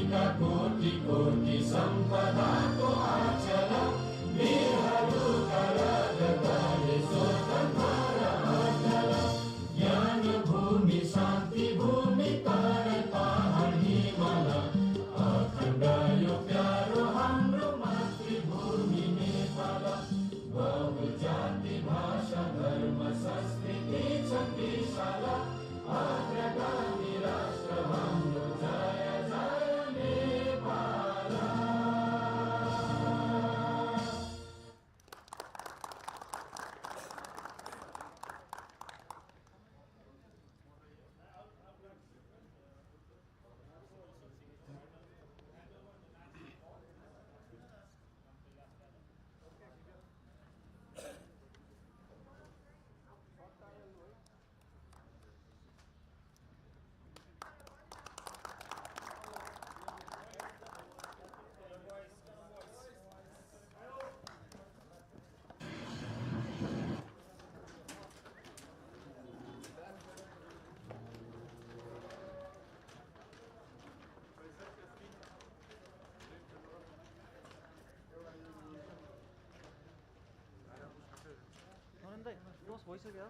कोटि सम्पदाको आचल वीरहरूका राजधानी स्वतन्त्र र अचल ज्ञान भूमि शान्ति भूमि तराई पहाड हिमाल अखण्ड यो प्यारो हाम्रो मातृभूमि नेपाल बहुजाति भाषा धर्म संस्कृति छ विशाल अग्रगामी राष्ट्र हाम्रो जय जय नेपाल। भइसक्यो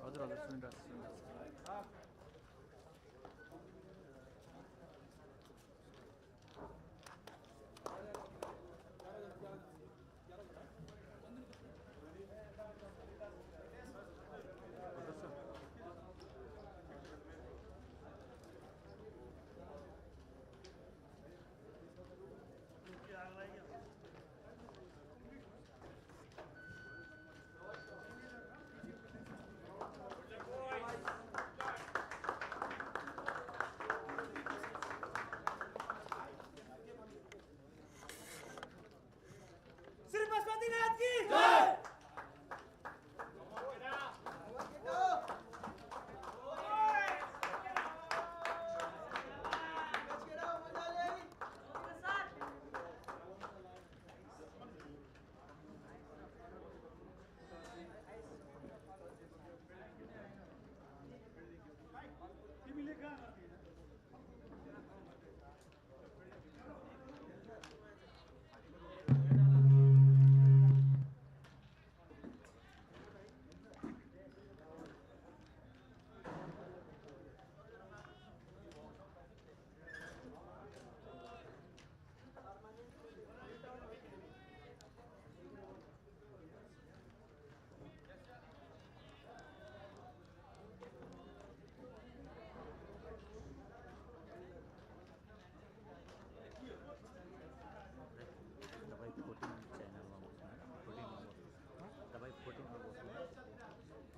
हजुर हजुर सुनिरहेको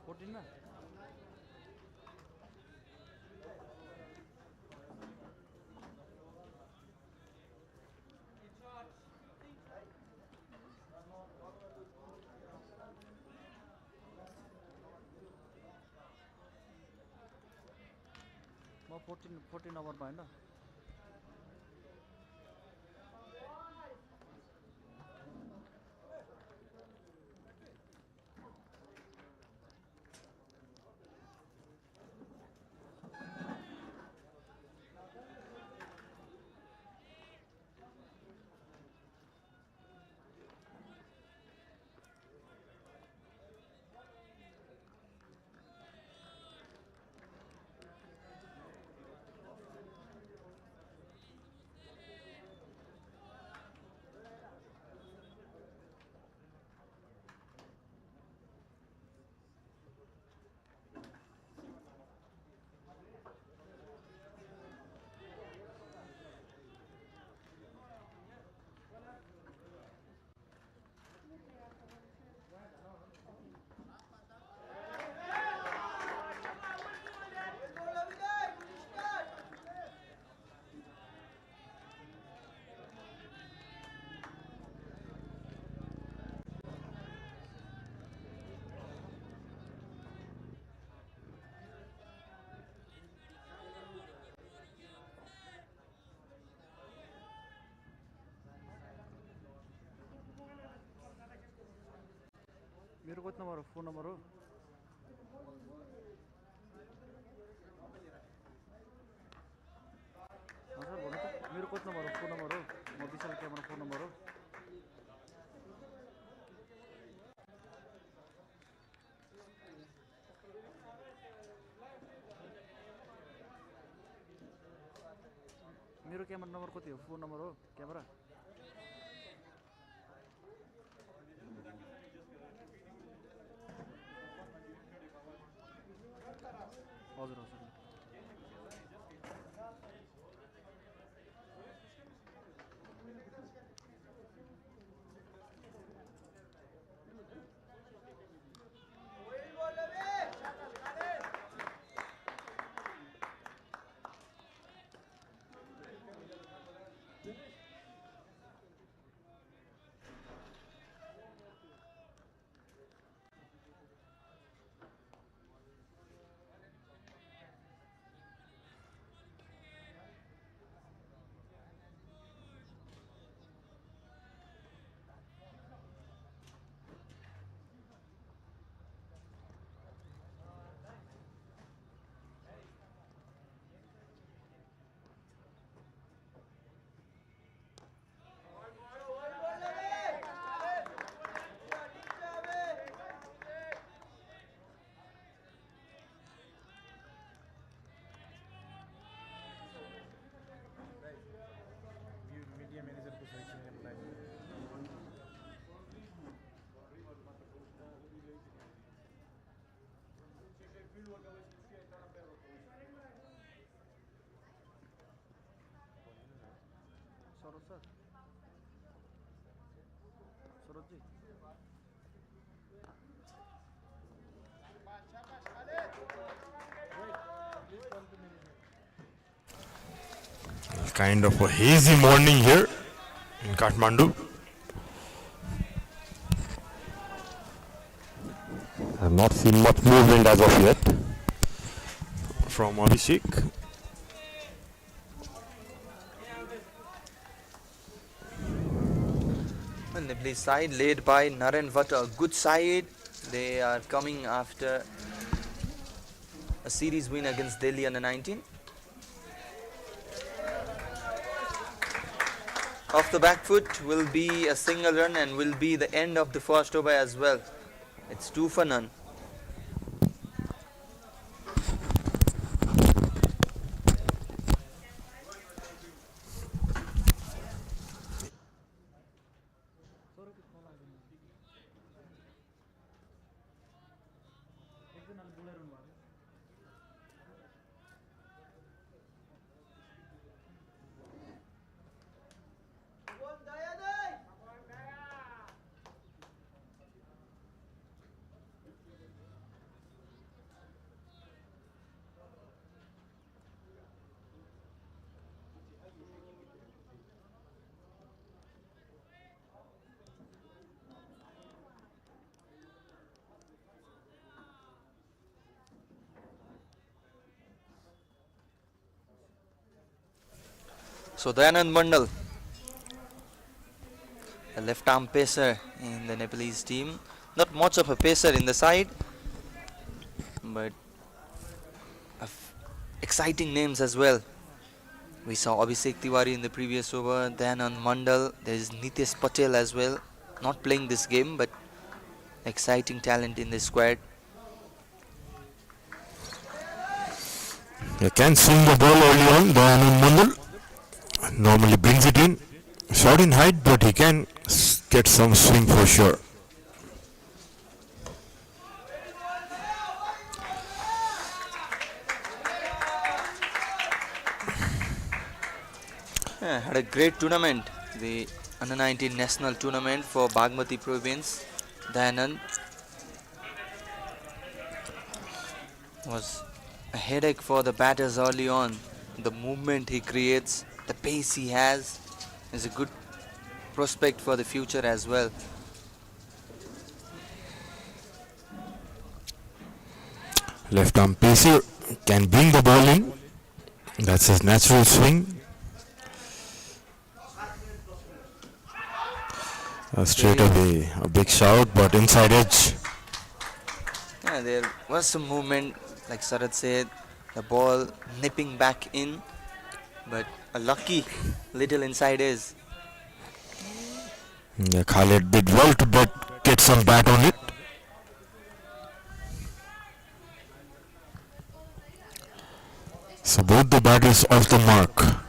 फोर्टिनमा म 14 नम्बरमा होइन नम्बर हो फोन नम्बर हो सर भन्नु त मेरो कोच नम्बर हो फोन नम्बर हो म विशाल क्यामेरा फोन नम्बर हो मेरो क्यामेरा नम्बर कति हो फोन नम्बर हो क्यामेरा हजुर हजुर Saroj sir Saroj ji Kind of a hazy morning here in Kathmandu. I have not seen much movement as of yet from Abhishek. And the side led by Naren Vata, a good side. They are coming after a series win against Delhi under 19. Off the back foot will be a single run and will be the end of the first over as well. It's 2 for none. So Dayanand Mandal, a left arm pacer in the Nepalese team. Not much of a pacer in the side, but exciting names as well. We saw Abhishek Tiwari in the previous over, Dayanand Mandal, there is Nitesh Patel as well, not playing this game but exciting talent in the squad. He can swing the ball early on. Dayanand Mandal normally brings it in. Short in height, but he can get some swing for sure. Yeah, had a great tournament, the under-19 national tournament for Bagmati province. Dayanand was a headache for the batters early on. The movement he creates, the pace he has, is a good prospect for the future as well. Left arm pacer can bring the ball in. That's his natural swing. Straight away, a big shout, but inside edge. Yeah, there was some movement, like Sarat said, the ball nipping back in, but a lucky little inside is. Yeah, Khalid did well to get some bat on it. So both the batters off the mark.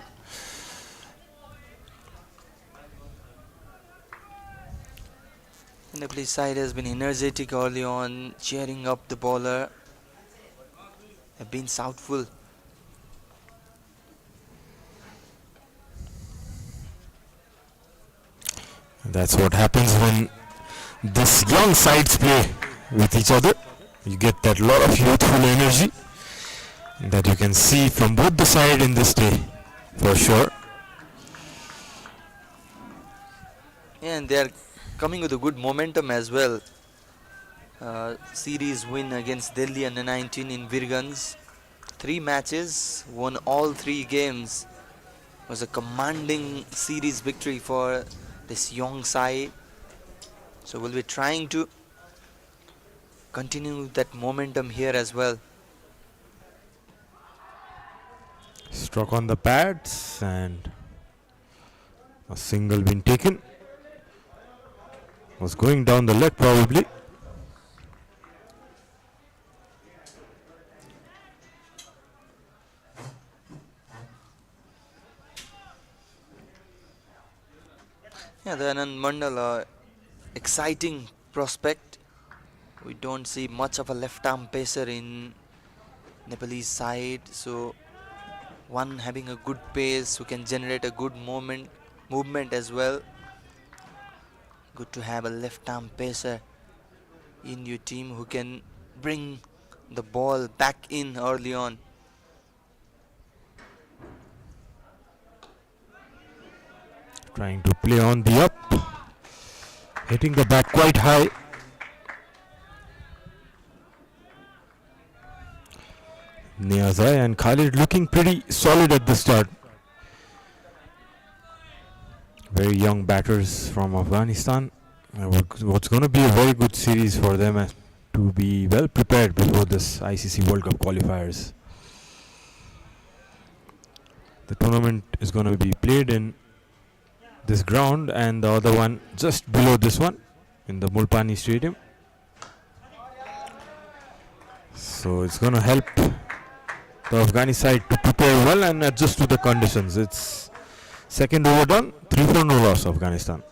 And the police side has been energetic early on, cheering up the bowler. Have been southful. That's what happens when this young sides play with each other. You get that lot of youthful energy that you can see from both the side in this day, for sure. Yeah, and they are coming with a good momentum as well. Series win against Delhi under 19 in Virgans. 3 matches, won all 3 games. Was a commanding series victory for this young side. So we'll be trying to continue that momentum here as well. Struck on the pads and a single been taken. Was going down the leg probably. Yeah, the Anand Mandal, exciting prospect. We don't see much of a left arm pacer in Nepalese side, so one having a good pace who can generate a good movement as well. Good to have a left arm pacer in your team who can bring the ball back in early on. Trying to play on the up. Hitting the bat quite high. Niazai and Khalid looking pretty solid at the start. Very young batters from Afghanistan. What's going to be a very good series for them to be well prepared before this ICC World Cup qualifiers. The tournament is going to be played in this ground and the other one just below this one in the Mulpani Stadium. So it's going to help the Afghani side to prepare well and adjust to the conditions. It's second over done, 3-4 no loss Afghanistan.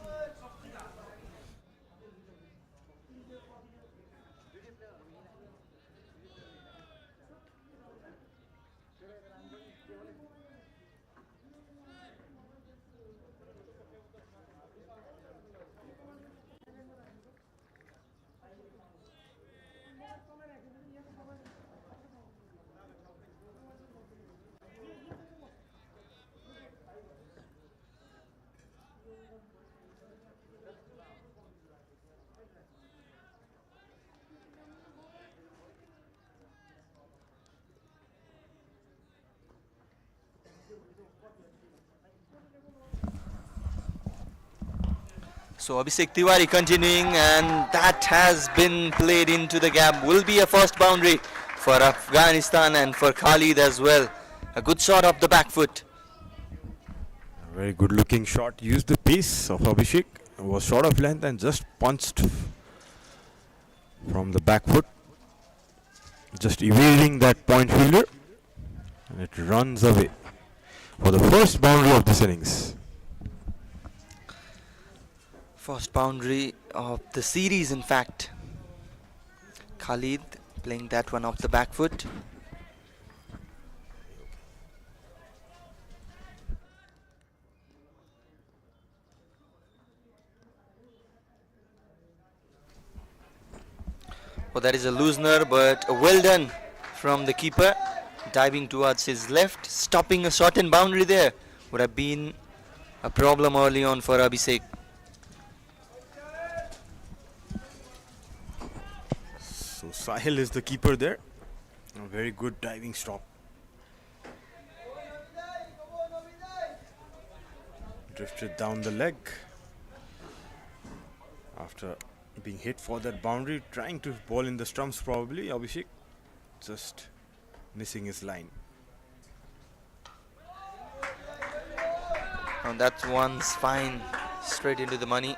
So Abhishek Tiwari continuing, and that has been played into the gap. Will be a first boundary for Afghanistan and for Khalid as well. A good shot off the back foot. A very good looking shot. Used the pace of Abhishek. Was short of length and just punched from the back foot. Just evading that point fielder. And it runs away for the first boundary of this innings. First boundary of the series, in fact. Khalid playing that one off the back foot. Well, that is a loosener, but well done from the keeper. Diving towards his left, stopping a short and boundary there. Would have been a problem early on for Abhishek. So Sahil is the keeper there. A very good diving stop. Drifted down the leg after being hit for that boundary, trying to ball in the stumps probably. Abhishek just missing his line. And that one's fine, straight into the money.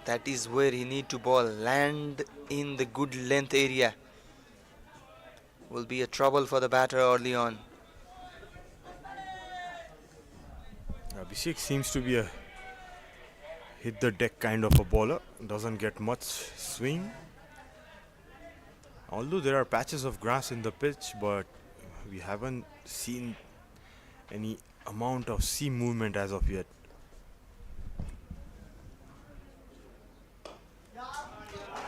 That is where he need to ball, land in the good length area. Will be a trouble for the batter early on. Abhishek seems to be a hit the deck kind of a bowler, doesn't get much swing. Although there are patches of grass in the pitch, but we haven't seen any amount of seam movement as of yet.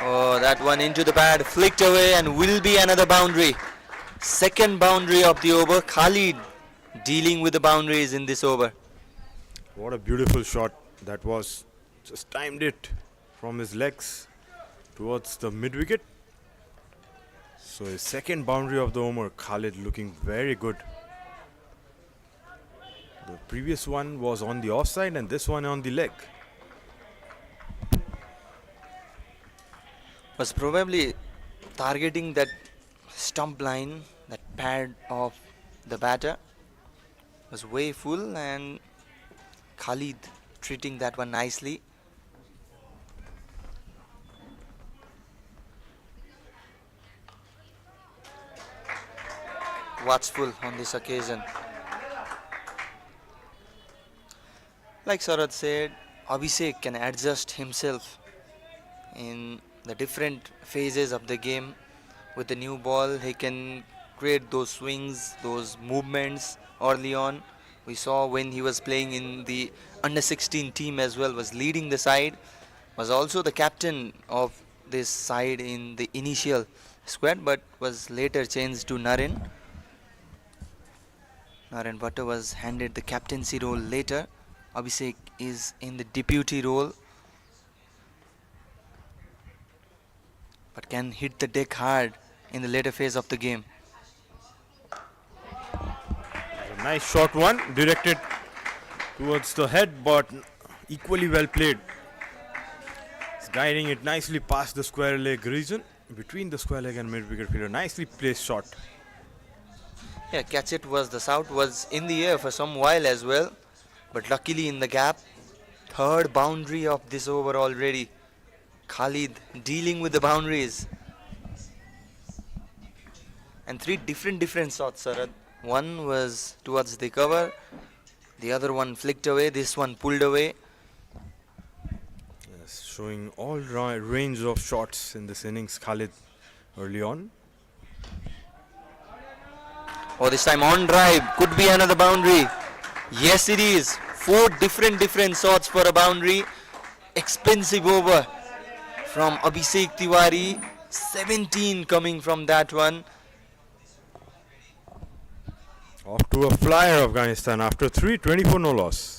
Oh, that one into the pad, flicked away, and will be another boundary. Second boundary of the over. Khalid dealing with the boundaries in this over. What a beautiful shot that was. Just timed it from his legs towards the mid wicket. So his second boundary of the over. Khalid looking very good. The previous one was on the offside and this one on the leg. Was probably targeting that stump line, that pad of the batter. Was way full, and Khalid treating that one nicely. Watchful on this occasion. Like Sarad said, Abhishek can adjust himself in the different phases of the game. With the new ball, he can create those swings, those movements early on. We saw when he was playing in the under 16 team as well, was leading the side, was also the captain of this side in the initial squad, but was later changed to Naren. Naren Bhatta was handed the captaincy role later. Abhishek is in the deputy role, but can hit the deck hard in the later phase of the game. A nice short one, directed towards the head, but equally well played. He's guiding it nicely past the square leg region, between the square leg and mid wicket fielder. Nicely placed shot. Yeah, catch it was the south, was in the air for some while as well, but luckily in the gap. Third boundary of this over already. Khalid dealing with the boundaries. And three different shots, Sarad. One was towards the cover, the other one flicked away, this one pulled away. Yes, showing all range of shots in this innings, Khalid, early on. Oh, this time on drive, could be another boundary. Yes, it is. Four different shots for a boundary. Expensive over from Abhishek Tiwari. 17 coming from that one. Off to a flyer, Afghanistan, after 3, 24 no loss.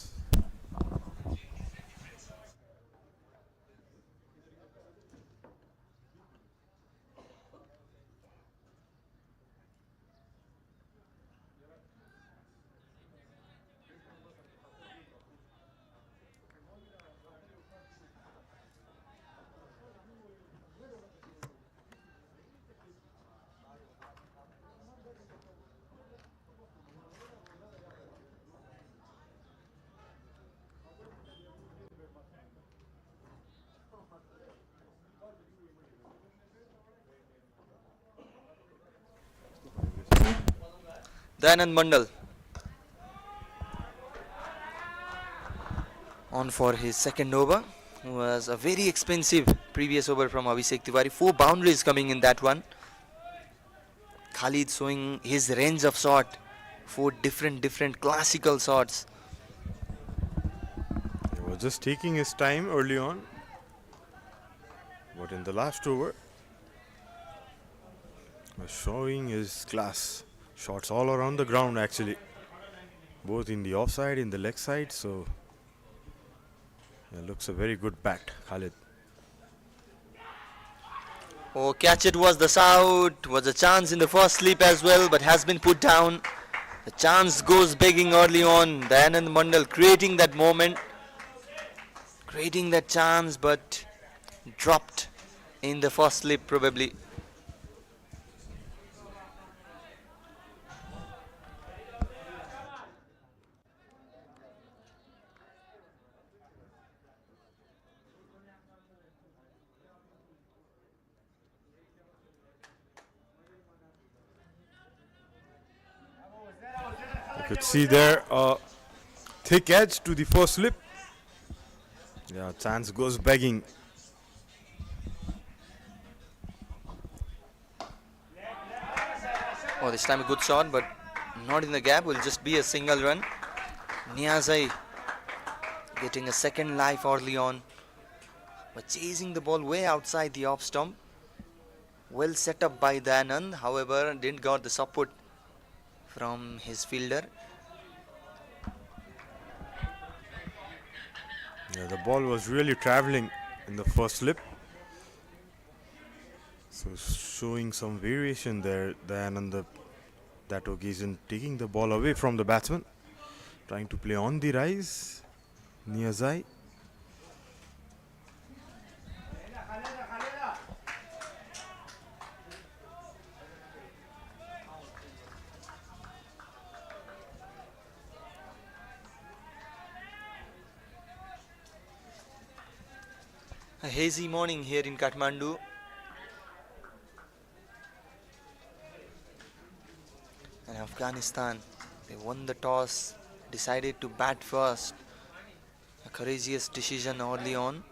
Dayanand Mandal on for his second over. Was a very expensive previous over from Abhishek Tiwari. 4 boundaries coming in that one. Khalid showing his range of shot. 4 different classical shots. He was just taking his time early on, but in the last over, was showing his class. Shots all around the ground actually, both in the offside, in the leg side, so it looks a very good bat, Khalid. Oh, catch it was the south. Was a chance in the first slip as well, but has been put down. The chance goes begging early on. Dayanand Mandal creating that moment, creating that chance but dropped in the first slip probably. You could see there a thick edge to the first slip. Yeah, chance goes begging. Oh, this time a good shot, but not in the gap. Will just be a single run. Niazai getting a second life early on, but chasing the ball way outside the off stump. Well set up by Dayanand, however, didn't got the support from his fielder. Yeah, the ball was really traveling in the first slip. So showing some variation there. Dayanand, that occasion, taking the ball away from the batsman, trying to play on the rise. Niazai. A hazy morning here in Kathmandu. And Afghanistan, they won the toss, decided to bat first. A courageous decision early on.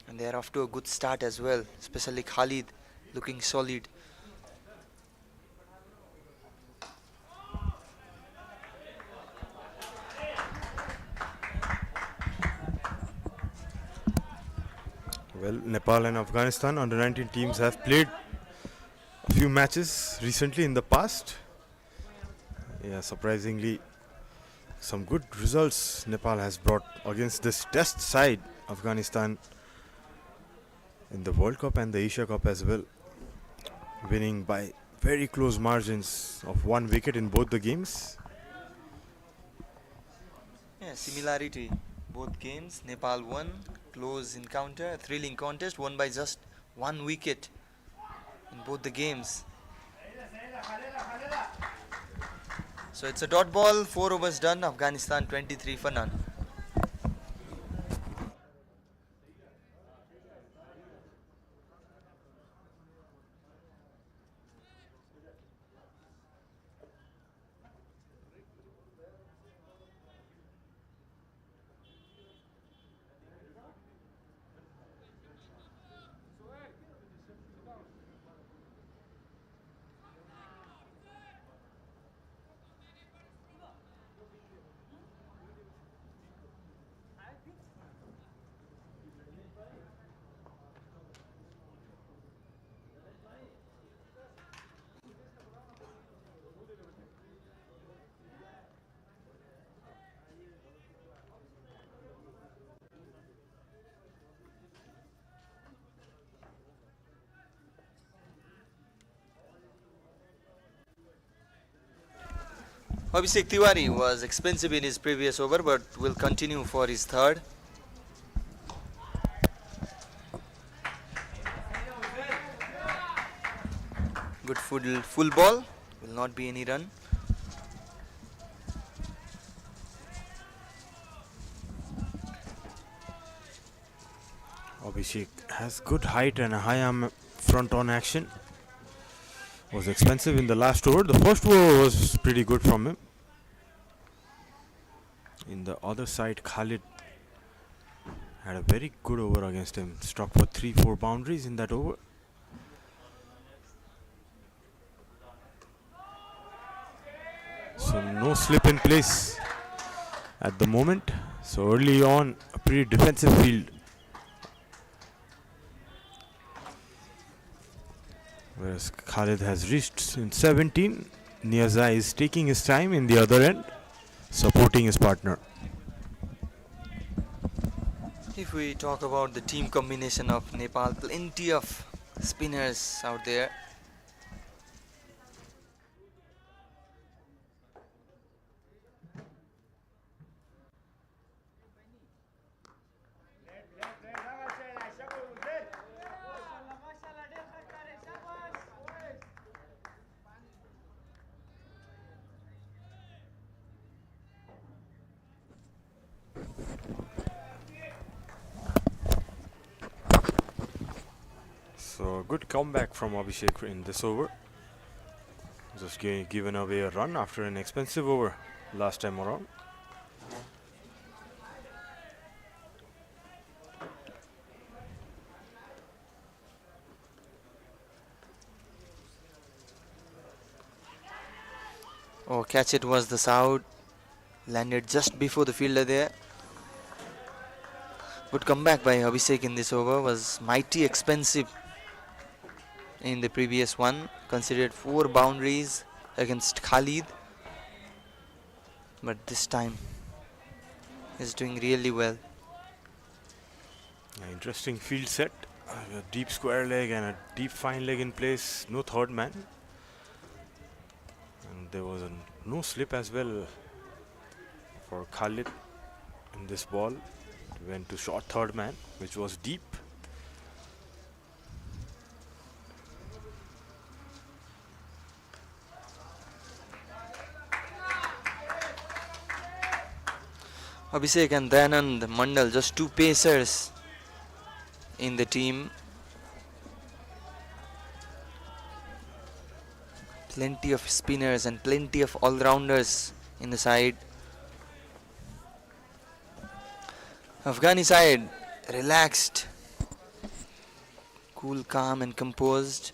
And they are off to a good start as well, especially Khalid looking solid. Well, Nepal and Afghanistan under 19 teams have played a few matches recently in the past. Yeah, surprisingly, some good results Nepal has brought against this test side, Afghanistan, in the World Cup and the Asia Cup as well, winning by very close margins of 1 wicket in both the games. Yeah, similarity. Both games, Nepal won, close encounter, thrilling contest, won by just 1 wicket in both the games. So it's a dot ball, 4 overs done, Afghanistan 23 for none. Abhishek Tiwari was expensive in his previous over but will continue for his third. Good full ball, will not be any run. Abhishek has good height and a high arm front on action. Was expensive in the last over. The first over was pretty good from him. In the other side, Khalid had a very good over against him. Struck for 3-4 boundaries in that over. So no slip in place at the moment. So early on, a pretty defensive field. Whereas Khalid has reached in 17. Niazai is taking his time in the other end, supporting his partner. If we talk about the team combination of Nepal, plenty of spinners out there. good comeback from Abhishek in this over. Just given away a run after an expensive over last time around. Oh, catch it was the out. Landed just before the fielder there. Good comeback by Abhishek in this over. Was mighty expensive in the previous one. Considered 4 boundaries against Khalid. But this time he's doing really well. Interesting field set. A deep square leg and a deep fine leg in place. No third man. And there was no slip as well for Khalid in this ball. Went to short third man, which was deep. Abhishek and Dayanand Mandal, just 2 pacers in the team. Plenty of spinners and plenty of all-rounders in the side. Afghani side relaxed, cool, calm and composed.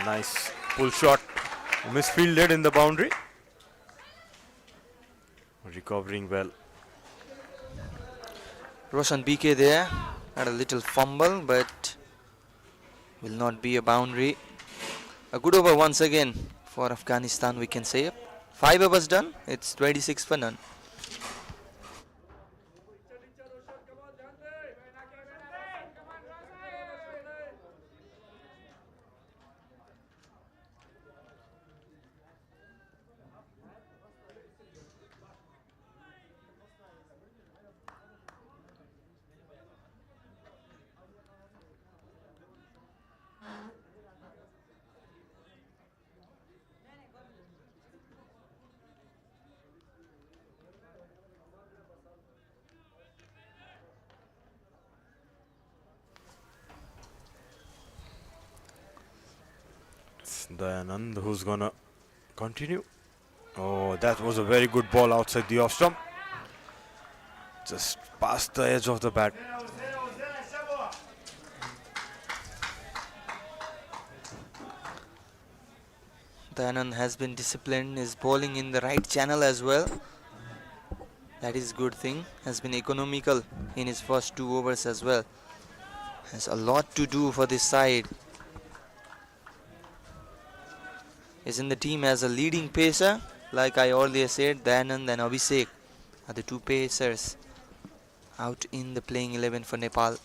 Nice pull shot. Misfielded in the boundary. Recovering well. Roshan BK there had a little fumble, but will not be a boundary. A good over once again for Afghanistan, we can say. 5 overs done, it's 26 for none. Dayanand, who's gonna continue. Oh, that was a very good ball outside the off stump. Just past the edge of the bat. Dayanand has been disciplined, is bowling in the right channel as well. That is good thing. Has been economical in his first 2 overs as well. Has a lot to do for this side. Is in the team as a leading pacer. Like I earlier said, Dayanand and Abhishek are the 2 pacers out in the playing 11 for Nepal.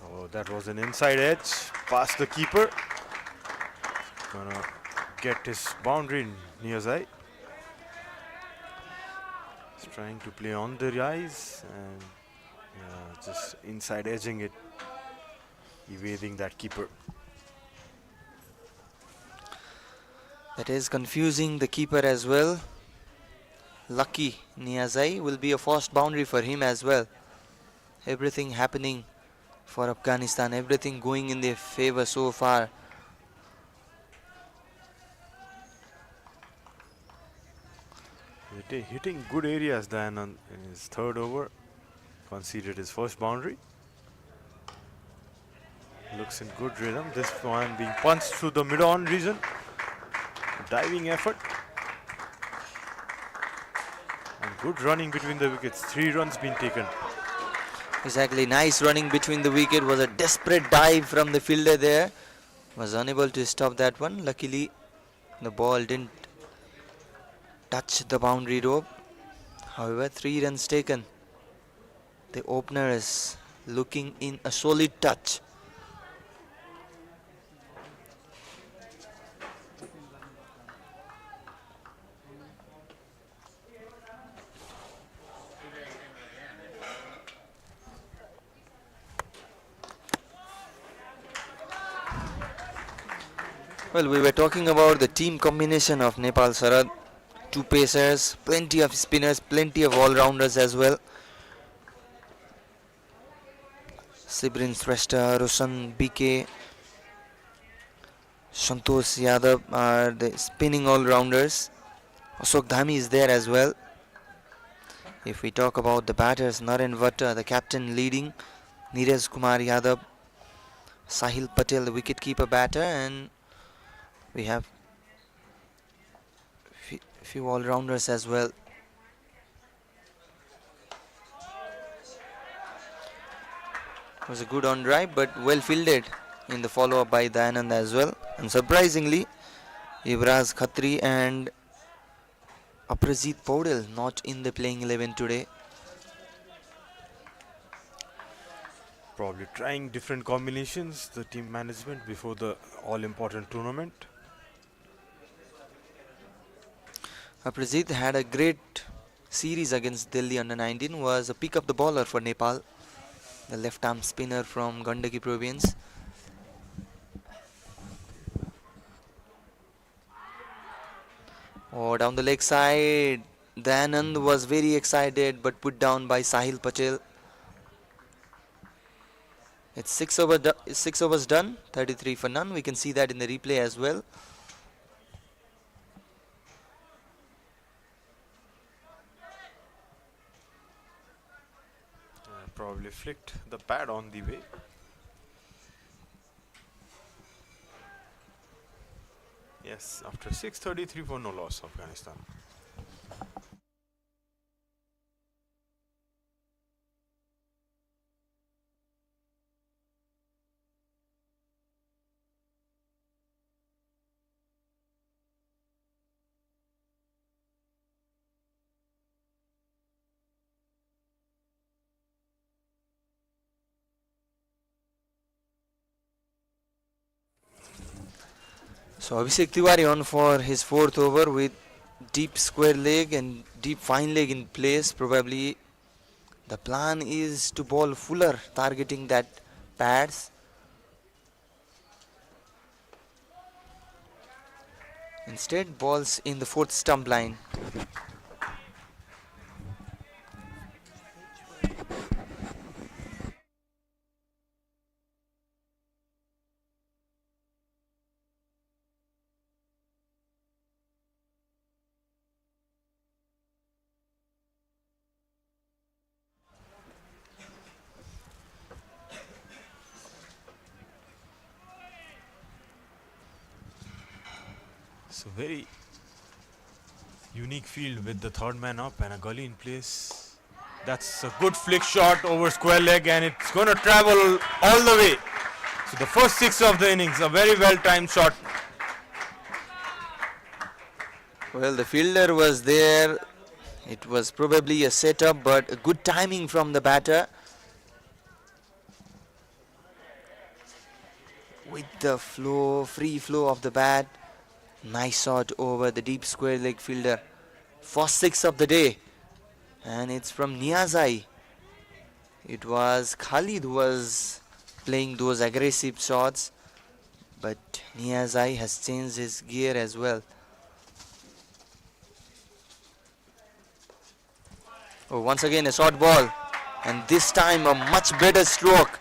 Oh, that was an inside edge. Past the keeper. Gonna get his boundary near side. He's trying to play on the rise and just inside edging it, evading that keeper. That is confusing the keeper as well. Lucky Niazai will be a first boundary for him as well. Everything happening for Afghanistan, everything going in their favor so far. Hitting good areas then in his 3rd over. Conceded his first boundary. Looks in good rhythm. This one being punched through the mid-on region. Diving effort. And good running between the wickets. 3 runs being taken. Exactly, nice running between the wicket. Was a desperate dive from the fielder there. Was unable to stop that one. Luckily, the ball didn't touch the boundary rope. However, 3 runs taken. The opener is looking in a solid touch. Well, we were talking about the team combination of Nepal, Sarad. Two pacers, plenty of spinners, plenty of all-rounders as well. Sibrin Shrestha, Roshan BK, Santosh Yadav are the spinning all-rounders. Ashok Dhami is there as well. If we talk about the batters, Naren Vatta, the captain leading, Neeraj Kumar Yadav, Sahil Patel, the wicket-keeper batter, and we have few all-rounders as well. It was a good on drive, but well fielded in the follow-up by Dayanand as well. And surprisingly, Yuvraj Khatri and Aprajit Paudel not in the playing 11 today. Probably trying different combinations, the team management, before the all-important tournament. Aprajit had a great series against Delhi under-19, was a pick up the bowler for Nepal, the left-arm spinner from Gandaki province. Oh, down the leg side, Dayanand was very excited but put down by Sahil Patel. It's 6 overs done, 33 for none. We can see that in the replay as well. Probably flicked the pad on the way. Yes, after 6:33 for no loss, Afghanistan. So Abhishek Tiwari on for his fourth over with deep square leg and deep fine leg in place. Probably the plan is to bowl fuller, targeting that pads. Instead, balls in the fourth stump line. So very unique field with the third man up and a gully in place. That's a good flick shot over square leg, and it's going to travel all the way. So the first 6 of the innings, a very well timed shot. Well, the fielder was there. It was probably a setup, but a good timing from the batter. With the flow, free flow of the bat. Nice shot over the deep square leg fielder. First 6 of the day. And it's from Niazai. It was Khalid who was playing those aggressive shots. But Niazai has changed his gear as well. Oh, once again a short ball. And this time a much better stroke.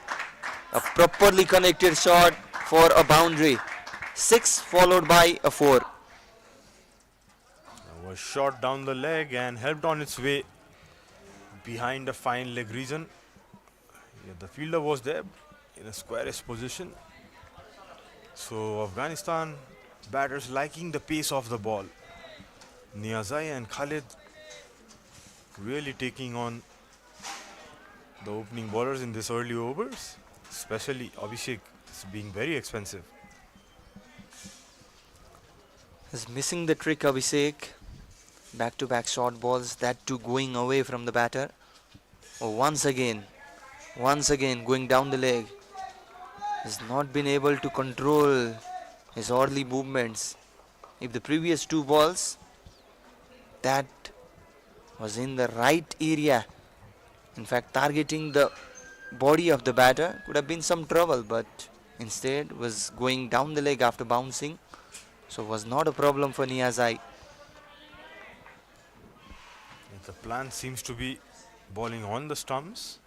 A properly connected shot for a boundary. 6 followed by a 4. Was shot down the leg and helped on its way behind a fine leg region. Yeah, the fielder was there in a squarish position. So Afghanistan batters liking the pace of the ball. Niazai and Khalid really taking on the opening bowlers in this early overs, especially Abhishek is being very expensive. Is missing the trick, Abhishek. Back-to-back short balls, that too going away from the batter. Oh, once again going down the leg. Has not been able to control his early movements. If the previous 2 balls, that was in the right area. In fact, targeting the body of the batter could have been some trouble, but instead was going down the leg after bouncing. So was not a problem for Niazai. The plan seems to be bowling on the stumps.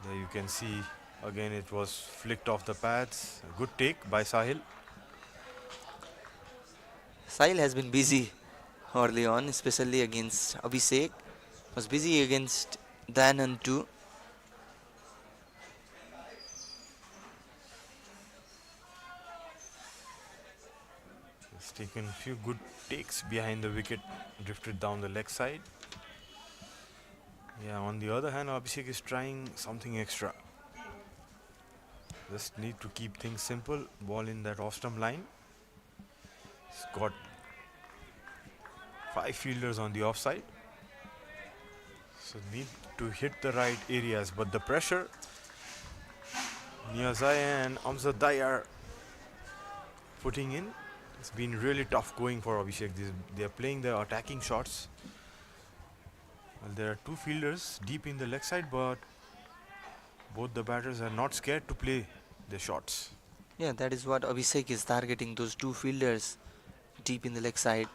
There you can see again it was flicked off the pads. A good take by Sahil. Sahil has been busy early on, especially against Abhishek. Was busy against Danan too. He's taken a few good takes behind the wicket, drifted down the leg side. Yeah, on the other hand, Abhishek is trying something extra. Just need to keep things simple. Ball in that off-stump line. He's got 5 fielders on the offside. So need to hit the right areas, but the pressure, Niazai and Amzadai are putting in. It's been really tough going for Abhishek. They are playing the attacking shots. Well, there are 2 fielders deep in the leg side, but both the batters are not scared to play the shots. Yeah, that is what Abhishek is targeting, those 2 fielders deep in the leg side.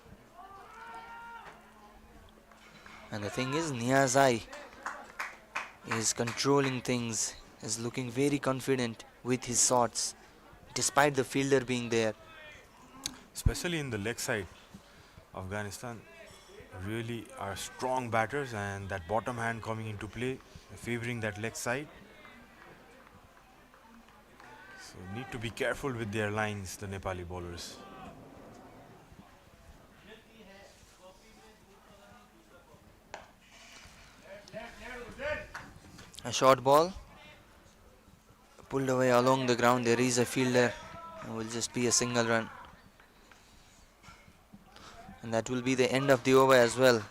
And the thing is, Niazai is controlling things, is looking very confident with his shots, despite the fielder being there. Especially in the leg side, Afghanistan really are strong batters, and that bottom hand coming into play, favoring that leg side. So need to be careful with their lines, the Nepali bowlers. A short ball pulled away along the ground. There is a fielder. It will just be a single run. And that will be the end of the over as well.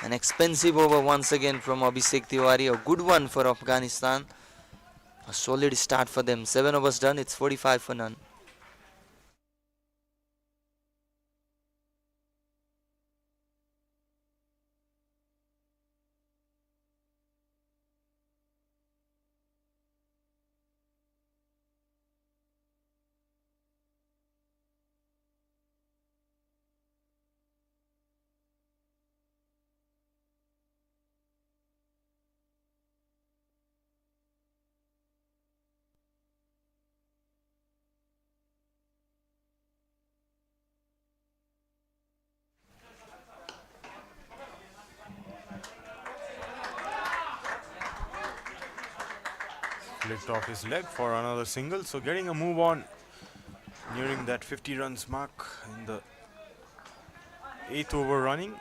An expensive over once again from Abhishek Tiwari. A good one for Afghanistan. A solid start for them. 7 overs done. It's 45 for none. Flicked off his leg for another single. So getting a move on, nearing that 50 runs mark in the 8th over running.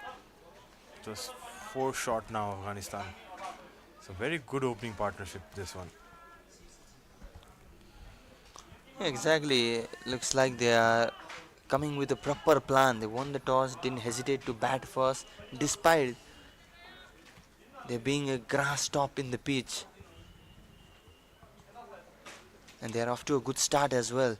Just 4 short now, Afghanistan. It's a very good opening partnership, this one. Exactly. Looks like they are coming with a proper plan. They won the toss, didn't hesitate to bat first, despite there being a grass top in the pitch. And they are off to a good start as well.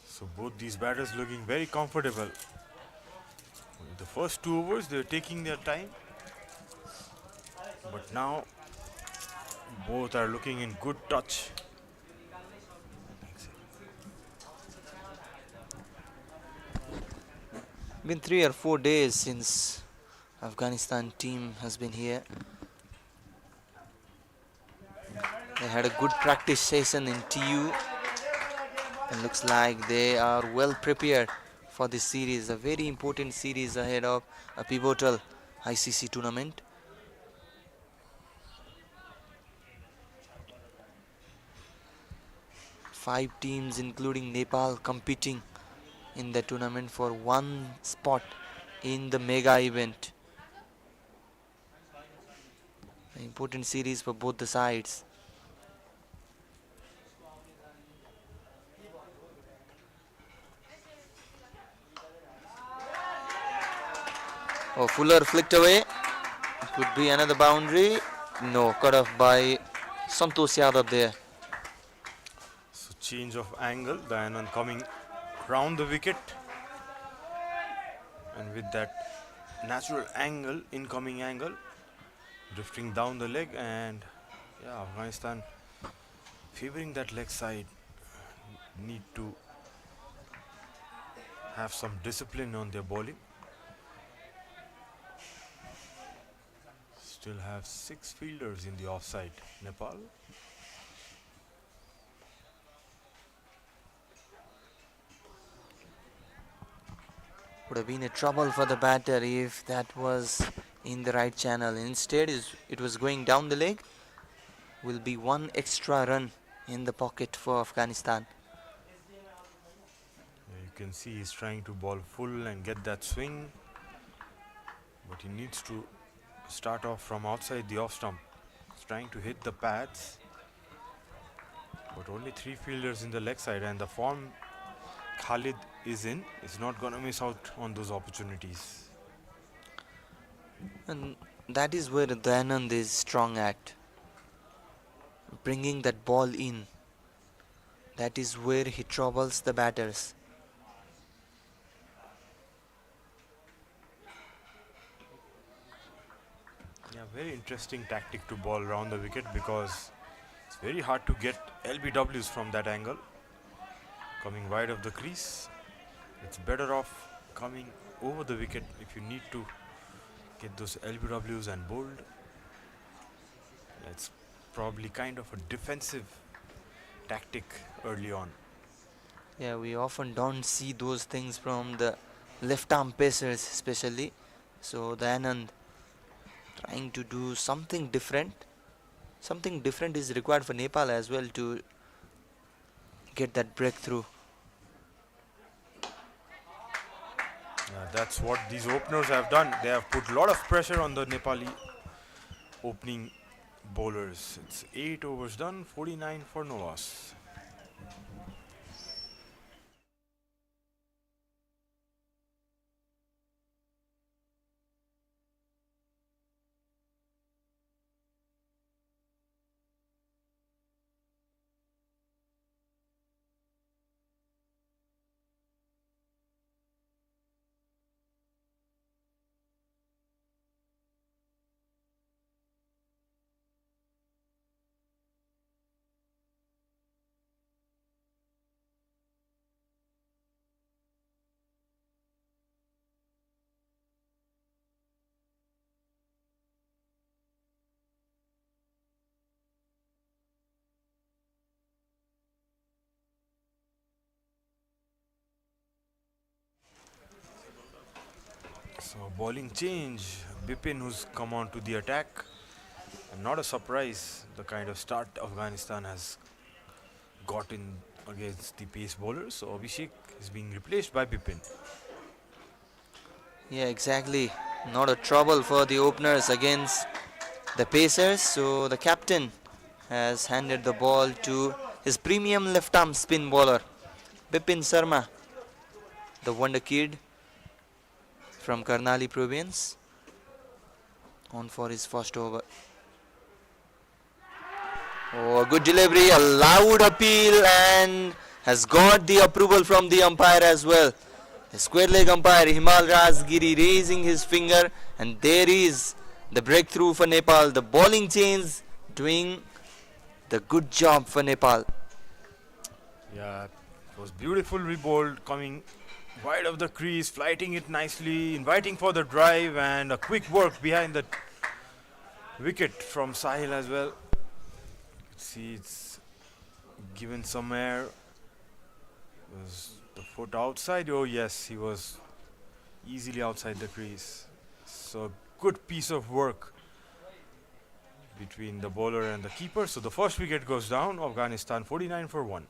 So both these batters looking very comfortable. The first 2 overs they're taking their time, but now both are looking in good touch. Been 3 or 4 days since Afghanistan team has been here. They had a good practice session in TU. And looks like they are well prepared for this series. A very important series ahead of a pivotal ICC tournament. Five teams including Nepal competing in the tournament for one spot in the mega event. An important series for both the sides. Oh, Fuller flicked away. Could be another boundary. No, cut off by Santosh Yadav there. So change of angle, the Anand coming round the wicket. and with that natural angle, incoming angle, drifting down the leg, and yeah, Afghanistan favoring that leg side. Need to have some discipline on their bowling. Still have 6 fielders in the offside, Nepal. Would have been a trouble for the batter if that was in the right channel. Instead, it was going down the leg. Will be one extra run in the pocket for Afghanistan. You can see he's trying to bowl full and get that swing, but he needs to start off from outside the off stump. He's trying to hit the pads, but only 3 fielders in the leg side, and the form Khalid is in is not going to miss out on those opportunities. And that is where Dayanand is strong at. Bringing that ball in. That is where he troubles the batters. Yeah, very interesting tactic to bowl around the wicket, because it's very hard to get LBWs from that angle. Coming wide of the crease, it's better off coming over the wicket if you need to get those LBWs and bowled. It's probably kind of a defensive tactic early on. Yeah, we often don't see those things from the left arm pacers especially. So Dayanand trying to do something different. Something different is required for Nepal as well to get that breakthrough. That's what these openers have done. They have put a lot of pressure on the Nepali opening bowlers. It's 8 overs done, 49 for no loss. So bowling change, Bipin who's come on to the attack, and not a surprise the kind of start Afghanistan has got in against the pace bowlers. So Abhishek is being replaced by Bipin. Yeah, exactly. Not a trouble for the openers against the pacers. So the captain has handed the ball to his premium left arm spin bowler, Bipin Sharma, the wonder kid from Karnali province, on for his first over. Oh, a good delivery, a loud appeal, and has got the approval from the umpire as well. The square leg umpire Himal Rajgiri raising his finger, and there is the breakthrough for Nepal. The bowling chains doing the good job for Nepal. Yeah, it was beautifully bowled, coming wide of the crease, flighting it nicely, inviting for the drive, and a quick work behind the wicket from Sahil as well. See, it's given some air. Was the foot outside? Oh yes, he was easily outside the crease. So good piece of work between the bowler and the keeper. So the first wicket goes down. Afghanistan 49 for 1.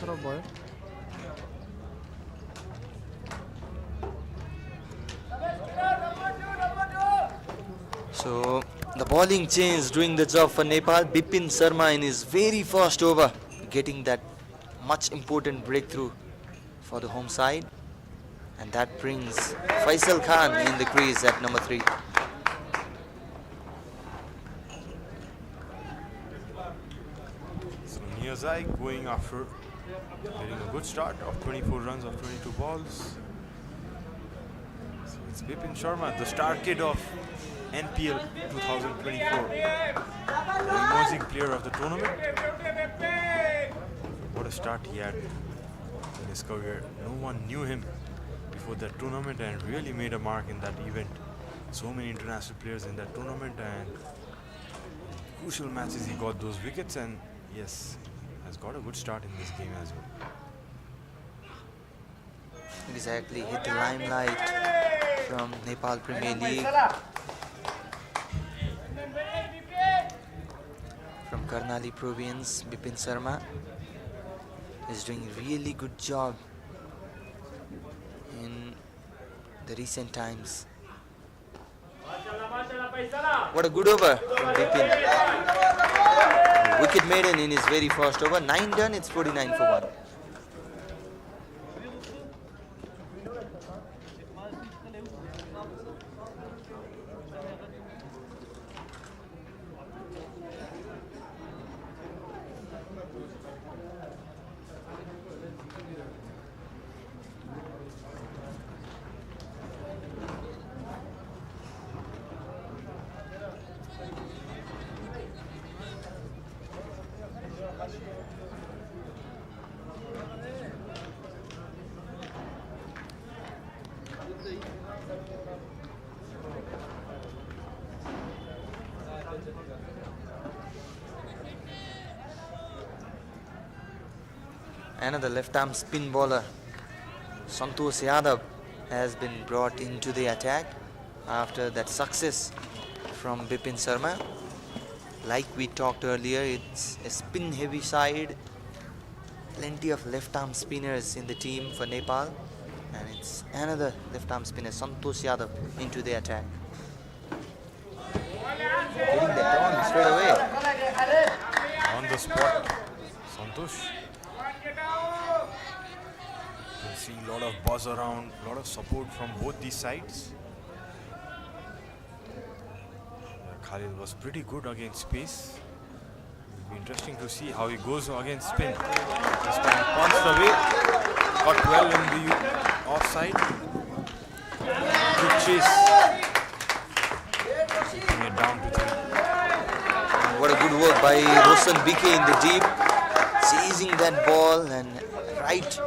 transfer of boy. So the bowling change doing the job for Nepal. Bipin Sharma in his very first over getting that much important breakthrough for the home side, and that brings Faisal Khan in the crease at number 3. So Niyazai going after getting a good start of 24 runs of 22 balls. So it's Bipin Sharma, the star kid of NPL 2024, the emerging player of the tournament. What a start he had in his career. No one knew him before that tournament and really made a mark in that event. So many international players in that tournament, and crucial matches he got those wickets, and yes, has got a good start in this game as well. Exactly, hit the limelight from Nepal Premier League. From Karnali province, Bipin Sharma is doing a really good job in the recent times. What a good over from Bipin. Wicket maiden in his very first over. 9 done, it's 49 for 1. Another left-arm spin bowler, Santosh Yadav, has been brought into the attack after that success from Bipin Sharma. Like we talked earlier, it's a spin-heavy side. Plenty of left-arm spinners in the team for Nepal. And it's another left-arm spinner, Santosh Yadav, into the attack. Getting that on straight away. On the spot, Santosh. You can see a lot of buzz around, a lot of support from both these sides. Khalid was pretty good against pace. It'll be interesting to see how he goes against spin. This time punched away, got well in the offside. Good chase. Taking it down to 3. What a good work by Roshan BK in the deep, chasing that ball and right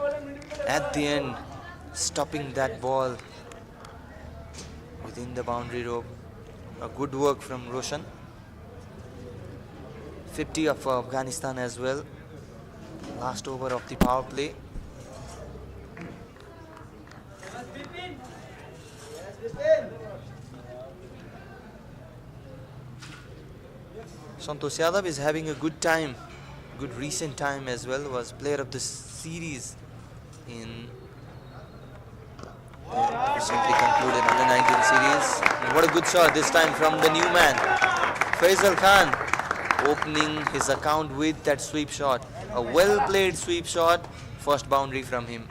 at the end stopping that ball within the boundary rope. A good work from Roshan. 50 of Afghanistan as well. Last over of the power play. Santosh Yadav is having a good time, good recent time as well. Was player of the series in the recently concluded under-19 series. And what a good shot this time from the new man, Faisal Khan, opening his account with that sweep shot. A well-played sweep shot, first boundary from him.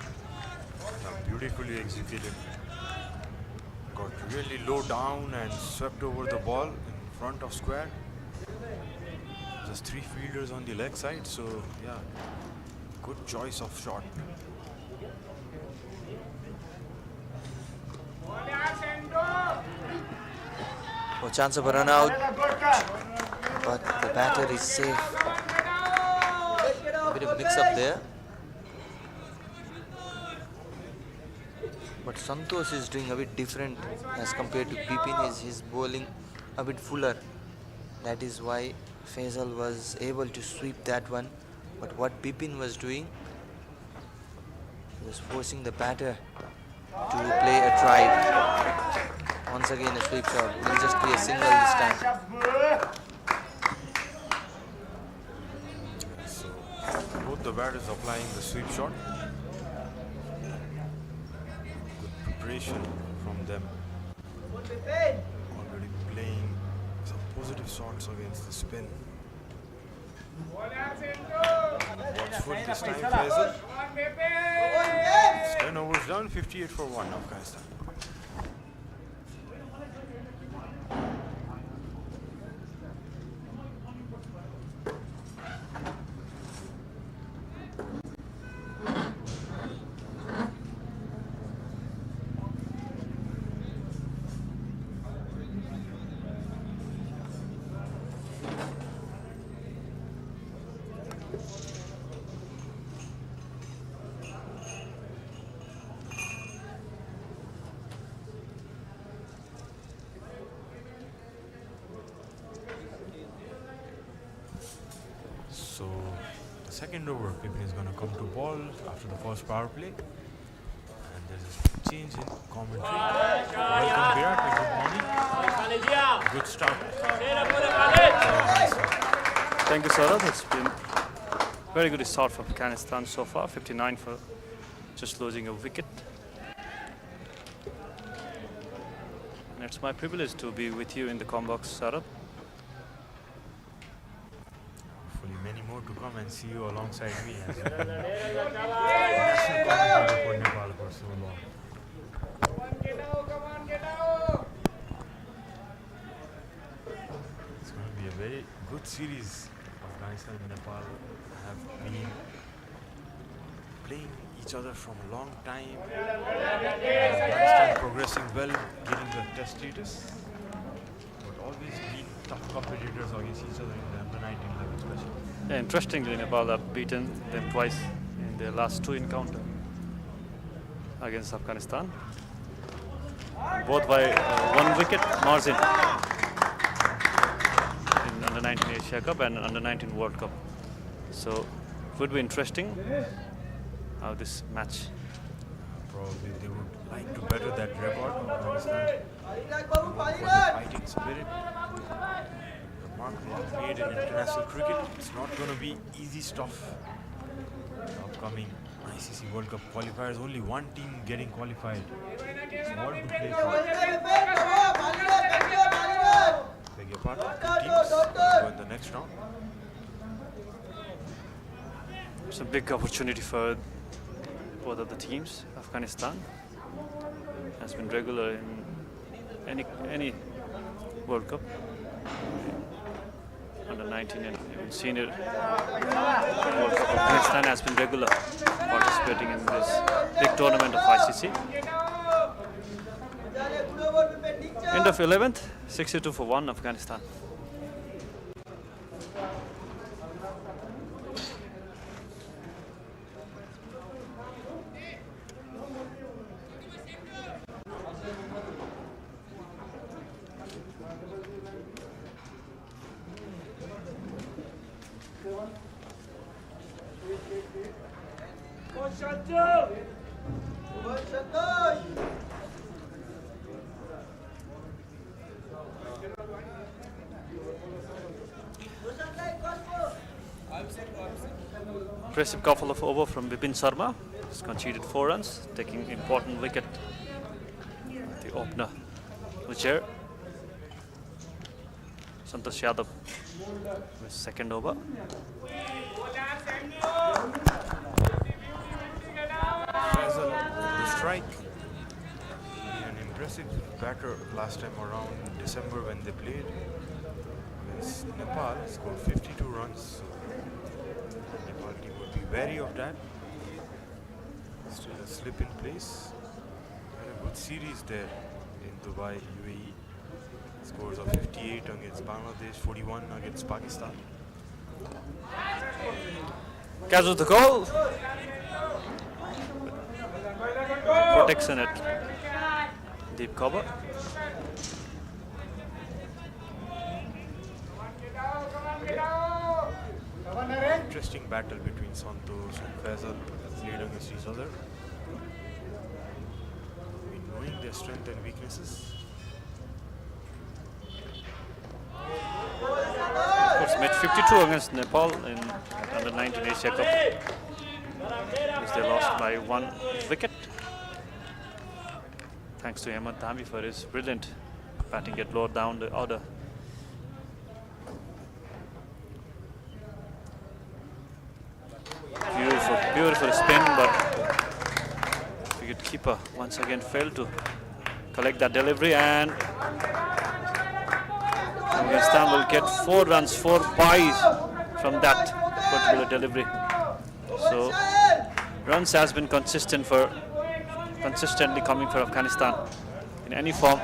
Beautifully executed. Got really low down and swept over the ball in front of square. Just 3 fielders on the leg side, so yeah, good choice of shot. Oh, chance of a run out, but the batter is safe. A bit of mix-up there. But Santosh is doing a bit different as compared to Bipin. His bowling a bit fuller. That is why Faisal was able to sweep that one. But what Bipin was doing, he was forcing the batter to play a drive. Once again a sweep shot. Will just be a single this time. So both the the batters applying the sweep shot. Good preparation from them. Already playing some positive shots against the spin. Watchful this time, Faisal. It's 10 overs down, 58 for 1, Afghanistan. So the second over, Pippin is going to come to ball after the first power play. And there's a change in commentary. Welcome Virat, good morning. Good start. Thank you, Saurabh. It's been very good start for Afghanistan so far. 59 for just losing a wicket. And it's my privilege to be with you in the combox, Saurabh. Hopefully many more to come and see you alongside me as you have been national commentator for Nepal for so long. It's going to be a very good series. Afghanistan and Nepal have been playing each other from a long time. Afghanistan progressing well, getting the test status, but always been tough competitors against each other in the under-19 level especially. Yeah, interestingly, Nepal have beaten them twice in their last two encounters against Afghanistan. Both by 1 wicket margin in under-19 Asia Cup and under-19 World Cup. So it would be interesting how this match. Probably they would like to better that record. Afghanistan for the fighting spirit. The mark they have made in international cricket, it's not going to be easy stuff. The upcoming ICC World Cup qualifiers, only one team getting qualified. It's all to play for. Beg your pardon, 2 teams go in the next round. It's a big opportunity for both of the teams. Afghanistan has been regular in any World Cup, under 19 and even senior World Cup. Afghanistan has been regular participating in this big tournament of ICC. End of 11th, 62 for 1, Afghanistan. Impressive couple of over from Vipin Sharma. He's conceded 4 runs, taking important wicket. The opener, Uchair. Santosh Yadav with second over. Faisal, the strike. An impressive batter last time around in December when they played against Nepal. Scored 52 runs. Nepal team would be wary of that. Still a slip in place. Had a good series there in Dubai, UAE. Scores of 58 against Bangladesh, 41 against Pakistan. Catches the goal. Protection at deep cover. Interesting battle between Santosh and Faisal played against each other. Knowing their strength and weaknesses. Of course, made 52 against Nepal in under 19 Asia Cup, which they lost by 1 wicket. Thanks to Hemant Dhami for his brilliant batting get lower down the order. Beautiful spin, but wicket-keeper once again failed to collect that delivery, and Afghanistan will get 4 runs, 4 byes from that particular delivery. So runs has been consistently coming for Afghanistan in any form.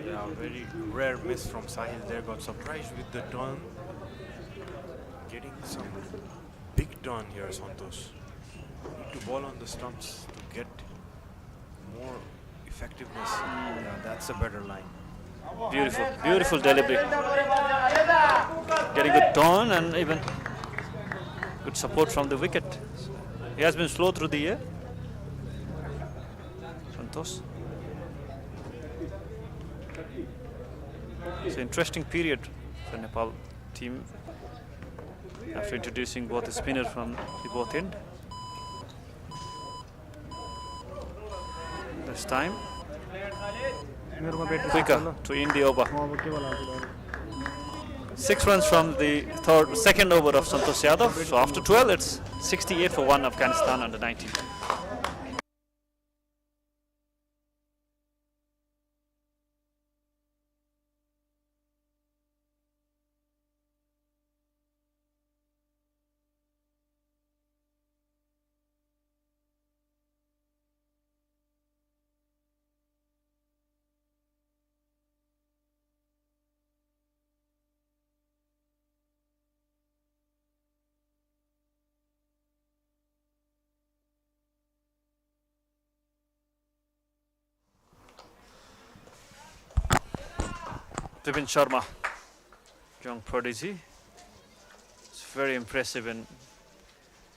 Yeah, very rare miss from Sahil there. Got surprised with the turn. Getting some big turn here, Santosh. Need to ball on the stumps to get more effectiveness. Yeah, that's a better line. Beautiful delivery. Getting good turn and even good support from the wicket. He has been slow through the year. Santosh. It's an interesting period for Nepal team after introducing both a spinner from the both end. This time quicker to end the over. 6 runs from the second over of Santosh Yadav. So after 12, it's 68 for 1 Afghanistan under 19. Vipin Sharma, young prodigy. It's very impressive in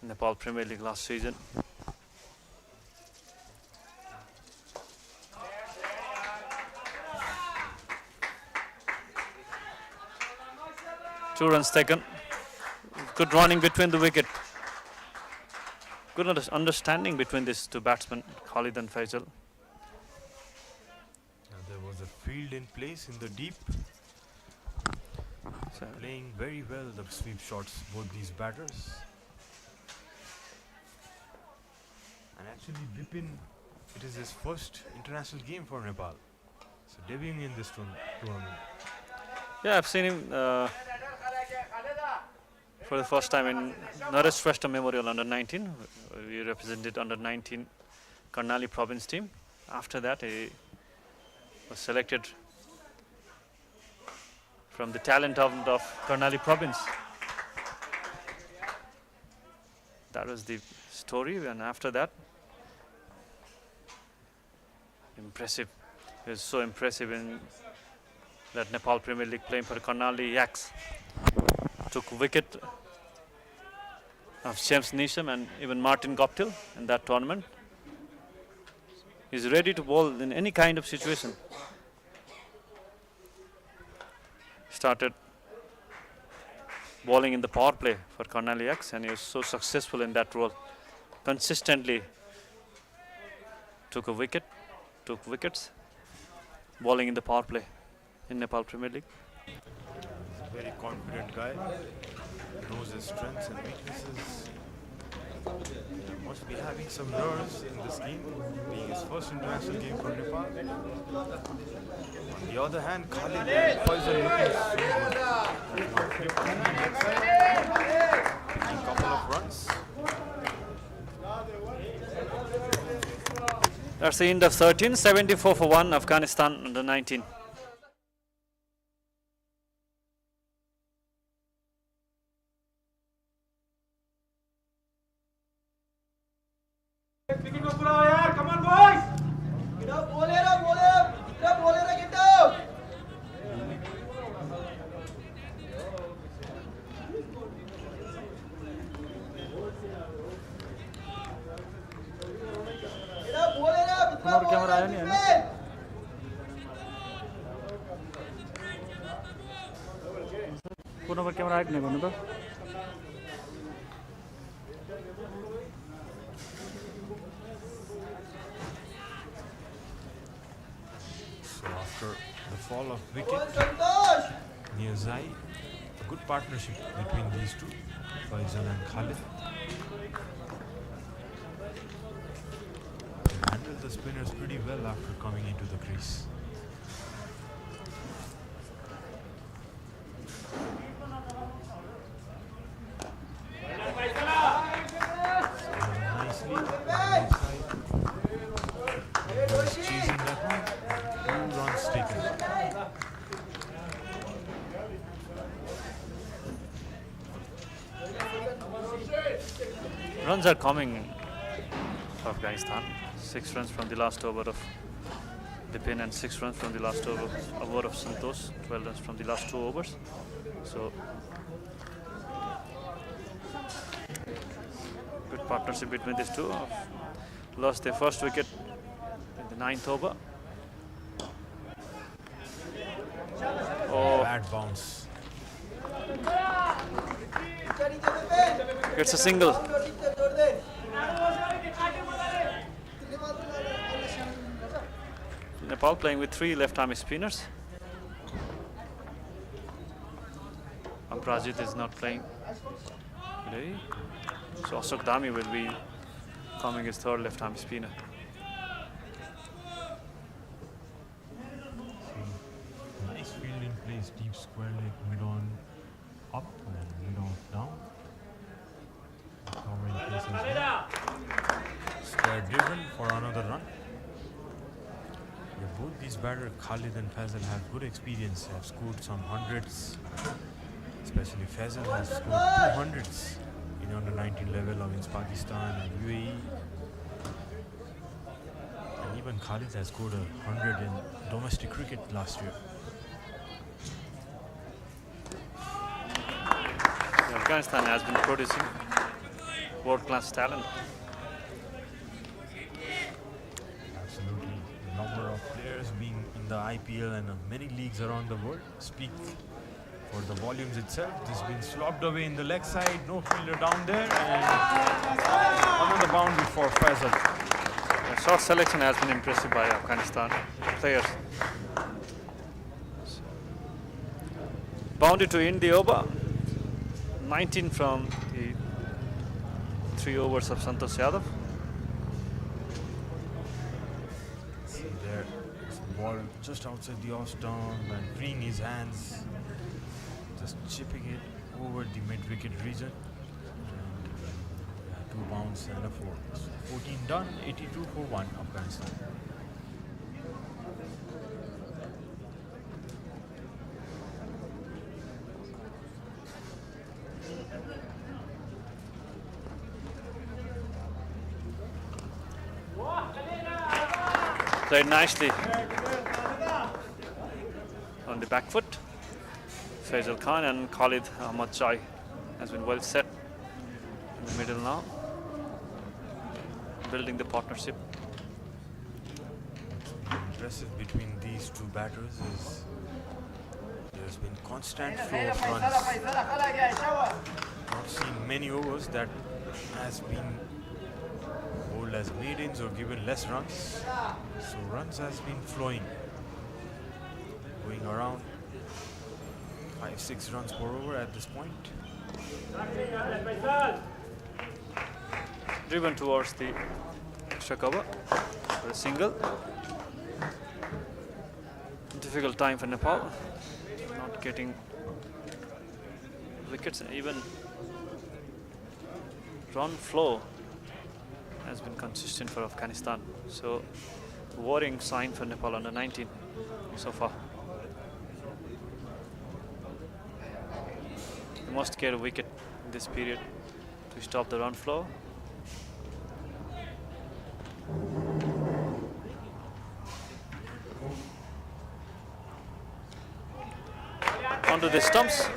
Nepal Premier League last season. Two runs taken. Good running between the wicket. Good understanding between these two batsmen, Khalid and Faisal. There was a field in place in the deep. Playing very well the sweep shots, both these batters. And actually Bipin, it is his first international game for Nepal. So debuting in this tournament. Yeah, I've seen him for the first time in Naresh Shrestha Memorial under 19. We represented under 19 Karnali province team. After that, he was selected from the talent of Karnali province. That was the story, and after that, impressive. He was so impressive in that Nepal Premier League playing for Karnali Yaks. Took wicket of James Neesham and even Martin Goptill in that tournament. He's ready to bowl in any kind of situation. Started bowling in the power play for Karnali Yaks, and he was so successful in that role. Consistently took wickets, bowling in the power play in Nepal Premier League. He's a very confident guy, knows his strengths and weaknesses. Must be having some nerves in this game, being his first international game for Nepal. On the other hand, Khalid and Faisal looking so good. Picking a couple of runs. That's the end of 13, 74 for 1, Afghanistan under 19. Come on, boys! Get up, bowler, get up, bowler, get up! Get up, bowler, camera आया नहीं है ना? Phone number camera आएको नै भन्नु त So after the fall of wicket One Santosh. near Zai, a good partnership between these two, Faisal and Khalid. They handled the spinners pretty well after coming into the crease. Nicely on the side. He was chasing that one. 2 runs taken. Runs are coming for Afghanistan. 6 runs from the last over of Dipin and 6 runs from the last over of Santosh. 12 runs from the last 2 overs. So good partnership between these two. Lost their first wicket in the 9th over. Oh, Bad bounce. it's a single. Nepal playing with 3 left-arm spinners. Prajit is not playing today. So Ashok Dami will be coming as 3rd left-arm spinner. Nice fielding plays, deep square leg, mid on up and mid on down. Covering pace as well. Square driven for another run. Yeah, both these batters, Khalid and Faisal, have good experience, have scored some hundreds. Especially Faisal has scored 200s in under 19 level against Pakistan and UAE. And even Khalid has scored 100 in domestic cricket last year. Afghanistan has been producing world-class talent. Absolutely. The number of players being in the IPL and many leagues around the world speak for the volumes itself. This has been slogged away in the leg side, no fielder down there, and another boundary for Faisal. The short selection has been impressive by Afghanistan players. Boundary to end the over. 19 from the 3 overs of Santosh Yadav. See there, it's the ball just outside the off stump and freeing his hands, just chipping it over the mid-wicket region. And 2 bounce and a 4. So 14 done, 82 for 1 Afghanistan. Played nicely on the back foot. Faisal Khan and Khalid Ahmad Chai has been well set in the middle now, building the partnership. Impressive between these two batters is there's been constant flow of runs. Not seen many overs that has been bowled as maidens or given less runs. So runs has been flowing, going around 5-6 runs per over at this point. Driven towards the extra cover for a single. Difficult time for Nepal, not getting wickets. Even run flow has been consistent for Afghanistan. So worrying sign for Nepal under 19 so far. They must get a wicket in this period to stop the run flow. Onto the stumps.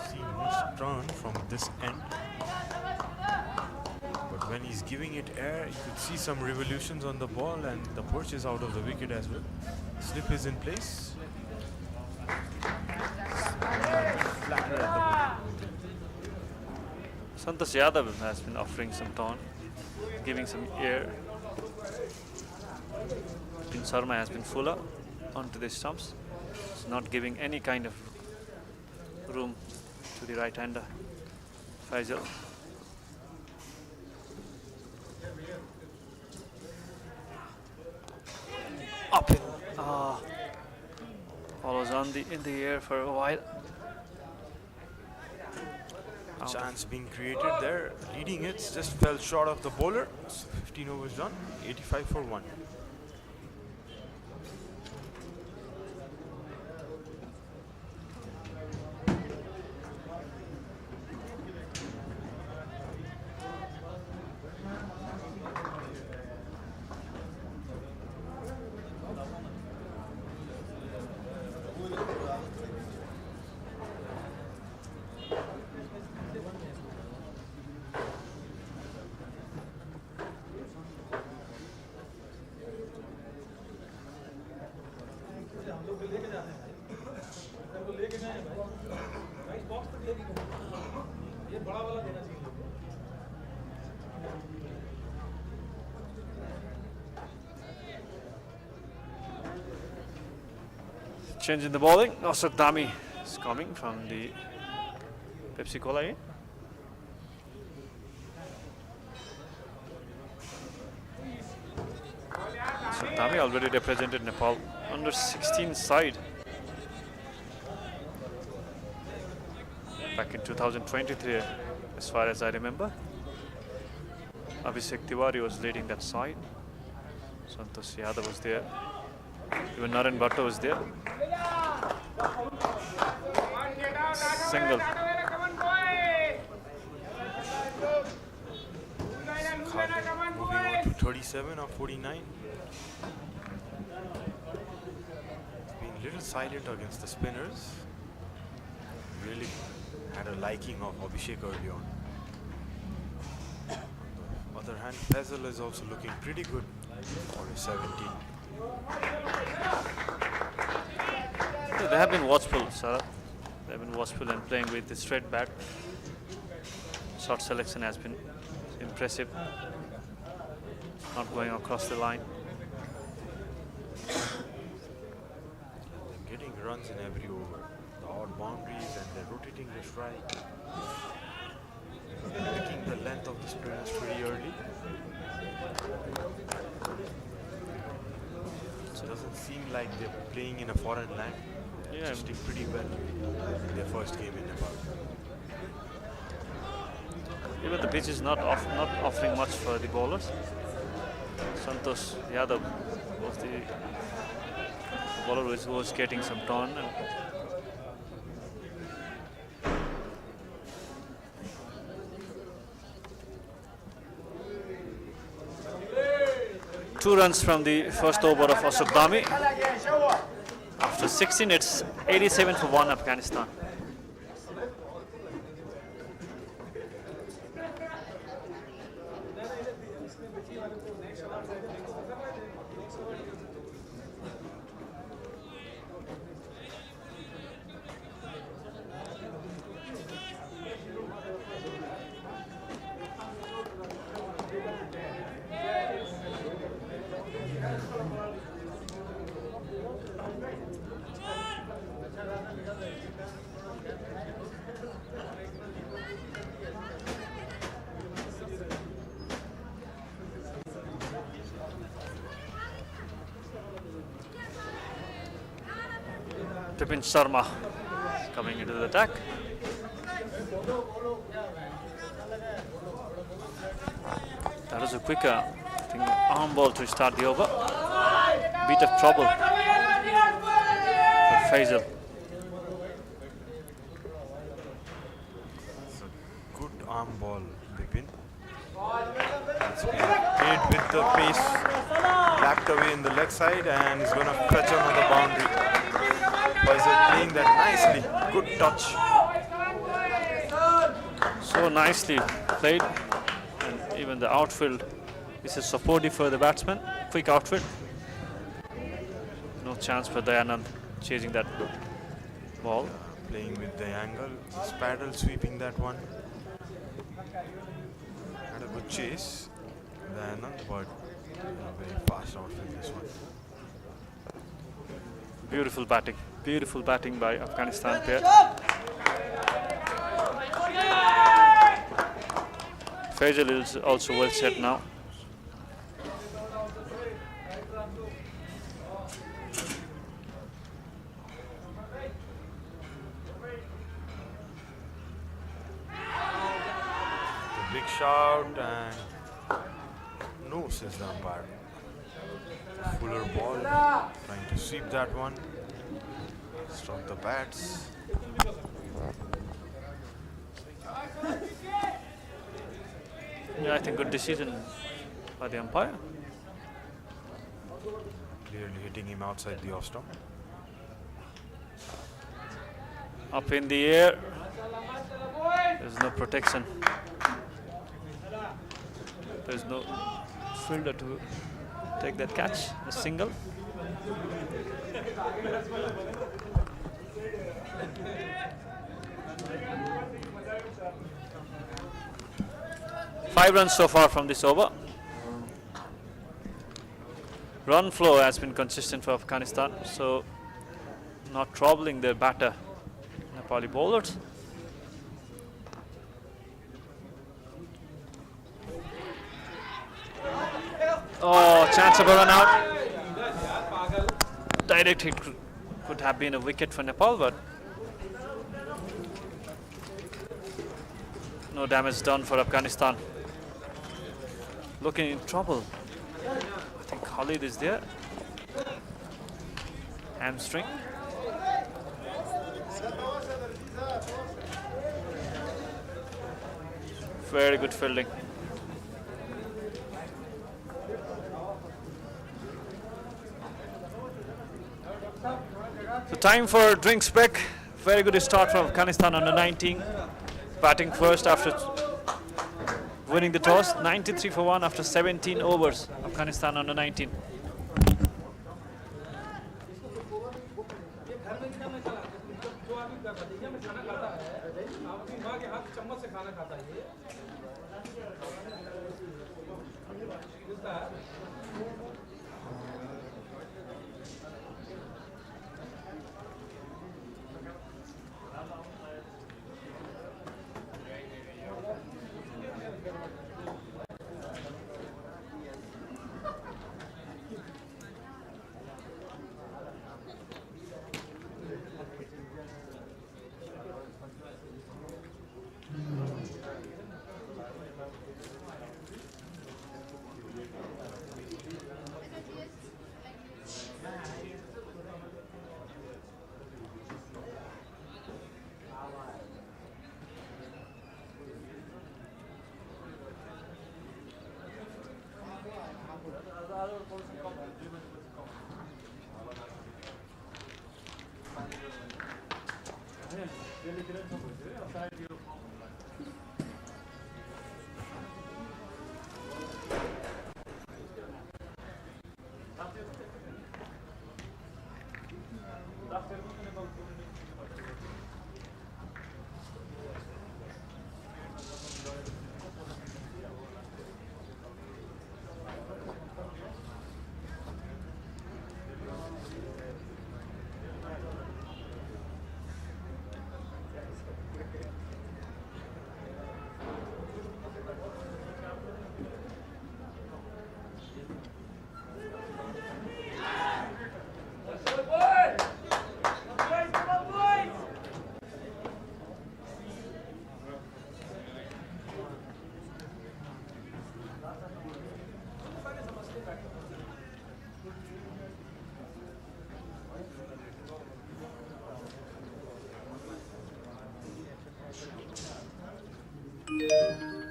See much turn from this end, but when he He's giving it air. You could see some revolutions on the ball, and the perch is out of the wicket as well. Slip is in place. Flatter at the moment. Santosh Yadav has been offering some tone, giving some air. Sharma has been fuller onto the stumps. He's not giving any kind of room to the right-hander, Faisal. Up it. Follows on in the air for a while. Chance being created there. Leading hits just fell short of the bowler. So 15 overs done. 85 for 1. Change in the bowling. Ashok Dhami is coming from the Pepsi Cola. Ashok Dhami already represented Nepal under 16 side back in 2023, as far as I remember. Abhishek Tiwari was leading that side. Santosh Yadav was there. Even Naren Bhatta was there. Single. Khalid moving on to 37 or 49. Being a little silent against the spinners. Really had a liking of Abhishek early on. On the other hand, Faisal is also looking pretty good for his 17. They have been watchful, Sarah. They have been watchful and playing with the straight bat. Shot selection has been impressive. Not going across the line. They're getting runs in every over. The odd boundaries, and they're rotating the strike. Picking the length of the spinners pretty early. It doesn't seem like they're playing in a foreign land. Yeah. Adjusting pretty well in their first game in Nepal. Even the pitch is not offering much for the bowlers. Santosh Yadav was the bowler who was getting some turn. And two runs from the first over of Ashok Dhami. After 16, it's 87 for 1 Afghanistan. Sharma coming into the attack. That was a quicker arm ball to start the over. Bit of trouble for Faisal. It's a good arm ball, Bipin. It's been played with the pace, backed away in the leg side, and he's going to fetch another boundary. Faisal playing that nicely. Good touch. So nicely played. And Even the outfield is supportive for the batsman. Quick outfield. No chance for Dayanand chasing that ball. Playing with the angle, his paddle sweeping that one. Had a good chase, Dayanand, but very fast outfield this one. Beautiful batting by Afghanistan player. Faisal is also well set now. The big shout and no, says the umpire. Fuller ball, trying to sweep that one. Struck the bats. Yeah, I think good decision by the umpire. Clearly hitting him outside the off stump. Up in the air. There's no protection. There's no fielder to take that catch. A single. Five runs so far from this over. Run flow has been consistent for Afghanistan, so not troubling their batter, Nepali bowlers. Oh, chance of a run out. Direct hit could have been a wicket for Nepal, but no damage done for Afghanistan. Looking in trouble. I think Khalid is there. Hamstring. Very good fielding. So time for drinks break. Very good start from Afghanistan under 19. Batting first after winning the toss. 93 for 1 after 17 overs. Afghanistan under 19.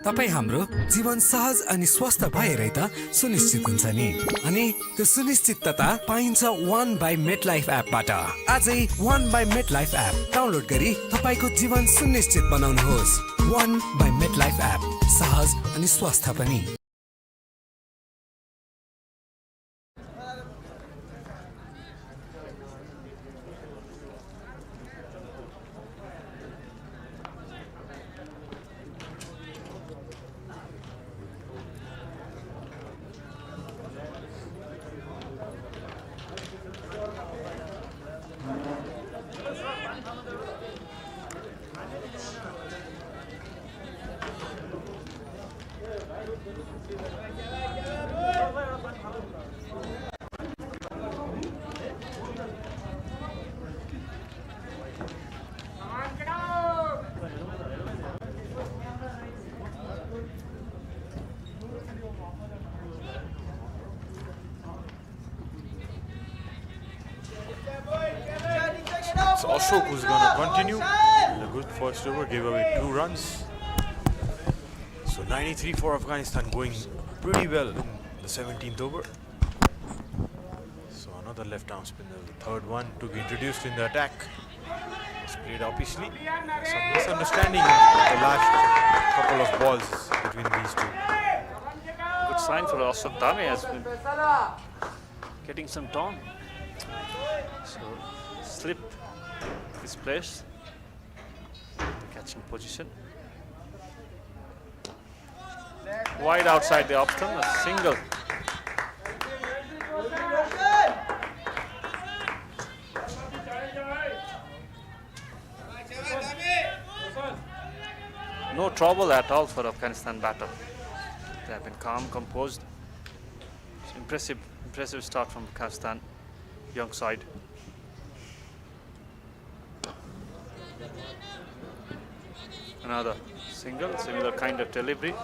तपाईँ हाम्रो जीवन सहज अनि स्वस्थ भएरै त सुनिश्चित हुन्छ नि। अनि त्यो सुनिश्चितता पाइन्छ वन बाई मेटलाइफ एपबाट। आजै one by MetLife app download गरी तपाईँको जीवन सुनिश्चित बनाउनुहोस्। वन बाई मेटलाइफ एप, सहज अनि स्वस्थ पनि। It's Ashok who's going to continue. A good first over, gave away 2 runs. So 93 for Afghanistan, going pretty well in the 17th over. So another left arm spinner, the third one to be introduced in the attack. It's played obviously. Some misunderstanding in the last couple of balls between these two. Good sign for Ashok Dame, has been getting some tone. So slip his place, catching position. Wide outside the off stump, a single. No trouble at all for Afghanistan batter. They have been calm, composed. It's impressive start from Afghanistan, young side. Another single, similar kind of delivery.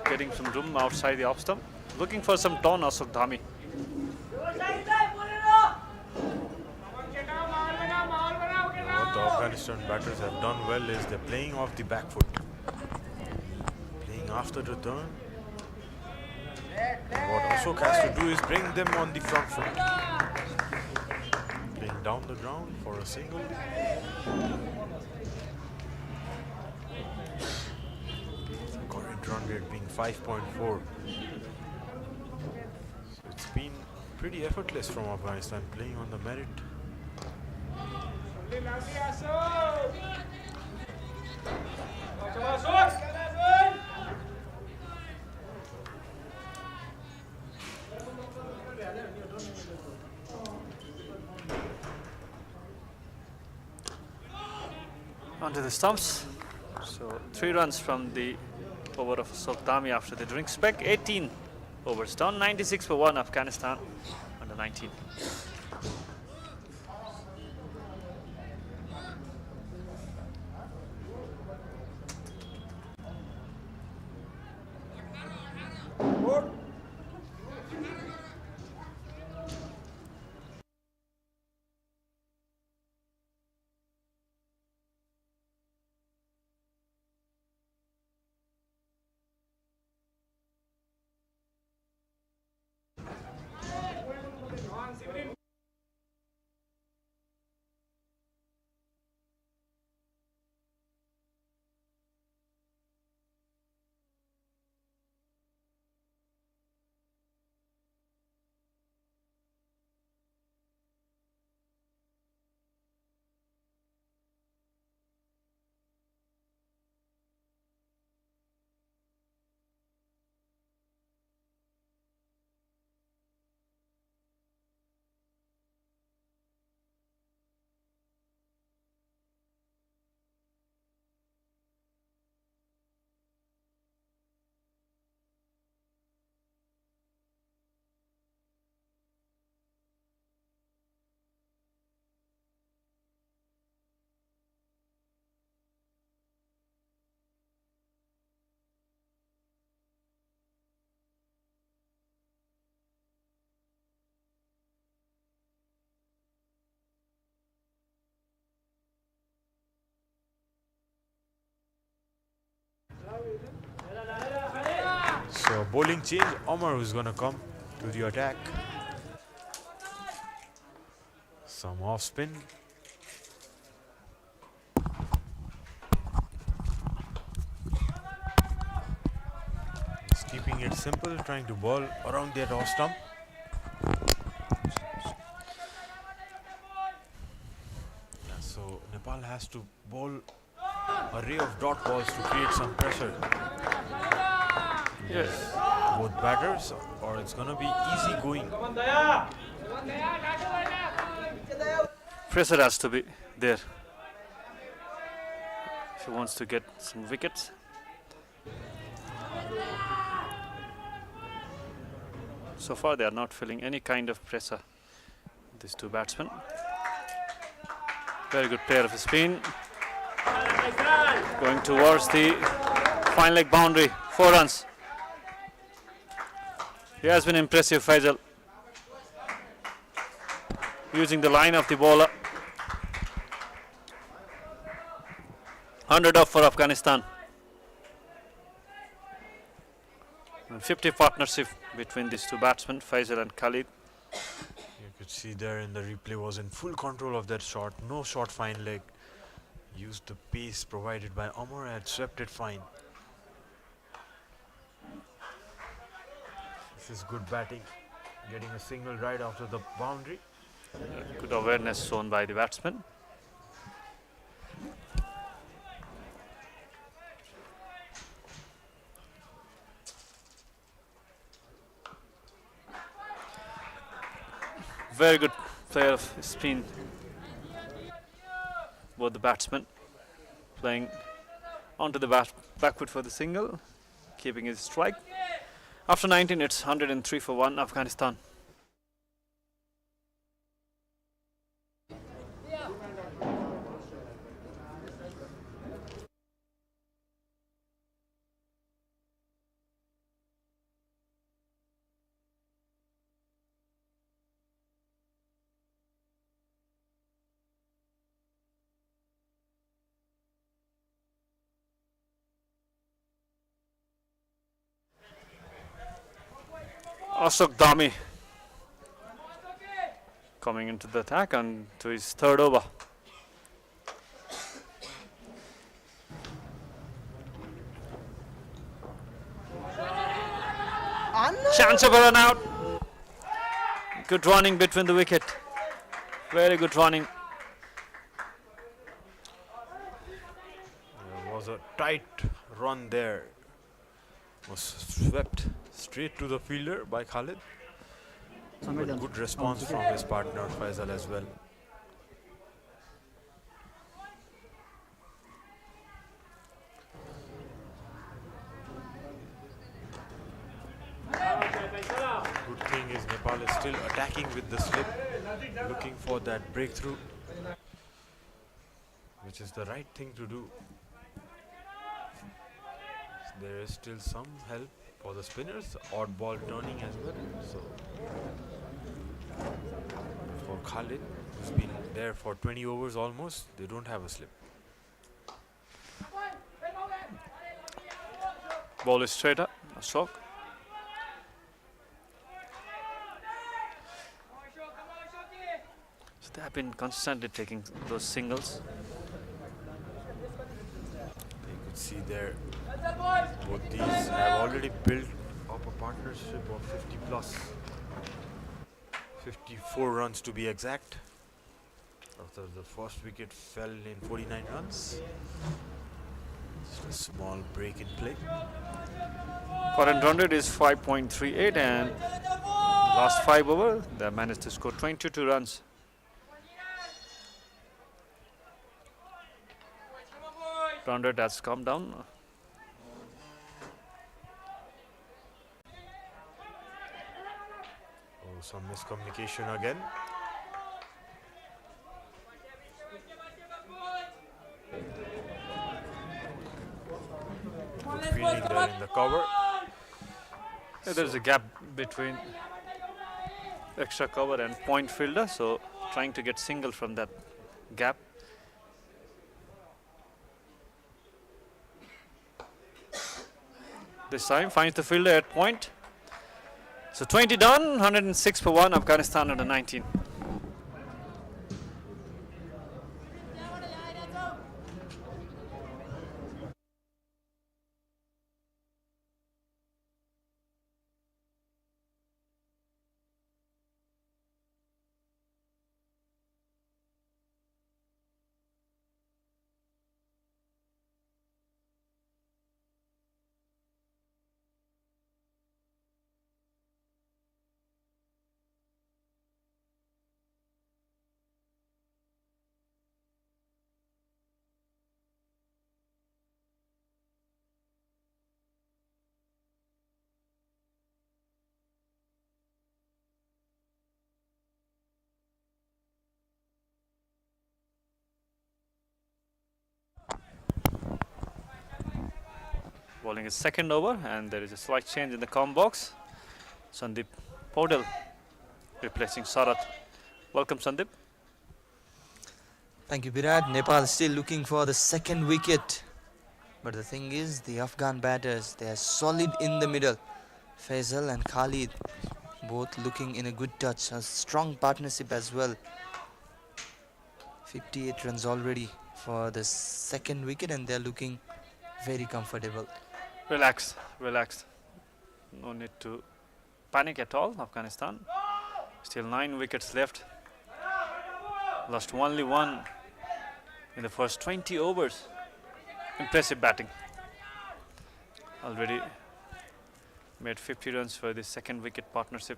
Getting some room outside the off stump. Looking for some tone, Ashok Dhami. What the Afghanistan batters have done well is they're playing off the back foot. Playing after the turn. And what Ashok has to do is bring them on the front foot. Playing down the ground for a single. Current run rate being 5.4. So it's been pretty effortless from Afghanistan, playing on the merit. Onto the stumps. So 3 runs from the over of Ashok Dhami after the drink spec. 18 overs done. 96 for 1 Afghanistan under 19. So bowling change, Omar who's gonna come to the attack. Some off spin. Just keeping it simple, trying to bowl around that off stump. Yeah, so Nepal has to bowl a ray of dot balls to create some pressure. Yes. Both batters, or it's gonna be easy going. Pressure has to be there if he wants to get some wickets. So far they are not feeling any kind of pressure, these two batsmen. Very good pair of spin. Going towards the fine leg boundary, 4 runs. He has been impressive, Faisal. Using the line of the bowler. 100 off for Afghanistan. And 50 partnership between these two batsmen, Faisal and Khalid. You could see there in the replay was in full control of that shot. No short fine leg. Used the pace provided by Omar and swept it fine. This is good batting. Getting a single right after the boundary. Good awareness shown by the batsman. Very good player of spin. Both the batsmen playing onto the back foot for the single, keeping his strike. After 19, it's 103 for 1 Afghanistan. Ashok Dami coming into the attack and to his third over. Chance of a run out. Good running between the wicket. Very good running. There was a tight run there. Was swept straight to the fielder by Khalid. But good response from his partner Faisal as well. Good thing is Nepal is still attacking with the slip, looking for that breakthrough, which is the right thing to do. There is still some help for the spinners, odd ball turning as well. So for Khalid, who's been there for 20 overs almost, they don't have a slip. Ball is straight up, Ashok. So they have been consistently taking those singles. You could see there, both these have already built up a partnership of 50 plus. 54 runs to be exact. After the first wicket fell in 49 runs. Just a small break in play. Current run rate is 5.38 and last 5 over they managed to score 22 runs. Run rate has come down. Oh, some miscommunication again. Good fielding there in the cover. There's a gap between extra cover and point fielder, so trying to get single from that gap. This time finds the fielder at point. So 20 done, 106 for 1, Afghanistan under 19. Bowling his second over, and there is a slight change in the com box. Sandeep Podal replacing Sarat. Welcome, Sandeep. Thank you, Virat. Nepal still looking for the second wicket. But the thing is, the Afghan batters, they are solid in the middle. Faisal and Khalid, both looking in a good touch. A strong partnership as well. 58 runs already for the second wicket, and they're looking very comfortable. Relax, relax. No need to panic at all, Afghanistan. Still 9 wickets left. Lost only 1 in the first 20 overs. Impressive batting. Already made 50 runs for the second wicket partnership.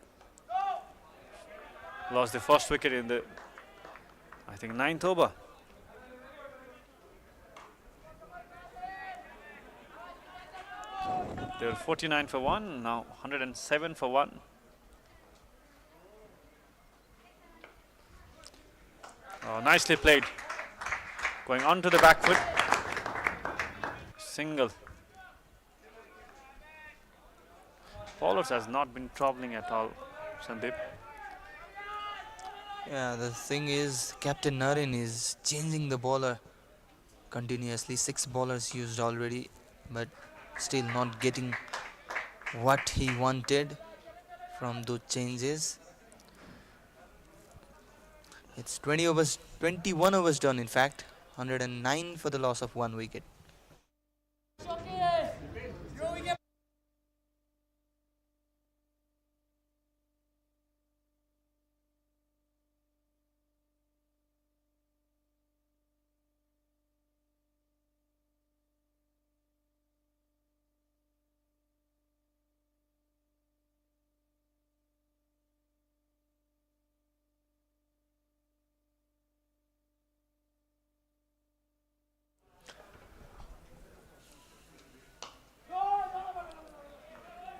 Lost the first wicket in the, I think, 9th over. They were 49 for 1, now 107 for 1. Oh, nicely played. Going on to the back foot. Single. Bowlers has not been troubling at all, Sandeep. Yeah, the thing is, Captain Naren is changing the bowler continuously. 6 bowlers used already, but still not getting what he wanted from those changes. It's 21 overs done in fact. 109 for the loss of 1 wicket.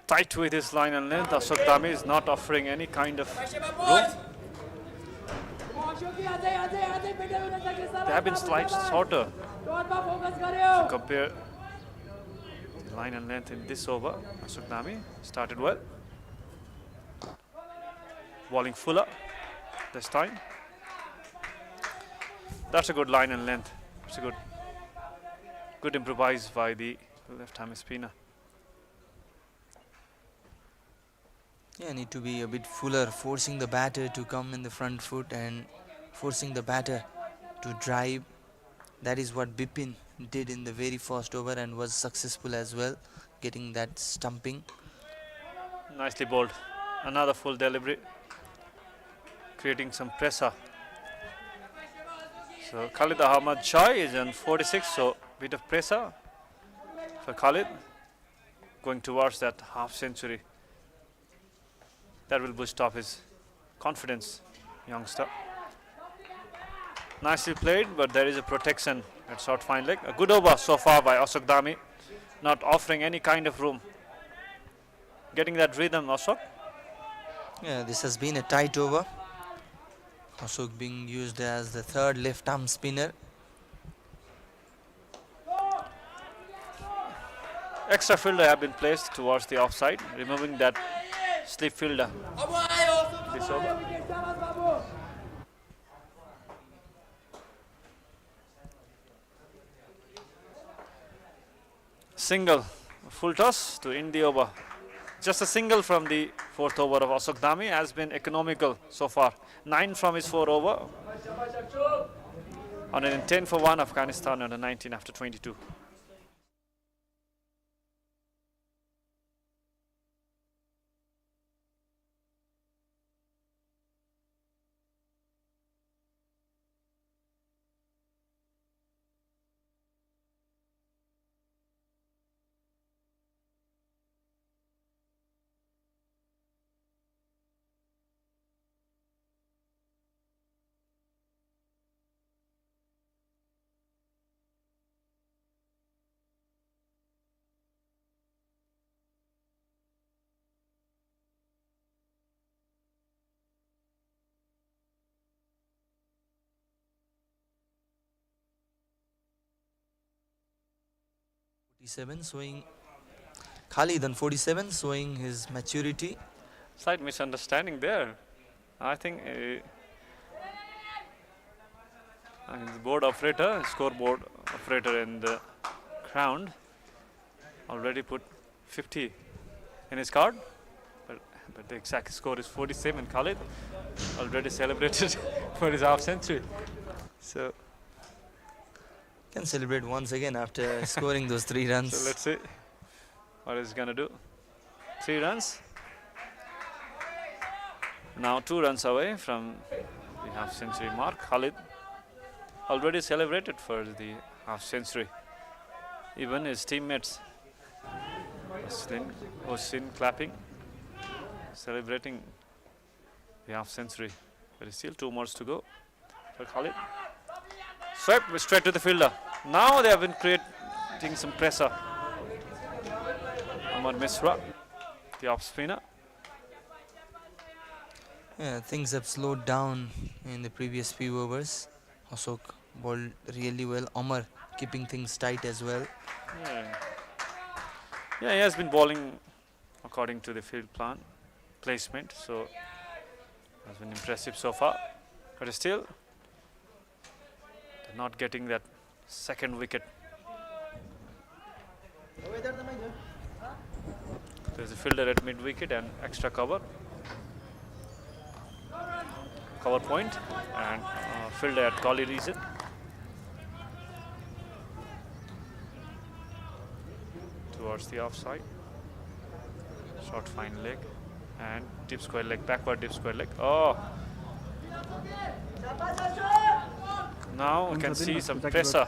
Tight with his line and length. Ashok Dami is not offering any kind of room. They have been slightly shorter. If you compare the line and length in this over, Ashok Dami started well. Bowling fuller this time. That's a good line and length. It's a good improvise by the left-hand spinner. Yeah, need to be a bit fuller, forcing the batter to come in the front foot and forcing the batter to drive. That is what Bipin did in the very first over and was successful as well, getting that stumping. Nicely bowled. Another full delivery, creating some pressure. So Khalid Ahmad Shah is on 46, so bit of pressure for Khalid, going towards that half century. That will boost up his confidence, youngster. Nicely played, but there is a protection at short fine leg. A good over so far by Ashok Dami, not offering any kind of room. Getting that rhythm, Ashok. Yeah, this has been a tight over. Ashok being used as the third left-arm spinner. Extra fielder have been placed towards the offside, removing that slip fielder. This over. Single full toss to end the over. Just a single from the fourth over of Ashok Dami has been economical so far. 9 from his 4 over. 110 for 1, Afghanistan under 19 after 22. Showing Khalid on 47, showing his maturity. Slight misunderstanding there. I think the board operator, scoreboard operator in the ground already put 50 in his card, but the exact score is 47. Khalid already celebrated for his half century. So can celebrate once again after scoring those 3 runs. So let's see what he's gonna do. 3 runs. Now 2 runs away from the half century mark. Khalid already celebrated for the half century. Even his teammates was seen clapping, celebrating the half century. There is still 2 more to go for Khalid. Swept straight to the fielder. Now they have been creating some pressure. Amar Misra, the off spinner. Yeah, things have slowed down in the previous few overs. Ashok bowled really well. Amar keeping things tight as well. Yeah, he has been bowling according to the field plan placement, so has been impressive so far. But still, they're not getting that second wicket. There's a fielder at mid wicket and extra cover point, and fielder at collie region. Towards the offside. Short fine leg and deep square leg, backward deep square leg. Oh! Now we can see some pressure.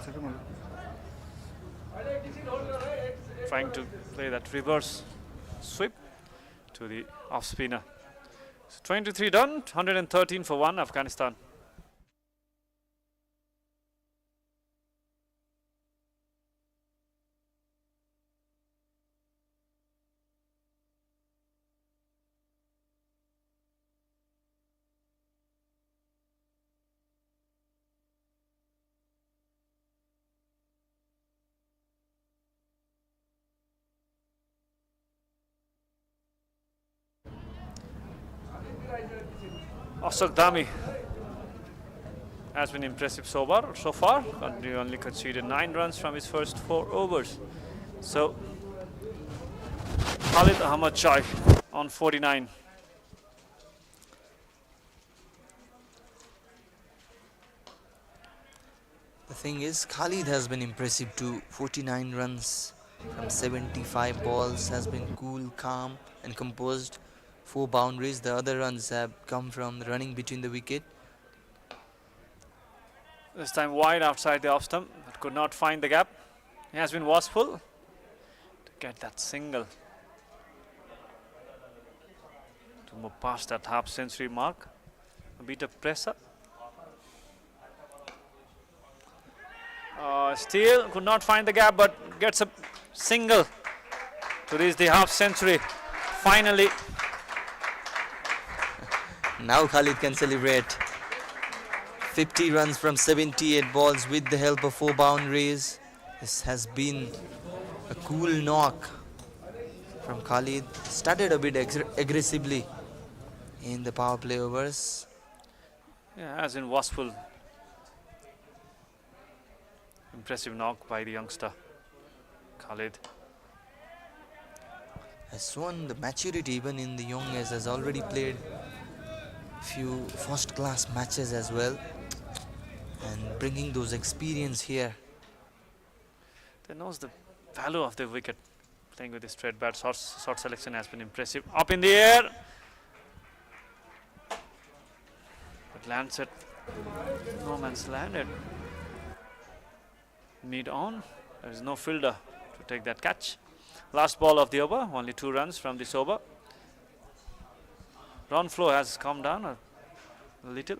Trying to play that reverse sweep to the off spinner. So 23 done, 113 for 1, Afghanistan. Ashok Dami has been impressive so far, and he only conceded 9 runs from his first 4 overs. So Khalid Ahmad Chai on 49. The thing is, Khalid has been impressive too. 49 runs from 75 balls, has been cool, calm and composed. 4 boundaries. The other runs have come from running between the wicket. This time wide outside the off stump, but could not find the gap. He has been watchful to get that single to move past that half century mark. A bit of pressure. Still could not find the gap, but gets a single to reach the half century. Finally. Now Khalid can celebrate. 50 runs from 78 balls with the help of 4 boundaries. This has been a cool knock from Khalid. Started a bit aggressively in the power play overs. Yeah, as in watchful. Impressive knock by the youngster, Khalid. has shown the maturity even in the young age, has already played few first class matches as well, and bringing those experience here. They knows the value of the wicket. Playing with the straight bat, short selection has been impressive. Up in the air, but lands at no man's landed. Mid on, there is no fielder to take that catch. Last ball of the over, only 2 runs from this over. Run flow has come down a little.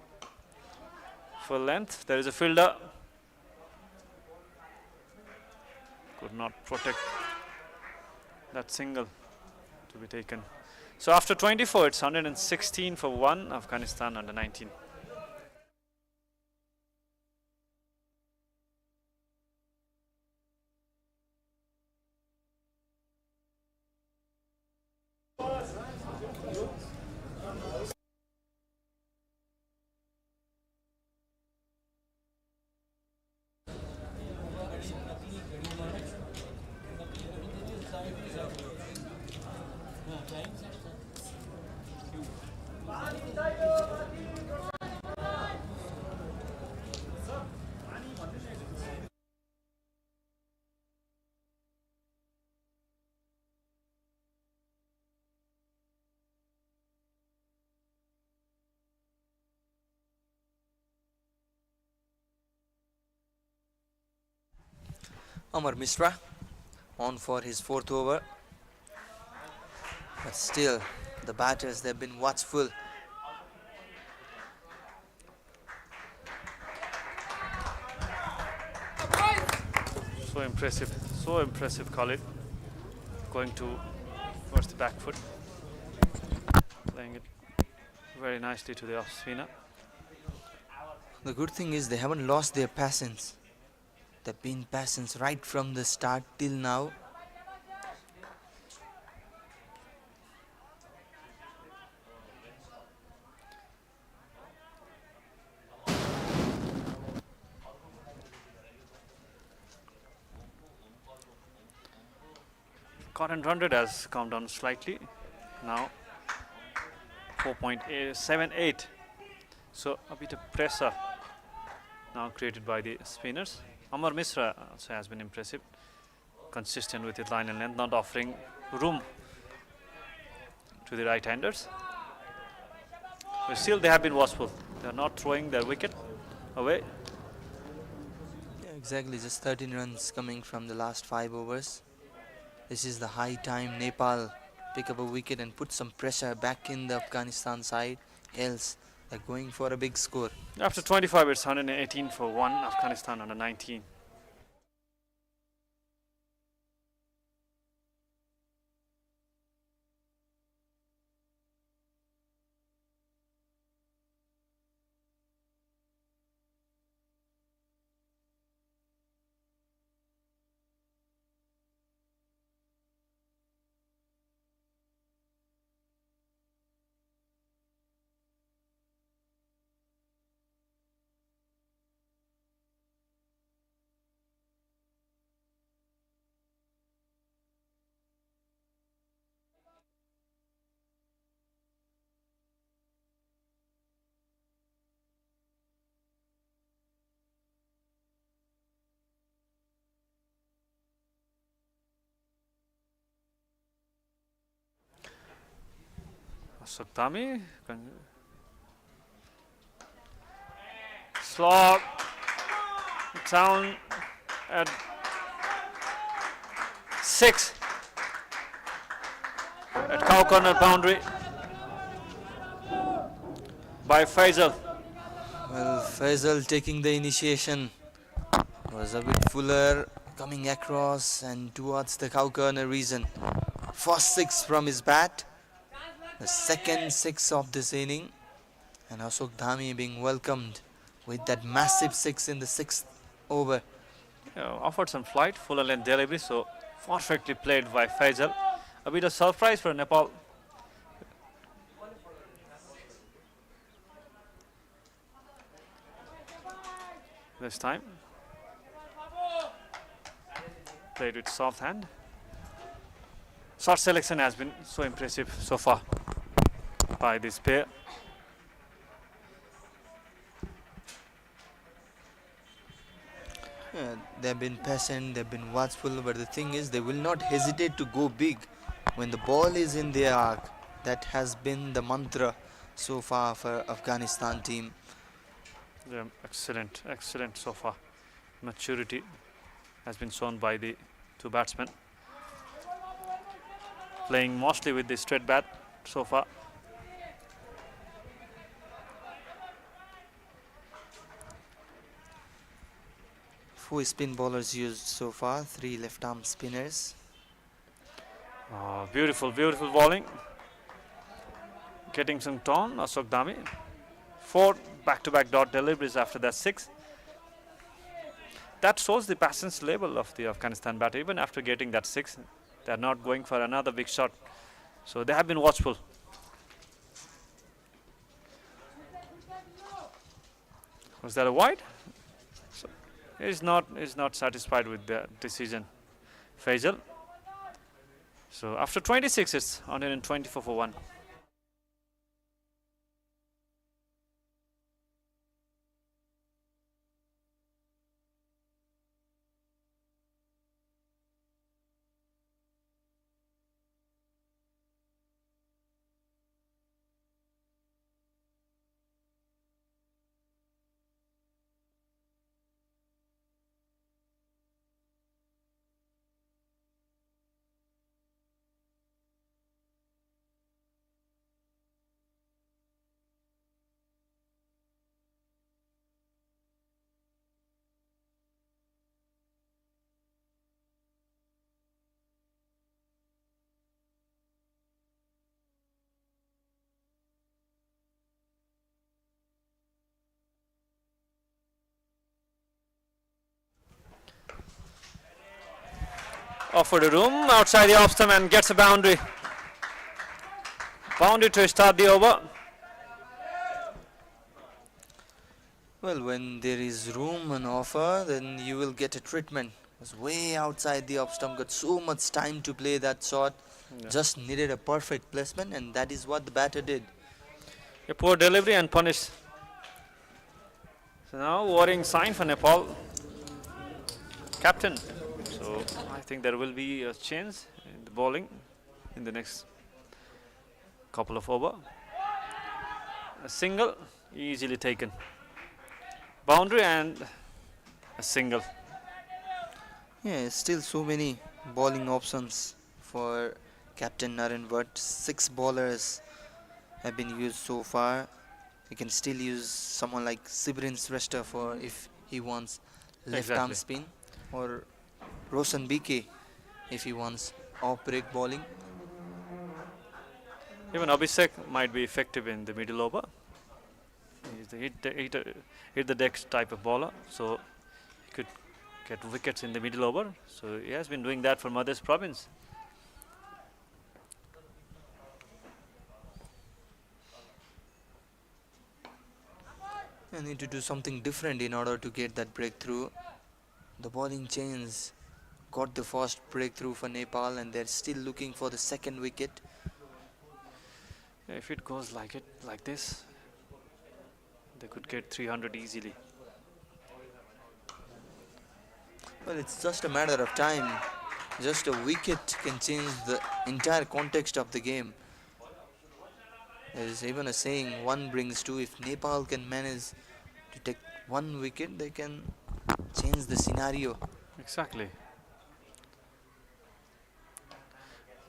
Full length, there is a fielder. Could not protect that single to be taken. So after 24, it's 116 for 1, Afghanistan under 19. Amar Mishra on for his 4th over. But still, the batters, they've been watchful. So impressive, Khalid. Going towards the back foot. Playing it very nicely to the off spinner. The good thing is they haven't lost their patience. They've been patient right from the start till now. Current run rate has come down slightly. Now 4.78. So a bit of pressure now created by the spinners. Amar Mishra also has been impressive. Consistent with his line and length, not offering room to the right-handers. But still they have been watchful. They are not throwing their wicket away. Yeah, exactly, just 13 runs coming from the last 5 overs. This is the high time Nepal pick up a wicket and put some pressure back in the Afghanistan side. Else, they're going for a big score. After 25, it's 118 for 1, Afghanistan under 19. Suktami slog down at 6 at cow corner boundary by Faisal. Well, Faisal taking the initiation. Was a bit fuller coming across and towards the cow corner region. First 6 from his bat. The second 6 of this inning, and Ashok Dhami being welcomed with that massive 6 in the 6th over. Offered some flight, fuller length delivery, so perfectly played by Faisal. A bit of surprise for Nepal. This time, played with soft hand. Shot selection has been so impressive so far by this pair. Yeah, they've been patient, they've been watchful, but the thing is, they will not hesitate to go big when the ball is in their arc. That has been the mantra so far for Afghanistan team. Yeah, excellent, excellent so far. Maturity has been shown by the two batsmen. Playing mostly with the straight bat so far. Four spin bowlers used so far, 3 left-arm spinners. Beautiful, beautiful bowling. Getting some tone, Ashok Dami. 4 back-to-back dot deliveries after that 6. That shows the patience level of the Afghanistan batter. Even after getting that 6, they are not going for another big shot. So they have been watchful. Was that a wide? So he's not satisfied with the decision, Faisal. So after 26, it's 124 for 1. Off for the room, outside the off stump and gets a boundary. Boundary to start the over. Well, when there is room and offer, then you will get a treatment. It was way outside the off stump, got so much time to play that shot. Yeah. Just needed a perfect placement, and that is what the batter did. A poor delivery and punish. So now worrying sign for Nepal. Captain. So I think there will be a change in the bowling in the next couple of over. A single, easily taken. Boundary and a single. Yeah, still so many bowling options for Captain Naren Bhatt. 6 bowlers have been used so far. You can still use someone like Sibrin Shrestha for if he wants left arm Exactly. spin, or Roshan BK if he wants off break bowling. Even Abhishek might be effective in the middle over. He's the hit the deck type of bowler, so he could get wickets in the middle over. So he has been doing that for Madhya province. You need to do something different in order to get that breakthrough. The bowling chains got the first breakthrough for Nepal, and they're still looking for the second wicket. If it goes like this, they could get 300 easily. Well, it's just a matter of time. Just a wicket can change the entire context of the game. There is even a saying, 1 brings 2. If Nepal can manage to take 1 wicket, they can change the scenario. Exactly.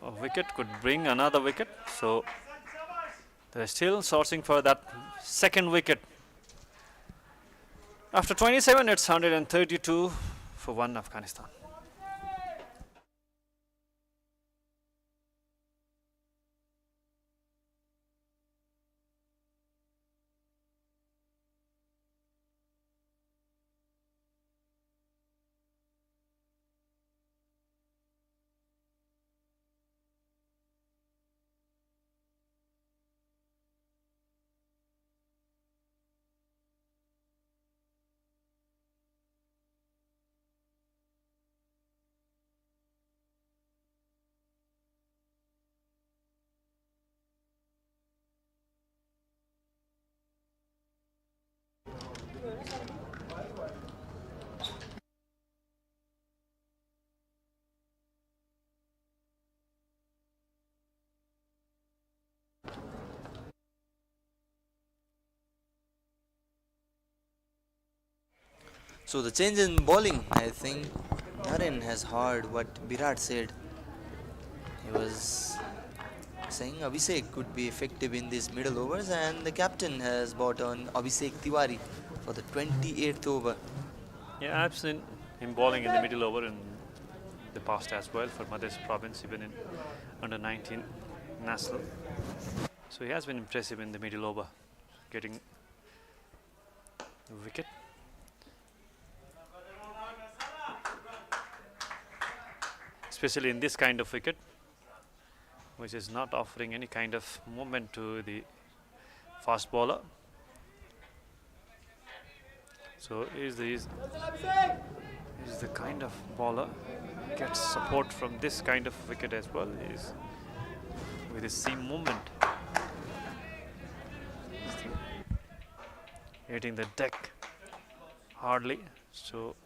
A wicket could bring another wicket, so they're still sourcing for that second wicket. After 27, it's 132 for 1 Afghanistan. So the change in bowling, I think Naren has heard what Virat said. He was saying Abhishek could be effective in these middle overs, and the captain has brought on Abhishek Tiwari for the 28th over. Yeah, I've seen him bowling in the middle over in the past as well for Madhya province, even in under 19 national. So he has been impressive in the middle over, getting a wicket. Especially in this kind of wicket, which is not offering any kind of movement to the fast bowler. So is the kind of bowler gets support from this kind of wicket as well, is with his seam movement, hitting the deck hardly. So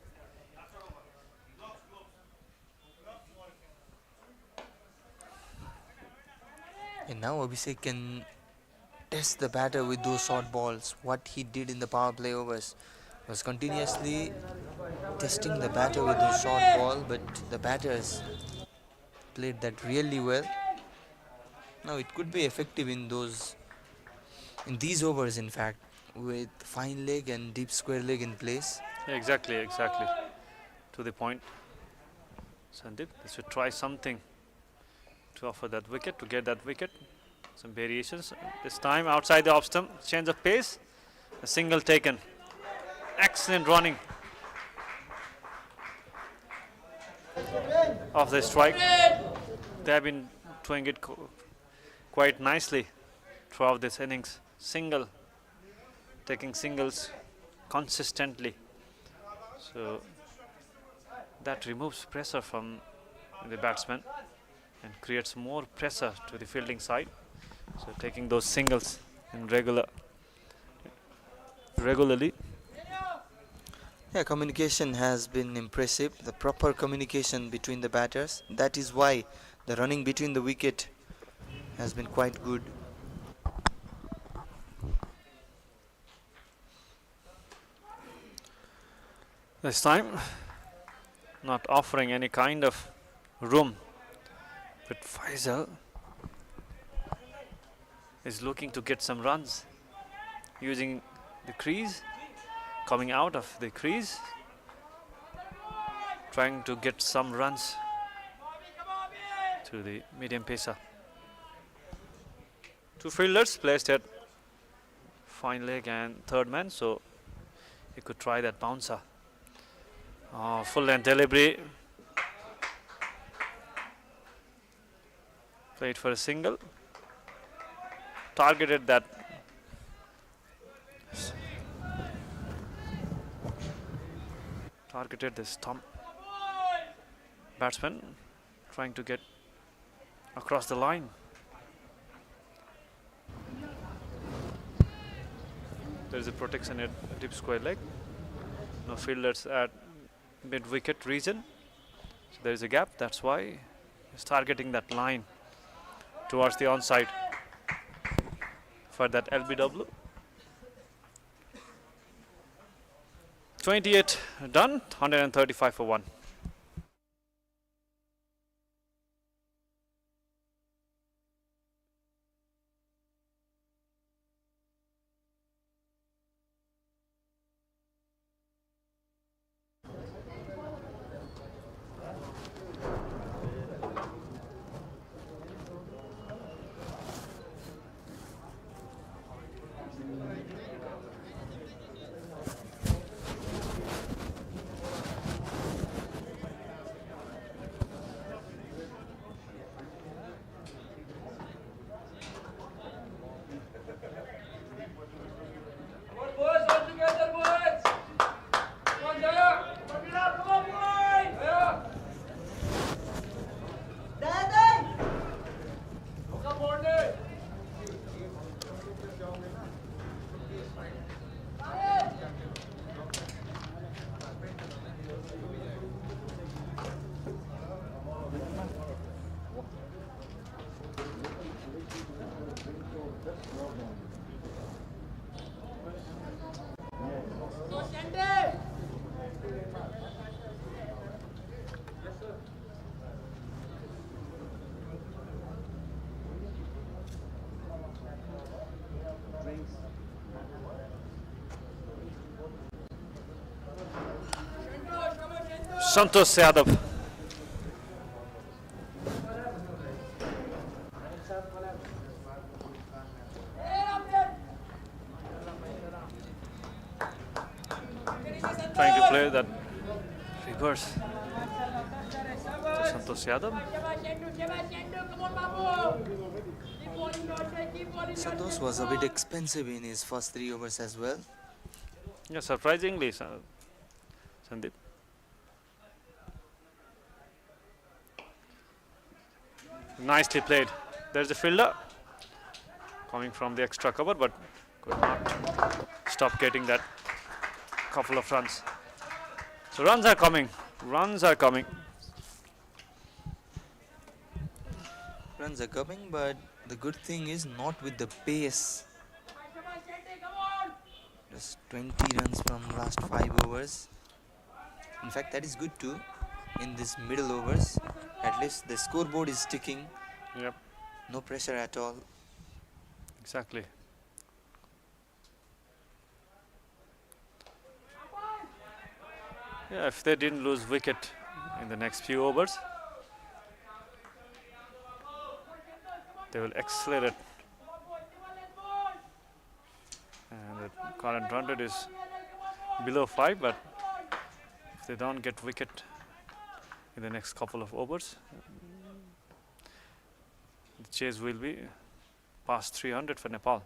And now Abhishek can test the batter with those short balls. What he did in the power play overs was continuously testing the batter with those short ball, but the batters played that really well. Now it could be effective in these overs, in fact, with fine leg and deep square leg in place. yeah, exactly. To the point, Sandeep. They should try something to offer that wicket, to get that wicket. Some variations. This time outside the off stump, change of pace. A single taken. Excellent running of the strike. They have been doing it quite nicely throughout this innings. Single, taking singles consistently. So that removes pressure from the batsman and creates more pressure to the fielding side. So taking those singles in regularly. Yeah, communication has been impressive. The proper communication between the batters. That is why the running between the wicket has been quite good. This time, not offering any kind of room, but Faisal is looking to get some runs using the crease, coming out of the crease, trying to get some runs to the medium pacer. Two fielders placed at fine leg and third man, so he could try that bouncer. Full length delivery, played for a single, targeted that the stump. Batsman trying to get across the line. There is a protection at deep square leg. No fielders at mid wicket region. So there is a gap. That's why he's targeting that line towards the onside for that LBW. 28 done, 135 for 1. Santosh Yadav. Trying to play that reverse to Santosh Yadav. Santosh was a bit expensive in his first 3 overs as well. Yeah, surprisingly, Sandeep. Nicely played. There's the fielder coming from the extra cover, but could not stop getting that couple of runs. So runs are coming. Runs are coming. Runs are coming, but the good thing is not with the pace. Just 20 runs from last 5 overs. In fact, that is good too. In this middle overs, at least the scoreboard is ticking. Yep, No pressure at all. exactly. Yeah, if they didn't lose wicket in the next few overs, they will accelerate. And the current run rate is below 5, but if they don't get wicket in the next couple of overs, the chase will be past 300 for Nepal.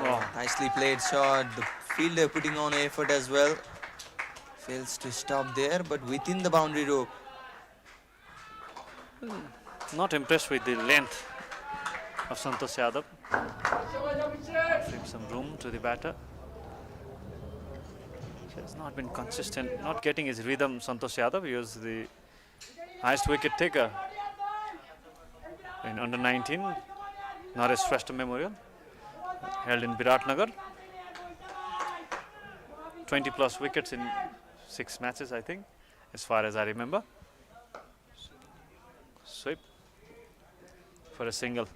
Oh, nicely played shot. The fielder putting on effort as well. Fails to stop there, but within the boundary rope. Not impressed with the length of Santosh Yadav. Offering some room to the batter. He has not been consistent, not getting his rhythm. Santosh Yadav, he was the highest wicket taker in under 19 Naresh Shrestha Memorial, held in Viratnagar. 20 plus wickets in 6 matches, I think, as far as I remember. Sweep for a single.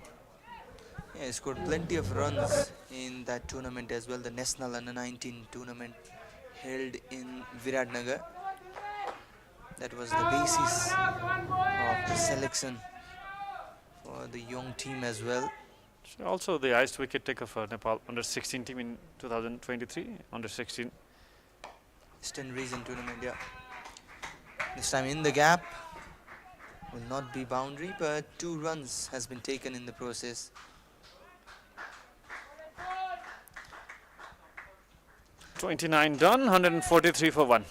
Yeah, he scored plenty of runs in that tournament as well, the National Under-19 tournament held in Viratnagar. That was the basis of the selection for the young team as well. Also the highest wicket taker for Nepal under 16 team in 2023, under 16. Eastern Region tournament, yeah. This time in the gap. Will not be boundary, but 2 runs has been taken in the process. .29 done, 143 for 1.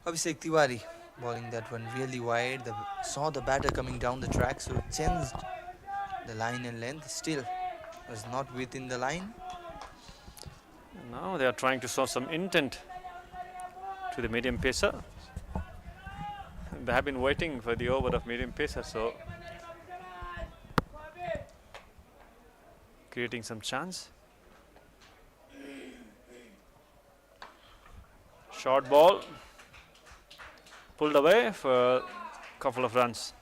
Abhishek Tiwari bowling that one really wide. Saw the batter coming down the track, so changed the line and length. Still was not within the line. Now they are trying to show some intent to the medium pacer. They have been waiting for the over of medium pacer, so creating some chance. Short ball pulled away for a couple of runs.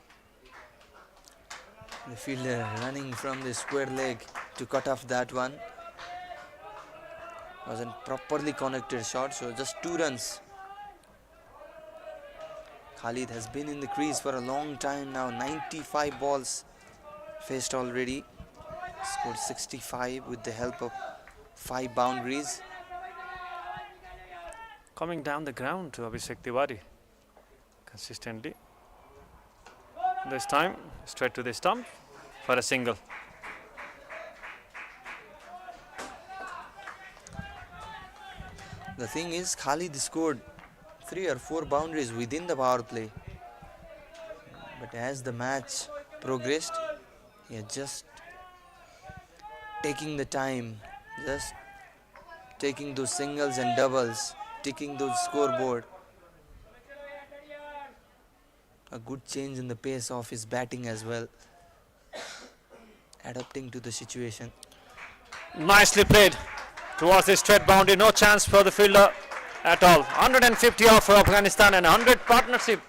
The fielder running from the square leg to cut off that one. Wasn't properly connected shot, so just 2 runs. Khalid has been in the crease for a long time now. 95 balls faced already. Scored 65 with the help of 5 boundaries. Coming down the ground to Abhishek Tiwari consistently. This time straight to the stump for a single. The thing is, Khalid scored 3 or 4 boundaries within the power play. But as the match progressed, he had just taking the time, just taking those singles and doubles, ticking those scoreboard. A good change in the pace of his batting as well, adapting to the situation. Nicely played towards the straight boundary. No chance for the fielder at all. 150 off for Afghanistan and 100 partnership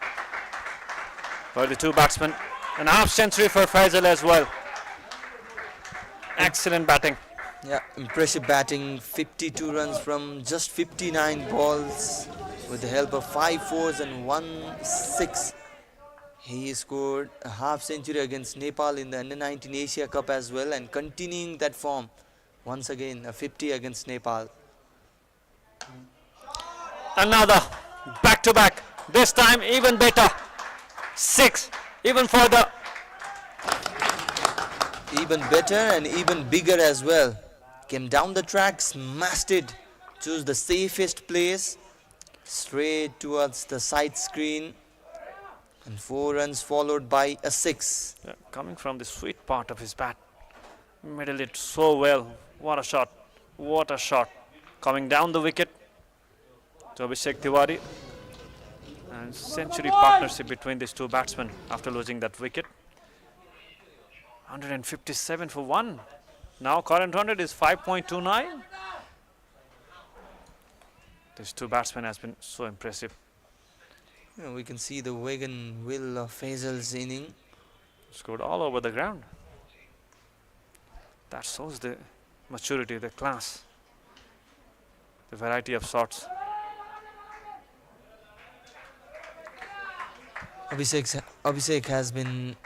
for the two batsmen. And half century for Faisal as well. Excellent batting. Yeah, impressive batting. 52 runs from just 59 balls with the help of 5 fours and 1 6. He scored a half century against Nepal in the Under-19 Asia Cup as well, and continuing that form once again, a 50 against Nepal. Another back-to-back. This time even better. 6, even further. Even better and even bigger as well. Came down the track, smashed it, chose the safest place, straight towards the side screen, and 4 runs followed by a 6. Yeah, coming from the sweet part of his bat. Middled it so well. What a shot. What a shot. Coming down the wicket to Abhishek Tiwari. And century partnership between these two batsmen after losing that wicket. 157 for 1. Now current 100 is 5.29. These two batsmen has been so impressive. You know, we can see the wagon wheel of Faisal's inning. Scored all over the ground. That shows the maturity, the class, the variety of shots. Abhishek has been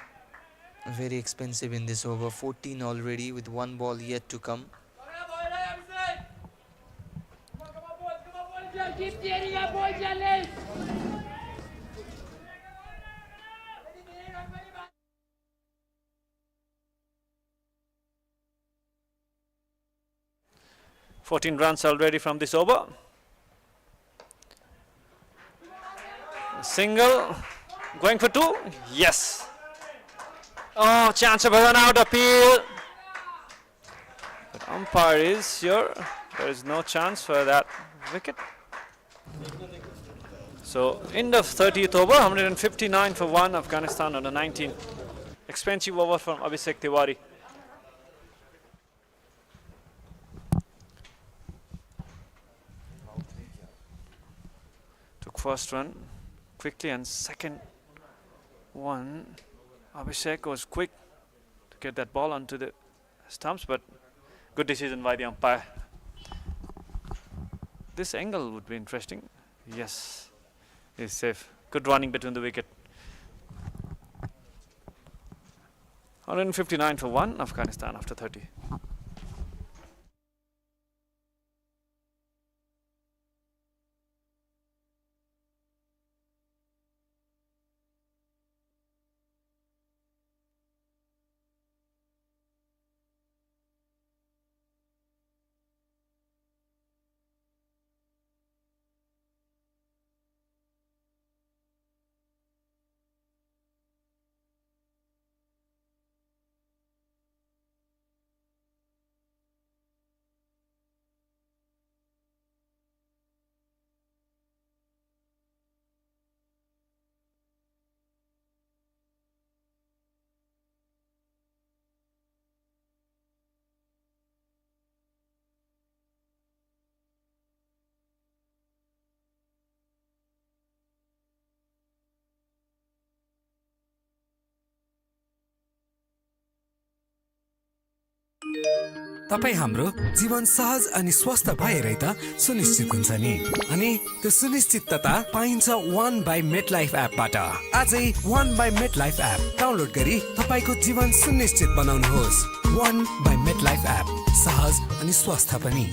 very expensive in this over. 14 already with 1 ball yet to come. Keep cheering up, boys, Charlie. 14 runs already from this over. Single, going for 2. Yes. Oh, chance of a run out appeal. But umpire is sure there is no chance for that wicket. So end of 30th over, 159 for 1, Afghanistan under 19. Expensive over from Abhishek Tiwari. Took first run quickly, and second one, Abhishek was quick to get that ball onto the stumps, but good decision by the umpire. This angle would be interesting. Yes, he's safe. Good running between the wicket. 159 for 1, Afghanistan after 30. तपाई हाम्रो जीवन सहज अनि स्वस्थ भएरै त सुनिश्चित हुन्छ नि। अनि त्यो सुनिश्चितता पाइन्छ 1 बाइ मेटलाइफ एपबाट। आजै 1 बाइ मेटलाइफ एप डाउनलोड गरी तपाईको जीवन सुनिश्चित बनाउनुहोस्। 1 बाइ मेटलाइफ एप, सहज अनि स्वस्थ पनि।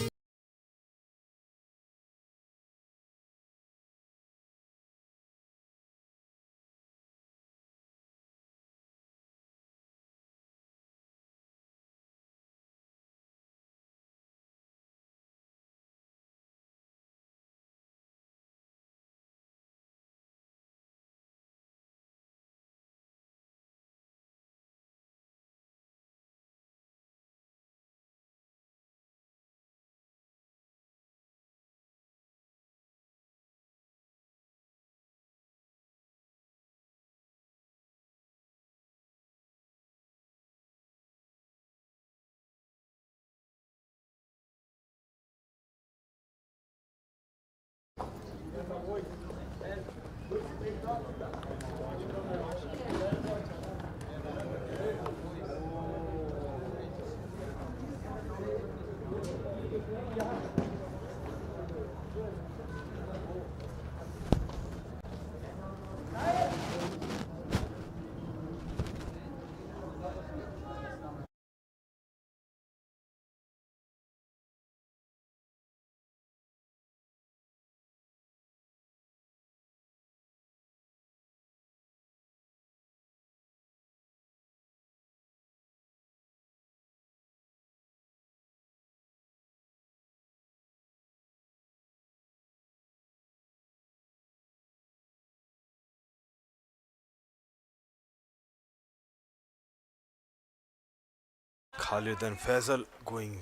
Khalid and Faisal going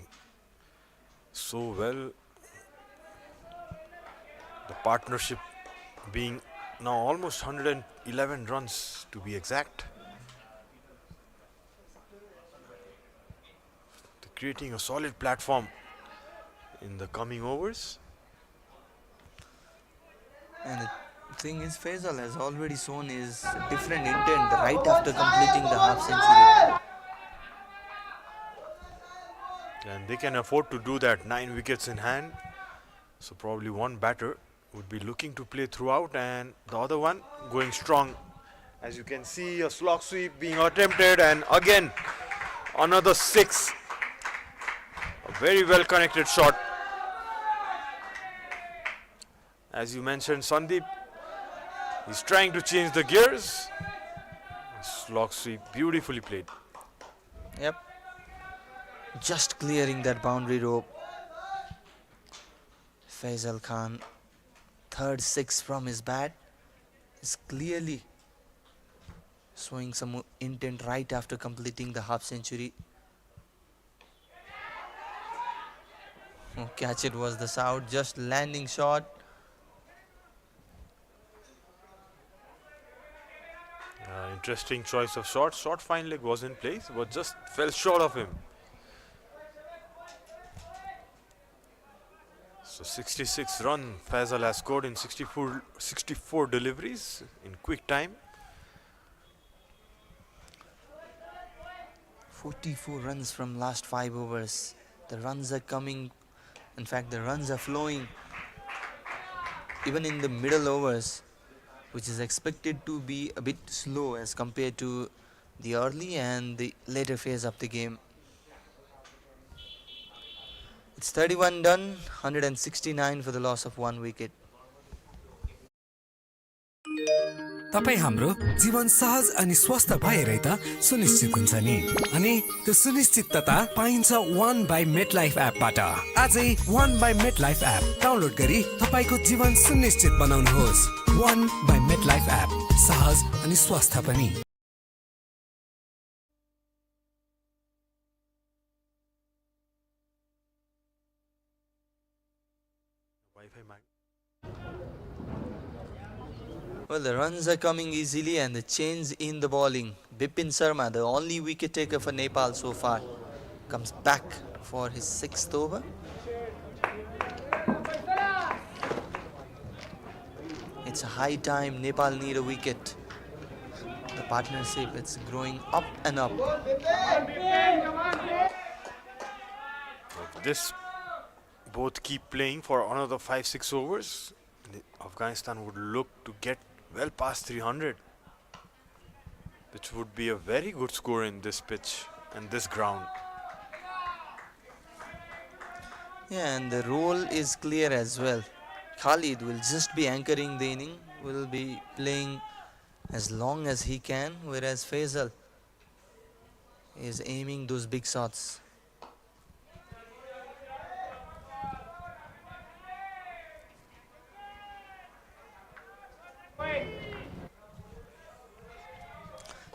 so well. The partnership being now almost 111 runs to be exact. They're creating a solid platform in the coming overs. And the thing is, Faisal has already shown his different intent right after completing the half century. And they can afford to do that, 9 wickets in hand. So probably one batter would be looking to play throughout and the other one going strong. As you can see, a slog sweep being attempted and again another 6. A very well connected shot. As you mentioned, Sandeep, he's trying to change the gears. Slog sweep, beautifully played. Yep. Just clearing that boundary rope. Faisal Khan, third 6 from his bat, is clearly showing some intent right after completing the half century. Oh, catch it was the South, just landing shot. Interesting choice of shot. Short fine leg was in place, but just fell short of him. So 66 run Faisal has scored in 64 deliveries in quick time. 44 runs from last 5 overs. The runs are coming, in fact the runs are flowing even in the middle overs, which is expected to be a bit slow as compared to the early and the later phase of the game. It's 31 done, 169 for the loss of 1 wicket. तपाई हाम्रो जीवन सहज अनि स्वस्थ भएरै त सुनिश्चित हुन्छ नि अनि त्यो सुनिश्चितता पाइन्छ 1 बाइ मेटलाइफ एपबाट आजै 1 बाइ मेटलाइफ एप डाउनलोड गरी तपाईको जीवन सुनिश्चित बनाउनुहोस् 1 बाइ मेटलाइफ एप सहज अनि स्वस्थ पनि Well, the runs are coming easily and the change in the bowling. Bipin Sharma, the only wicket taker for Nepal so far, comes back for his 6th over. It's a high time Nepal need a wicket. The partnership, it's growing up and up. If this both keep playing for another 5-6 overs, Afghanistan would look to get well past 300, which would be a very good score in this pitch and this ground. Yeah, and the role is clear as well. Khalid will just be anchoring the inning, will be playing as long as he can, whereas Faisal is aiming those big shots.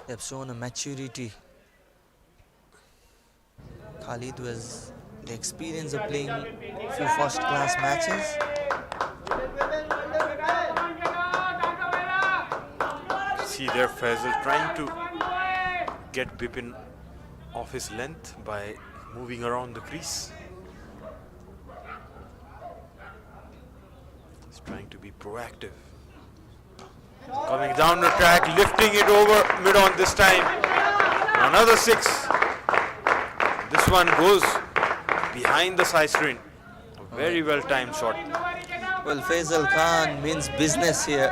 They've shown a maturity. Khalid has the experience of playing a few first-class matches. See there Faisal trying to get Bipin off his length by moving around the crease. He's trying to be proactive. Coming down the track, lifting it over mid-on this time. Another 6. This one goes behind the side screen. A very well-timed shot. Well, Faisal Khan means business here.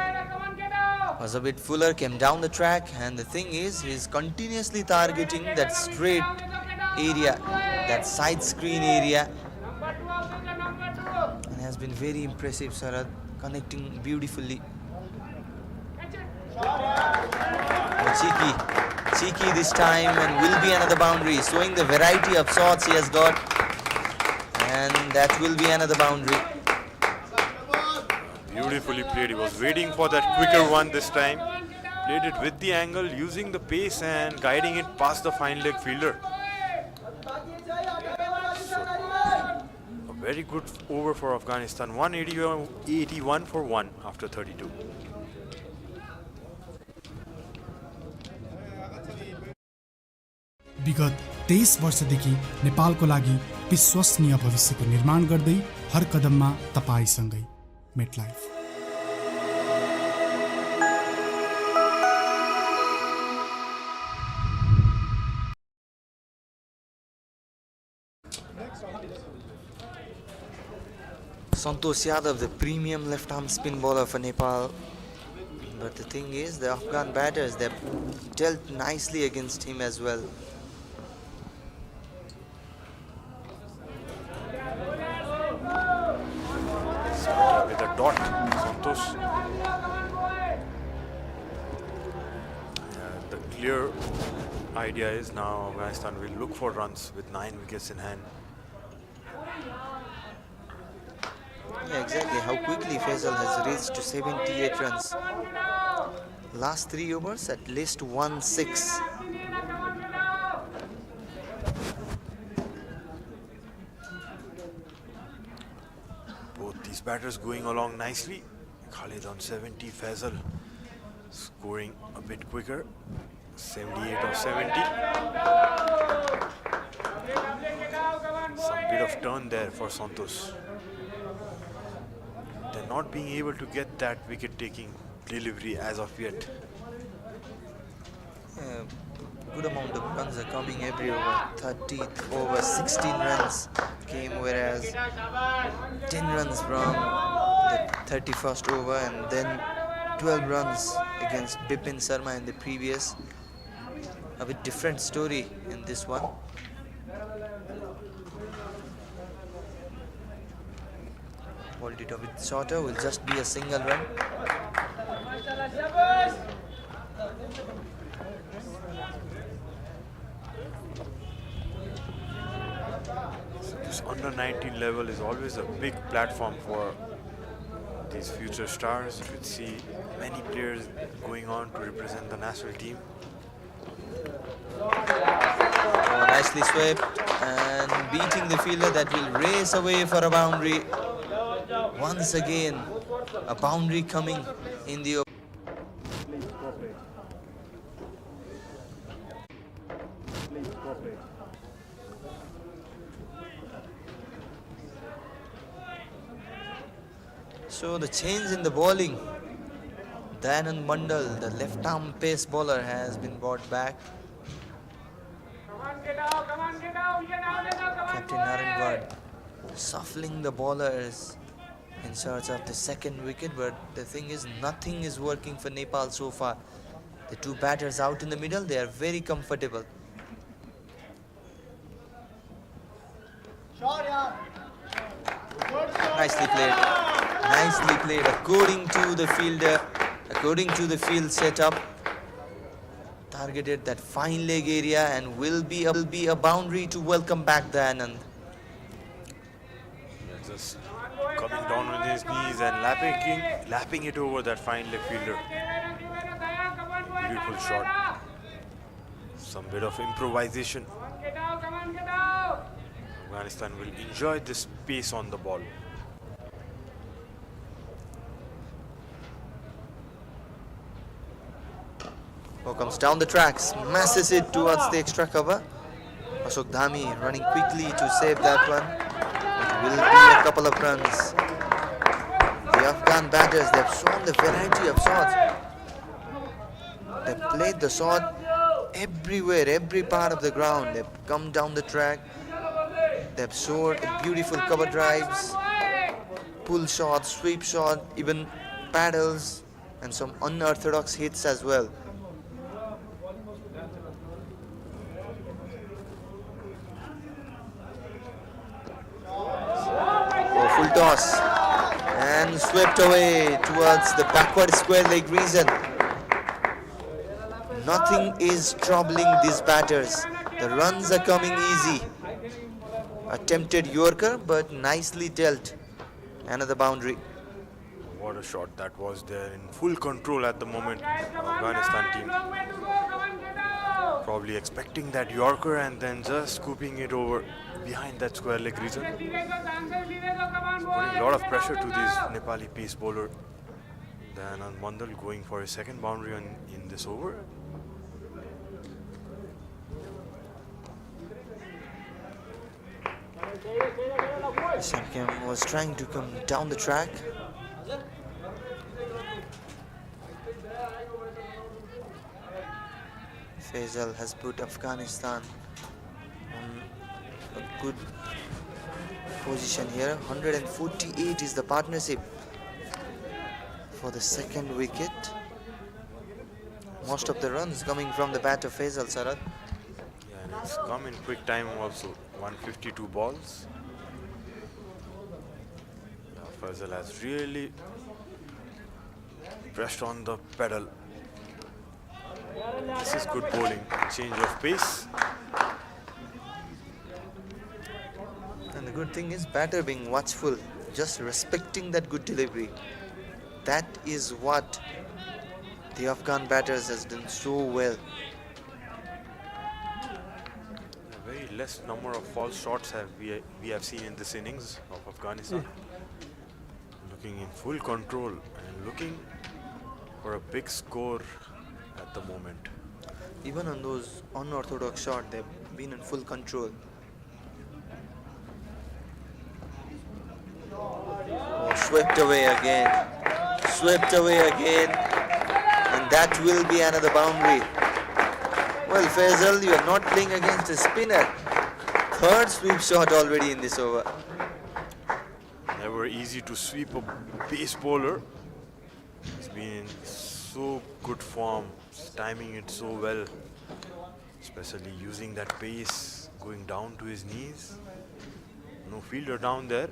Was a bit fuller, came down the track, and the thing is, he's continuously targeting that straight area, that side screen area. And has been very impressive, Sarad, connecting beautifully. Cheeky this time, and will be another boundary, showing the variety of shots he has got, and that will be another boundary. Beautifully played. He was waiting for that quicker one this time. Played it with the angle, using the pace and guiding it past the fine leg fielder. Very good over for Afghanistan. 181 for 1 after 32. विगत 23 वर्षदेखि नेपालको लागि विश्वसनीय भविष्यको निर्माण गर्दै हर कदममा तपाईसँगै MetLife. Santosh Yadav, the premium left-arm spin bowler for Nepal. But the thing is, the Afghan batters, they've dealt nicely against him as well. With a dot, Santosh. The clear idea is now Afghanistan will look for runs with 9 wickets in hand. Yeah, exactly. How quickly Faisal has reached to 78 runs. Last 3 overs, at least 1-6. Both these batters going along nicely. Khalid on 70, Faisal scoring a bit quicker. 78 of 70. Some bit of turn there for Santosh. They're not being able to get that wicket-taking delivery as of yet. Good amount of runs are coming every over. 30th over, 16 runs came, whereas 10 runs from the 31st over and then 12 runs against Bipin Sharma in the previous. A bit different story in this one. Bowled it a bit shorter, will just be a single run. So this under 19 level is always a big platform for these future stars. You could see many players going on to represent the national team. Oh, nicely swept and beating the fielder that will race away for a boundary. Once again, a boundary coming in the open. So the change in the bowling. Dayanand Mandal, the left-arm pace bowler, has been brought back. Captain Narendwad shuffling the bowlers in search of the second wicket, but the thing is, nothing is working for Nepal so far. The two batters out in the middle, they are very comfortable. Nicely played. Nicely played according to the fielder, according to the field setup. Targeted that fine leg area and will be a boundary to welcome back Dayanand. Just coming down on his knees and lapping it over that fine leg fielder. Beautiful shot. Some bit of improvisation. Afghanistan will enjoy this pace on the ball. Comes down the tracks, masses it towards the extra cover. Ashok Dhami running quickly to save that one. It will be a couple of runs. The Afghan batters, they've shown the variety of shots. They've played the shot everywhere, every part of the ground. They've come down the track. They've showed beautiful cover drives, pull shots, sweep shot, even paddles, and some unorthodox hits as well. Full toss and swept away towards the backward square leg region. Nothing is troubling these batters. The runs are coming easy. Attempted Yorker, but nicely dealt. Another boundary. What a shot that was there, in full control at the moment. Afghanistan team probably expecting that Yorker and then just scooping it over behind that square leg region. Putting a lot of pressure to these Nepali pace bowler. Then on Mandal going for a second boundary in this over. Shamkam was trying to come down the track. Faisal has put Afghanistan on a good position here. 148 is the partnership for the second wicket. Most of the runs coming from the bat of Faisal, Sarad. Yeah, and it's come in quick time also. 152 balls. Faisal has really pressed on the pedal. This is good bowling, change of pace. And the good thing is batter being watchful, just respecting that good delivery. That is what the Afghan batters has done so well. A very less number of false shots we have seen in this innings of Afghanistan. Looking in full control and looking for a big score at the moment. Even on those unorthodox shots, they've been in full control. Oh, swept away again. Swept away again. And that will be another boundary. Well, Faisal, you are not playing against a spinner. Third sweep shot already in this over. Never easy to sweep a pace bowler. He's been in so good form, timing it so well, especially using that pace, going down to his knees. No fielder down there.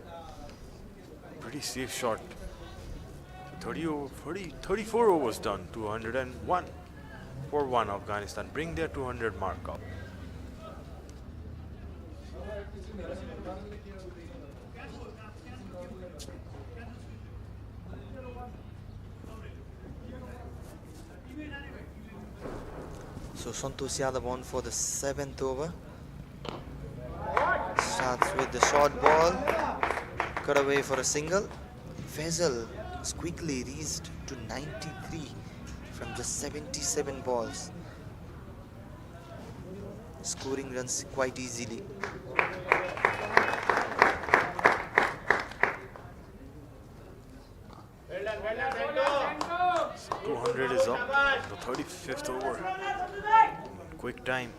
Pretty safe shot. 34 overs done, 201 for 1 Afghanistan. Bring their 200 mark up. So Santosh Yadav on for the 7th over. Starts with the short ball. Cut away for a single. Faisal has quickly reached to 93 from just 77 balls. Scoring runs quite easily. So 200 is up, the 35th over. In quick time.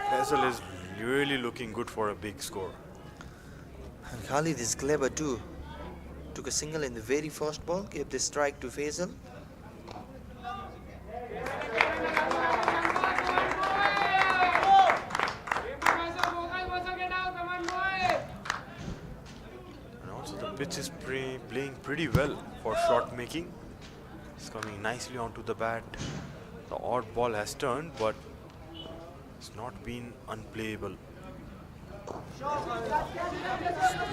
Faisal is really looking good for a big score. And Khalid is clever too. Took a single in the very first ball, gave the strike to Faisal. And also the pitch is playing pretty well for shot making. It's coming nicely onto the bat. The odd ball has turned, but it's not been unplayable.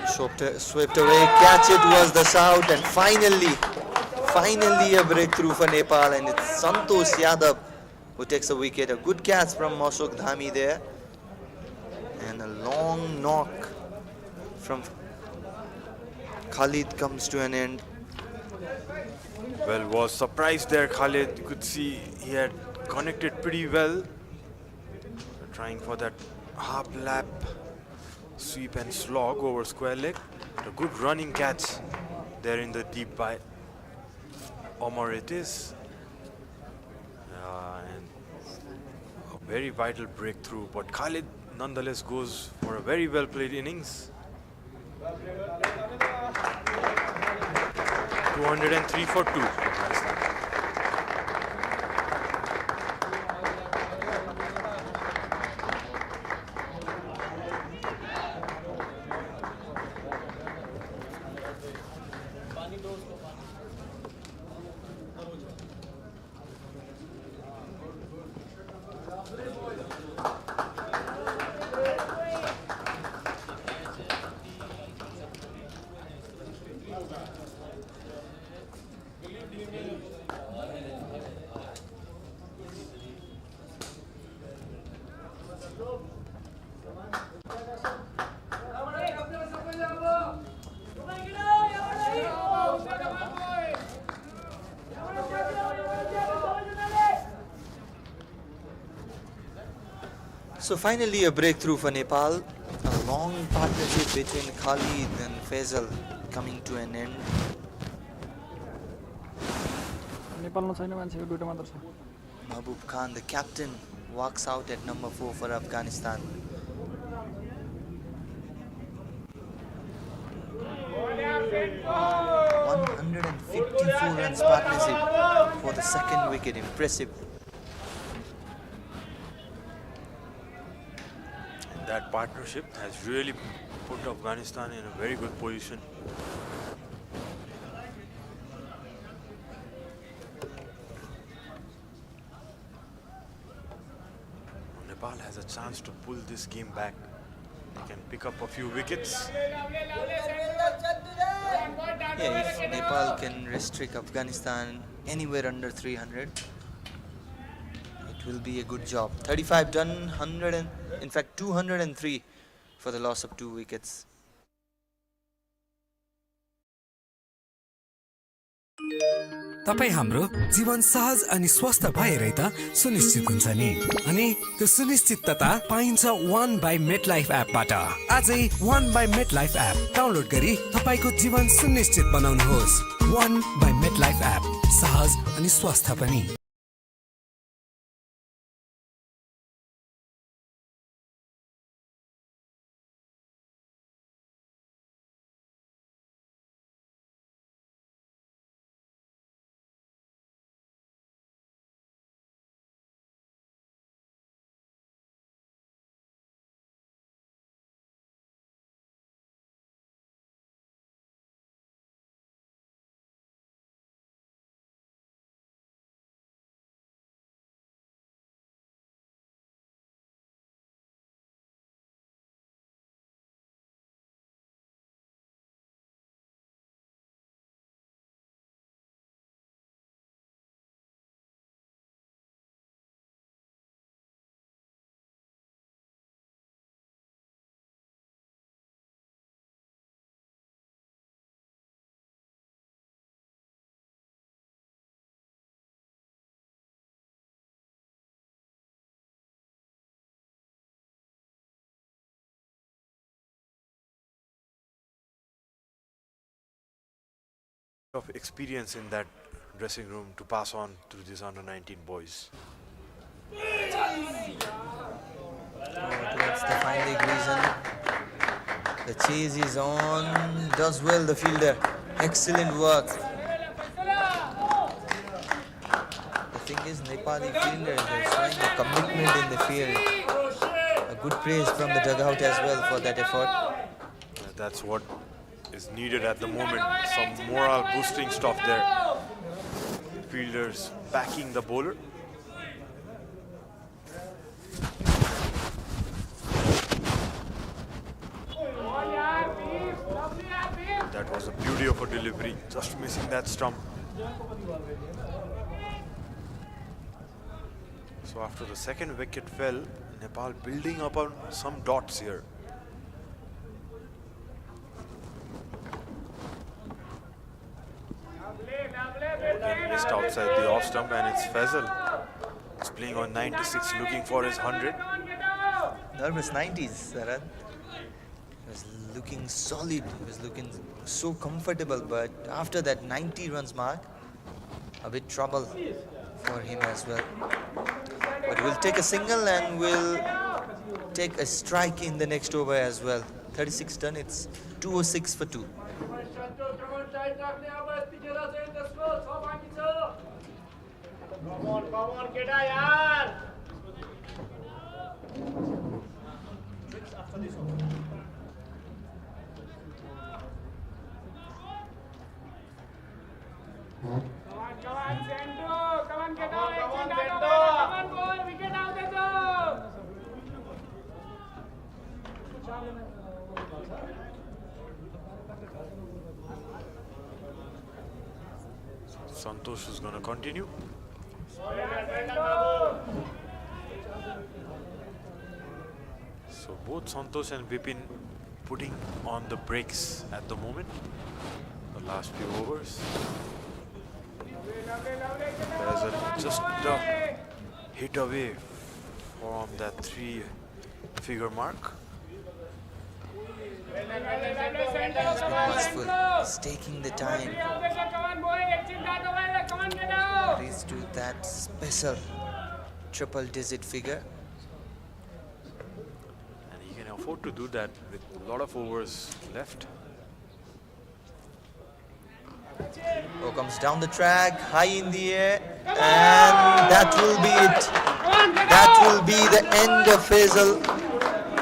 Swept away, catch it was the shout, and finally a breakthrough for Nepal, and it's Santosh Yadav who takes a wicket. A good catch from Ashok Dhami there, and a long knock from Khalid comes to an end. Well, was surprised there, Khalid. You could see he had connected pretty well. Trying for that half lap sweep and slog over square leg. A good running catch there in the deep by Omar it is. And a very vital breakthrough. But Khalid nonetheless goes for a very well played innings. 203 for 2. So finally a breakthrough for Nepal. A long partnership between Khalid and Faisal coming to an end. नेपालमा छैन मान्छेको दुईटा मात्र छ Mahbub Khan, the captain, walks out at number 4 for Afghanistan. ...154 runs partnership for the second wicket. Impressive. And that partnership has really put Afghanistan in a very good position. Nepal has a chance to pull this game back. They can pick up a few wickets. Yeah, if Nepal can restrict Afghanistan anywhere under 300, it will be a good job. 35 done, 100 and in fact 203 for the loss of 2 wickets. तपाईँ हाम्रो जीवन सहज अनि स्वस्थ भएरै त सुनिश्चित हुन्छ नि अनि त्यो सुनिश्चितता पाइन्छ 1 बाइ मेटलाइफ एपबाट आजै 1 बाइ मेटलाइफ एप डाउनलोड गरी तपाईको जीवन सुनिश्चित बनाउनुहोस् 1 बाइ मेटलाइफ एप सहज अनि स्वस्थ पनि Of experience in that dressing room to pass on to these under-19 boys. Towards the fine leg reason. The chase is on. Does well the fielder. Excellent work. The thing is, Nepali fielders are showing a commitment in the field. A good praise from the dugout as well for that effort. That's what is needed at the moment. Some morale boosting stuff there. Fielders backing the bowler. That was a beauty of a delivery, just missing that stump. So after the second wicket fell, Nepal building up on some dots here. Again missed outside the off stump, and it's Faisal. He's playing on 96, looking for his 100. Nervous 90s, Sarad. He was looking solid. He was looking so comfortable, but after that 90 runs mark, a bit trouble for him as well. But we'll take a single and we'll take a strike in the next over as well. 36 done, it's 206 for 2. Come on, keda yaar. Come on, Sendo. Come on, get out. Come on, Sendo. Come on, boy. Wicket out, Sendo. Santosh is going to continue. So both Santosh and Vipin putting on the brakes at the moment. The last few overs. There's just a hit away from that 3 figure mark. He's purposeful. He's taking the time. Reach to that special triple digit figure. And he can afford to do that with a lot of overs left. Oh, comes down the track, high in the air, and that will be it. That will be the end of Faisal.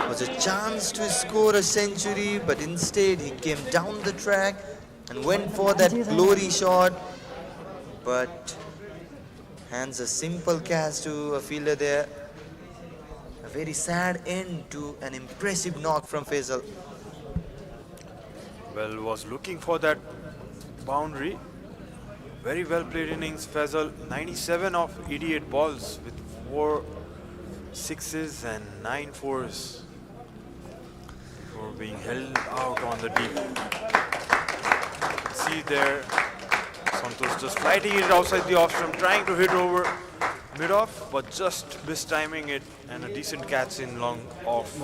Was a chance to score a century, but instead he came down the track and went for that glory shot. But hands a simple catch to a fielder there. A very sad end to an impressive knock from Faisal. Well, was looking for that boundary. Very well played innings, Faisal. 97 of 88 balls with 4 sixes and 9 fours for being held out on the deep. See there, Santosh just flighting it outside the off stump, trying to hit over mid-off, but just mistiming it, and a decent catch in long off.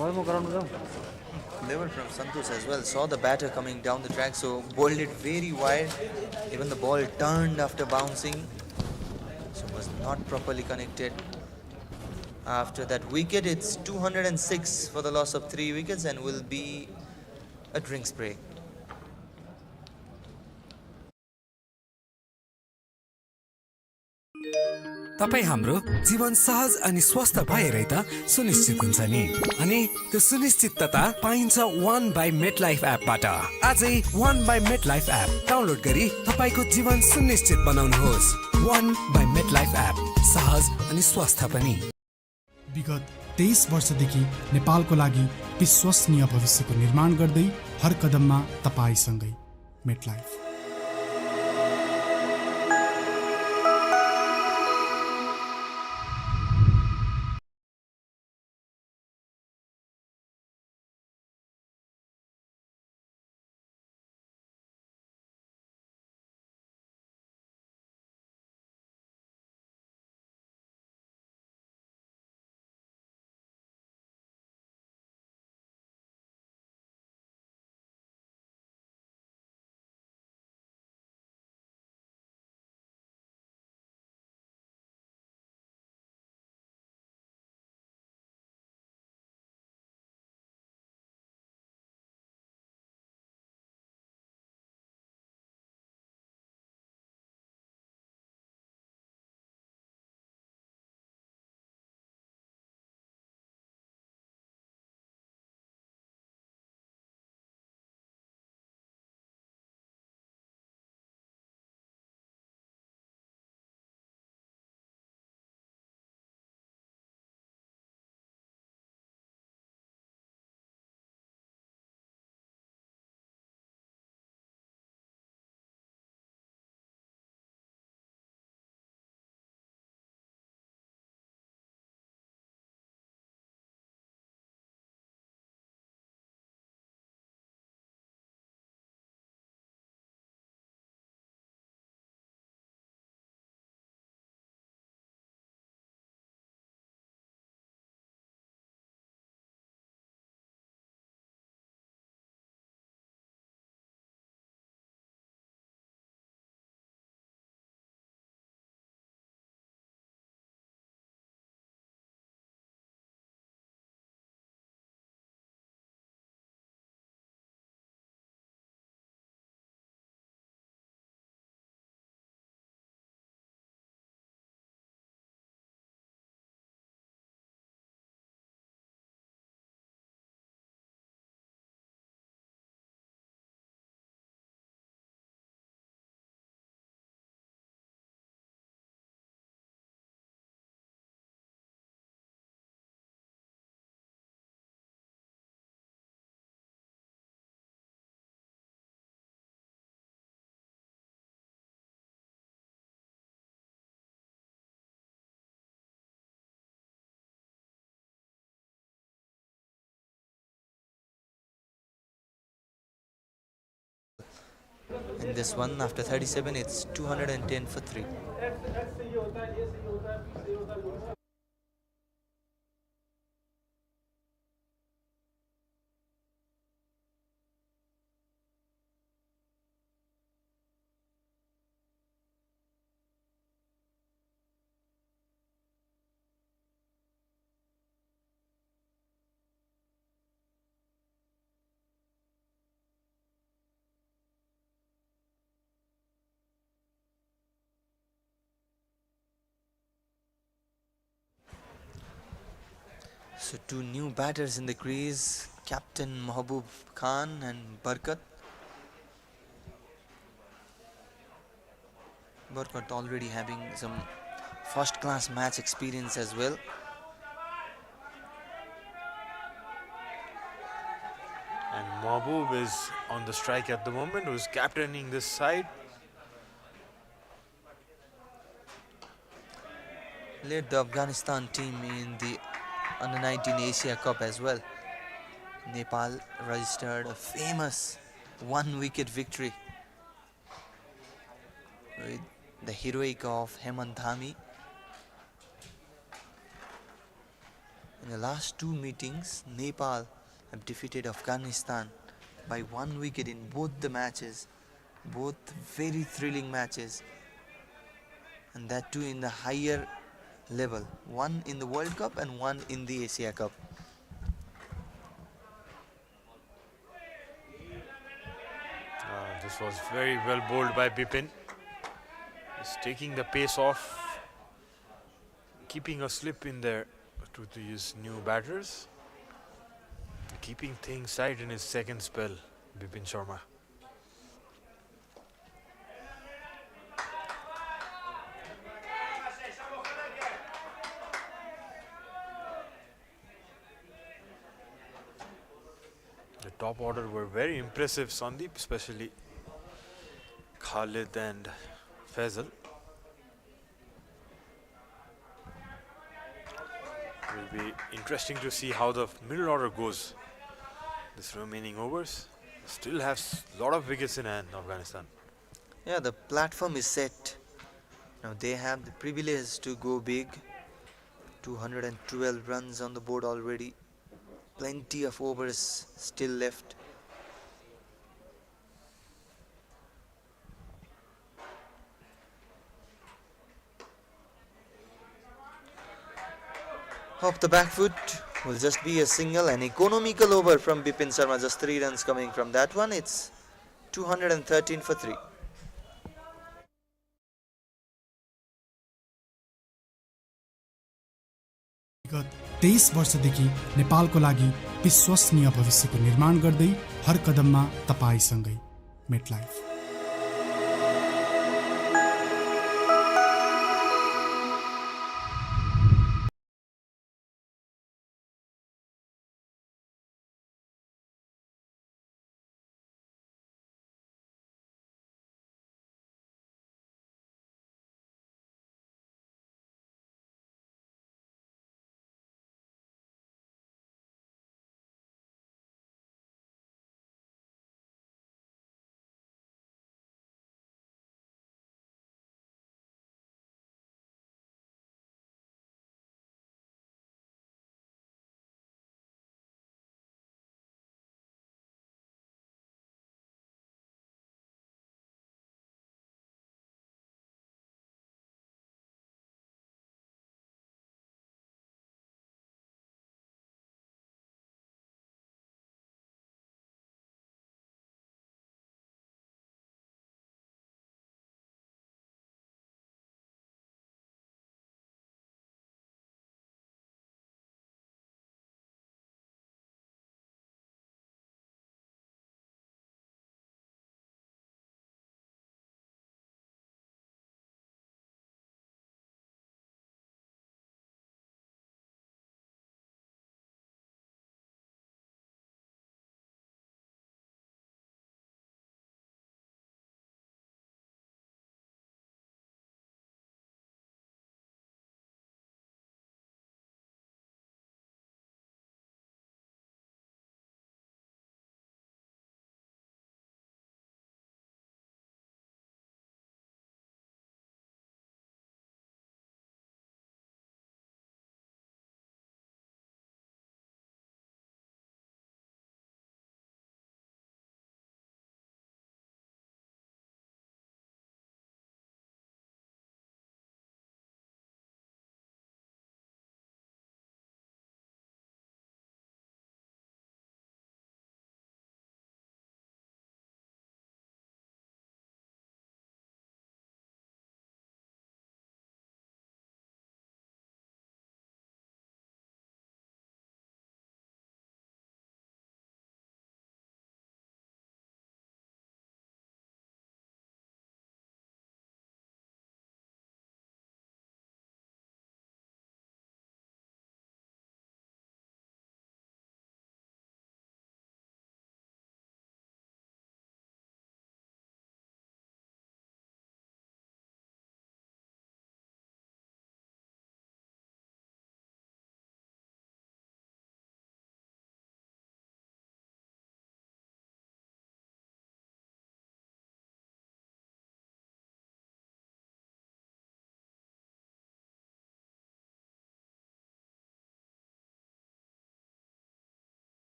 Clever from Santosh as well. Saw the batter coming down the track, so bowled it very wide. Even the ball turned after bouncing, so was not properly connected. After that wicket, it's 206 for the loss of 3 wickets and will be a drinks break. तपाई हाम्रो जीवन सहज अनि स्वस्थ भएरै त सुनिश्चित हुन्छ नि अनि त्यो सुनिश्चितता पाइन्छ 1 बाइ मेटलाइफ एपबाट आजै 1 बाइ मेटलाइफ एप डाउनलोड गरी तपाईको जीवन सुनिश्चित बनाउनुहोस् 1 बाइ मेटलाइफ एप सहज अनि स्वस्थ पनि विगत 23 वर्षदेखि नेपालको लागि विश्वसनीय भविष्यको निर्माण गर्दै हर कदममा तपाईसँगै MetLife. In this one, after 37, it's 210 for 3. So two new batters in the crease, Captain Mahbub Khan and Barkat. Barkat already having some first class match experience as well. And Mahbub is on the strike at the moment, who's captaining this side. Led the Afghanistan team in the Under-19 Asia Cup as well. Nepal registered a famous one-wicket victory with the heroic of Hemant Dhami. In the last two meetings, Nepal have defeated Afghanistan by 1 wicket in both the matches, both very thrilling matches, and that too in the higher level, one in the World Cup and one in the Asia Cup. This was very well bowled by Bipin. He's taking the pace off, keeping a slip in there to these new batters, keeping things tight in his second spell, Bipin Sharma. The top order were very impressive, Sandeep, especially Khalid and Faisal. Will be interesting to see how the middle order goes. This remaining overs still has a lot of wickets in hand, Afghanistan. Yeah, the platform is set. Now they have the privilege to go big. 212 runs on the board already. Plenty of overs still left. Off the back foot will just be a single, an economical over from Bipin Sharma. Just 3 runs coming from that one. It's 213 for 3. विगत 23 वर्षदेखि नेपालको लागि विश्वसनीय भविष्यको निर्माण गर्दै हर कदममा तपाईसँगै MetLife.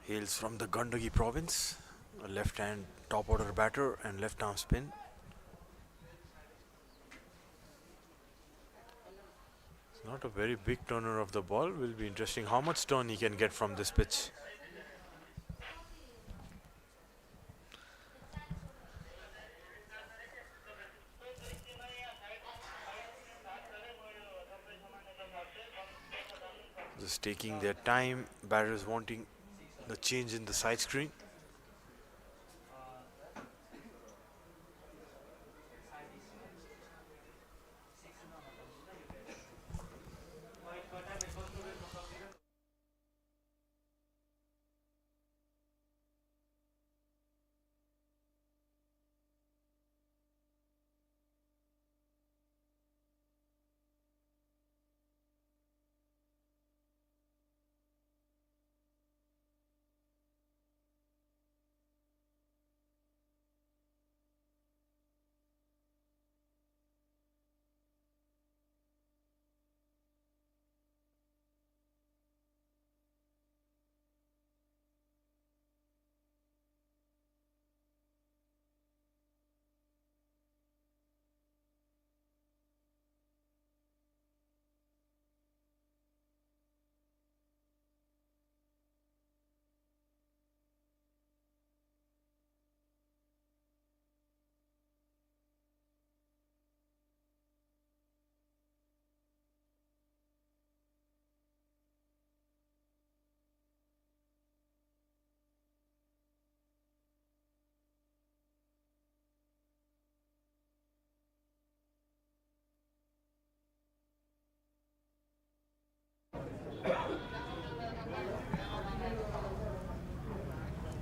Hails from the Gandagi province, a left-hand top-order batter and left-arm spin. It's not a very big turner of the ball. Will be interesting how much turn he can get from this pitch. Just taking their time, batters wanting the change in the side screen.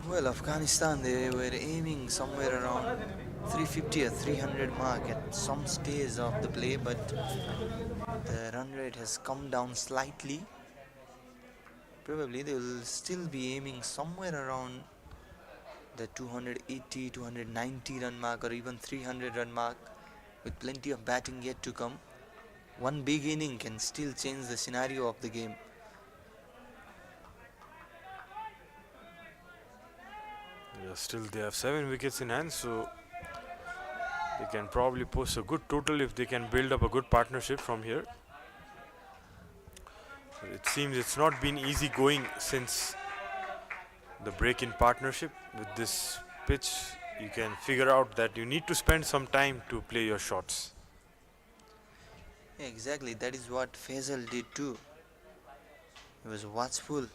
Well, Afghanistan, they were aiming somewhere around 350 or 300 mark at some stage of the play, but the run rate has come down slightly. Probably they will still be aiming somewhere around the 280, 290 run mark, or even 300 run mark, with plenty of batting yet to come. One big inning can still change the scenario of the game. Yeah, still they have 7 wickets in hand, so they can probably post a good total if they can build up a good partnership from here. But it seems it's not been easy going since the break in partnership. With this pitch, you can figure out that you need to spend some time to play your shots. Yeah, exactly, that is what Faisal did too. He was watchful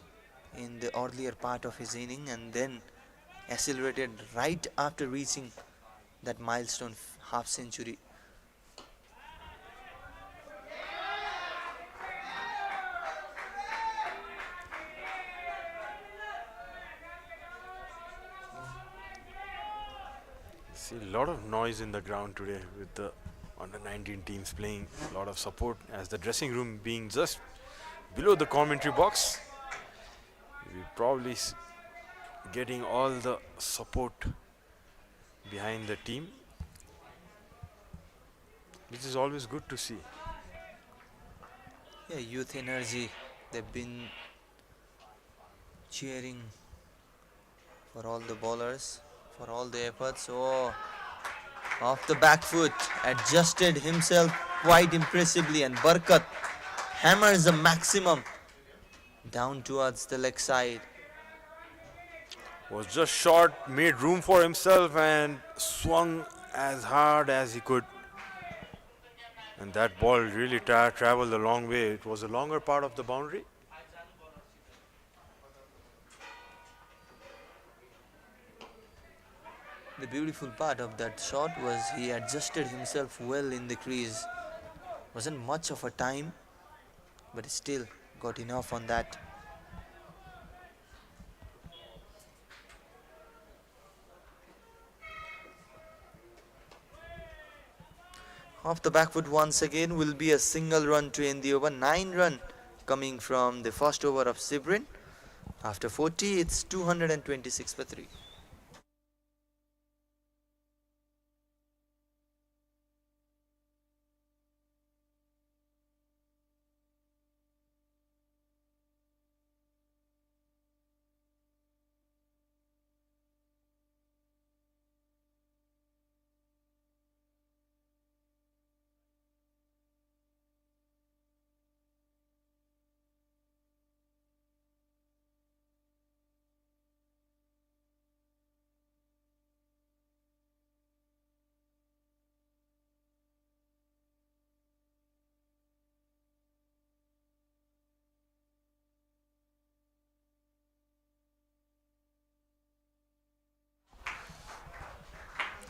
in the earlier part of his inning and then accelerated right after reaching that milestone half century. See a lot of noise in the ground today with the under 19 teams playing. A lot of support as the dressing room being just below the commentary box. We probably getting all the support behind the team, which is always good to see. Yeah, youth energy. They've been cheering for all the bowlers, for all the efforts. Oh, off the back foot, adjusted himself quite impressively, and Barkat hammers the maximum down towards the leg side. Was just short, made room for himself and swung as hard as he could. And that ball really traveled a long way. It was a longer part of the boundary. The beautiful part of that shot was he adjusted himself well in the crease. Wasn't much of a time, but he still got enough on that. Off the back foot once again will be a single run to end the over. 9 run coming from the first over of Sibrin. After 40, it's 226 for 3.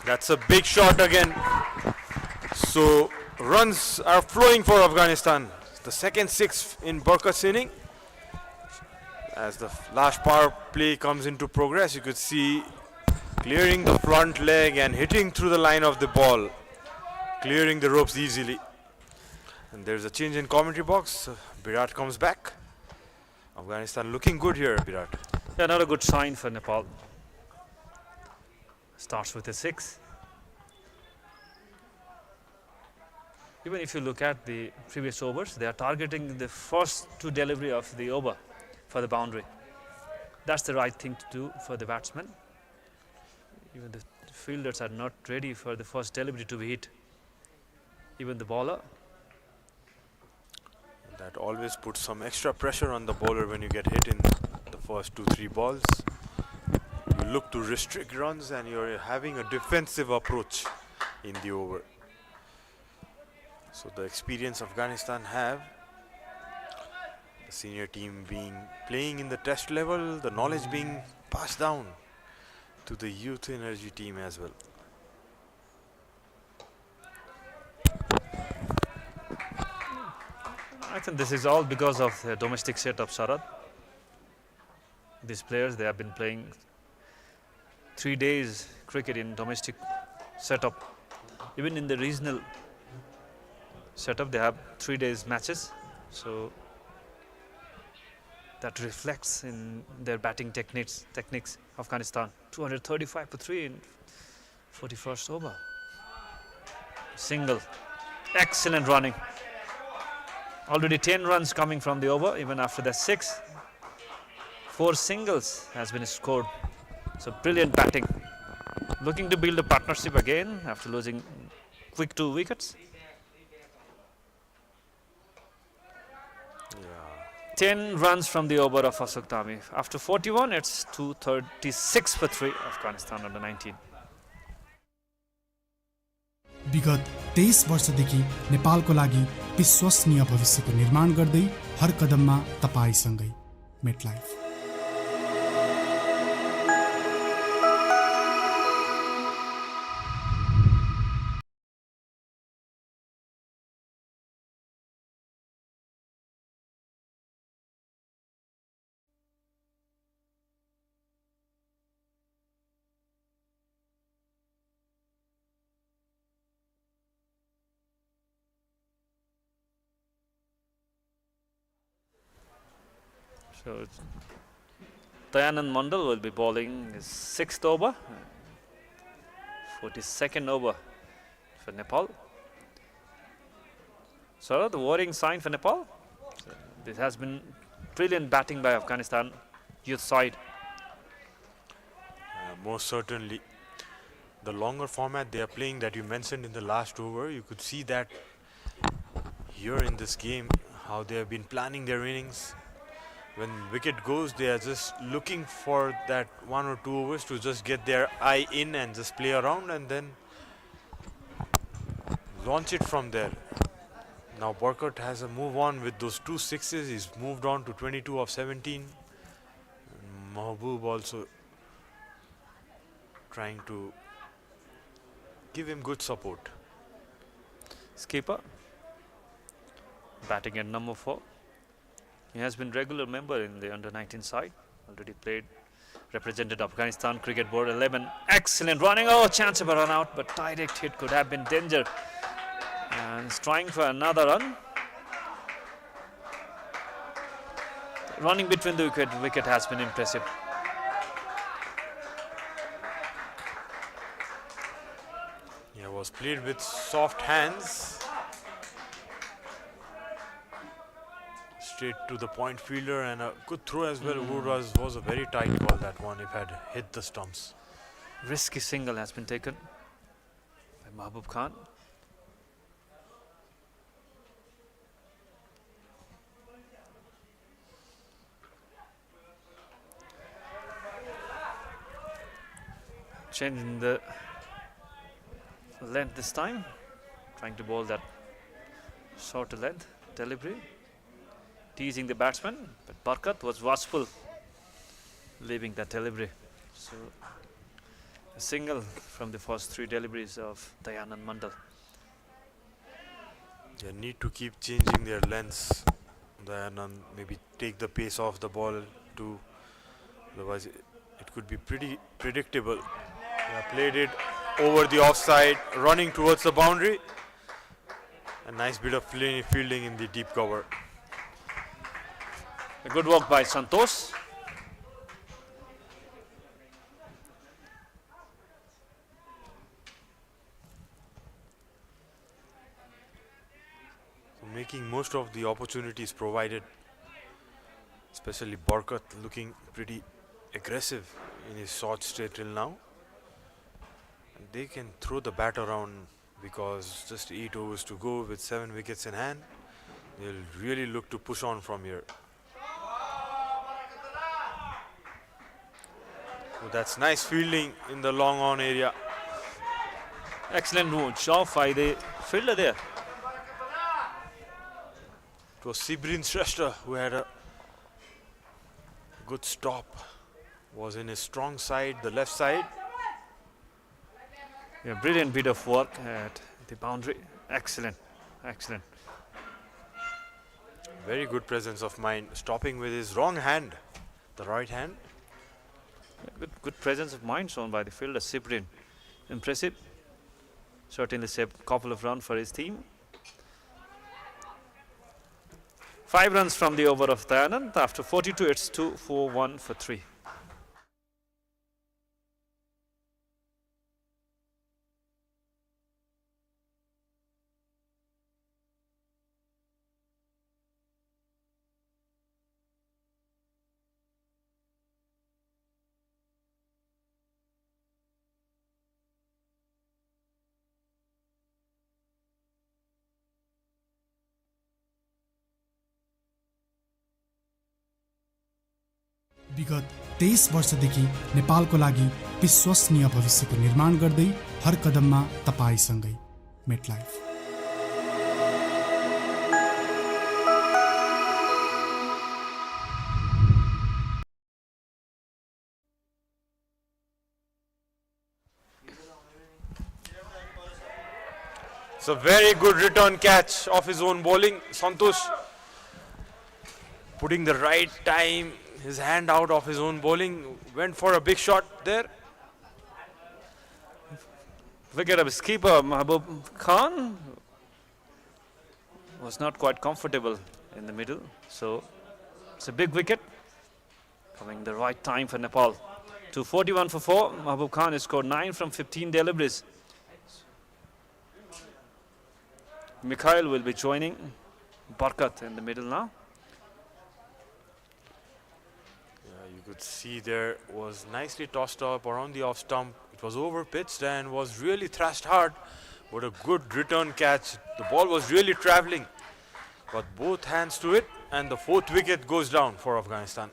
That's a big shot again. So runs are flowing for Afghanistan. The second six in Barkat's inning. As the last power play comes into progress, you could see clearing the front leg and hitting through the line of the ball, clearing the ropes easily. And there's a change in commentary box. Virat comes back. Afghanistan looking good here, Virat. Yeah, not a good sign for Nepal. Starts with a 6. Even if you look at the previous overs, they are targeting the first 2 delivery of the over for the boundary. That's the right thing to do for the batsman. Even the fielders are not ready for the first delivery to be hit. Even the bowler. That always puts some extra pressure on the bowler when you get hit in the first 2-3 balls. You look to restrict runs and you're having a defensive approach in the over. So the experience Afghanistan have, the senior team playing in the test level, the knowledge being passed down to the youth energy team as well. I think this is all because of the domestic setup, Sharad. These players, they have been playing 3 days cricket in domestic setup. Even in the regional setup, they have 3 days matches. So that reflects in their batting techniques. Afghanistan 235 for 3 in 41st over. Single, excellent running. Already 10 runs coming from the over. Even after the 6, 4 singles has been scored. So brilliant batting. Looking to build a partnership again after losing quick 2 wickets. 10 runs from the over of Ashok Dami. After 41, it's 236 for 3, Afghanistan under 19. विगत 23 वर्षदेखि नेपालको लागि विश्वसनीय भविष्यको निर्माण गर्दै हर कदममा तपाईसँगै MetLife. So Dayanand Mandal will be bowling his 6th over, 42nd over for Nepal. So the worrying sign for Nepal. So this has been brilliant batting by Afghanistan youth side. Most certainly. The longer format they are playing that you mentioned in the last over, you could see that here in this game, how they have been planning their innings. When wicket goes, they are just looking for that 1 or 2 overs to just get their eye in and just play around and then launch it from there. Now Barkat has a move on with those 2 sixes. He's moved on to 22 of 17. And Mahbub also trying to give him good support. Skipper batting at number 4. He has been regular member in the under-19 side. Already played, represented Afghanistan Cricket Board 11. Excellent running. Oh, chance of a run out, but direct hit could have been danger. And he's trying for another run. Running between the wicket has been impressive. Yeah, was played with soft hands. Straight to the point fielder and a good throw as well. Was a very tight ball, that one, if had hit the stumps. Risky single has been taken by Mahbub Khan. Changing the length this time, trying to bowl that shorter length delivery. Teasing the batsman, but Barkat was watchful leaving that delivery. So A single from the first 3 deliveries of Dayanand Mandal. They need to keep changing their lengths. Dayanand maybe take the pace off the ball too. Otherwise, it could be pretty predictable. They played it over the offside, running towards the boundary. A nice bit of fielding in the deep cover. A good work by Santosh. Making most of the opportunities provided, especially Barkat looking pretty aggressive in his short stay till now. And they can throw the bat around because just 8 overs to go with 7 wickets in hand. They'll really look to push on from here. So that's nice fielding in the long on area. Excellent move, job by the fielder there. It was Sibrin Shrestha who had a good stop. Was in his strong side, the left side. Yeah, brilliant bit of work at the boundary. Excellent, excellent. Very good presence of mind, stopping with his wrong hand, the right hand. Good presence of mind shown by the fielder, Sibrin. Impressive. Certainly saved a couple of runs for his team. 5 runs from the over of Dayanand. After 42, it's 2-4-1 for 3. विगत 23 वर्षदेखि नेपालको लागि विश्वसनीय भविष्यको निर्माण गर्दै हर कदममा तपाईसँगै MetLife. It's a very good return catch off his own bowling. Santosh putting the right time, his hand out of his own bowling, went for a big shot there. Wicket of his keeper, Mahbub Khan, was not quite comfortable in the middle. So it's a big wicket, coming the right time for Nepal. 241 for 4. Mahbub Khan has scored 9 from 15 deliveries. Mikhail will be joining Barkat in the middle now. You could see there was nicely tossed up around the off stump. It was over pitched and was really thrashed hard. What a good return catch. The ball was really traveling. Got both hands to it, and the 4th wicket goes down for Afghanistan.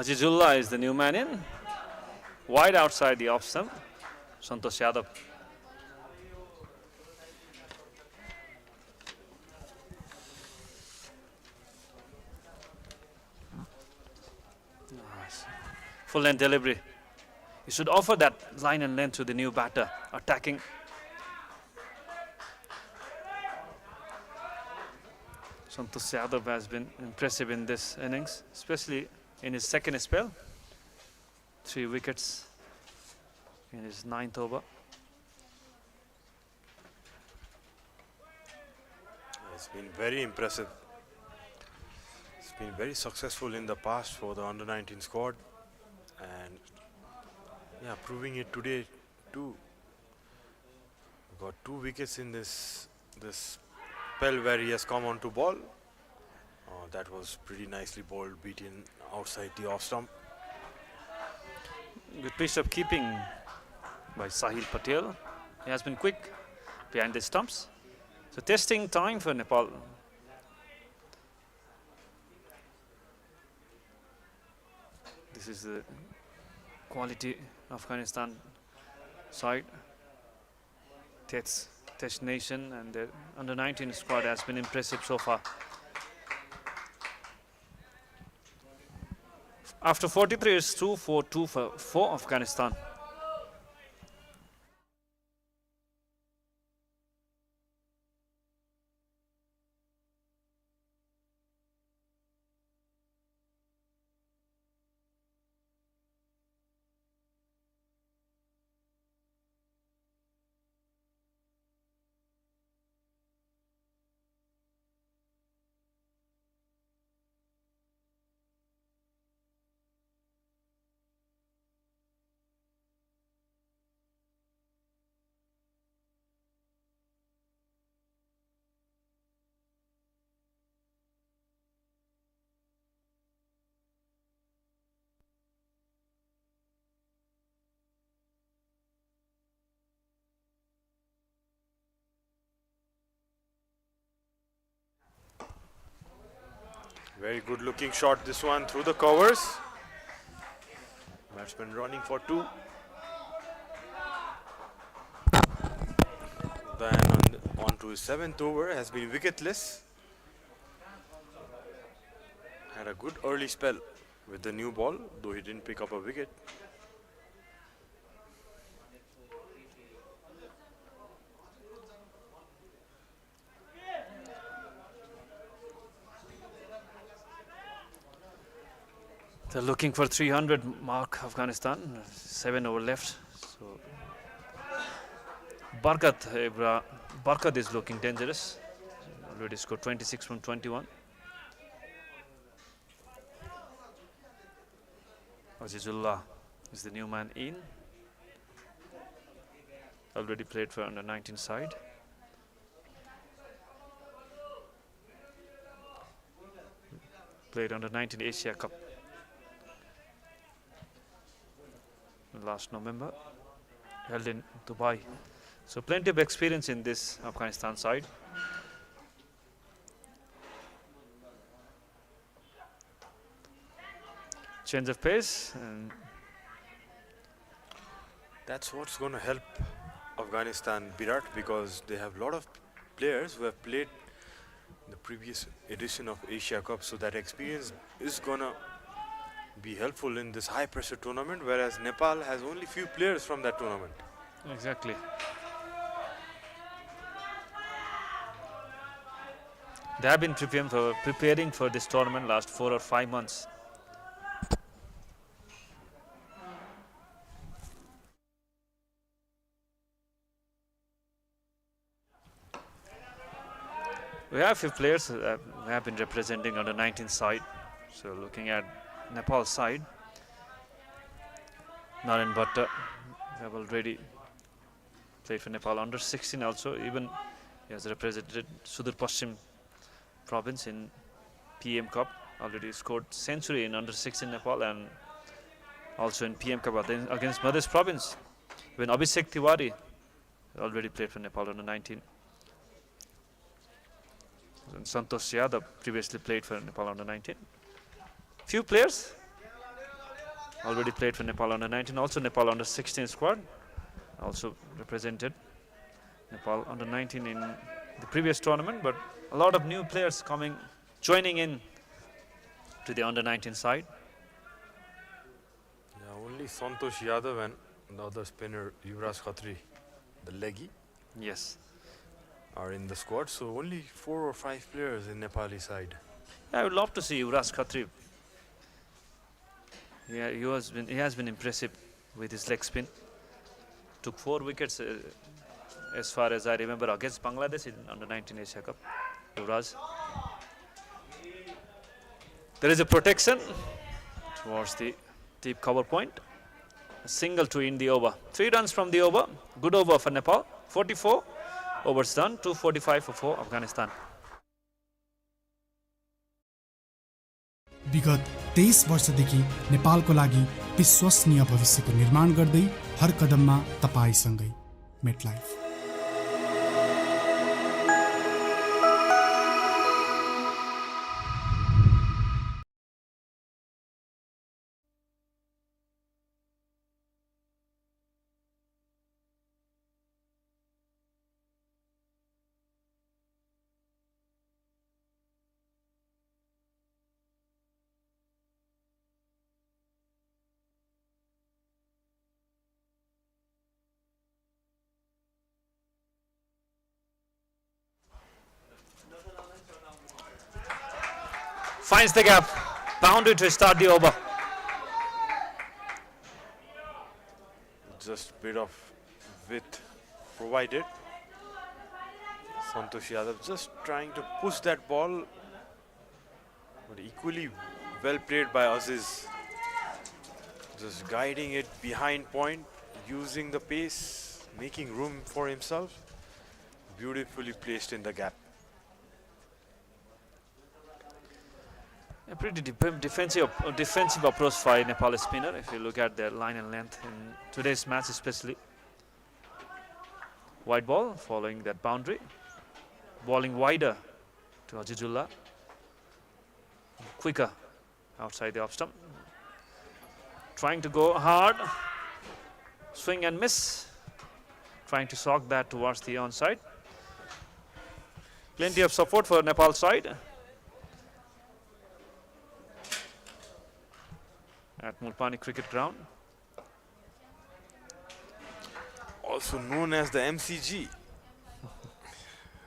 Azizullah is the new man in. Wide outside the off stump. Santosh Yadav. Nice. Full length delivery. You should offer that line and length to the new batter attacking. Santosh Yadav has been impressive in this innings, especially in his second spell. 3 wickets in his 9th over. It's been very impressive. It's been very successful in the past for the under-19 squad, and yeah, proving it today too. Got 2 wickets in this spell where he has come onto ball. That was pretty nicely bowled, beaten outside the off stump. Good piece of keeping by Sahil Patel. He has been quick behind the stumps. So testing time for Nepal. This is the quality Afghanistan side. Test nation, and the under-19 squad has been impressive so far. After 43, it's 2-4-2 for Afghanistan. Very good looking shot, this one through the covers. Batsman running for 2. Then on to his 7th over, has been wicketless. Had a good early spell with the new ball, though he didn't pick up a wicket. They're looking for 300 mark, Afghanistan. 7 over left. So Barkat is looking dangerous. Already scored 26 from 21. Azizullah is the new man in. Already played for under 19 side. Played under 19 Asia Cup last November, held in Dubai. So plenty of experience in this Afghanistan side. Change of pace, and that's what's going to help Afghanistan, Virat, because they have a lot of players who have played the previous edition of Asia Cup, so that experience is going to be helpful in this high pressure tournament, whereas Nepal has only few players from that tournament. Exactly. They have been preparing for this tournament last 4 or 5 months. We have few players who have been representing on the 19th side. So looking at Nepal side, Naren Bhatta have already played for Nepal under 16 also. Even he has represented Sudur Paschim province in PM Cup. Already scored century in under 16 Nepal, and also in PM Cup against Madhya province. Even Abhishek Tiwari already played for Nepal under 19. And Santosh Yadav previously played for Nepal under 19. Few players already played for Nepal under 19, also Nepal under 16 squad, also represented Nepal under 19 in the previous tournament, but a lot of new players joining in to the under 19 side. Yeah, only Santosh Yadav and the other spinner Yuvraj Khatri, the leggy, Yes. are in the squad. So only 4 or 5 players in Nepali side. I would love to see Yuvraj Khatri. Yeah, he has been impressive with his leg spin. Took 4 wickets as far as I remember against Bangladesh in under 19 Asia Cup. Yuvraj. There is a protection towards the deep cover point. A single to end the over. 3 runs from the over. Good over for Nepal. 44 overs done. 245 for Afghanistan. विगत 23 वर्षदेखि नेपालको लागि विश्वसनीय भविष्यको निर्माण गर्दै हर कदममा तपाईसँगै MetLife. Finds the gap. Boundary to start the over. Just bit of width provided. Santosh Yadav just trying to push that ball, but equally well played by Aziz. Just guiding it behind point, using the pace, making room for himself. Beautifully placed in the gap. A pretty defensive approach by Nepal spinner if you look at their line and length in today's match especially. Wide ball following that boundary. Bowling wider to Azizullah. Quicker outside the off stump. Trying to go hard. Swing and miss. Trying to sock that towards the onside. Plenty of support for Nepal side. At Mulpani Cricket Ground. Also known as the MCG.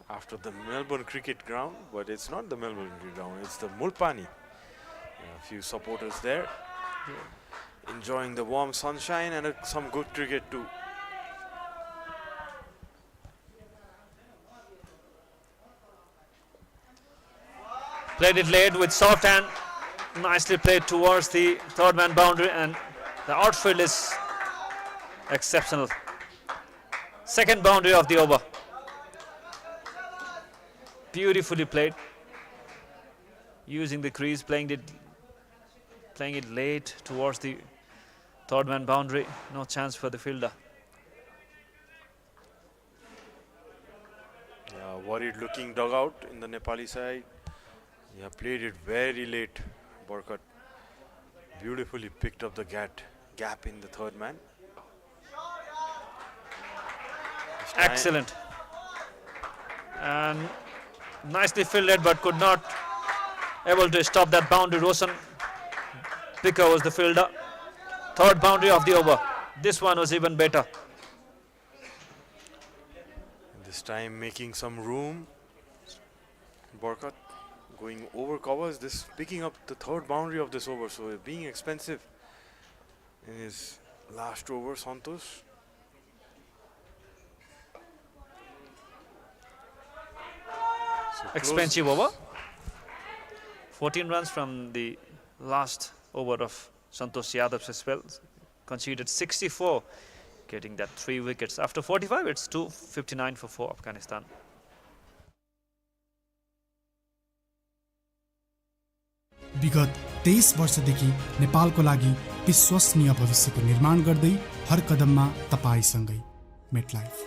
After the Melbourne Cricket Ground, but it's not the Melbourne Cricket Ground, it's the Mulpani. A few supporters there. Enjoying the warm sunshine and some good cricket too. Played it late with soft hand. Nicely played towards the third man boundary, and the outfield is exceptional. Second boundary of the over. Beautifully played. Using the crease, playing it late towards the third man boundary. No chance for the fielder. Yeah, worried looking dugout in the Nepali side. Yeah, played it very late. Barkat beautifully picked up the gap in the third man. Excellent. And nicely fielded, but could not able to stop that boundary. Roshan Picker was the fielder. Third boundary of the over. This one was even better. This time making some room. Barkat going over covers, this picking up the third boundary of this over, so being expensive in his last over. Santosh. So Expensive over. 14 runs from the last over of Santosh Yadav's spell. Conceded 64, getting that 3 wickets. After 45, it's 259 for Afghanistan. विगत 23 वर्षदेखि नेपालको लागि विश्वसनीय भविष्यको निर्माण गर्दै हर कदममा तपाईसँगै MetLife.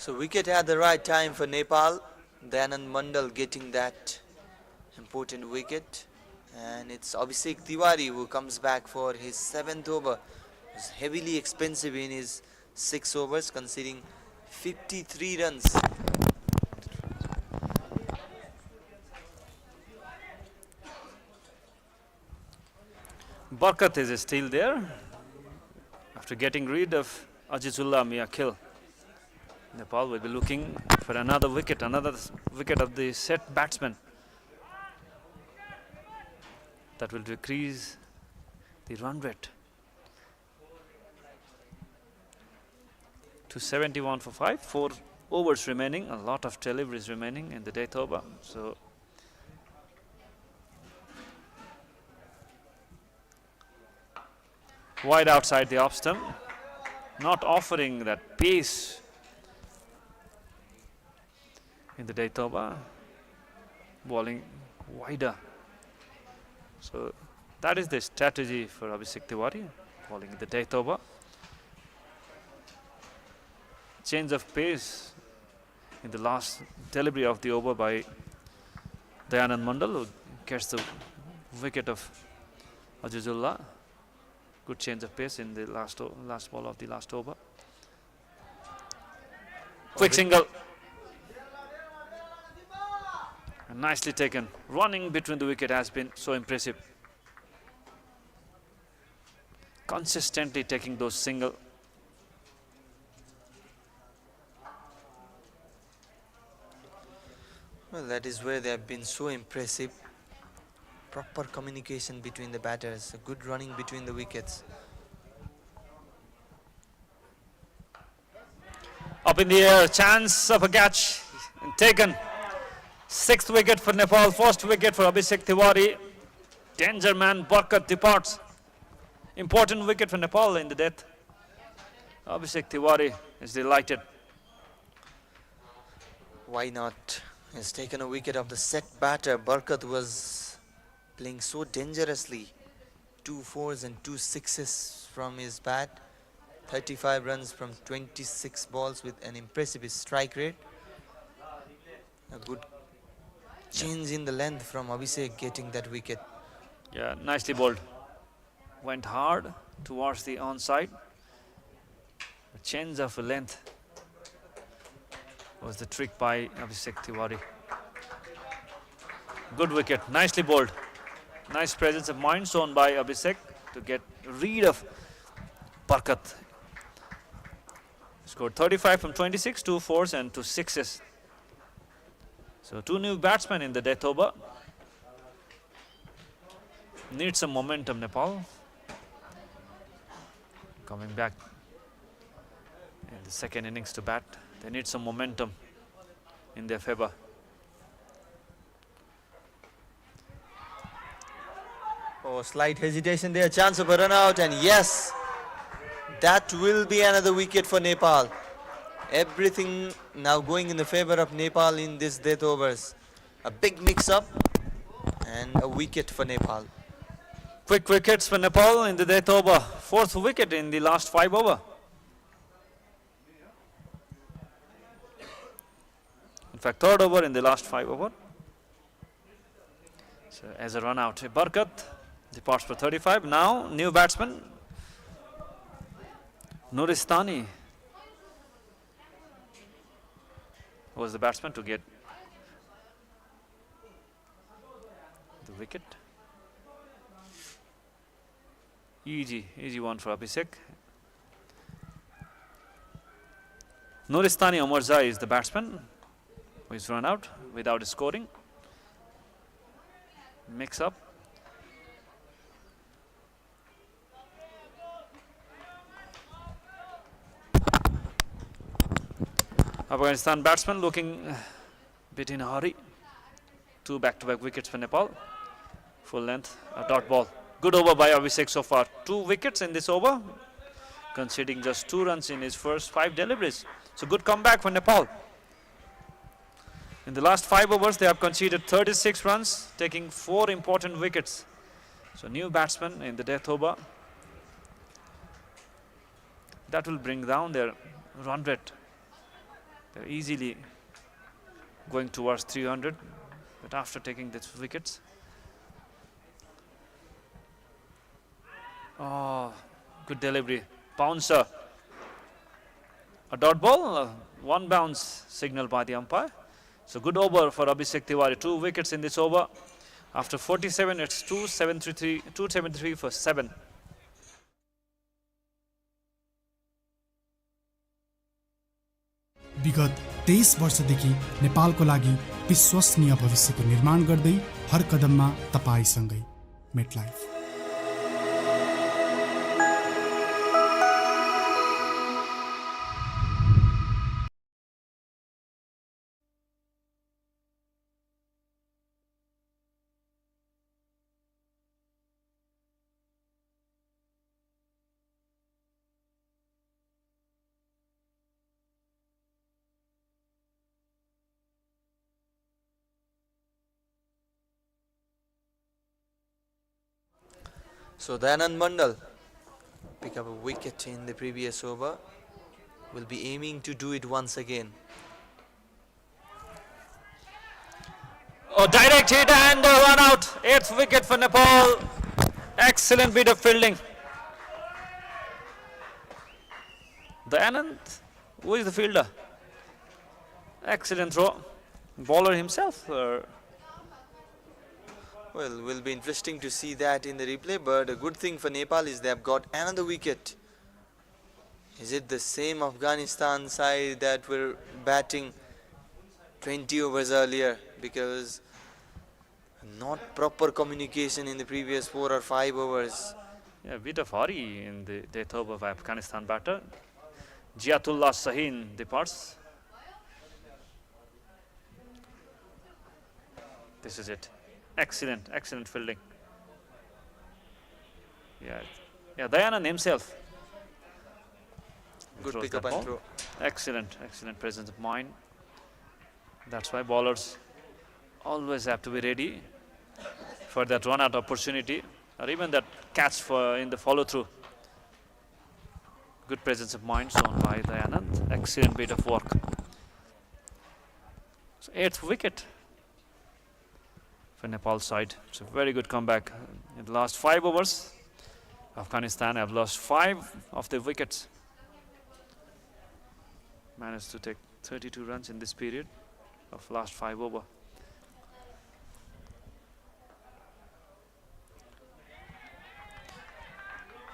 So wicket at the right time for Nepal. Danan Mandal getting that important wicket. And it's Abhishek Tiwari who comes back for his 7th over. He's heavily expensive in his 6 overs, conceding 53 runs. Barkat is still there after getting rid of Ajizullah Miyakil. Nepal will be looking for another wicket of the set batsman. That will decrease the run rate to 71 for 5. 4 overs remaining, a lot of deliveries remaining in the death over. So wide outside the off stump, not offering that pace in the death over, bowling wider. So that is the strategy for Abhishek Tiwari, bowling the death over. Change of pace in the last delivery of the over by Dayanand Mandal, who gets the wicket of Ajizullah. Good change of pace in the last ball of the last over. Quick single. And nicely taken. Running between the wicket has been so impressive. Consistently taking those single. Well, that is where they have been so impressive. Proper communication between the batters, a good running between the wickets. Up in the air, chance of a catch taken. 6th wicket for Nepal, 1st wicket for Abhishek Tiwari. Danger man Barkat departs. Important wicket for Nepal in the death. Abhishek Tiwari is delighted. Why not? He's taken a wicket of the set batter. Barkat was playing so dangerously. 2 4s and 2 6s from his bat. 35 runs from 26 balls with an impressive strike rate. A good change in the length from Abhishek getting that wicket. Yeah, nicely bowled. Went hard towards the onside. A change of length was the trick by Abhishek Tiwari. Good wicket, nicely bowled. Nice presence of mind shown by Abhishek to get rid of Barkat. Scored 35 from 26, 2 4s and 2 6s. So 2 new batsmen in the death over. Need some momentum, Nepal. Coming back in the 2nd innings to bat. They need some momentum in their favor. Oh, slight hesitation there, chance of a run out, and yes, that will be another wicket for Nepal. Everything now going in the favor of Nepal in this death overs. A big mix-up and a wicket for Nepal. Quick wickets for Nepal in the death over. 4th wicket in the last 5 over. In fact, 3rd over in the last 5 over. So as a run out, Barkat departs for 35. Now new batsman Nuristani was the batsman to get the wicket. Easy one for Abhishek. Nuristani Omarza is the batsman who is run out without scoring. Mix up. Afghanistan batsman looking a bit in a hurry. 2 back-to-back wickets for Nepal. Full length, a dot ball. Good over by Abhishek so far. 2 wickets in this over, conceding just 2 runs in his first 5 deliveries. So good comeback for Nepal. In the last 5 overs, they have conceded 36 runs, taking 4 important wickets. So new batsman in the death over. That will bring down their run rate. They're easily going towards 300, but after taking these wickets. Oh, good delivery. Bouncer. A dot ball, one bounce signal by the umpire. So good over for Abhishek Tiwari. 2 wickets in this over. After 47, it's 273 for 7. विगत 23 वर्षदेखि नेपालको लागि विश्वसनीय भविष्यको निर्माण गर्दै हर कदममा तपाईसँगै MetLife. So Dayanand Mandal pick up a wicket in the previous over. Will be aiming to do it once again. Oh, direct hit and a run out. 8th wicket for Nepal. Excellent bit of fielding. Dayanand, who is the fielder? Excellent throw. Bowler himself. Well, will be interesting to see that in the replay, but a good thing for Nepal is they have got another wicket. Is it the same Afghanistan side that were batting 20 overs earlier? Because not proper communication in the previous 4 or 5 overs. Yeah, a bit of hurry in the death over of Afghanistan batter. Jiatullah Sahin departs. This is it. Excellent, excellent fielding. Yeah, Dayanand himself. Good Throws pick up that and ball. throw. Excellent, excellent presence of mind. That's why bowlers always have to be ready for that run-out opportunity, or even that catch in the follow-through. Good presence of mind shown by Dayanand. Excellent bit of work. So 8th wicket for Nepal side. It's a very good comeback. In the last 5 overs, Afghanistan have lost 5 of their wickets. Managed to take 32 runs in this period of last 5 over.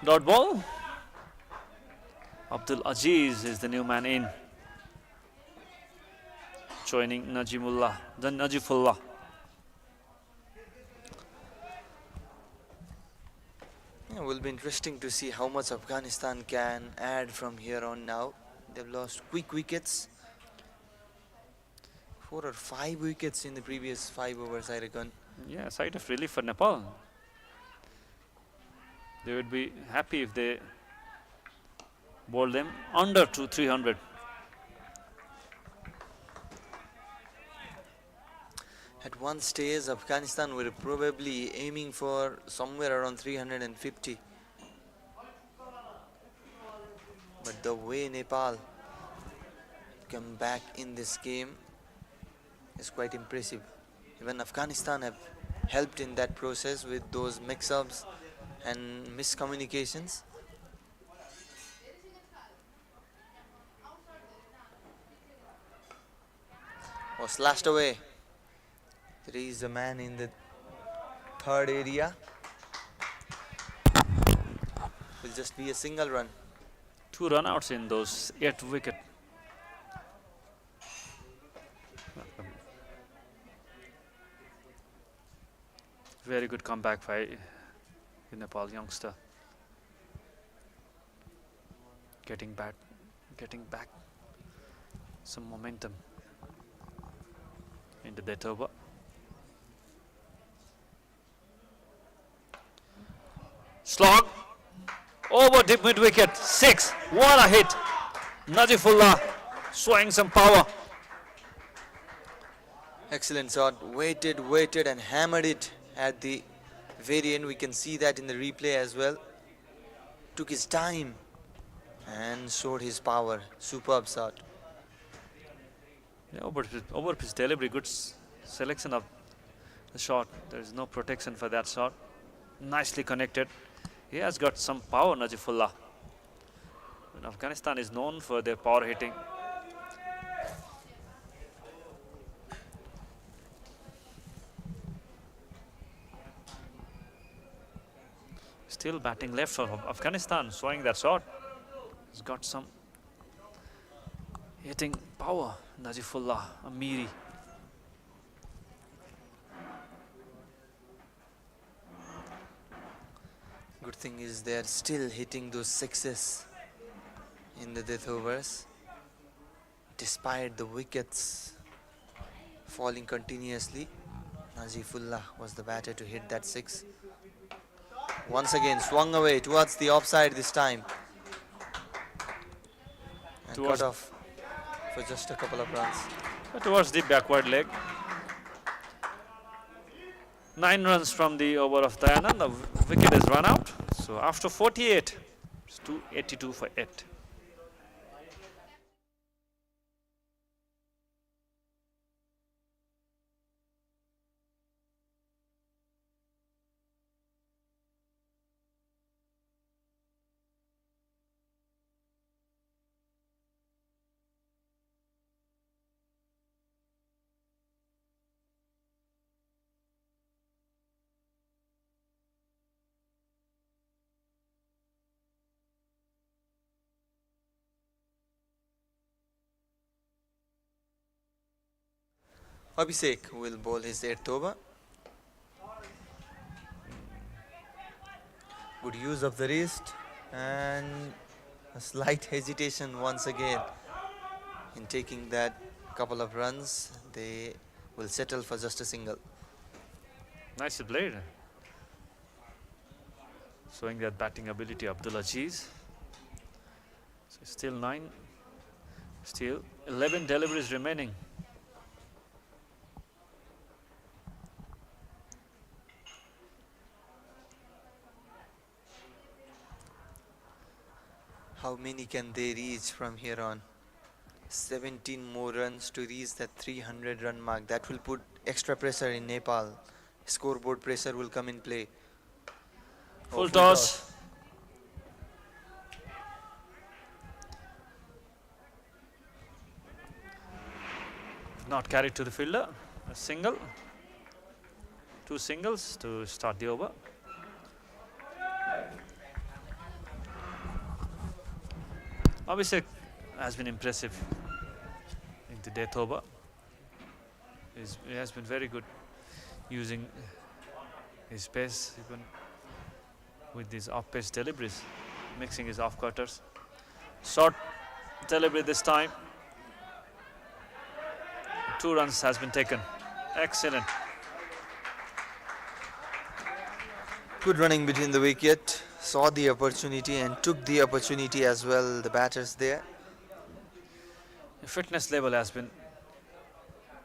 Dot ball. Abdul Aziz is the new man in, joining Najifullah. Yeah, will be interesting to see how much Afghanistan can add from here on now. They've lost quick wickets. 4 or 5 wickets in the previous 5 overs, I reckon. Yeah, sight of relief for Nepal. They would be happy if they bowled them under 300. At one stage, Afghanistan were probably aiming for somewhere around 350. But the way Nepal come back in this game is quite impressive. Even Afghanistan have helped in that process with those mix-ups and miscommunications. Was slashed away. There is a man in the 3rd area. Will just be a single run. 2 run-outs in those 8 wicket. Very good comeback by the Nepal youngster. Getting back some momentum into that over. Slog over deep mid wicket. 6. What a hit! Najifullah showing some power. Excellent shot. Waited and hammered it at the very end. We can see that in the replay as well. Took his time and showed his power. Superb shot. Yeah, over pitch delivery, good selection of the shot. There is no protection for that shot. Nicely connected. He has got some power, Najifullah. And Afghanistan is known for their power hitting. Still batting left for Afghanistan, showing that shot. He's got some hitting power, Najifullah, Amiri. Good thing is they are still hitting those sixes in the death overs, despite the wickets falling continuously. Najifullah was the batter to hit that six. Once again swung away towards the offside this time, and cut off for just a couple of runs. Towards the backward leg. 9 runs from the over of Dayanand. The wicket is run out. So after 48, it's 282 for 8. Abhishek will bowl his 8th over. Good use of the wrist and a slight hesitation once again in taking that couple of runs. They will settle for just a single. Nicely played. Showing that batting ability, Abdul Aziz. So still 9. Still 11 deliveries remaining. How many can they reach from here on? 17 more runs to reach that 300 run mark. That will put extra pressure in Nepal. Scoreboard pressure will come in play. Full toss. Not carried to the fielder. A single. 2 singles to start the over. Abhishek has been impressive in the death over. He has been very good using his pace, even with these off-pace deliveries, mixing his off-cutters. Short delivery this time. 2 runs has been taken. Excellent. Good running between the wicket. Saw the opportunity and took the opportunity as well, the batters there. The fitness level has been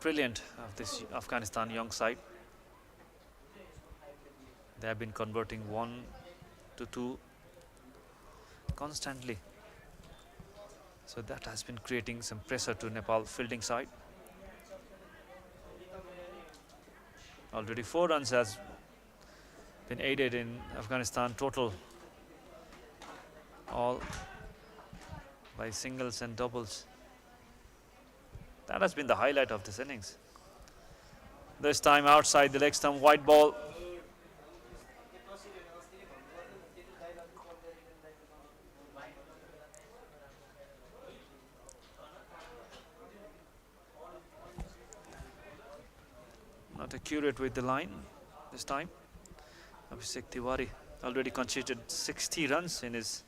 brilliant of this Afghanistan young side. They have been converting 1 to 2 constantly. So that has been creating some pressure to Nepal fielding side. Already 4 runs has been aided in Afghanistan total, all by singles and doubles. That has been the highlight of this innings. This time outside the leg stump, white ball. Not accurate with the line this time. Abhishek Tiwari already conceded 60 runs in his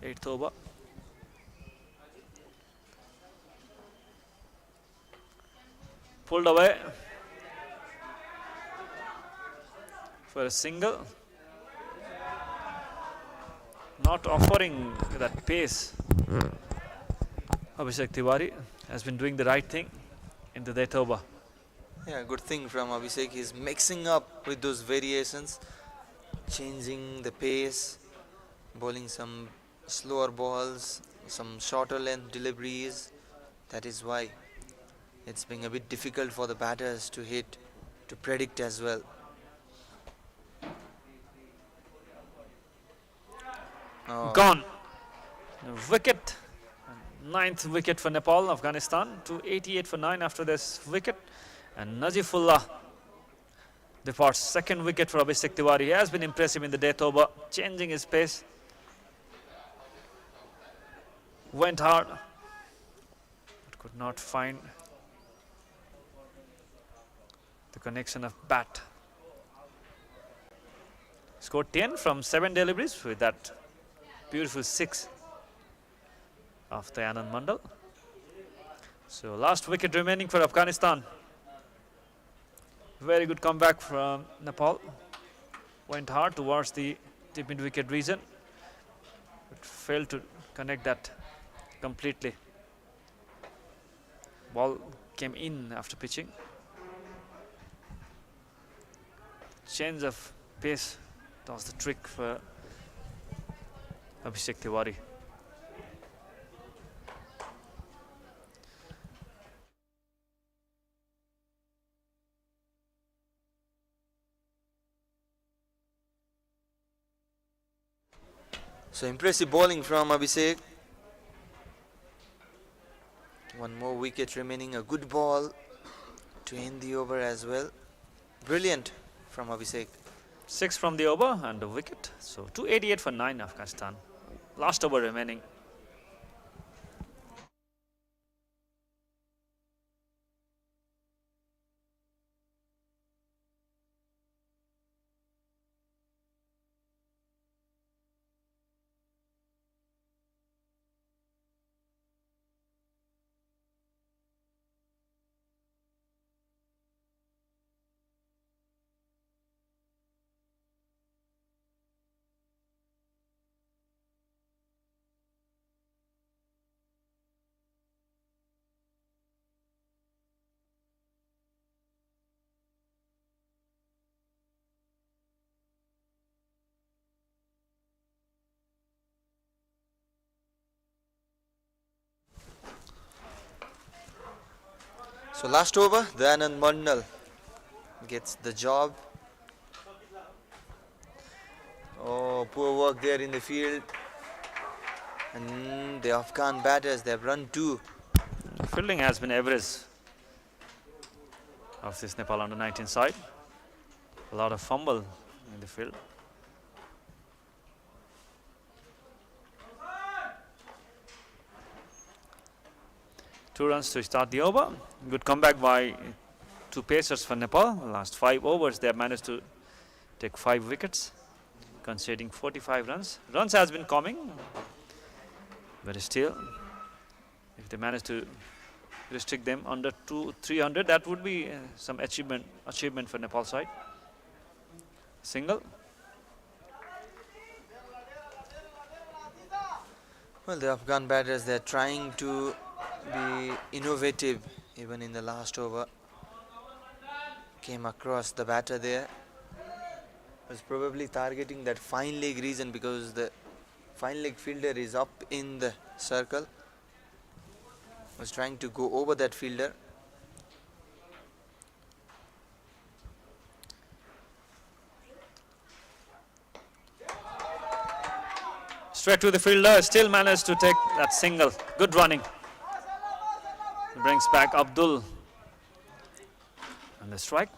8th over. Pulled away for a single. Not offering that pace. Abhishek Tiwari has been doing the right thing in the 8th over. Yeah, good thing from Abhishek. He's mixing up with those variations, changing the pace, bowling some slower balls, some shorter length deliveries. That is why it's being a bit difficult for the batters to hit, to predict as well. Oh, Gone. Wicket. Ninth wicket for Nepal. Afghanistan 288 for 9 after this wicket. And Nazifullah departs. Second wicket for Abhishek Tiwari. He has been impressive in the death over, changing his pace. Went hard, but could not find the connection of bat. Scored 10 from 7 deliveries with that beautiful 6 of the Anand Mandal. So last wicket remaining for Afghanistan. Very good comeback from Nepal. Went hard towards the deep mid wicket region, but failed to connect that completely. Ball came in after pitching. Change of pace does the trick for Abhishek Tiwari. so impressive bowling from Abhishek. One more wicket remaining, a good ball to end the over as well. Brilliant from Abhishek. 6 from the over and a wicket. So 288 for 9 Afghanistan. Last over remaining. So last over, the Anand Mandal gets the job. Oh, poor work there in the field. And the Afghan batters, they have run 2. Fielding has been average of this Nepal under-19 side. A lot of fumble in the field. Two runs to start the over. Good comeback by 2 pacers for Nepal. Last 5 overs, they have managed to take 5 wickets, conceding 45 runs. Runs has been coming, but still, if they manage to restrict them under 300, that would be some achievement for Nepal side. Single. Well, the Afghan batters, they're trying to be innovative even in the last over. Came across the batter there. Was probably targeting that fine leg region because the fine leg fielder is up in the circle. Was trying to go over that fielder. Straight to the fielder, still managed to take that single. Good running. Brings back Abdul. And the strike.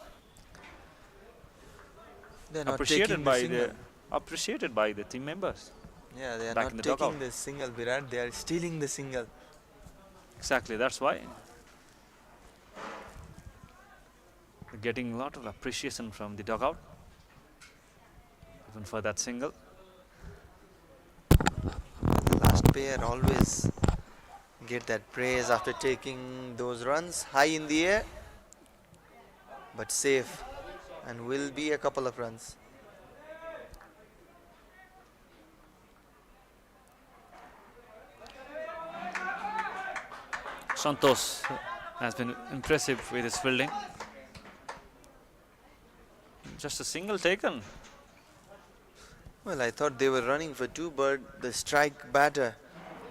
They're not Appreciated taking by the single. appreciated by the team members. Yeah, they are back not in the taking dugout. the single, Virat. They are stealing the single. Exactly, that's why. They're getting a lot of appreciation from the dugout, even for that single. The last pair always get that praise after taking those runs high in the air, but safe, and will be a couple of runs. Santos has been impressive with his fielding. Just a single taken. Well, I thought they were running for 2, but the strike batter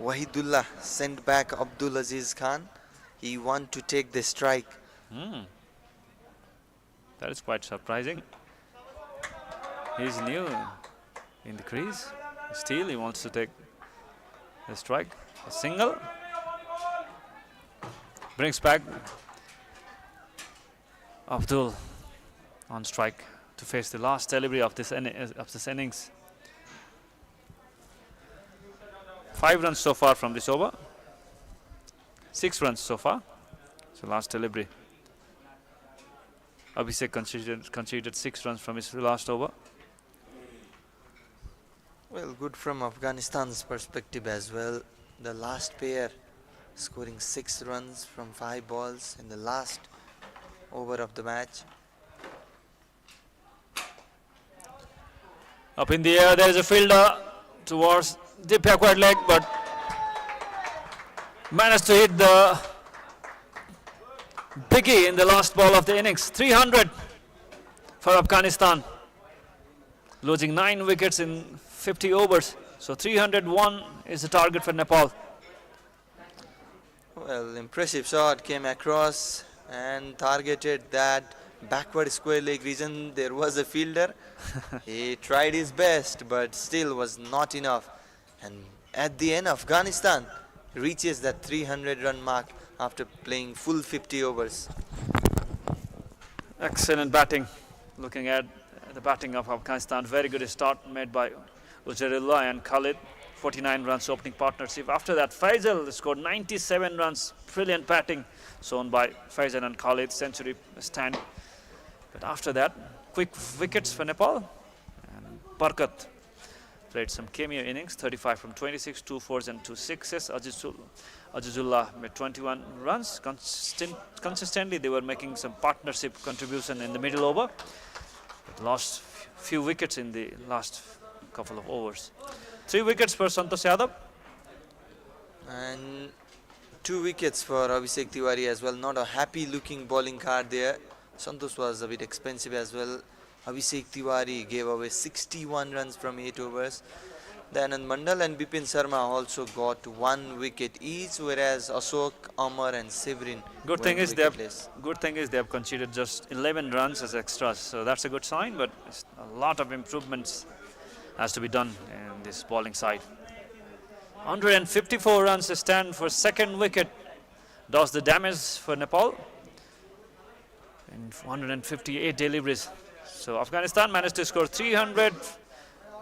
Wahidullah sent back Abdul Aziz Khan He want to take the strike. That is quite surprising. He's new in the crease. Still, he wants to take a strike. A single. Brings back Abdul on strike to face the last delivery of this innings. 5 runs so far from this over. 6 runs so far. So last delivery. Abhishek conceded 6 runs from his last over. Well, good from Afghanistan's perspective as well. The last pair scoring 6 runs from 5 balls in the last over of the match. Up in the air, there is a fielder towards the backward leg, but managed to hit the biggie in the last ball of the innings. 300 for Afghanistan, losing 9 wickets in 50 overs. So 301 is the target for Nepal. Well, impressive shot came across and targeted that backward square leg region. There was a fielder. He tried his best, but still was not enough. And at the end, Afghanistan reaches that 300 run mark after playing full 50 overs. Excellent batting. Looking at the batting of Afghanistan, very good start made by Ujairullah and Khalid. 49 runs opening partnership. After that, Faisal scored 97 runs. Brilliant batting shown by Faisal and Khalid, century stand. But after that, quick wickets for Nepal. And Barkat played some cameo innings, 35 from 26, 2 4s and 2 6s. Ajizullah made 21 runs. Consistently, they were making some partnership contribution in the middle over. But lost few wickets in the last couple of overs. 3 wickets for Santosh Yadav. And 2 wickets for Abhishek Tiwari as well. Not a happy looking bowling card there. Santosh was a bit expensive as well. Abhishek Tiwari gave away 61 runs from 8 overs. Anand Mandal and Bipin Sharma also got 1 wicket each, whereas Ashok, Amar and Severin Good thing is they have conceded just 11 runs as extras, so that's a good sign. But a lot of improvements has to be done in this bowling side. 154 runs stand for second wicket does the damage for Nepal in 158 deliveries. So Afghanistan managed to score 300,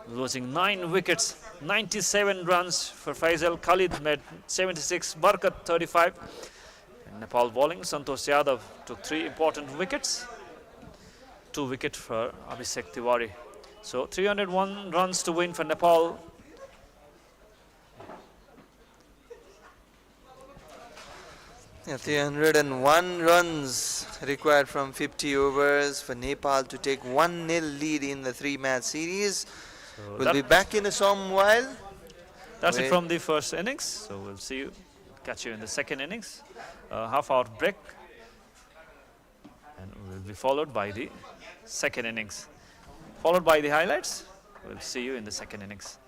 losing 9 wickets. 97 runs for Faisal. Khalid made 76, Barkat 35. And Nepal bowling, Santosh Yadav took 3 important wickets. 2 wickets for Abhishek Tiwari. So 301 runs to win for Nepal. Yeah, 301 runs required from 50 overs for Nepal to take 1-0 lead in the 3-match series. So we'll be back in some while. That's it from the first innings. So we'll see you, catch you in the second innings. Half-hour break, and we'll be followed by the second innings, followed by the highlights. We'll see you in the second innings.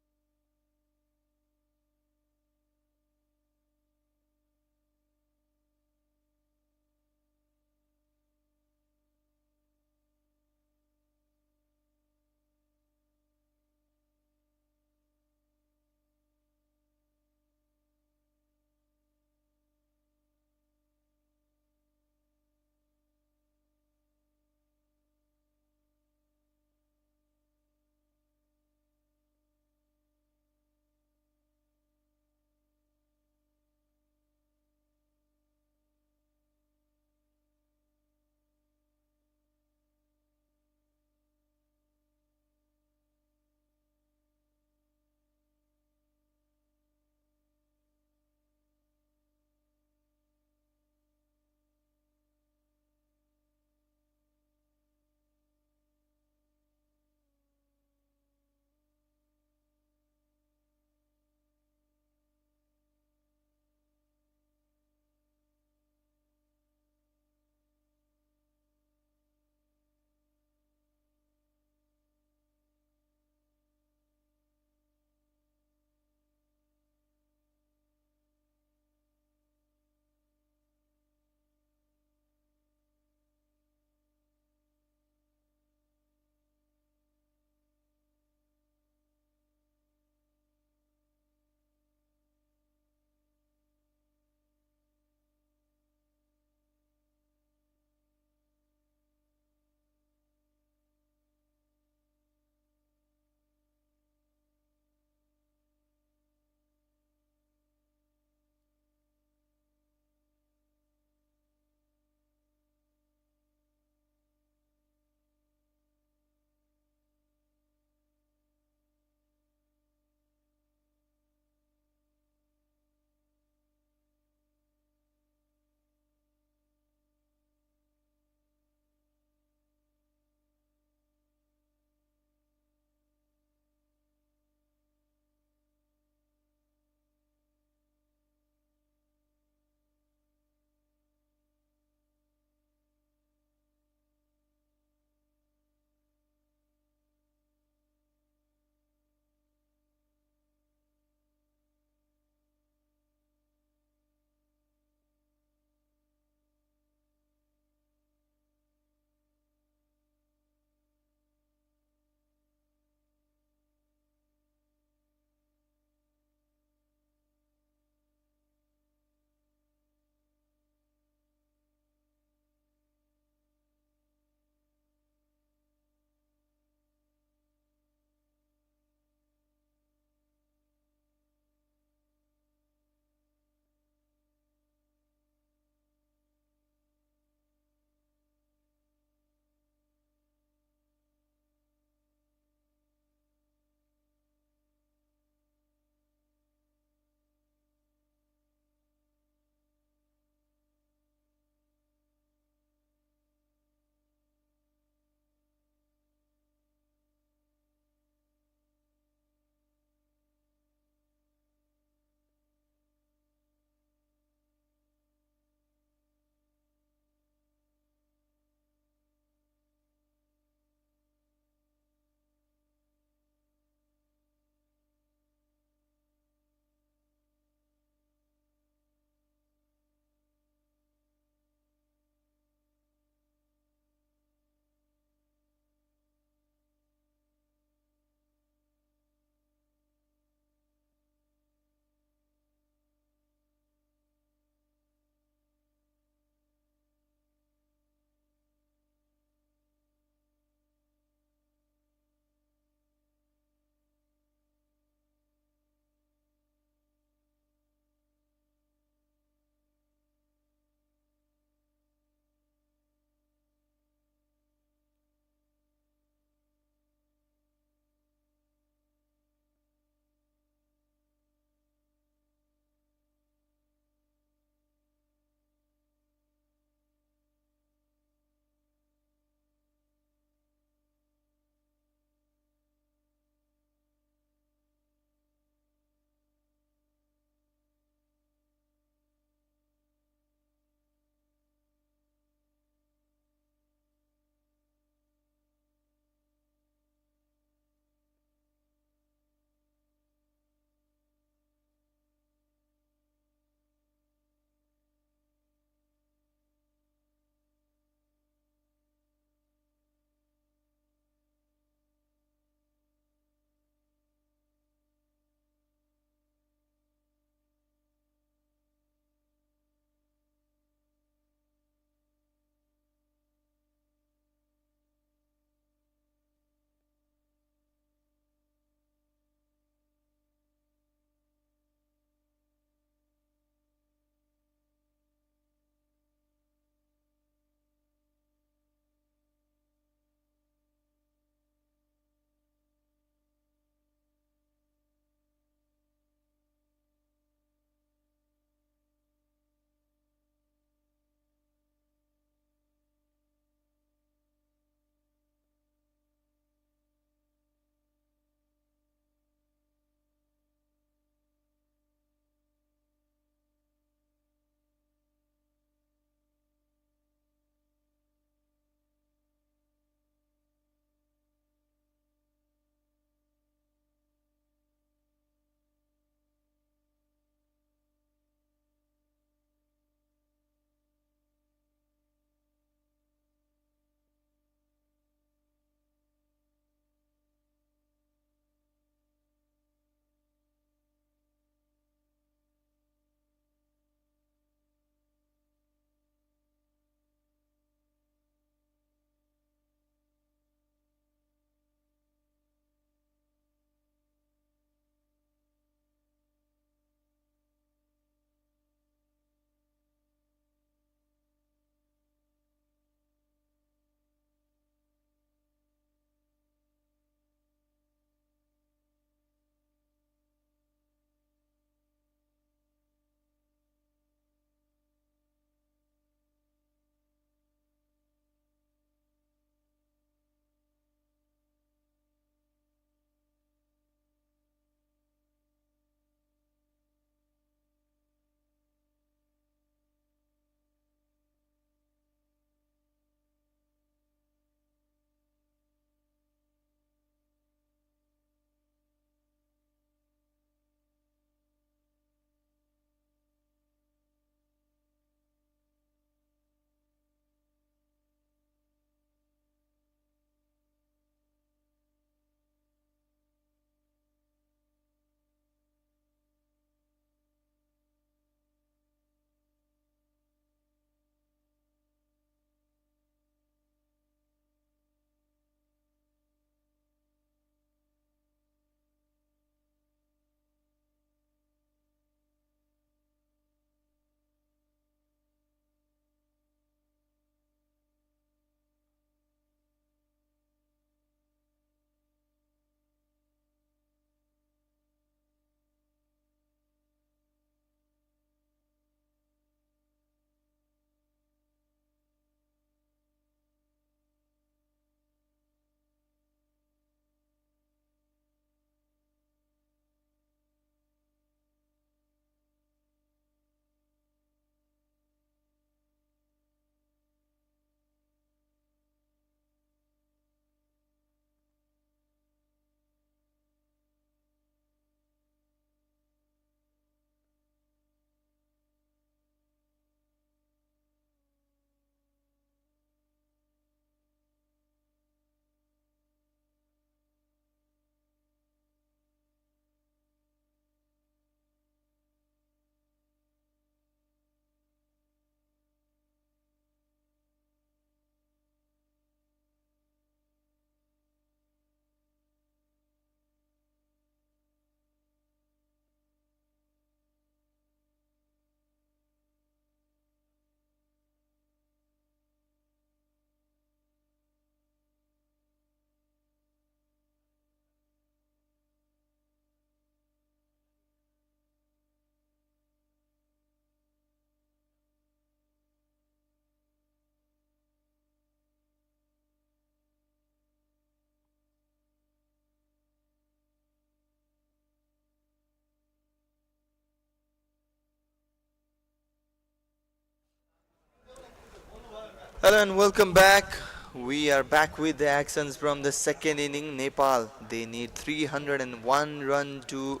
Hello and welcome back. We are back with the actions from the second inning. Nepal, they need 301 run to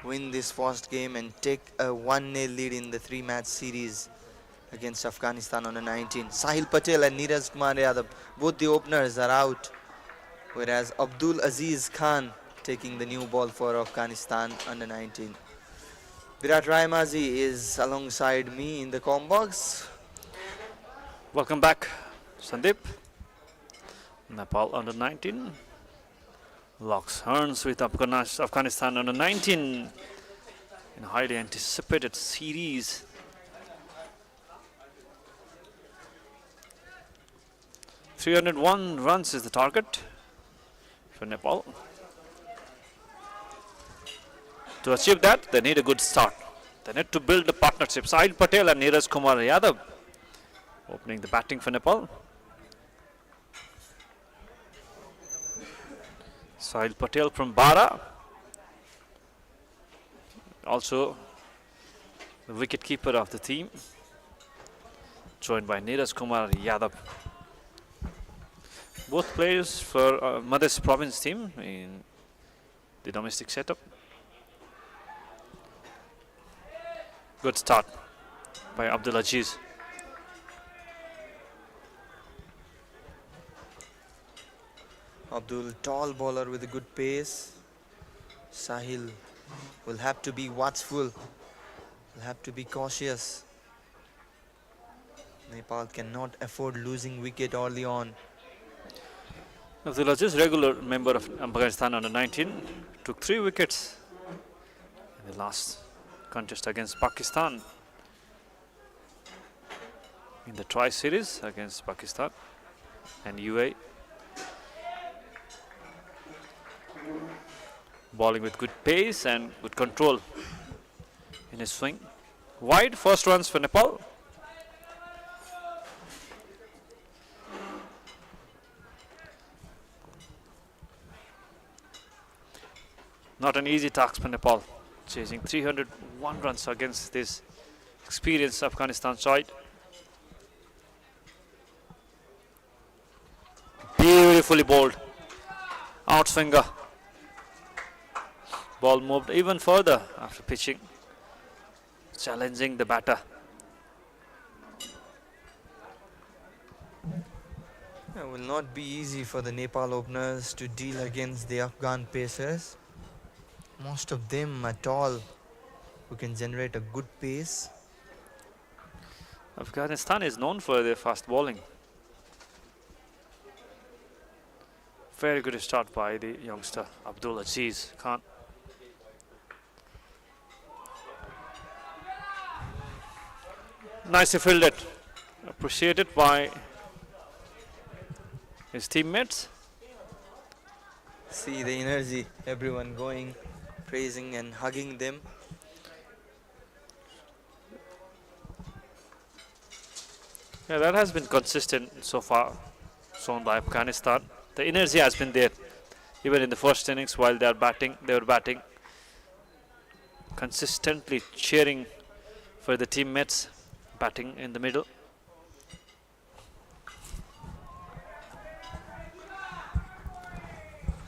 win this first game and take a 1-0 lead in the 3-match series against Afghanistan on the 19. Sahil Patel and Neeraj Kumar Yadav, both the openers are out, whereas Abdul Aziz Khan taking the new ball for Afghanistan under 19. Virat Rayamazi is alongside me in the comm box. Welcome back, Sandeep. Nepal under 19 locks horns with Afghanistan under 19 in a highly anticipated series. .301 runs is the target for Nepal. To achieve that, they need a good start. They need to build a partnership. Sahil Patel and Neeraj Kumar Yadav opening the batting for Nepal. Sahil Patel from Bara, also the wicket keeper of the team, joined by Neeraj Kumar Yadav. Both players for Madhya province team in the domestic setup. Good start by Abdul Aziz. Abdul, tall bowler with a good pace. Sahil will have to be watchful, will have to be cautious. Nepal cannot afford losing wicket early on. Abdul Aziz, regular member of Afghanistan under 19, took 3 wickets in the last contest against Pakistan in the try series against Pakistan and UAE. Bowling with good pace and good control in his swing. Wide, first runs for Nepal. Not an easy task for Nepal, chasing 301 runs against this experienced Afghanistan side. Beautifully bowled. Outswinger. Ball moved even further after pitching, challenging the batter. It will not be easy for the Nepal openers to deal against the Afghan pacers. Most of them are tall, who can generate a good pace. Afghanistan is known for their fast bowling. Very good start by the youngster Abdul Aziz Khan. Nicely fielded, appreciated by his teammates. See the energy, everyone going, praising and hugging them. Yeah, that has been consistent so far, shown by Afghanistan. The energy has been there, even in the first innings while they were batting, consistently cheering for the teammates, batting in the middle.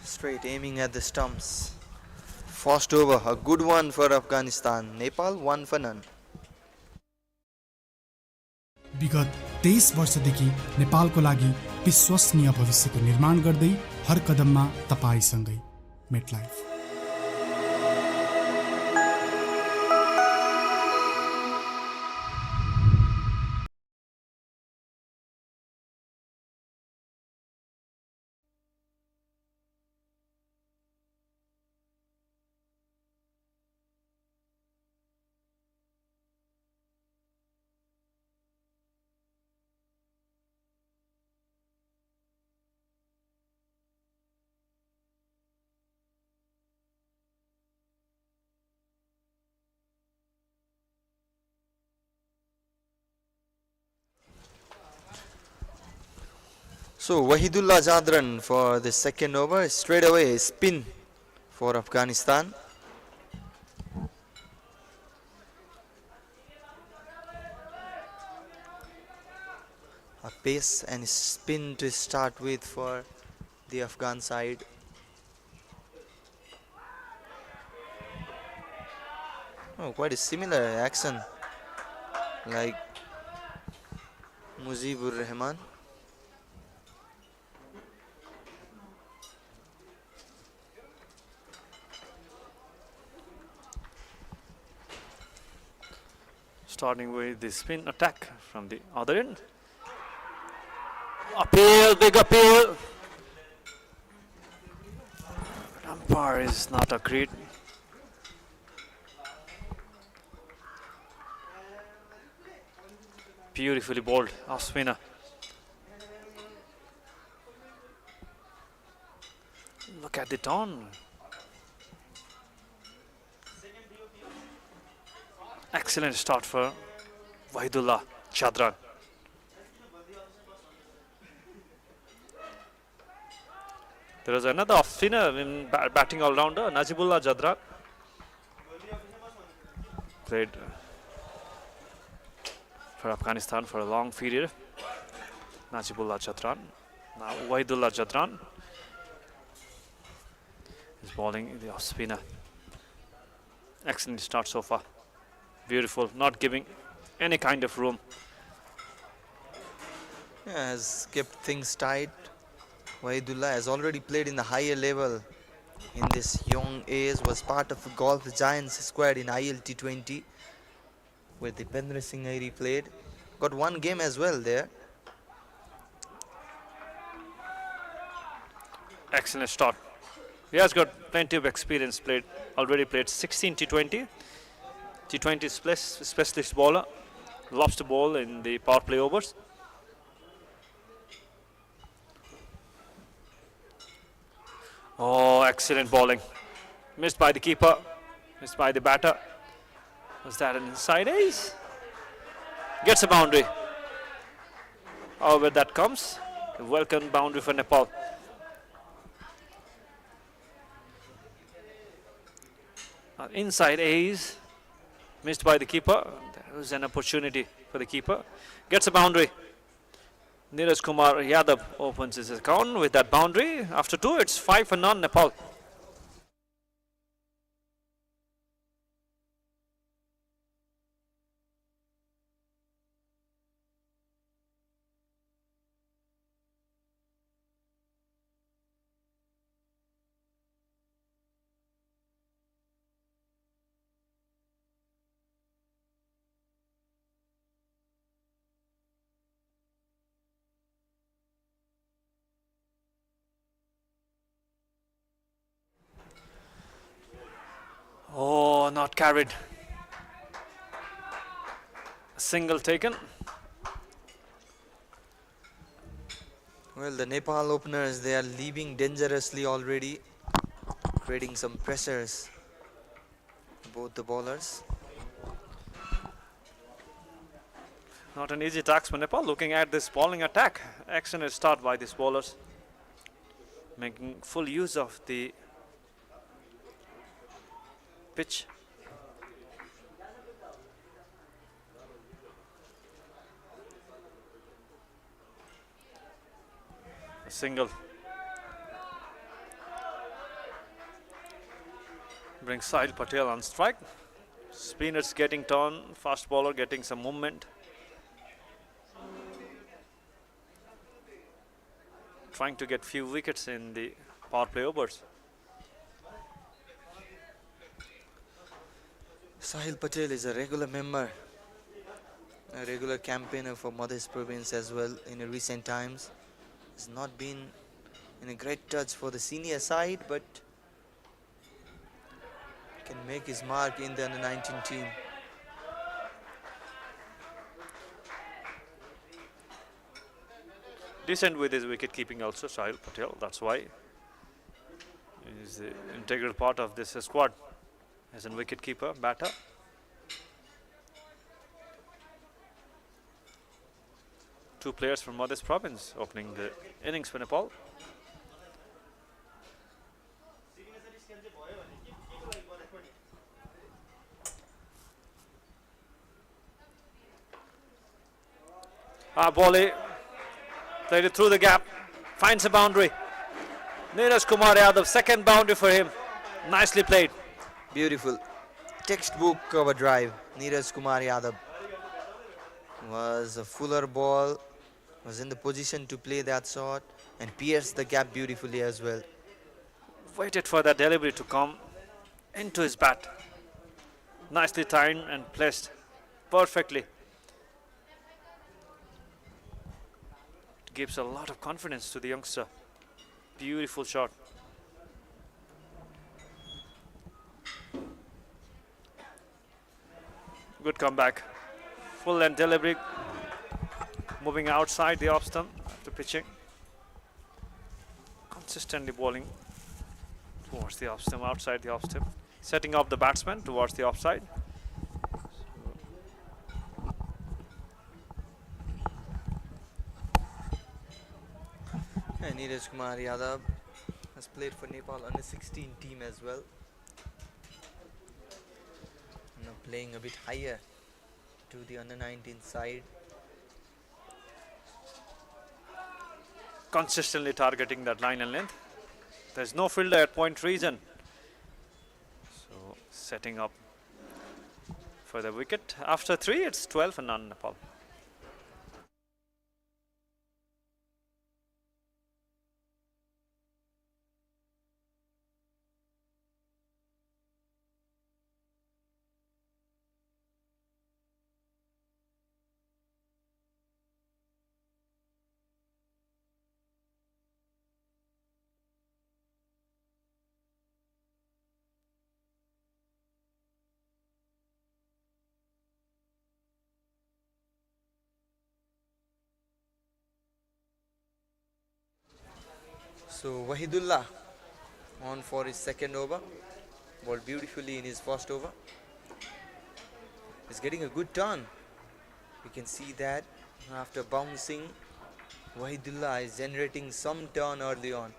Straight aiming at the stumps. First over, a good one for Afghanistan. Nepal 1 for none. विगत 23 वर्षदेखि नेपालको लागि विश्वसनीय भविष्यको निर्माण गर्दै हर कदममा तपाईसँगै MetLife. So Wahidullah Jadran for the second over, straight away spin for Afghanistan. A pace and spin to start with for the Afghan side. Oh, quite a similar action like Mujibur Rahman. Starting with the spin attack from the other end. Appeal, big appeal. Umpire is not agreed. Beautifully bowled off spinner. Look at the turn. Excellent start for Wahidullah Chadran. There is another off spinner in batting all-rounder, Najibullah Jadran. Played for Afghanistan for a long period. Najibullah Jadran. Now Wahidullah Jadran is bowling the off spinner. Excellent start so far. Beautiful, not giving any kind of room. Yeah, has kept things tight. Wahidullah has already played in the higher level in this young age, was part of the Golf Giants squad in ILT20 where Dipendra Singh Airi played. Got one game as well there. Excellent start. He has got plenty of experience, already played 16 T20. T20 specialist bowler, loves to bowl in the power play overs. Oh, excellent bowling. Missed by the keeper, missed by the batter. Was that an inside ace? Gets a boundary. However, that comes. A welcome boundary for Nepal. Inside ace. Missed by the keeper. There was an opportunity for the keeper. Gets a boundary. Neeraj Kumar Yadav opens his account with that boundary. After 2, it's 5 for none, Nepal. Oh, not carried. A single taken. Well, the Nepal openers, they are leaving dangerously already, creating some pressures, both the bowlers. Not an easy task for Nepal. Looking at this bowling attack, excellent start by these bowlers, making full use of the pitch. A single. Brings Sahil Patel on strike. Spinners getting turn, fast bowler getting some movement. Trying to get few wickets in the power play overs. Sahil Patel is a regular member, a regular campaigner for Madhya province as well in recent times. Has not been in a great touch for the senior side, but can make his mark in the under-19 team. Decent with his wicket keeping also, Sahil Patel. That's why he is the integral part of this squad as a wicket keeper, batter. Two players from Madhya province opening the innings for Nepal. Bowley Played it through the gap. Finds a boundary. Neeraj Kumar Yadav, second boundary for him. Nicely played. Beautiful. Textbook cover drive. Neeraj Kumar Yadav was a fuller ball, was in the position to play that shot and pierced the gap beautifully as well. Waited for that delivery to come into his bat. Nicely timed and placed perfectly. It gives a lot of confidence to the youngster. Beautiful shot. Good comeback. Full length delivery. Moving outside the off stump after pitching. Consistently bowling towards the off stump, outside the off stump. Setting up the batsman towards the offside. And Neeraj Kumar Yadav has played for Nepal under 16 team as well. Now playing a bit higher to the under 19 side. Consistently targeting that line and length. There's no fielder at point region. So setting up for the wicket. After 3, it's 12 and none Nepal. So Wahidullah on for his second over. Bowled beautifully in his first over. He's getting a good turn. We can see that after bouncing, Wahidullah is generating some turn early on.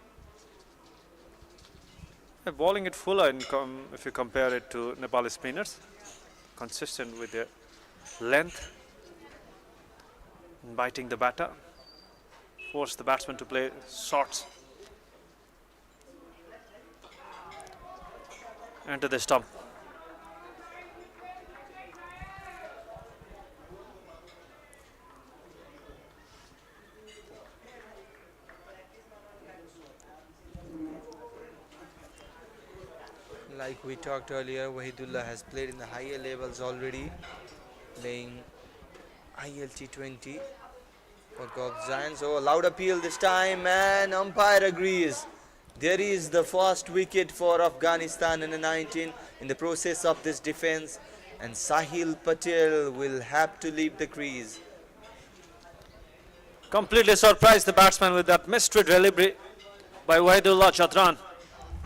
Bowling it fuller if you compare it to Nepali spinners. Consistent with their length. Biting the batter. Force the batsman to play shots. Into the stump. Like we talked earlier, Wahidullah has played in the higher levels already, playing ILT20 for Gulf Giants. Oh, loud appeal this time, and umpire agrees. There is the first wicket for Afghanistan under 19 in the process of this defense, and Sahil Patel will have to leave the crease. Completely surprised the batsman with that mystery delivery by Wahidullah Chadran.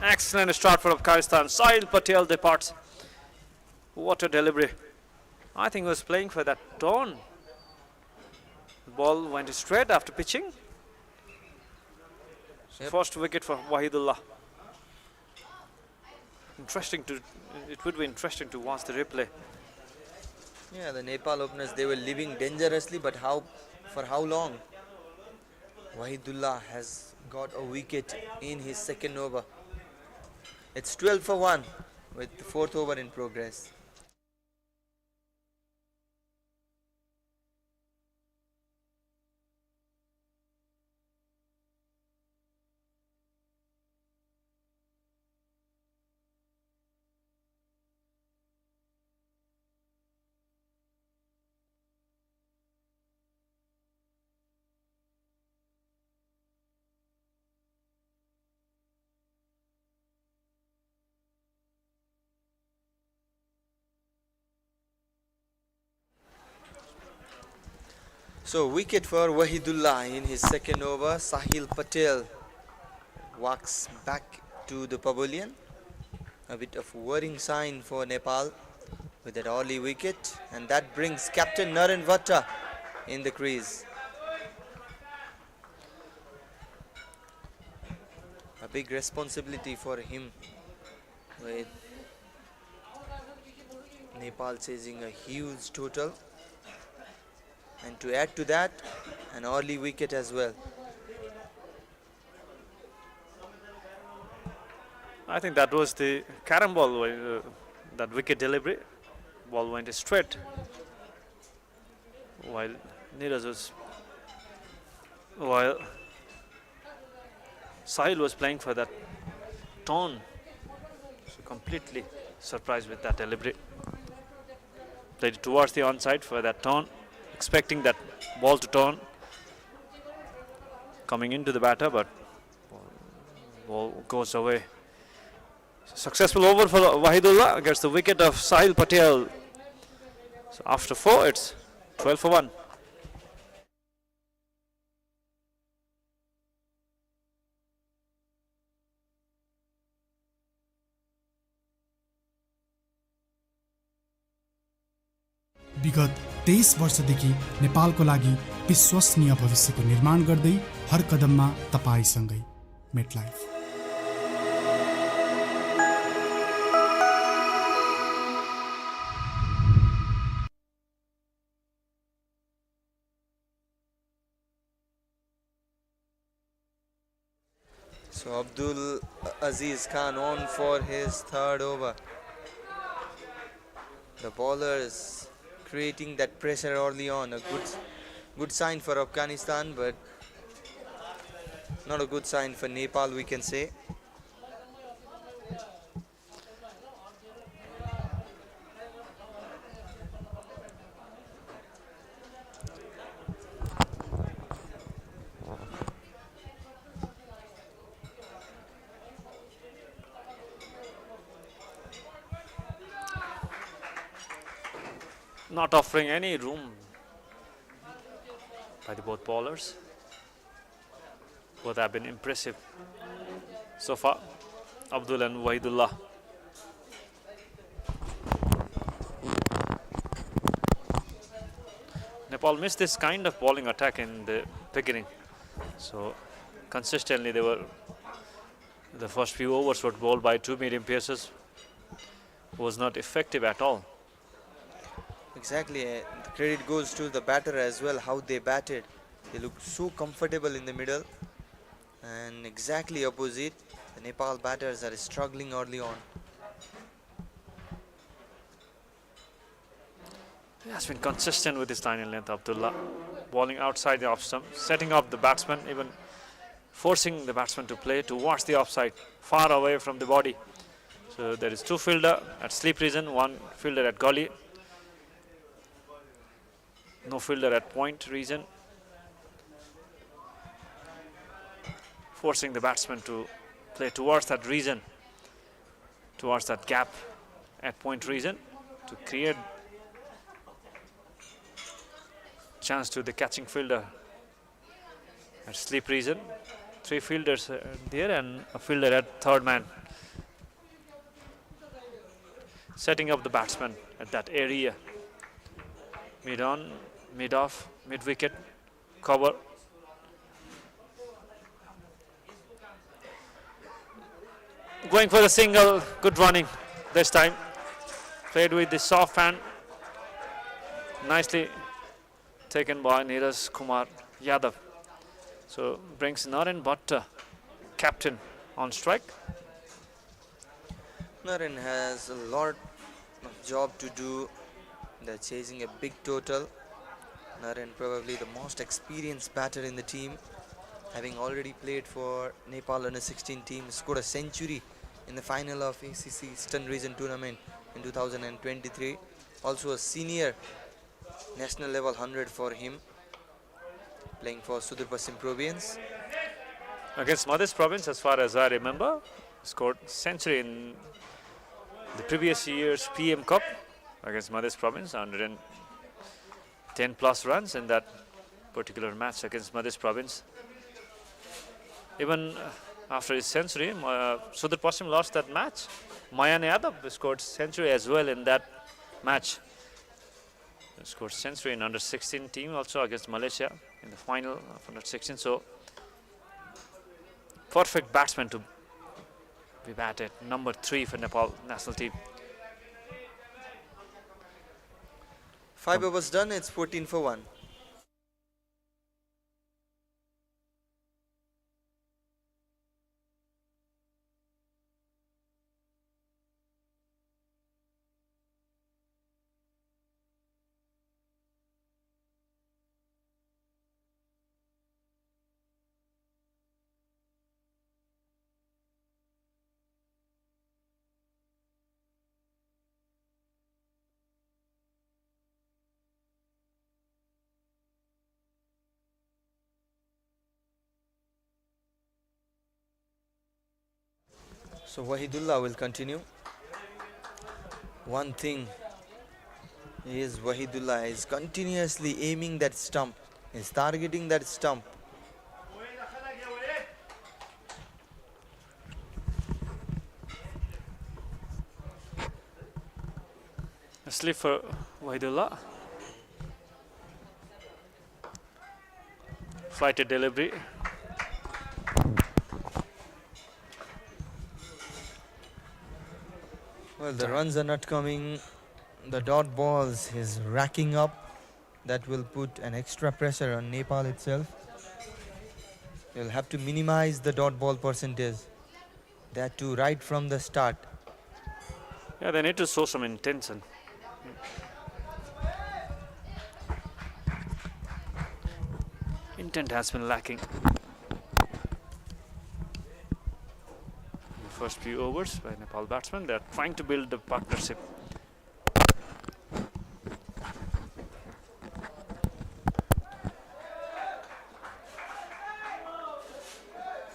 Excellent start for Afghanistan. Sahil Patel departs. What a delivery. I think he was playing for that tone. The ball went straight after pitching. Yep. First wicket for Wahidullah. It would be interesting to watch the replay. Yeah, the Nepal openers, they were living dangerously, but for how long? Wahidullah has got a wicket in his second over. It's 12 for 1 with the fourth over in progress. So wicket for Wahidullah in his second over. Sahil Patel walks back to the pavilion. A bit of worrying sign for Nepal with that early wicket, and that brings Captain Naren Vatta in the crease. A big responsibility for him with Nepal chasing a huge total. And to add to that, an early wicket as well. I think that was the carom ball, that wicket delivery. Ball went straight, while Sahil was playing for that turn. So completely surprised with that delivery. Played it towards the onside for that turn, expecting that ball to turn, coming into the batter, but ball goes away. Successful over for Wahidullah against the wicket of Sahil Patel. So after 4, it's 12 for 1. विगत 23 वर्षदेखि नेपालको लागि विश्वसनीय भविष्यको निर्माण गर्दै हर कदममा तपाईसँगै MetLife. So Abdul Aziz Khan on for his third over. The bowlers creating that pressure early on. A good sign for Afghanistan, but not a good sign for Nepal, we can say. Not offering any room by the both bowlers. Both have been impressive so far, Abdul and Wahidullah. Nepal missed this kind of bowling attack in the beginning. So consistently the first few overs were bowled by 2 medium pacers. Was not effective at all. Exactly, the credit goes to the batter as well, how they batted. They looked so comfortable in the middle, and exactly opposite, the Nepal batters are struggling early on. He has been consistent with his line and length, Abdullah. Bowling outside the off stump, setting up the batsman, even forcing the batsman to play towards the offside, far away from the body. So there is 2 fielder at slip region, 1 fielder at gully. No fielder at point region. Forcing the batsman to play towards that region, towards that gap at point region, to create chance to the catching fielder at slip region. 3 fielders there and a fielder at third man. Setting up the batsman at that area. Mid on, mid off, mid wicket, cover. Going for the single, good running this time. Played with the soft hand. Nicely taken by Neeraj Kumar Yadav. So brings Naren Bhatta, captain, on strike. Naren has a lot of job to do. They're chasing a big total. Naren probably the most experienced batter in the team, having already played for Nepal under-16 team, scored a century in the final of ACC Eastern Region Tournament in 2023. Also a senior national level 100 for him, playing for Sudur Pasim Province. Against Madhya Province, as far as I remember, scored century in the previous year's PM Cup against Madhya Province, 110 plus runs in that particular match against Madhya Province. Even after his century, Sudur Pasim lost that match. Mayan Yadav scored century as well in that match. He scored century in under-16 team also against Malaysia in the final of under-16. So perfect batsman to be batted. Number 3 for Nepal national team. 5 overs done, it's 14 for 1. So Wahidullah will continue. One thing is Wahidullah is continuously aiming that stump. He's targeting that stump. A slip for Wahidullah. Flighted delivery. Well, the runs are not coming. The dot balls is racking up. That will put an extra pressure on Nepal itself. You'll have to minimize the dot ball percentage. That too right from the start. Yeah, they need to show some intention. Intent has been lacking. The first few overs by Nepal batsmen, they are trying to build the partnership.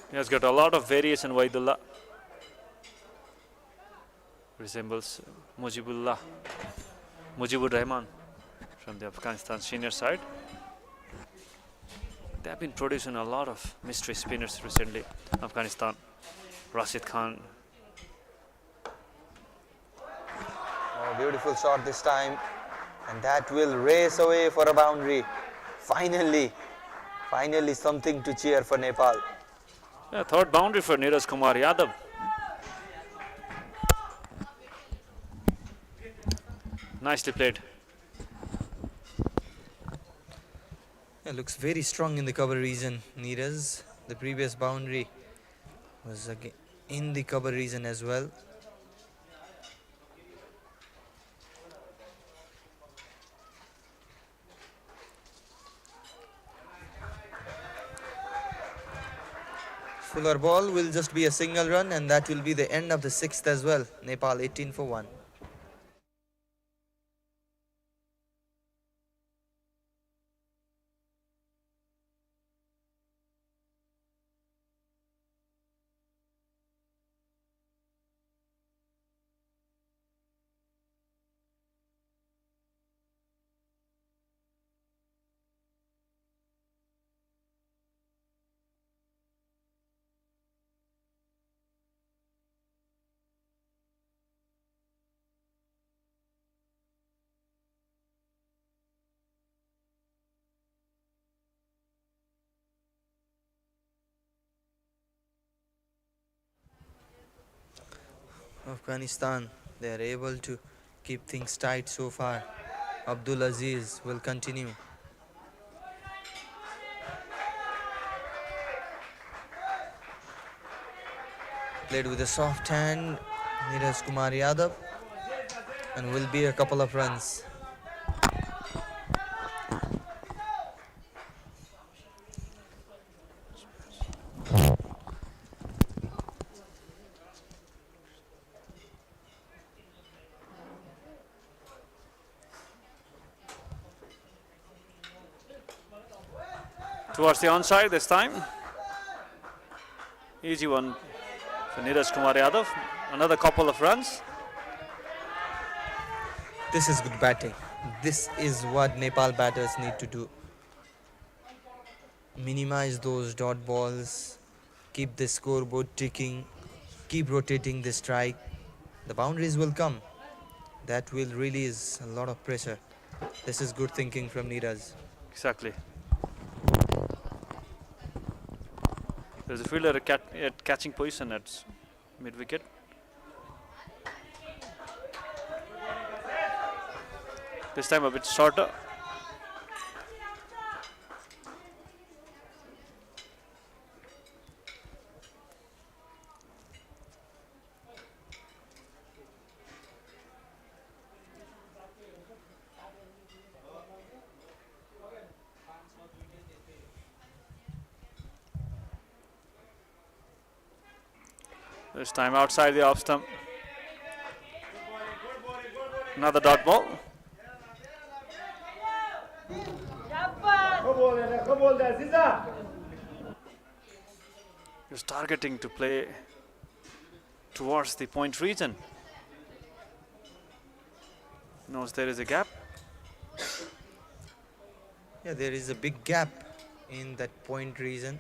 He has got a lot of variation. Wahidullah resembles Mujibur Rahman from the Afghanistan senior side. They have been producing a lot of mystery spinners recently. Afghanistan, Rashid Khan. Oh, beautiful shot this time. And that will race away for a boundary. Finally something to cheer for Nepal. Yeah, third boundary for Neeraj Kumar Yadav. Nicely played. It looks very strong in the cover region, Neeraj. The previous boundary was again in the cover region as well. Fuller ball will just be a single run, and that will be the end of the sixth as well. Nepal 18 for 1. Afghanistan, they are able to keep things tight so far. Abdul Aziz will continue. Played with a soft hand, Neeraj Kumar Yadav, and will be a couple of runs. Towards the onside this time. Easy one for Neeraj Kumar Yadav. Another couple of runs. This is good batting. This is what Nepal batters need to do. Minimize those dot balls, keep the scoreboard ticking, keep rotating the strike. The boundaries will come. That will release a lot of pressure. This is good thinking from Neeraj. Exactly. There's a fielder at catching position at mid-wicket. This time a bit shorter. This time outside the off stump. Another dot ball. He's targeting to play towards the point region. Knows there is a gap. Yeah, there is a big gap in that point region.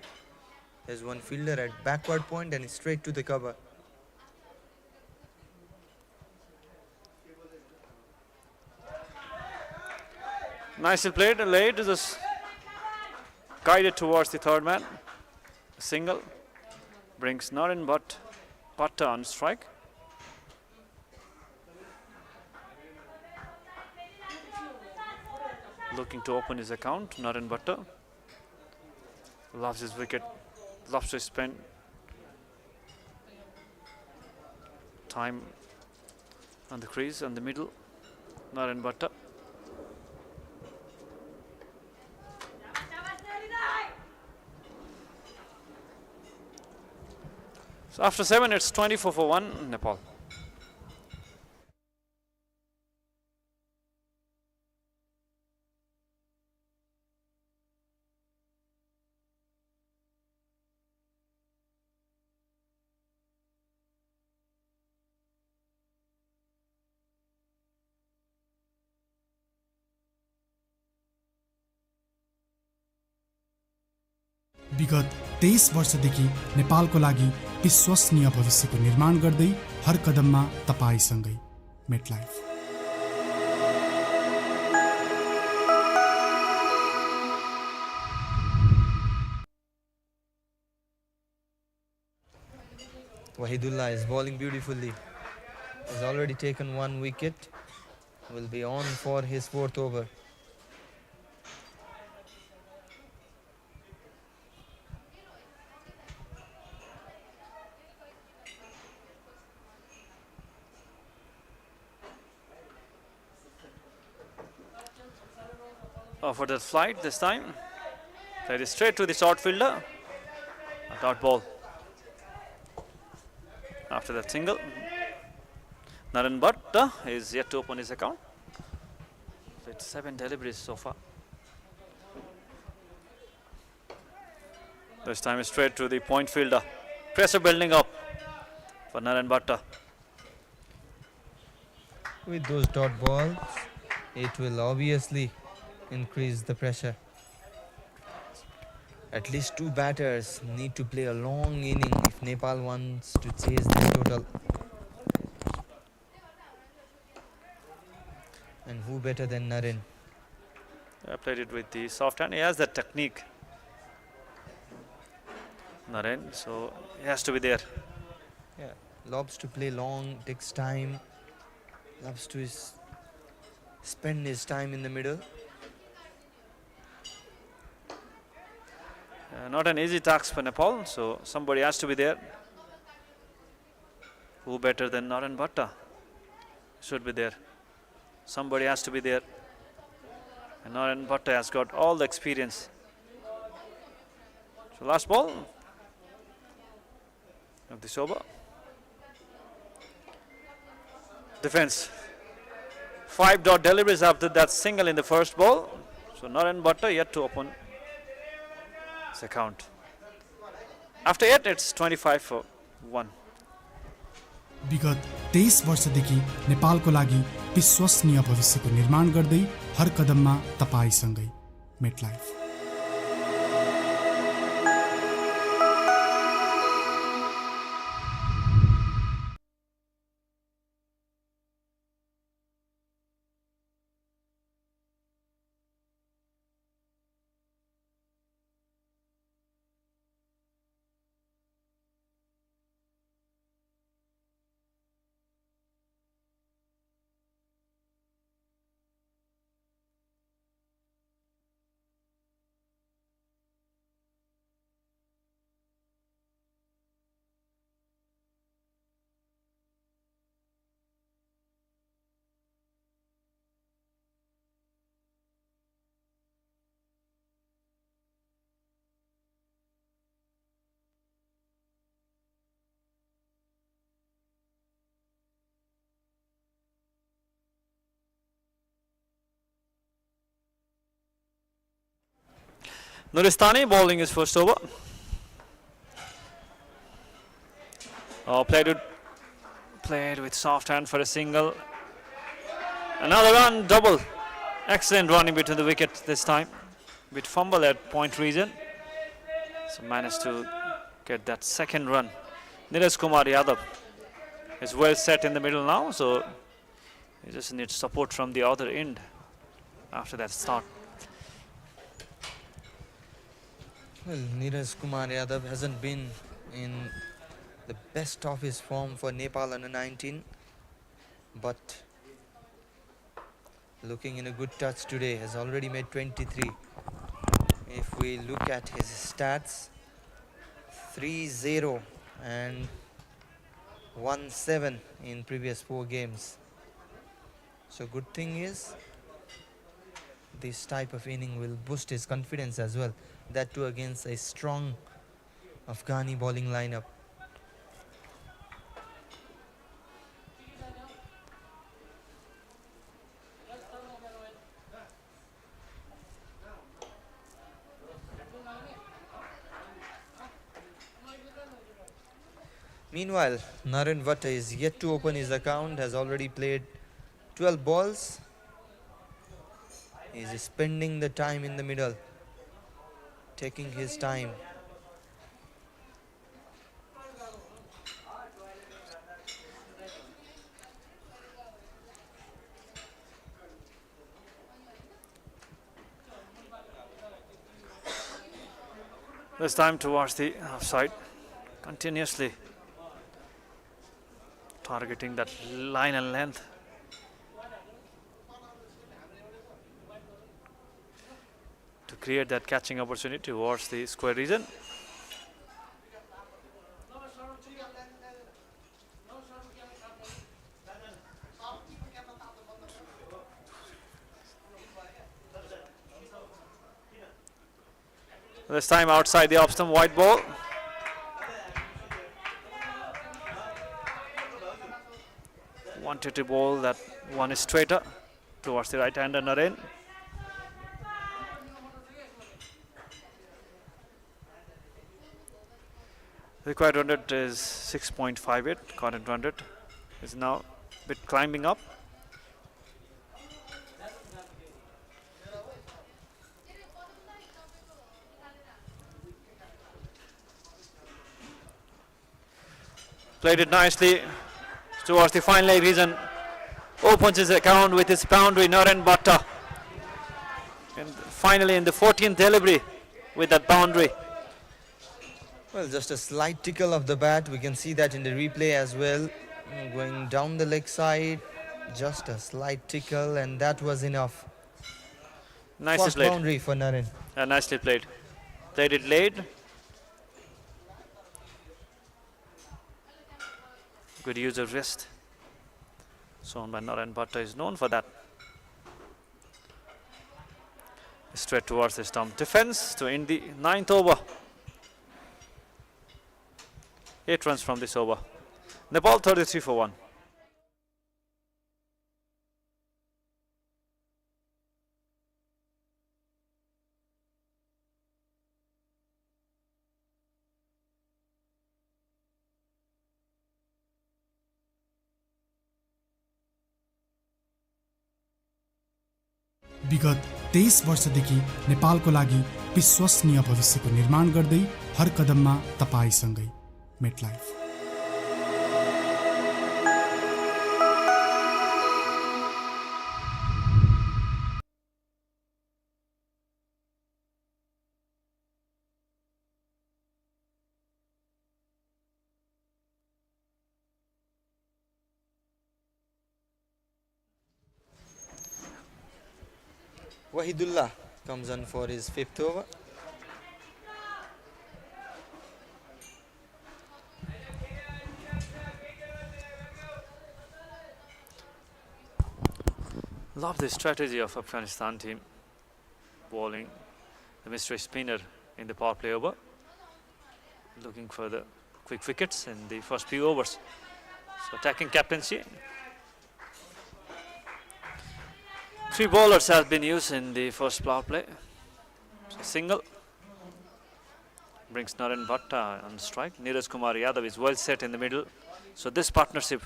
There's one fielder at backward point and straight to the cover. Nicely played, late, just guided towards the third man. A single brings Naren Bhatta on strike. Looking to open his account, Naren Bhatta. Loves his wicket, loves to spend time on the crease, on the middle. Naren Bhatta. So after 7, it's 24 for 1, Nepal. विगत 23 वर्षदेखि नेपालको लागि विश्वसनीय भविष्यको निर्माण गर्दै हर कदममा तपाईसँगै MetLife. Wahidullah is bowling beautifully. Has already taken 1 wicket. Will be on for his 4th over. For that flight this time. Played it straight to the short fielder. A dot ball. After that single. Naren Bhatta is yet to open his account. Played 7 deliveries so far. This time is straight to the point fielder. Pressure building up for Naren Bhatta. With those dot balls, it will obviously increase the pressure. At least 2 batters need to play a long inning if Nepal wants to chase the total. And who better than Naren? I played it with the soft hand. He has that technique, Naren, so he has to be there. Yeah, loves to play long, takes time, loves to spend his time in the middle. Not an easy task for Nepal, so somebody has to be there. Who better than Naren Bhatta? Should be there. Somebody has to be there. And Naren Bhatta has got all the experience. So last ball of this over. Defense. 5 dot deliveries after that single in the first ball. So Naren Bhatta yet to open his account. After 8, it's 25 for 1. विगत 23 वर्षदेखि नेपालको लागि विश्वसनीय भविष्यको निर्माण गर्दै हर कदममा तपाईसँगै MetLife. Nuristani bowling his first over. Played it Played with soft hand for a single. Another run, double. Excellent running between the wickets this time. With fumble at point region. So managed to get that second run. Neeraj Kumar Yadav is well set in the middle now, so he just needs support from the other end after that start. Well, Neeraj Kumar Yadav hasn't been in the best of his form for Nepal under 19, but looking in a good touch today, has already made 23. If we look at his stats, 3-0 and 1-7 in previous 4 games. So good thing is, this type of inning will boost his confidence as well. That too against a strong Afghani bowling lineup. Meanwhile, Naren Vatta is yet to open his account, has already played 12 balls. He is spending the time in the middle, taking his time. This time towards the offside, continuously targeting that line and length. To create that catching opportunity towards the square region. This time outside the off stump, white ball. Wanted to bowl that one is straighter towards the right hander Naren. Required run rate is 6.58. Current run rate is now a bit climbing up. Played it nicely towards the fine leg region. Opens his account with his boundary, Naren Vatta. And finally in the 14th delivery with that boundary. Well, just a slight tickle of the bat. We can see that in the replay as well. Going down the leg side, just a slight tickle, and that was enough. Nicely First played. boundary for Naren. Nicely played. Played it late. Good use of wrist. Shown by Naren Vatta is known for that. Straight towards the stump. Defense to end the 9th over. 8 runs from this over. Nepal 33 for 1. विगत 23 वर्षदेखि नेपालको लागि विश्वसनीय भविष्यको निर्माण गर्दै हर कदममा तपाईसँगै MetLife. Wahidullah comes on for his 5th over. Love the strategy of Afghanistan team. Bowling the mystery spinner in the power play over. Looking for the quick wickets in the first few overs. So attacking captaincy. 3 bowlers have been used in the first power play. So single brings Naren Vatta on strike. Neeraj Kumar Yadav is well set in the middle. So this partnership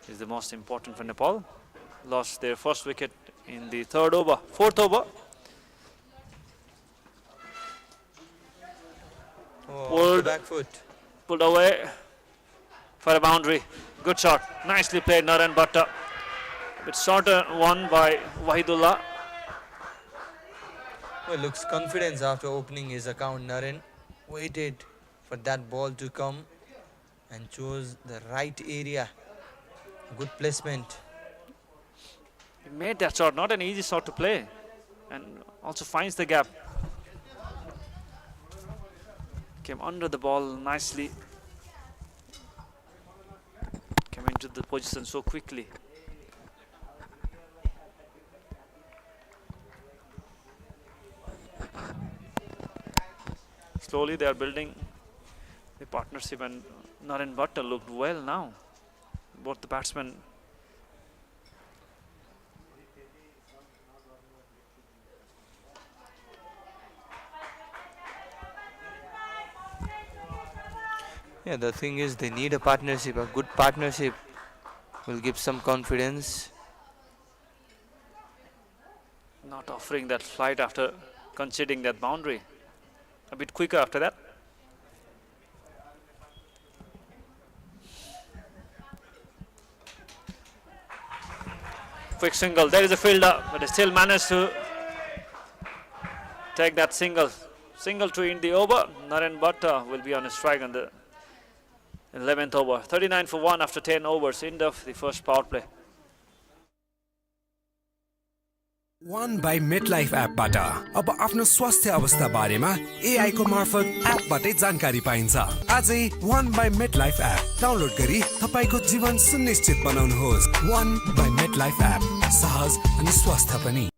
is the most important for Nepal. Lost their first wicket in the fourth over. Oh, back foot. Pulled away for a boundary. Good shot. Nicely played, Naren Bhatta. A bit shorter one by Wahidullah. Well, looks confidence after opening his account. Naren waited for that ball to come and chose the right area. Good placement. He made that shot, not an easy shot to play, and also finds the gap. Came under the ball nicely. Came into the position so quickly. Slowly they are building the partnership, and Naren Bhatta looked well now. Both the batsmen Yeah, the thing is they need a partnership. A good partnership will give some confidence. not offering that flight after conceding that boundary. A bit quicker after that. Quick single. There is a fielder, but they still managed to take that single. Single to end the over. Naren Bhatta will be on a strike on the 11th over. 39 for 1 after 10 overs. End of the first power play. One by MetLife एपबाट अब आफ्नो स्वास्थ्य अवस्था बारेमा AI को मार्फत एपबाटै जानकारी पाइन्छ। आजै One by MetLife app download गरी तपाईको जीवन सुनिश्चित बनाउनुहोस्। One by MetLife एप सहज अनि स्वस्थ पनि।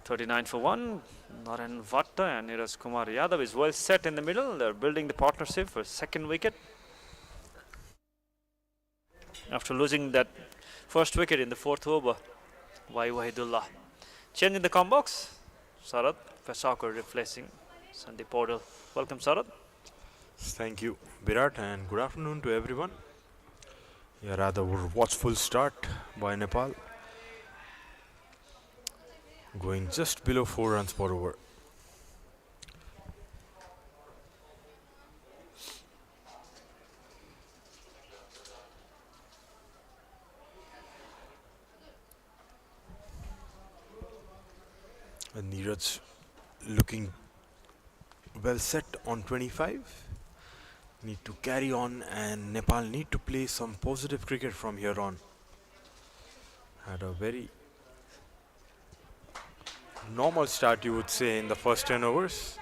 $39 for 1. Naren Bhatta and Neeraj Kumar Yadav is well set in the middle. They're building the partnership for second wicket. After losing that first wicket in the fourth over by Wahidullah. Change in the com box. Sarath Pesakar replacing Sandeep Podal. Welcome, Sarath. Thank you, Virat, and good afternoon to everyone. Yeah, rather watchful start by Nepal. Going just below 4 runs per over. And Neeraj looking well set on 25. Need to carry on, and Nepal need to play some positive cricket from here on. Had a very normal start, you would say, in the first 10 overs.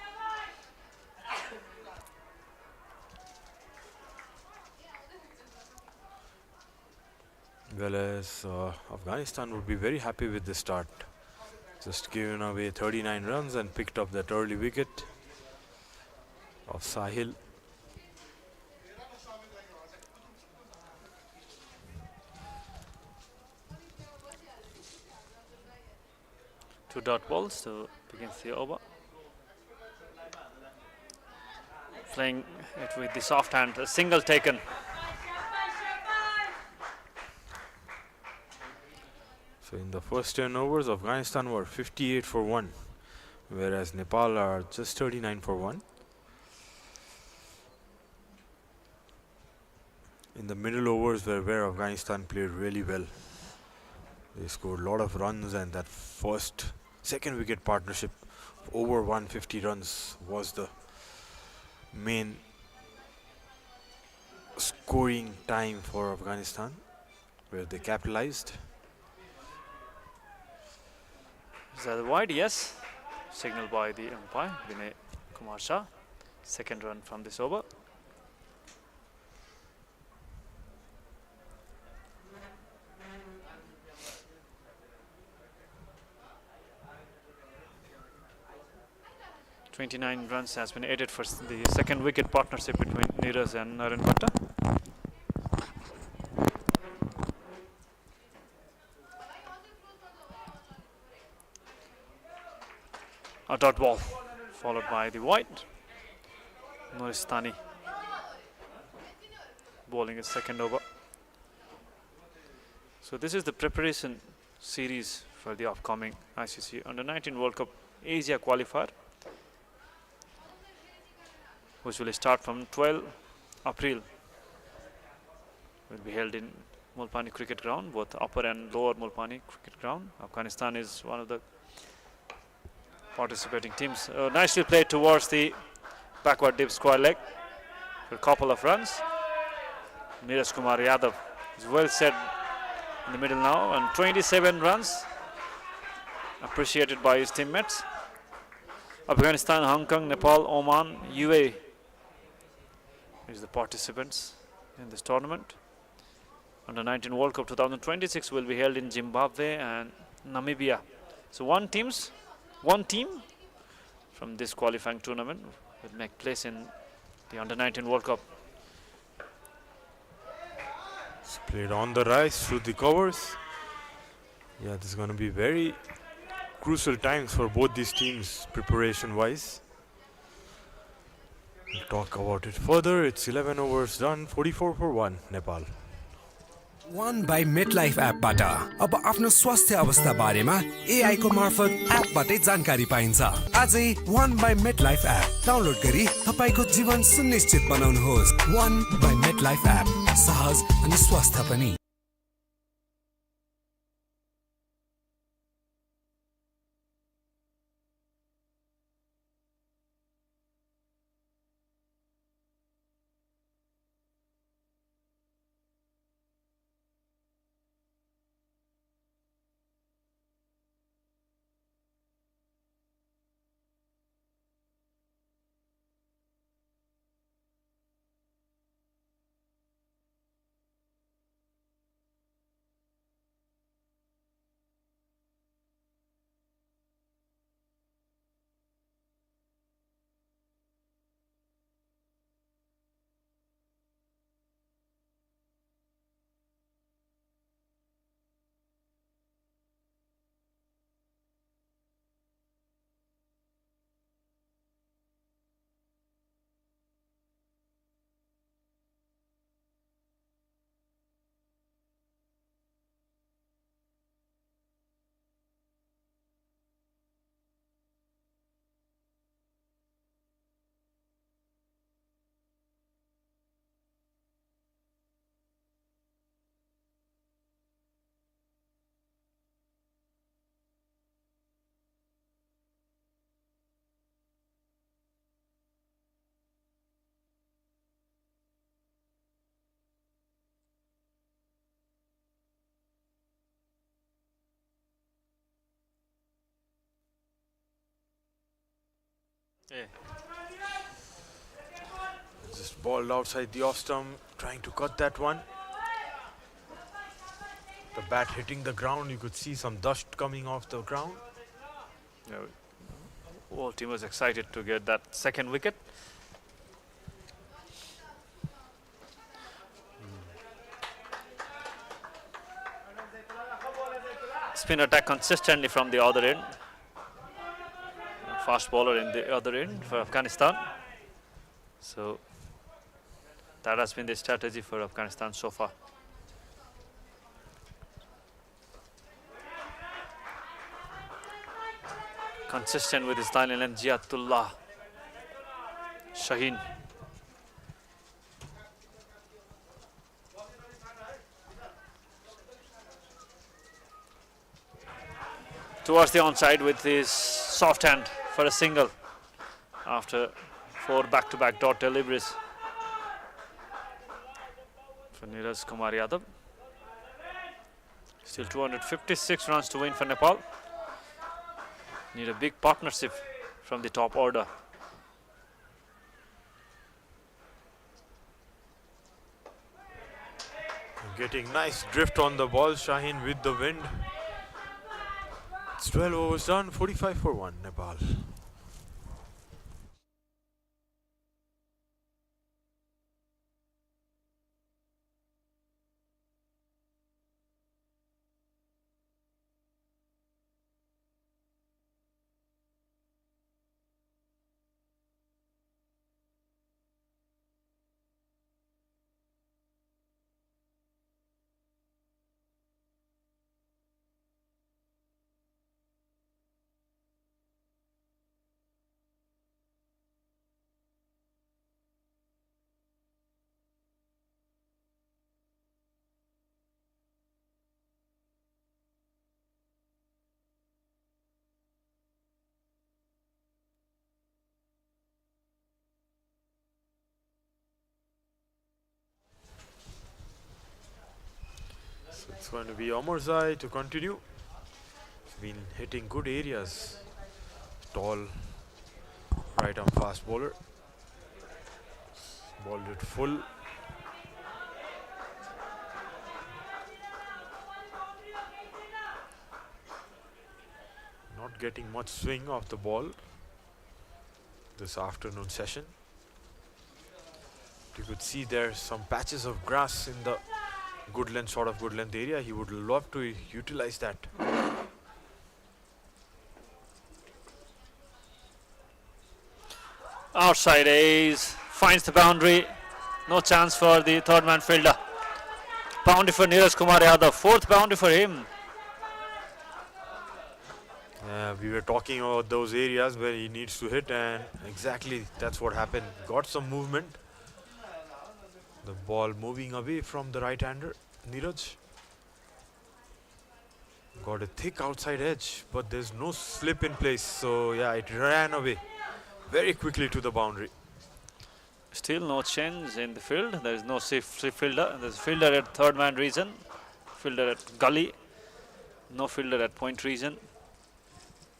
Well, as Afghanistan would be very happy with this start. Just given away 39 runs and picked up that early wicket of Sahil. Two dot balls to begin the over. Playing it with the soft hand, a single taken. So in the first 10 overs, Afghanistan were 58 for 1, whereas Nepal are just 39 for 1. In the middle overs were where Afghanistan played really well. They scored a lot of runs, and that second wicket partnership of over 150 runs was the main scoring time for Afghanistan, where they capitalized. Is that wide? Yes. Signal by the umpire, Vinay Kumar Shah. Second run from this over. $29 runs has been added for the second wicket partnership between Neeraj and Naren Bhatta. a dot ball, followed by the wide. Nuristani bowling his second over. So this is the preparation series for the upcoming ICC Under-19 World Cup Asia qualifier, which will start from 12 April. Will be held in Mulpani Cricket Ground, both upper and lower Mulpani Cricket Ground. Afghanistan is one of the participating teams. Nicely played towards the backward dip square leg for a couple of runs. Neeraj Kumar Yadav is well set in the middle now, and 27 runs appreciated by his teammates. Afghanistan, Hong Kong, Nepal, Oman, UAE is the participants in this tournament. Under-19 World Cup 2026 will be held in Zimbabwe and Namibia. So one team from this qualifying tournament will make place in the Under-19 World Cup. It's played on the rise through the covers. Yeah, this is going to be very crucial times for both these teams preparation-wise. We'll talk about it further. It's 11 overs done, 44 for 1, Nepal. One by MetLife एपबाट अब आफ्नो स्वास्थ्य अवस्था बारेमा AI को मार्फत एपबाटै जानकारी पाइन्छ। आजै One by MetLife app download गरी तपाईको जीवन सुनिश्चित बनाउनुहोस्। One by MetLife एप सहज अनि स्वस्थ पनि। Just balled outside the off stump, trying to cut that one. The bat hitting the ground, you could see some dust coming off the ground. Yeah, whole team was excited to get that second wicket. Spin attack consistently from the other end. Fast bowler in the other end for Afghanistan. So that has been the strategy for Afghanistan so far. Consistent with his line and Ziatullah Shaheen. Towards the onside with his soft hand for a single after 4 back-to-back dot deliveries for Neeraj Kumar Yadav. Still 256 runs to win for Nepal. Need a big partnership from the top order. Getting nice drift on the ball, Shaheen with the wind. It's 12 overs done, 45 for 1, Nepal. It's going to be Omarzai to continue. He's been hitting good areas. Tall right arm fast bowler. Balled it full. Not getting much swing off the ball this afternoon session. You could see there's some patches of grass in the good length, sort of good length area. He would love to utilize that. Outside ace, finds the boundary. No chance for the third man fielder. Boundary for Neeraj Kumar Yadav, fourth boundary for him. We were talking about those areas where he needs to hit, and exactly that's what happened. Got some movement. The ball moving away from the right-hander, Neeraj. Got a thick outside edge, but there's no slip in place. So yeah, it ran away very quickly to the boundary. Still no change in the field. There is no safe fielder. There's a fielder at third man region, fielder at gully, no fielder at point region.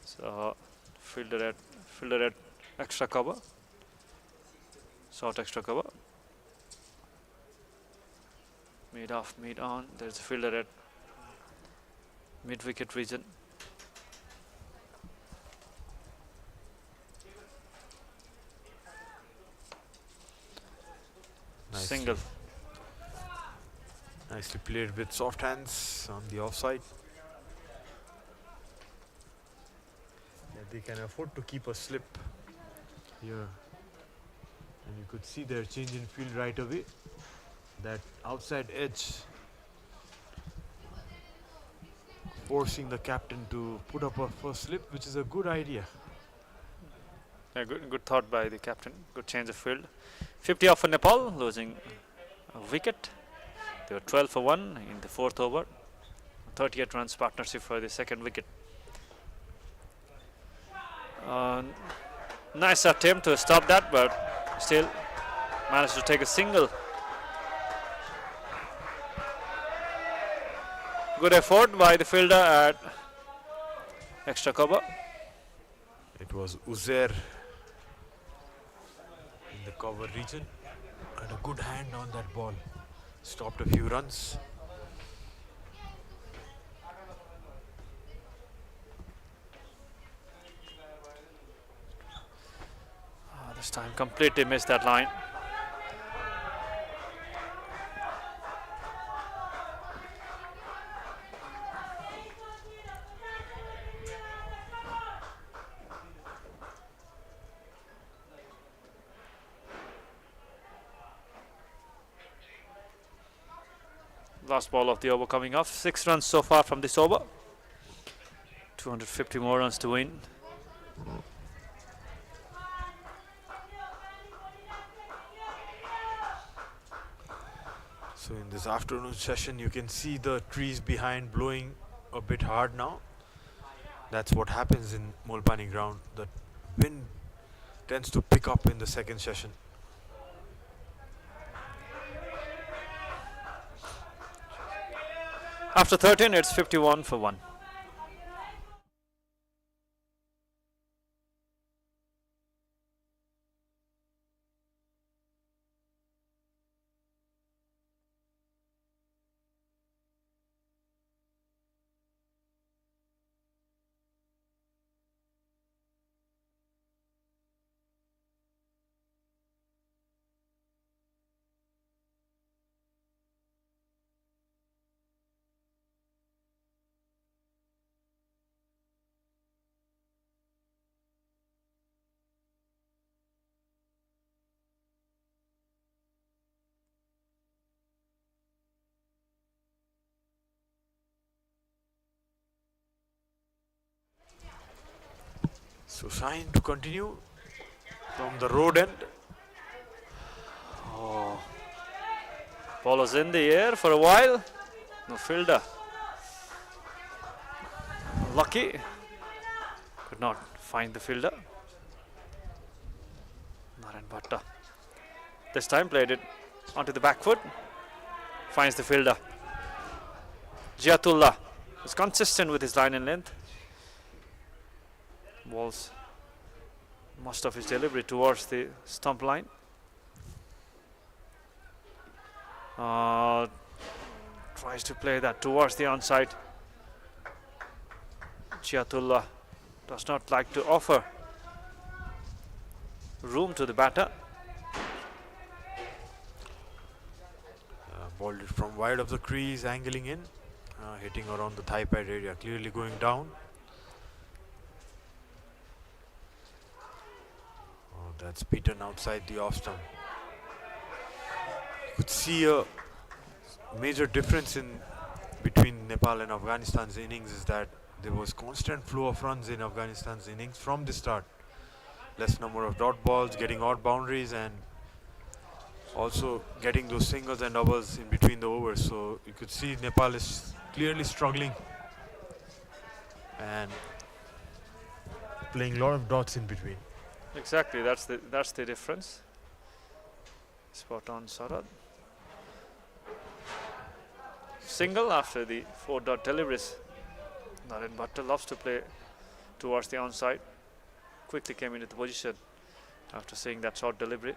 So fielder at extra cover, short extra cover. Mid off, mid on. There's a fielder at mid wicket region. Single. Nicely played with soft hands on the offside. Yeah, they can afford to keep a slip here. And you could see their change in field right away. That outside edge forcing the captain to put up a first slip, which is a good idea. Yeah, good thought by the captain. Good change of field. 50 off for Nepal, losing a wicket. They were 12 for 1 in the fourth over. 38 runs partnership for the second wicket. Nice attempt to stop that, but still managed to take a single. Good effort by the fielder at extra cover. It was Uzair in the cover region, and a good hand on that ball. Stopped a few runs. This time completely missed that line. Last ball of the over coming off. 6 runs so far from this over. 250 more runs to win. So in this afternoon session, you can see the trees behind blowing a bit hard now. That's what happens in Molpani ground. The wind tends to pick up in the second session. After 13, it's 51 for 1. So Shine to continue from the road end. Oh. Ball was in the air for a while. No fielder. Lucky. Could not find the fielder. Narayan Bhatta. This time played it onto the back foot. Finds the fielder. Ziatullah is consistent with his line and length. Balls most of his delivery towards the stump line. Tries to play that towards the onside. Ziatullah does not like to offer room to the batter. Balled it from wide of the crease, angling in, hitting around the thigh pad area, clearly going down. Oh, that's beaten outside the off stump. You could see a major difference in between Nepal and Afghanistan's innings is that there was constant flow of runs in Afghanistan's innings from the start. Less number of dot balls, getting odd boundaries, and also getting those singles and doubles in between the overs. So you could see Nepal is clearly struggling and playing a lot of dots in between. Exactly, that's the difference. Spot on, Sarad. Single after the 4-dot deliveries. Naren Bhatta loves to play towards the onside. Quickly came into the position after seeing that short delivery.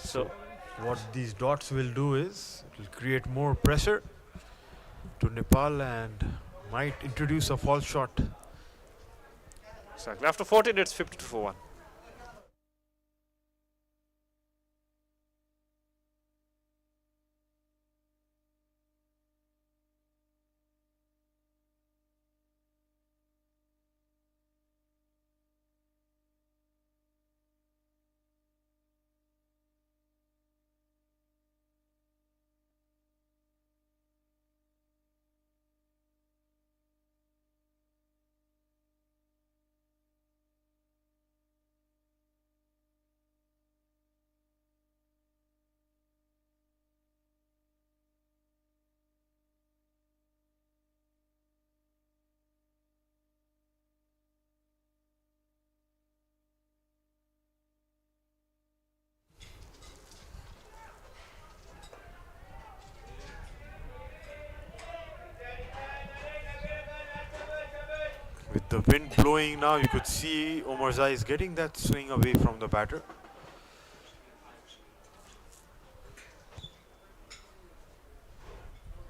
So what these dots will do is it will create more pressure to Nepal and might introduce a false shot. Exactly. After 14, it's 52 for 1. With the wind blowing now, you could see Omarzai is getting that swing away from the batter.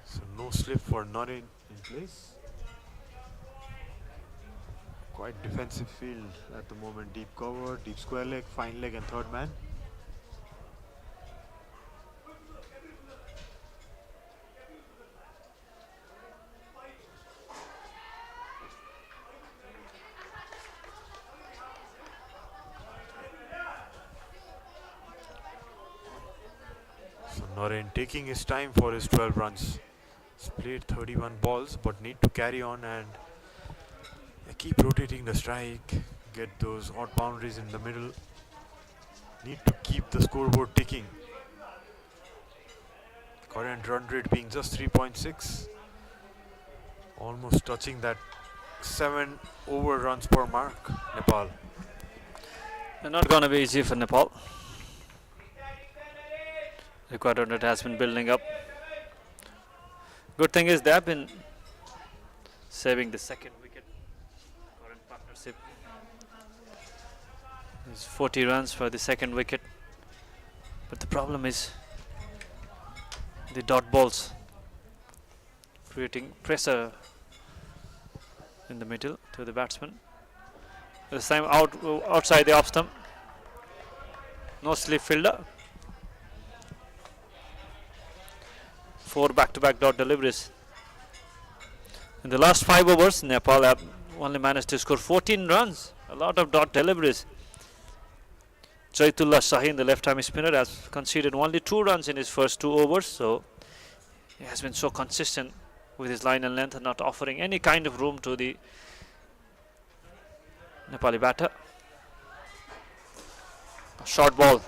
So no slip for Naren in place. Quite defensive field at the moment. Deep cover, deep square leg, fine leg and third man. Naren taking his time for his 12 runs. He's played 31 balls but need to carry on and keep rotating the strike, get those odd boundaries in the middle. Need to keep the scoreboard ticking. Current run rate being just 3.6. Almost touching that 7 over runs per mark, Nepal. They're not going to be easy for Nepal. The quadrant has been building up. Good thing is they have been saving the second wicket. Current partnership is 40 runs for the second wicket. But the problem is the dot balls creating pressure in the middle to the batsman. This time outside the off stump. No slip fielder. 4 back-to-back dot deliveries. In the last 5 overs, Nepal have only managed to score 14 runs. A lot of dot deliveries. Zaitullah Shaheen, the left-arm spinner, has conceded only 2 runs in his first 2 overs. So he has been so consistent with his line and length and not offering any kind of room to the Nepali batter. A short ball.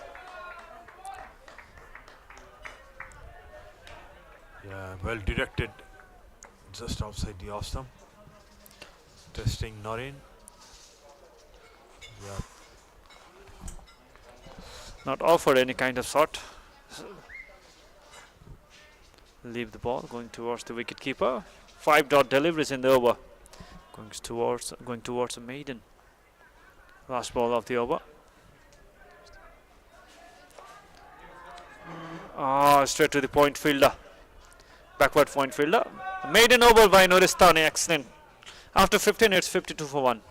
Yeah, well directed, just outside the off stump. Testing Naren. Yeah. Not offered any kind of shot. leave the ball, going towards the wicket keeper. 5 dot deliveries in the over. Going towards a maiden. Last ball of the over. Straight to the point fielder. Backward point fielder. Maiden over by Nuristani. Excellent. After 15, it's 52 for 1.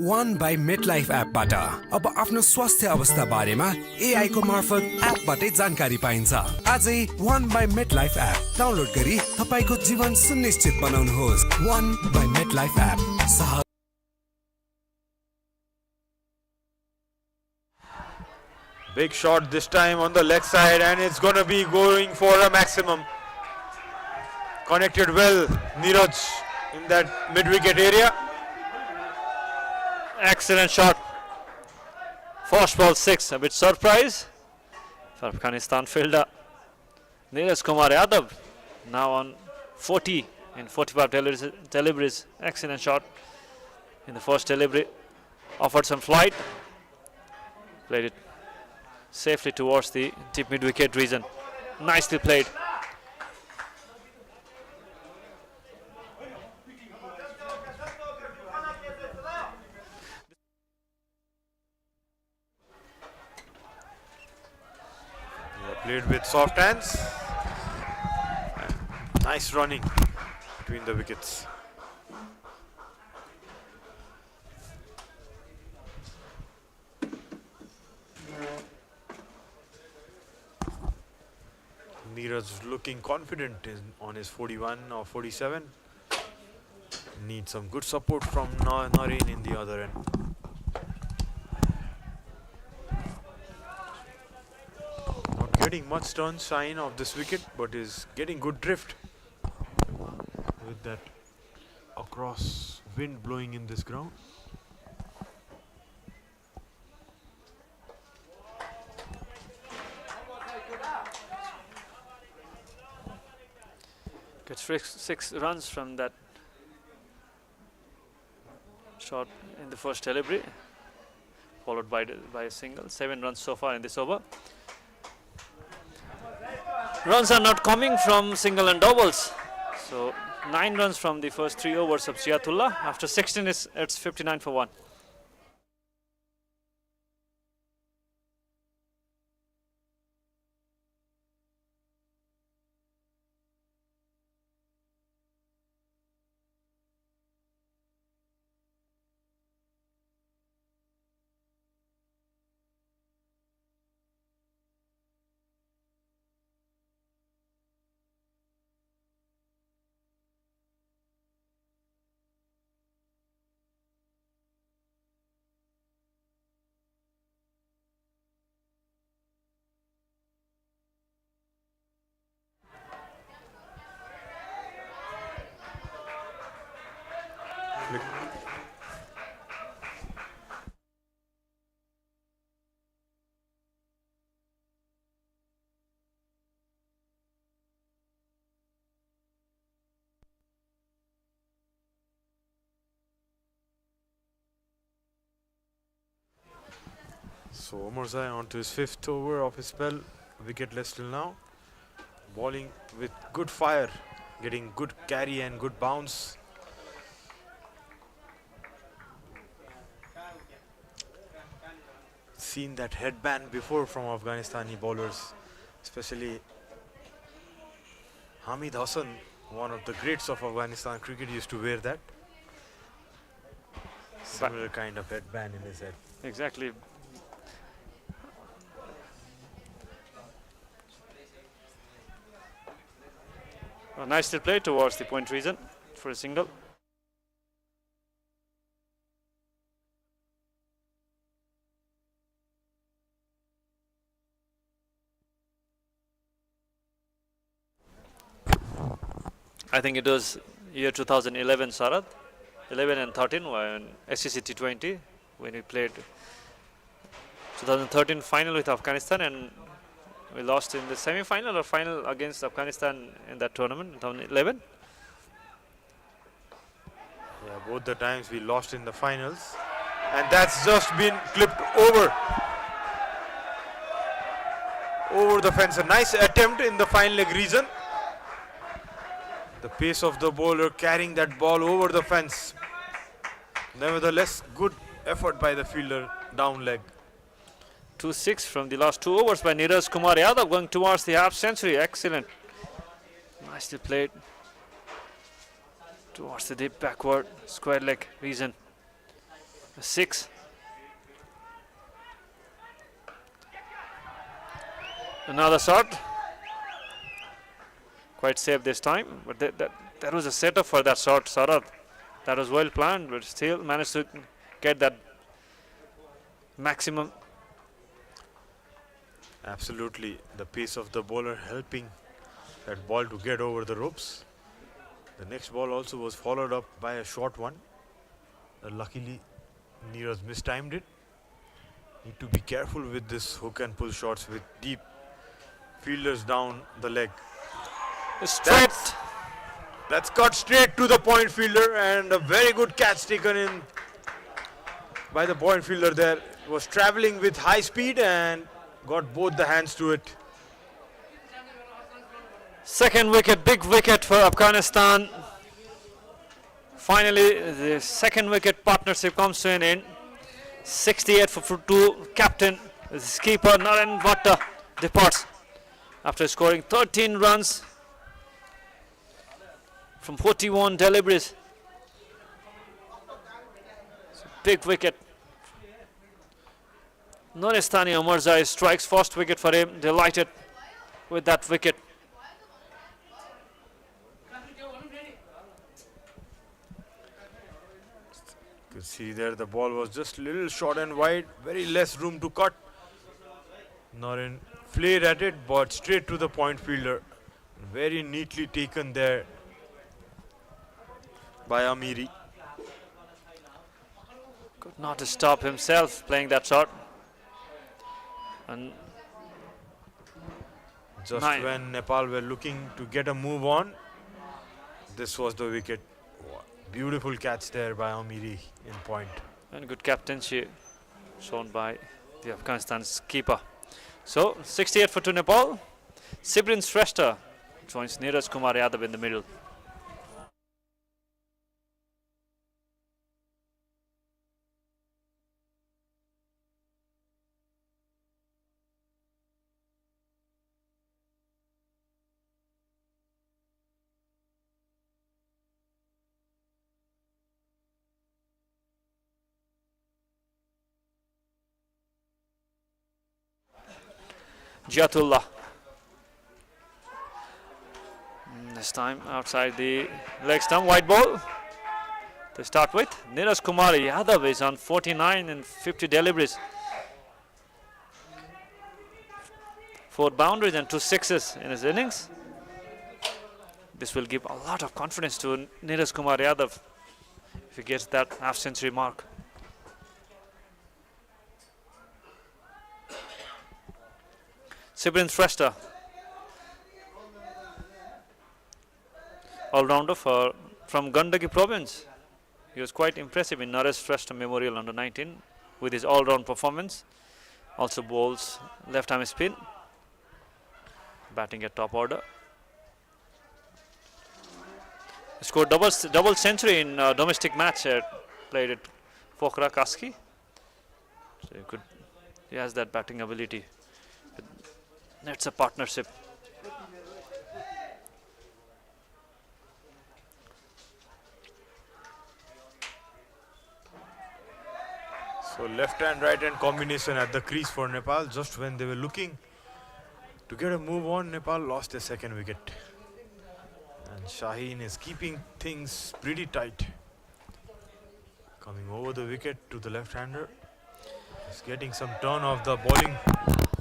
One by MetLife एपबाट अब आफ्नो स्वास्थ्य अवस्था बारेमा AI को मार्फत एपबाटै जानकारी पाइन्छ। आजै One by MetLife app download गरी तपाईको जीवन सुनिश्चित बनाउनुहोस्। One by MetLife app. Big shot this time on the leg side, and it's going to be going for a maximum. Connected well, Neeraj in that mid-wicket area. Excellent shot. First ball 6. A bit surprise for Afghanistan fielder Neeraj Kumar Yadav. Now on 40 in 45 deliveries. Excellent shot in the first delivery. Offered some flight. Played it safely towards the deep mid-wicket region. Nicely played. Played with soft hands. Nice running between the wickets. Neeraj looking confident on his 41 or 47. Needs some good support from Nareen in the other end. Getting much turn sign of this wicket, but is getting good drift with that across wind blowing in this ground. Gets 6 runs from that shot in the first delivery, followed by a single. 7 runs so far in this over. Runs are not coming from single and doubles. So 9 runs from the first 3 overs of Ziatullah. After 16, it's 59 for 1. So Omarzai on to his 5th over of his spell, wicketless till now. Bowling with good fire, getting good carry and good bounce. Seen that headband before from Afghanistani bowlers, especially Hamid Hassan, one of the greats of Afghanistan cricket, used to wear that. Similar kind of headband in his head. Exactly. Nicely played towards the point region for a single. I think it was year 2011, Sarath. 11 and 13 when SCC T20, when we played 2013 final with Afghanistan, and we lost in the semi-final or final against Afghanistan in that tournament in 2011. Yeah, both the times we lost in the finals, and that's just been clipped over the fence. A nice attempt in the fine leg region. The pace of the bowler carrying that ball over the fence. Nevertheless, good effort by the fielder down leg. 2-6 from the last 2 overs by Neeraj Kumar Yadav, going towards the half century. Excellent. Nicely played towards the deep backward square leg region. 6. Another shot. Quite safe this time, but that was a setup for that shot, Sarad. That was well planned, but still managed to get that maximum. Absolutely, the pace of the bowler helping that ball to get over the ropes. The next ball also was followed up by a short one. Luckily, Neeraj mistimed it. Need to be careful with this hook and pull shots with deep fielders down the leg. Straight. That's got straight to the point fielder, and a very good catch taken in by the point fielder there. Was traveling with high speed and got both the hands to it. Second wicket, big wicket for Afghanistan. Finally, the second wicket partnership comes to an end. 68 for 2. Captain, the keeper Naren Vatta departs after scoring 13 runs from 41 deliveries. Big wicket. Nuristani Omarzai strikes first wicket for him. Delighted with that wicket. You can see there the ball was just a little short and wide, very less room to cut. Naren flared at it, but straight to the point fielder. Very neatly taken there by Amiri. Could not stop himself playing that shot. And just when Nepal were looking to get a move on, this was the wicket. Beautiful catch there by Amiri in point. And good captaincy shown by the Afghanistan's keeper. So 68 for 2 Nepal. Sibrin Shrestha joins Neeraj Kumar Yadav in the middle. Jatullah. This time outside the leg stump, white ball to start with. Neeraj Kumar Yadav is on 49 and 50 deliveries. 4 boundaries and 2 sixes in his innings. This will give a lot of confidence to Neeraj Kumar Yadav if he gets that half century mark. Sibrin Shrestha, all-rounder from Gandaki province. He was quite impressive in Naresh Shrestha Memorial Under 19 with his all-round performance. Also bowls left-arm spin, batting at top order. He scored double century in domestic match played at Pokhara Kaski. So he has that batting ability. It's a partnership. So left and right hand combination at the crease for Nepal. Just when they were looking to get a move on, Nepal lost their second wicket. And Shaheen is keeping things pretty tight. Coming over the wicket to the left-hander. He's getting some turn of the bowling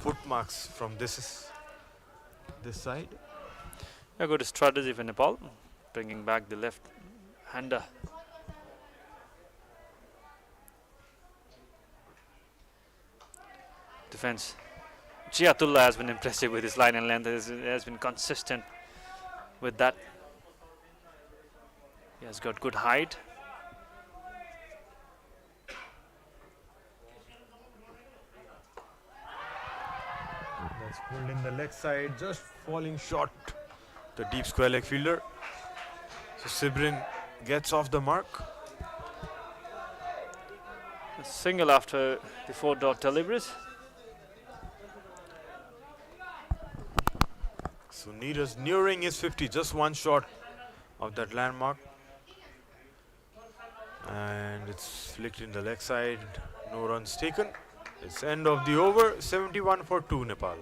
foot marks from this side. A good strategy for Nepal, bringing back the left-hander. defense. Chiatullah has been impressive with his line and length. Has been consistent with that. He has got good height. That's pulled in the leg side, just falling short. The deep square leg fielder. So Sibrin gets off the mark. A single after the 4 dot deliveries. So Neeraj nearing his 50, just one shot of that landmark. And it's flicked in the leg side, no runs taken. It's end of the over, 71 for 2 Nepal.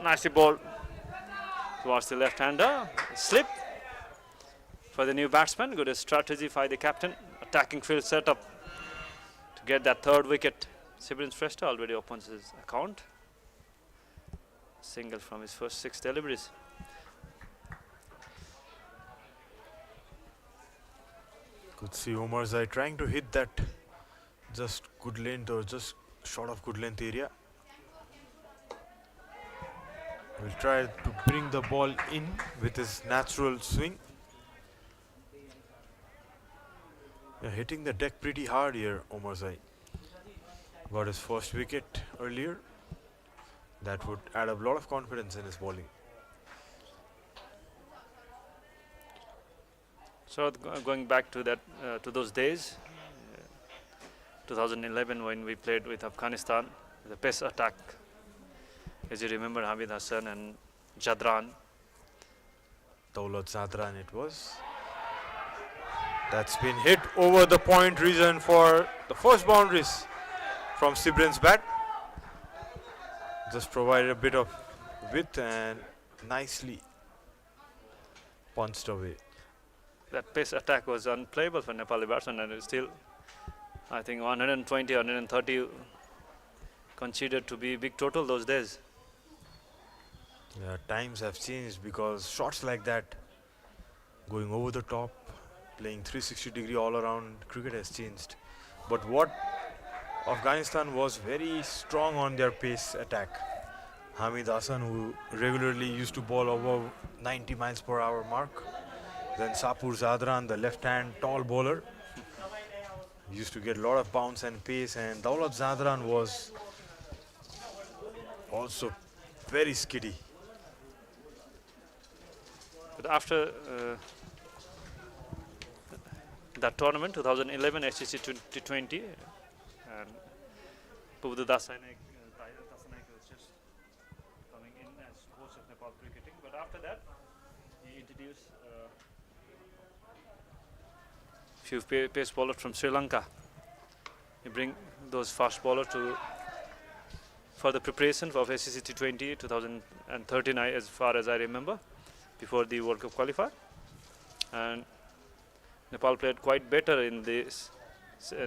Nicely ball towards the left-hander. Slip for the new batsman. Good strategy by the captain. Attacking field setup to get that 3rd wicket. Sibrin Shrestha already opens his account. Single from his first 6 deliveries. Could see Omar Zai trying to hit that just good length or just short of good length area. Will try to bring the ball in with his natural swing. Yeah, hitting the deck pretty hard here, Omar Zai. Got his first wicket earlier. That would add a lot of confidence in his bowling. So going back to that, to those days, 2011 when we played with Afghanistan, the pace attack. As you remember, Hamid Hassan and Jadran. Daulat Zadran it was. That's been hit over the point region for the first boundaries from Sibrin's bat. Just provided a bit of width and nicely punched away. That pace attack was unplayable for Nepali batsmen, and still, I think 120, 130 considered to be big total those days. Yeah, times have changed because shots like that, going over the top, playing 360-degree all-around cricket has changed. But what Afghanistan was very strong on their pace attack. Hamid Hassan, who regularly used to bowl over 90 miles per hour mark. Then Sapur Zadran, the left-hand tall bowler, used to get a lot of bounce and pace. And Daulat Zadran was also very skiddy. But after that tournament, 2011 SCC 2020, and Pubdu Dasanaik was just coming in as coach of Nepal cricketing. But after that, he introduced few pace bowlers from Sri Lanka. He bring those fast bowlers for the preparation of SCC T20 2013, as far as I remember, before the World Cup qualifier. And Nepal played quite better in this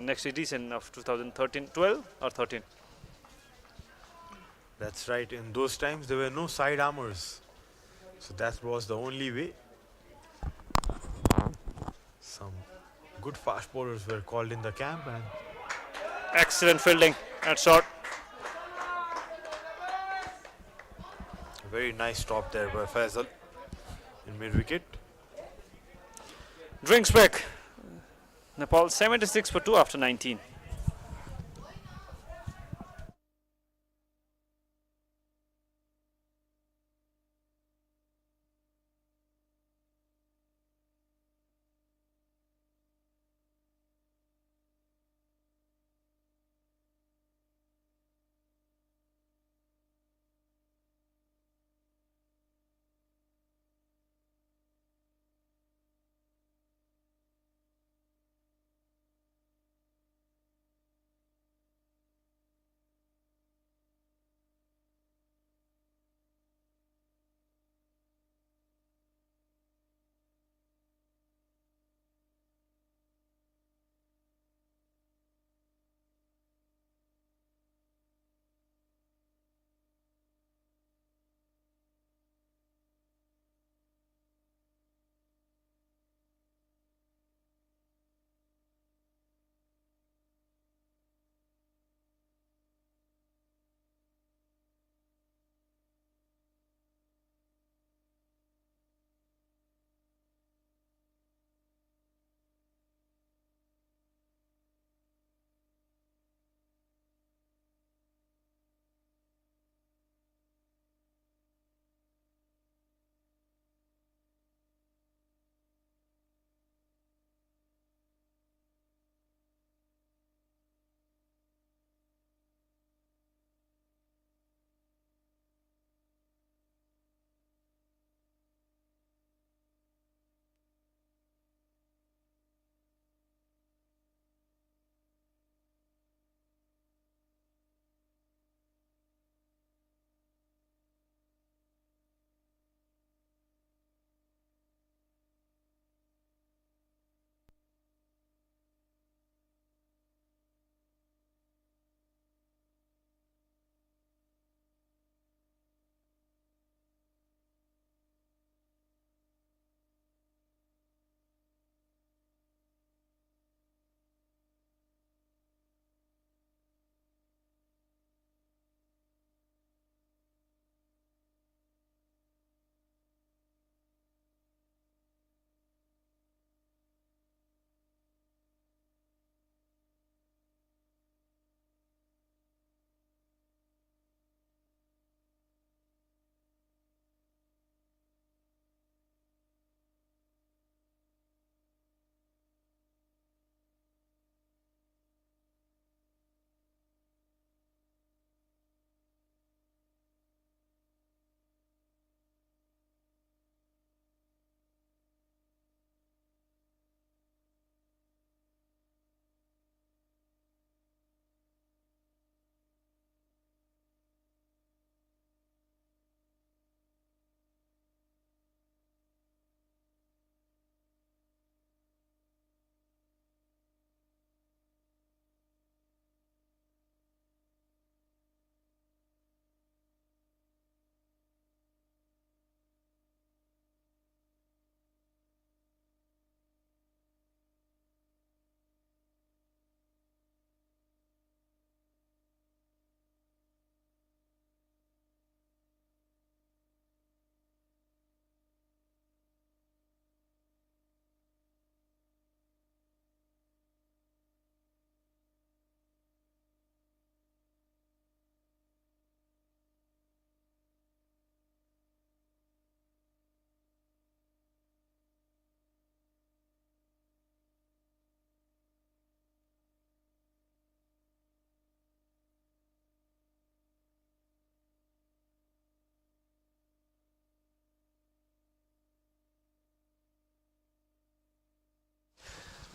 next edition of 2012 or 13. That's right. In those times, there were no side armors. So that was the only way. Some good fast bowlers were called in the camp. And excellent fielding at short. very nice stop there by Faisal in mid-wicket. Drinks break. Nepal 76 for 2 after 19.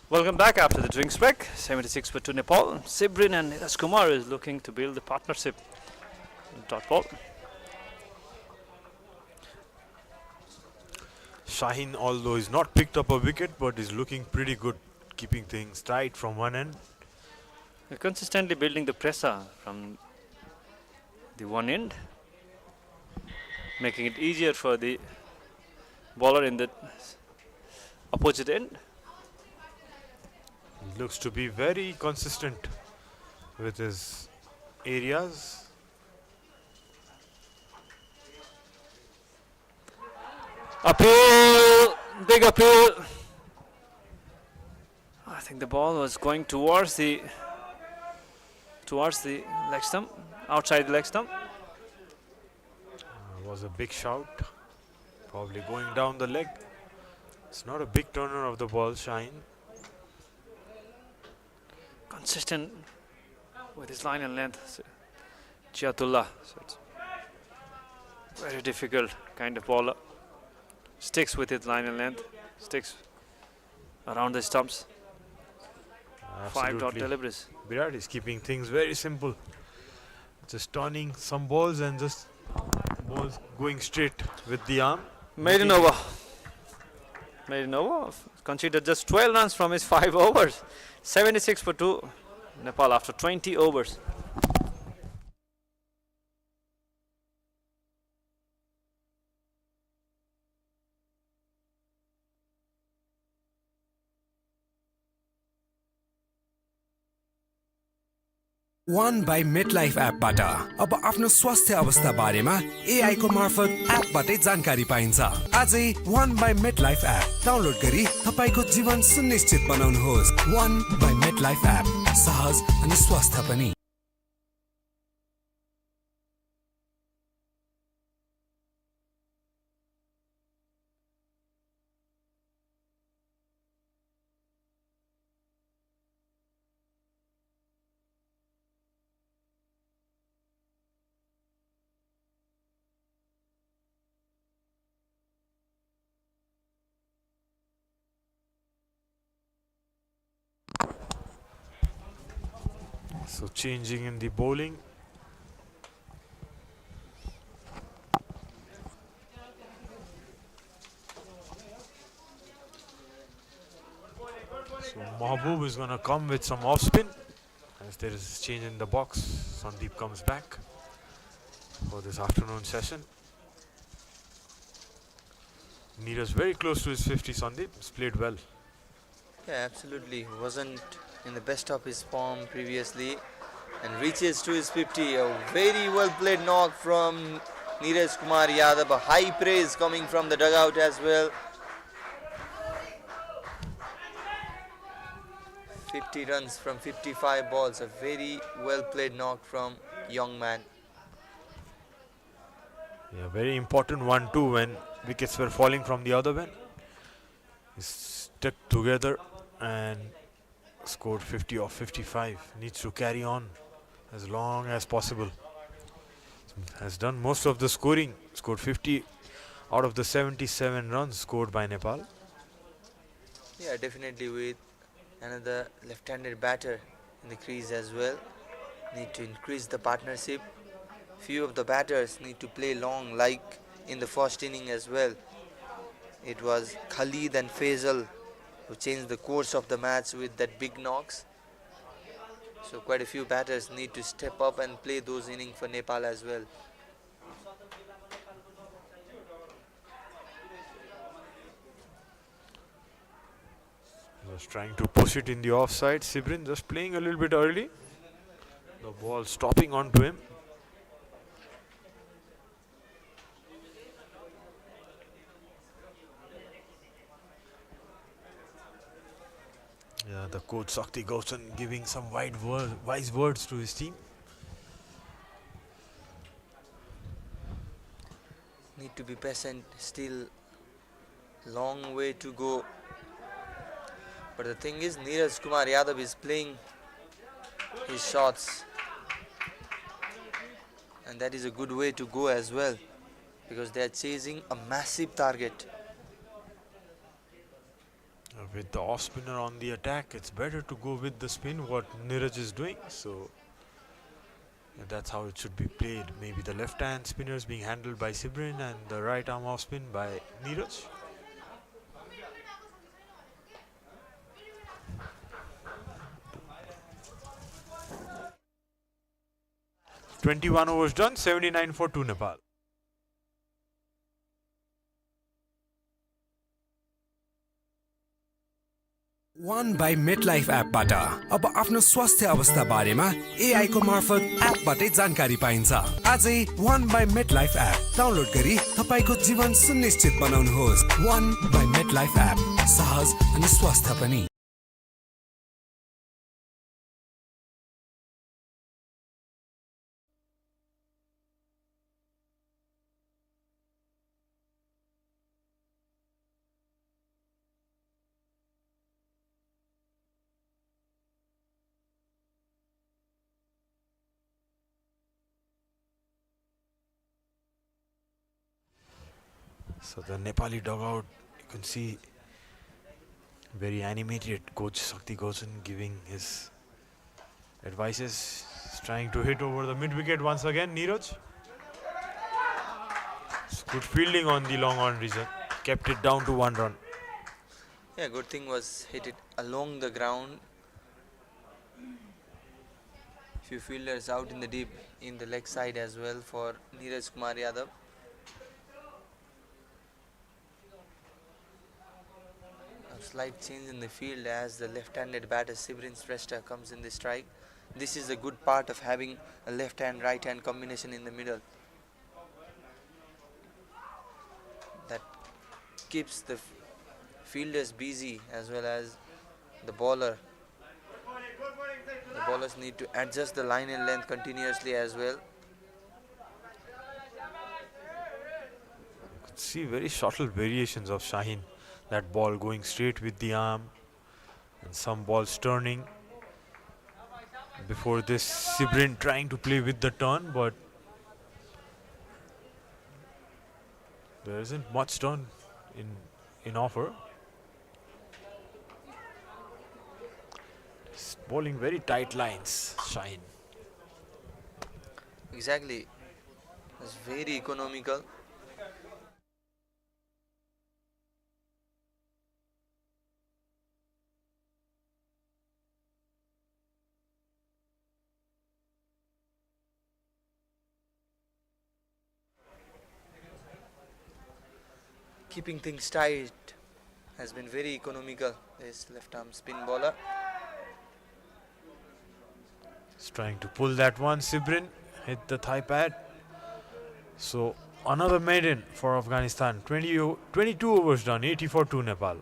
Welcome back after the drinks break. 76 for 2 Nepal. Sibrin and Neeraj Kumar is looking to build the partnership. Dot ball. Shaheen, although he's not picked up a wicket, but is looking pretty good, keeping things tight from one end. They're consistently building the pressure from the one end, making it easier for the bowler in the opposite end. He looks to be very consistent with his areas. Appeal, big appeal. I think the ball was going towards the leg stump, outside the leg stump. Was a big shout, probably going down the leg. It's not a big turner of the ball, Shaheen. Consistent with his line and length, Chiatullah. So it's very difficult kind of bowler. Sticks with his line and length, sticks around the stumps. 5-dot deliveries. Virat is keeping things very simple. Just turning some balls and just balls going straight with the arm. Maiden over. Maiden over. Considered just 12 runs from his 5 overs. 76 for 2. Nepal after 20 overs. One by MetLife एपबाट अब आफ्नो स्वास्थ्य अवस्था बारेमा AI को मार्फत एपबाटै जानकारी पाइन्छ। आजै One by MetLife app download गरी तपाईको जीवन सुनिश्चित बनाउनुहोस्। One by MetLife एप सहज अनि स्वस्थ पनि। So changing in the bowling. So Mahbub is going to come with some off spin. As there is change in the box, Sandeep comes back for this afternoon session. Neeraj very close to his 50, Sandeep. He's played well. Yeah, absolutely. Wasn't in the best of his form previously and reaches to his 50. A very well played knock from Neeraj Kumar Yadav. A high praise coming from the dugout as well. 50 runs from 55 balls. A very well played knock from young man. Yeah, very important one too when wickets were falling from the other end. He stuck together and scored 50 off 55. Needs to carry on as long as possible. Has done most of the scoring. Scored 50 out of the 77 runs scored by Nepal. Yeah, definitely with another left-handed batter in the crease as well. Need to increase the partnership. Few of the batters need to play long like in the first inning as well. It was Khalid and Faisal who changed the course of the match with that big knocks. So quite a few batters need to step up and play those innings for Nepal as well. Just trying to push it in the offside. Sibrin just playing a little bit early. The ball stopping onto him. Yeah, the coach Sakti Gausan giving some wise words to his team. Need to be patient, still long way to go. But the thing is, Neeraj Kumar Yadav is playing his shots. And that is a good way to go as well. Because they are chasing a massive target. With the off spinner on the attack, it's better to go with the spin, what Neeraj is doing. So that's how it should be played. Maybe the left hand spinner is being handled by Sibrin and the right arm off spin by Neeraj. 21 overs done, 79 for 2 Nepal. One by MetLife एपबाट अब आफ्नो स्वास्थ्य अवस्था बारेमा AI को मार्फत एपबाटै जानकारी पाइन्छ। आजै One by MetLife app download गरी तपाईको जीवन सुनिश्चित बनाउनुहोस्। One by MetLife एप सहज अनि स्वस्थ पनि। So the Nepali dugout, you can see very animated. Coach Sakti Gosan giving his advices. He's trying to hit over the mid wicket once again. Neeraj. Good fielding on the long on reason. Kept it down to 1 run. Yeah, good thing was hit it along the ground. Few fielders out in the deep in the leg side as well for Neeraj Kumar Yadav. A slight change in the field as the left-handed batter Sibrin Shrestha comes in the strike. This is a good part of having a left-hand, right-hand combination in the middle. That keeps the fielders busy as well as the bowler. The bowlers need to adjust the line and length continuously as well. See very subtle variations of Shaheen. That ball going straight with the arm and some balls turning. Before this, Sibrin trying to play with the turn, but there isn't much turn in offer. He's bowling very tight lines, Shaheen. Exactly. It's very economical. Keeping things tight has been very economical, this left arm spin bowler. He's trying to pull that one. Sibrin hit the thigh pad. So another maiden for Afghanistan. 22 overs done, 80 for 2 Nepal.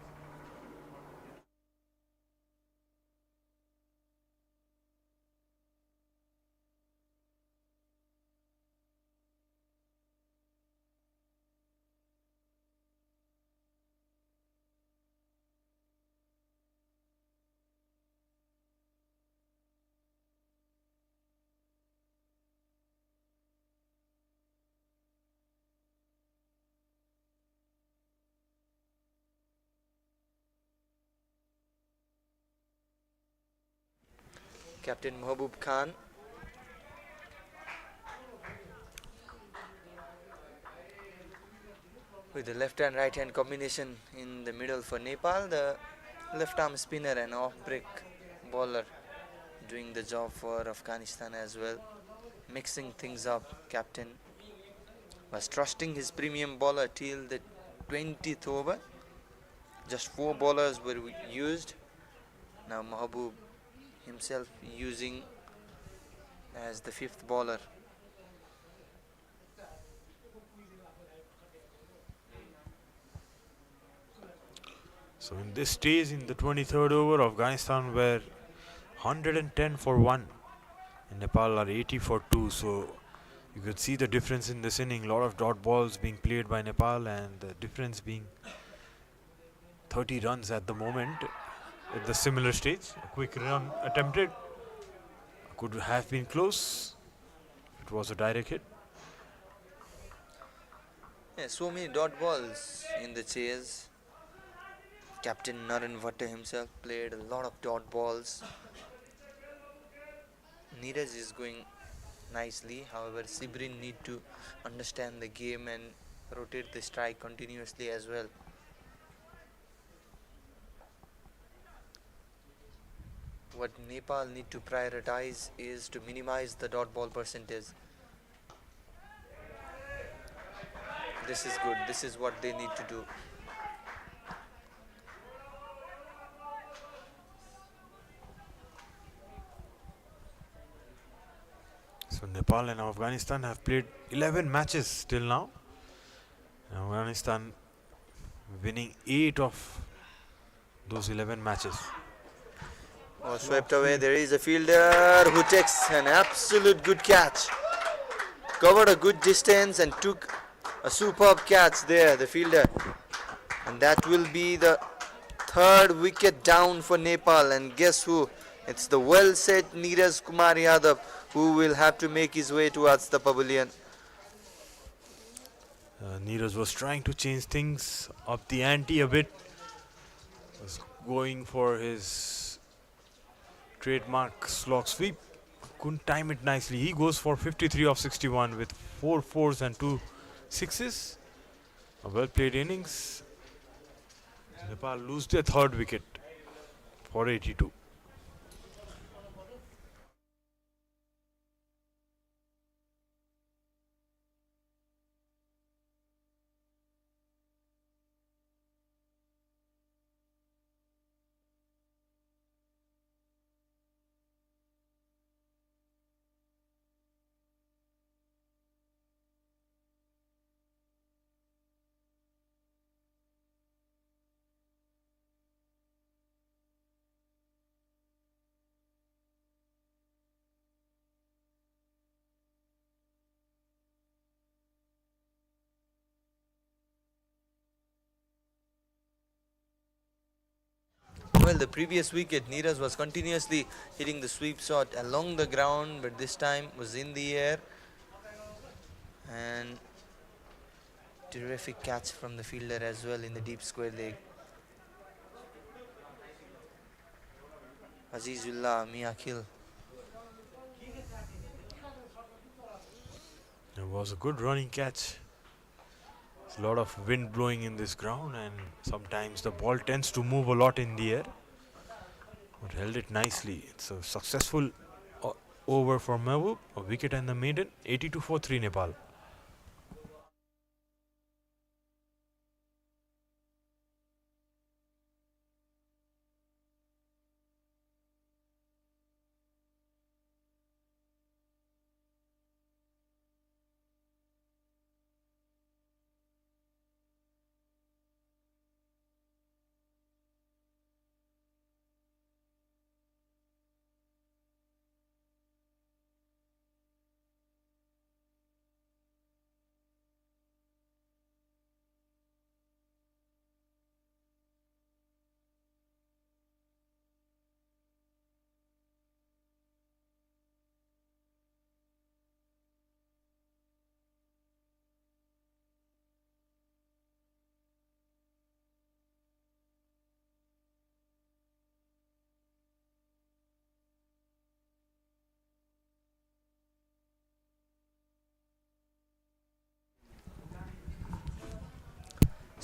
Captain Mahbub Khan. With the left and right hand combination in the middle for Nepal, the left arm spinner and off break bowler doing the job for Afghanistan as well. Mixing things up, captain was trusting his premium bowler till the 20th over. Just 4 bowlers were used. Now Mahbub himself using as the 5th bowler. So in this stage, in the 23rd over, Afghanistan were 110 for 1 and Nepal are 80 for 2. So you could see the difference in this inning. A lot of dot balls being played by Nepal and the difference being 30 runs at the moment. At the similar stage, a quick run attempted, could have been close. It was a direct hit. Yeah, so many dot balls in the chase. Captain Naran Bhatta himself played a lot of dot balls. Neeraj is going nicely. However, Sibrin need to understand the game and rotate the strike continuously as well. What Nepal need to prioritize is to minimize the dot ball percentage. This is good. This is what they need to do. So Nepal and Afghanistan have played 11 matches till now. Afghanistan winning 8 of those 11 matches. Oh, swept away. There is a fielder who takes an absolute good catch. Covered a good distance and took a superb catch there, the fielder. And that will be the third wicket down for Nepal. And guess who? It's the well set Neeraj Kumar Yadav who will have to make his way towards the pavilion. Neeraj was trying to change things up the ante a bit. Was going for his trademark slog sweep. Couldn't time it nicely. He goes for 53 of 61 with 4 fours and 2 sixes. A well played innings. Nepal lose their third wicket for 82. Well, the previous wicket, Neeraj was continuously hitting the sweep shot along the ground, but this time was in the air. And terrific catch from the fielder as well in the deep square leg. Azizullah Miyakil. It was a good running catch. There's a lot of wind blowing in this ground and sometimes the ball tends to move a lot in the air. But held it nicely. It's a successful over for Mehboob. A wicket and the maiden. 82 for 3 Nepal.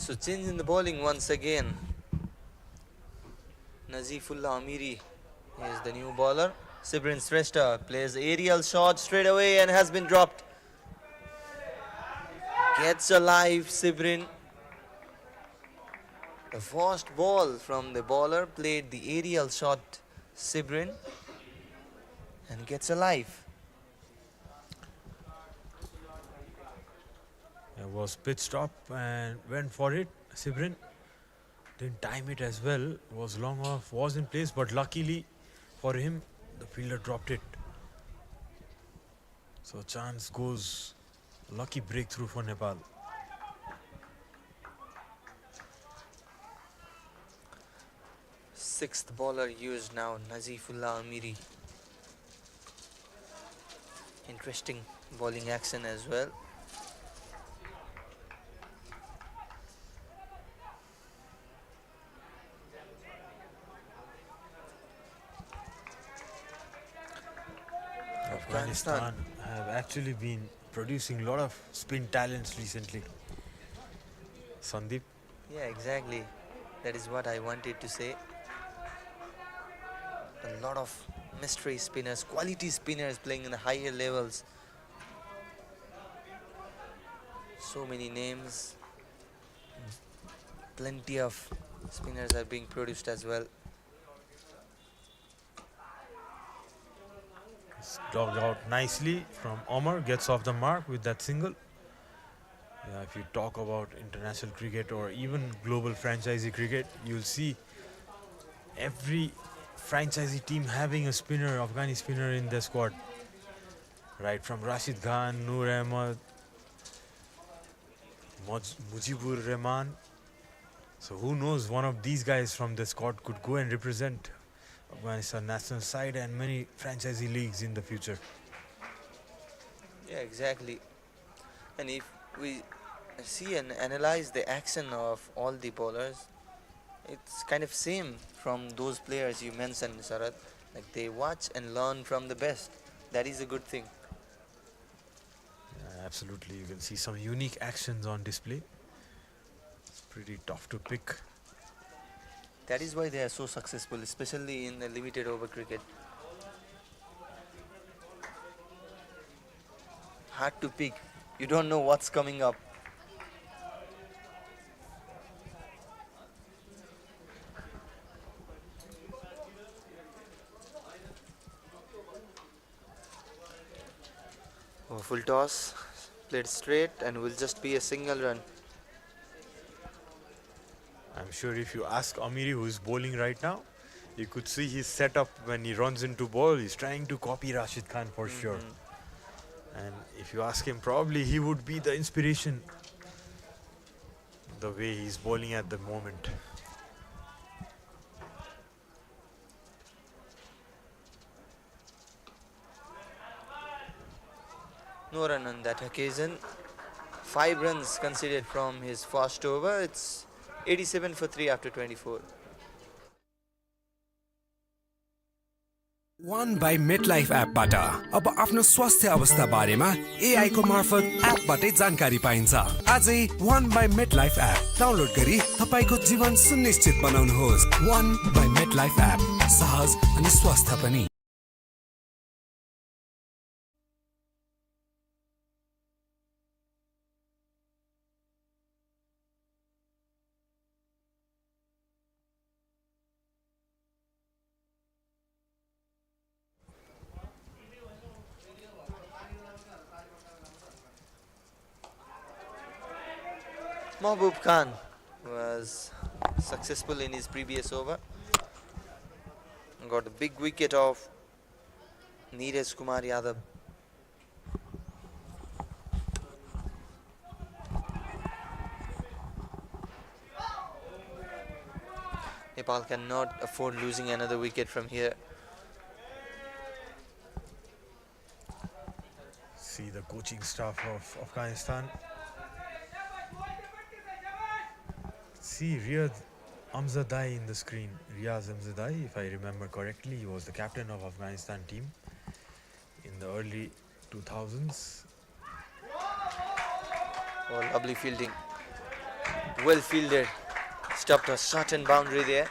So change in the bowling once again. Nazifullah Amiri is the new bowler. Sibrin Shrestha plays aerial shot straight away and has been dropped. Gets alive Sibrin. The first ball from the bowler played the aerial shot Sibrin and gets alive. It was pitched up and went for it. Sibrin didn't time it as well. Was long off, was in place, but luckily for him, the fielder dropped it. So chance goes, lucky breakthrough for Nepal. Sixth bowler used now, Nazifullah Amiri. Interesting bowling action as well. Afghanistan have actually been producing a lot of spin talents recently. Sandeep? Yeah, exactly. That is what I wanted to say. A lot of mystery spinners, quality spinners playing in the higher levels. So many names. Plenty of spinners are being produced as well. It's dogged out nicely from Omar, gets off the mark with that single. Yeah, if you talk about international cricket or even global franchisee cricket, you'll see every franchisee team having a spinner, Afghani spinner in their squad. Right from Rashid Khan, Noor Ahmed, Mujibur Rahman. So who knows, one of these guys from the squad could go and represent Afghanistan national side and many franchisee leagues in the future. Yeah, exactly. And if we see and analyze the action of all the bowlers, it's kind of same from those players you mentioned, Sarath. Like they watch and learn from the best. That is a good thing. Absolutely, you can see some unique actions on display. It's pretty tough to pick. That is why they are so successful, especially in the limited over cricket. Hard to pick. You don't know what's coming up. Oh, full toss, played straight, and will just be a single run. I'm sure if you ask Amiri, who is bowling right now, you could see his setup when he runs into ball. He's trying to copy Rashid Khan for sure. And if you ask him, probably he would be the inspiration the way he's bowling at the moment. No run on that occasion. 5 runs conceded from his first over. It's 87 for 3 after 24. One by MetLife एपबाट अब आफ्नो स्वास्थ्य अवस्था बारेमा AI को मार्फत एपबाटै जानकारी पाइन्छ। आजै One by MetLife app download गरी तपाईको जीवन सुनिश्चित बनाउनुहोस्। One by MetLife एप सहज अनि स्वस्थ पनि। Mahbub Khan was successful in his previous over. Got a big wicket of Neeraj Kumar Yadav. Nepal cannot afford losing another wicket from here. See the coaching staff of Afghanistan. See Riyaz Amzadai in the screen. Riyaz Amzadai, if I remember correctly, he was the captain of Afghanistan team in the early 2000s. Oh, lovely fielding. Well fielded. Stopped a certain boundary there.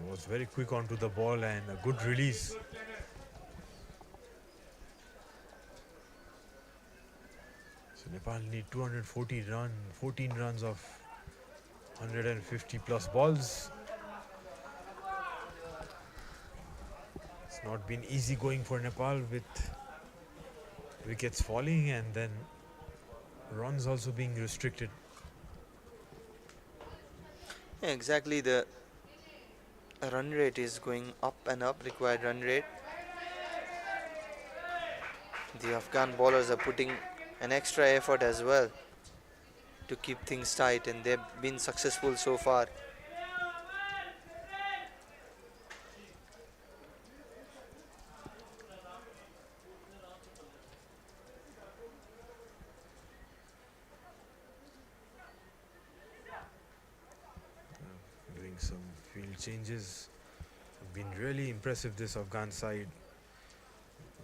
Was very quick onto the ball and a good release. So Nepal need 14 runs of 150 plus balls. It's not been easy going for Nepal with wickets falling and then runs also being restricted. Yeah, exactly, the run rate is going up and up, required run rate. The Afghan bowlers are putting an extra effort as well to keep things tight, and they've been successful so far. Doing some field changes have been really impressive, this Afghan side.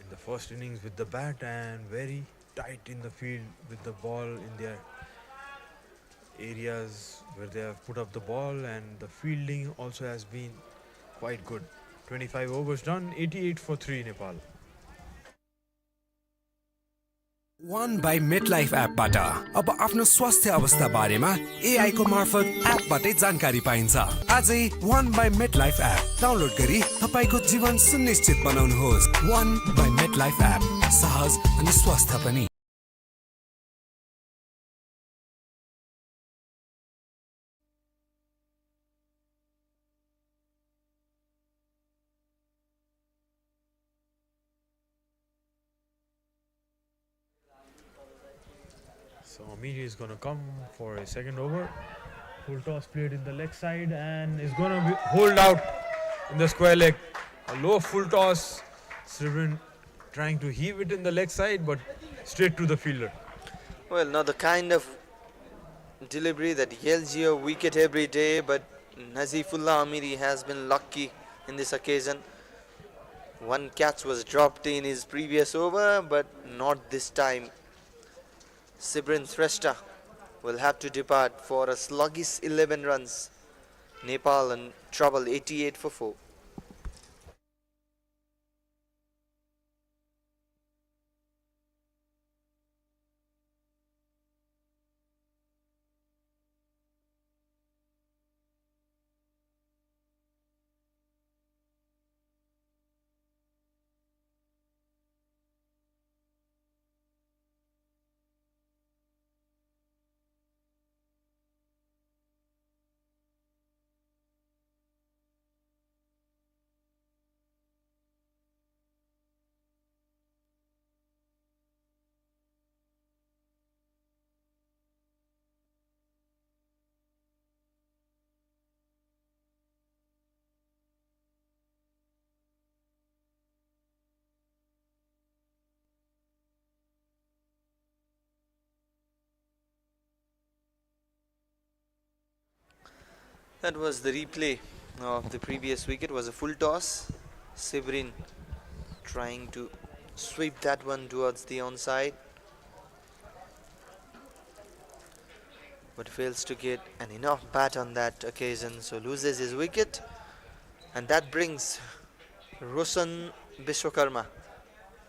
In the first innings with the bat and very tight in the field with the ball in their areas where they have put up the ball, and the fielding also has been quite good. 25 overs done, 88 for 3 Nepal. One by MetLife एपबाट अब आफ्नो स्वास्थ्य अवस्था बारेमा AI को मार्फत एपबाटै जानकारी पाइन्छ। आजै one by MetLife app download गरी तपाईको जीवन सुनिश्चित बनाउनुहोस्। वन बाई मेटलाइफ एप, सहज अनि स्वस्थ पनि। So Amiri is going to come for a second over. Full toss played in the leg side and is going to hold out in the square leg. A low full toss. Srivan trying to heave it in the leg side, but straight to the fielder. Well, not the kind of delivery that yields you a wicket every day, but Nazifullah Amiri has been lucky in this occasion. One catch was dropped in his previous over, but not this time. Sibrin Shrestha will have to depart for a sluggish 11 runs. Nepal in trouble, 88 for 4. That was the replay of the previous wicket. Was a full toss. Sibrin trying to sweep that one towards the onside, but fails to get an enough bat on that occasion, so loses his wicket. And that brings Roshan Bishwakarma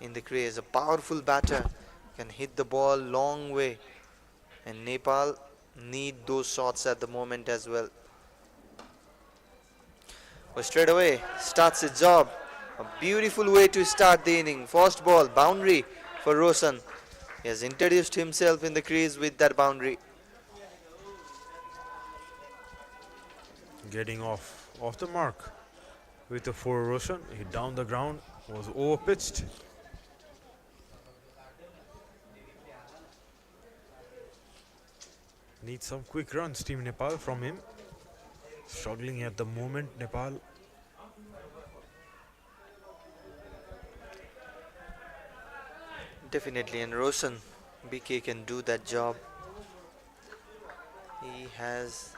in the crease. A powerful batter, can hit the ball long way, and Nepal need those shots at the moment as well. But straight away starts his job. A beautiful way to start the inning. First ball, boundary for Roshan. He has introduced himself in the crease with that boundary. Getting off the mark with a 4 Roshan. He down the ground, was over pitched. Needs some quick runs, Team Nepal, from him. Struggling at the moment, Nepal. Definitely, and Roshan BK can do that job. He has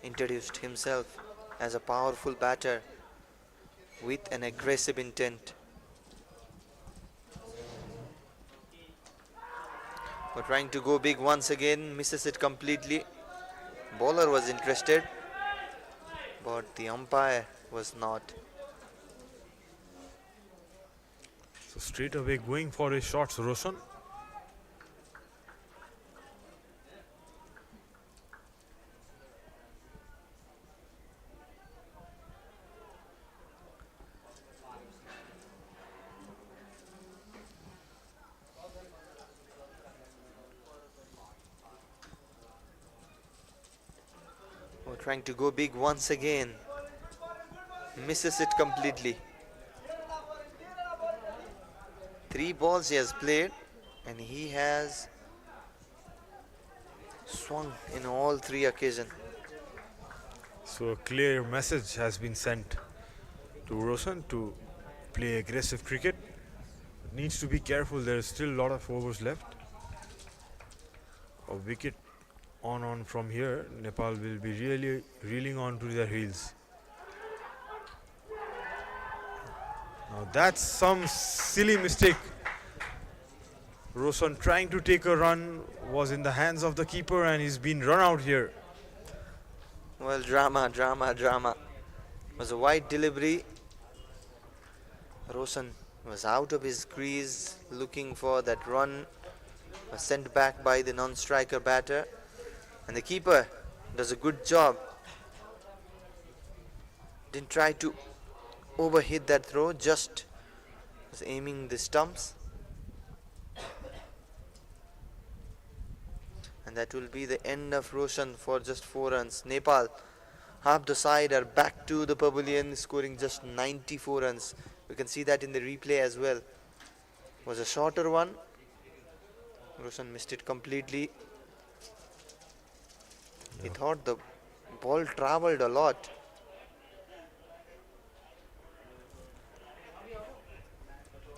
introduced himself as a powerful batter with an aggressive intent. But trying to go big once again, misses it completely. Bowler was interested, but the umpire was not. So straight away going for his shots, Roshan. Trying to go big once again, misses it completely. 3 balls he has played, and he has swung in all 3 occasions. So a clear message has been sent to Roshan to play aggressive cricket. Needs to be careful, there is still a lot of overs left. A wicket on from here, Nepal will be really reeling on to their heels. Now that's some silly mistake. Roshan trying to take a run was in the hands of the keeper and he's been run out here. Well, drama. It was a wide delivery. Roshan was out of his crease looking for that run. Was sent back by the non-striker batter. And the keeper does a good job. Didn't try to overhit that throw, just was aiming the stumps. And that will be the end of Roshan for just 4 runs. Nepal, half the side, are back to the pavilion, scoring just 94 runs. We can see that in the replay as well. Was a shorter one. Roshan missed it completely. He thought the ball travelled a lot.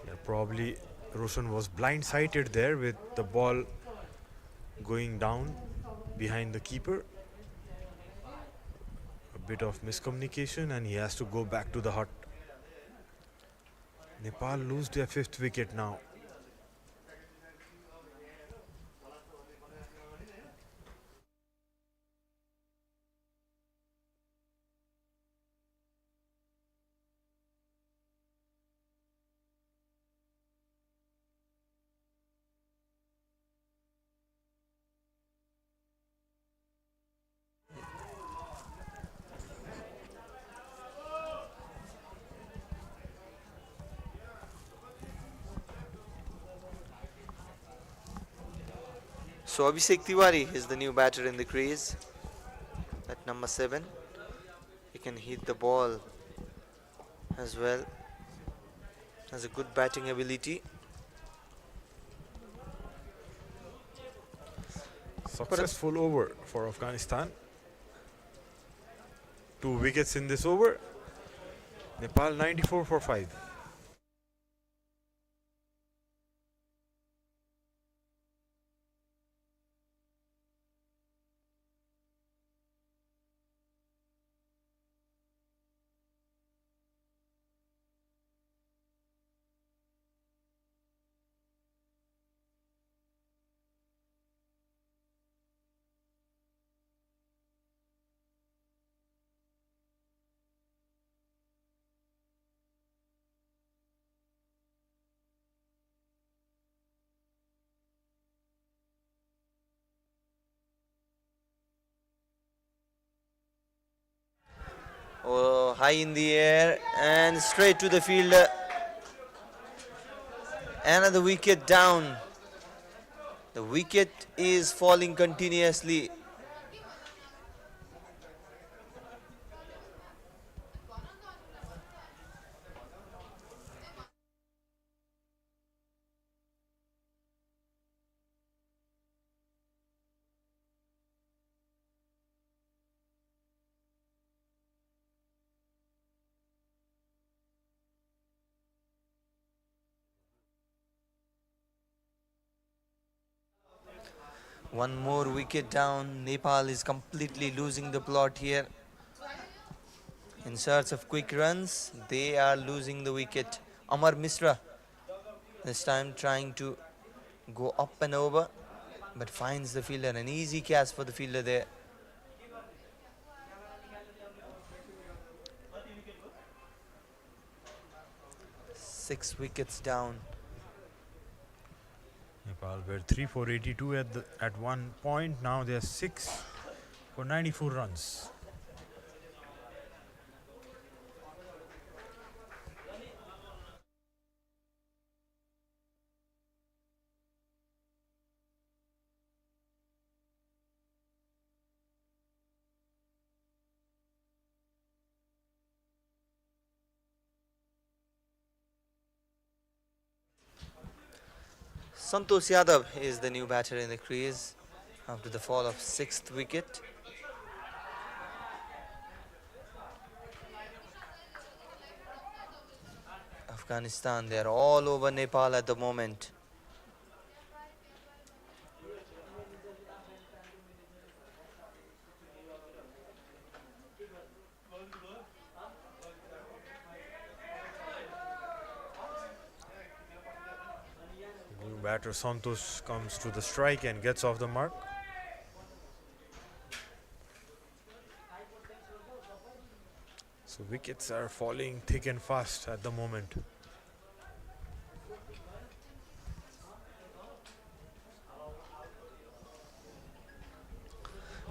Yeah, probably Roshan was blind-sighted there with the ball going down behind the keeper. A bit of miscommunication and he has to go back to the hut. Nepal lose their 5th wicket now. So Abhishek Tiwari is the new batter in the crease at number 7. He can hit the ball as well. Has a good batting ability. Successful over for Afghanistan. 2 wickets in this over. Nepal 94 for 5. Oh, high in the air and straight to the fielder. Another wicket down. The wicket is falling continuously. One more wicket down. Nepal is completely losing the plot here. In search of quick runs, they are losing the wicket. Amar Misra this time trying to go up and over, but finds the fielder. An easy catch for the fielder there. Six wickets down. Nepal were 3 for 82 at one point. Now they are 6 for 94 runs. Santosh Yadav is the new batter in the crease after the fall of 6th wicket. Afghanistan, they are all over Nepal at the moment. batter Santosh comes to the strike and gets off the mark. So wickets are falling thick and fast at the moment.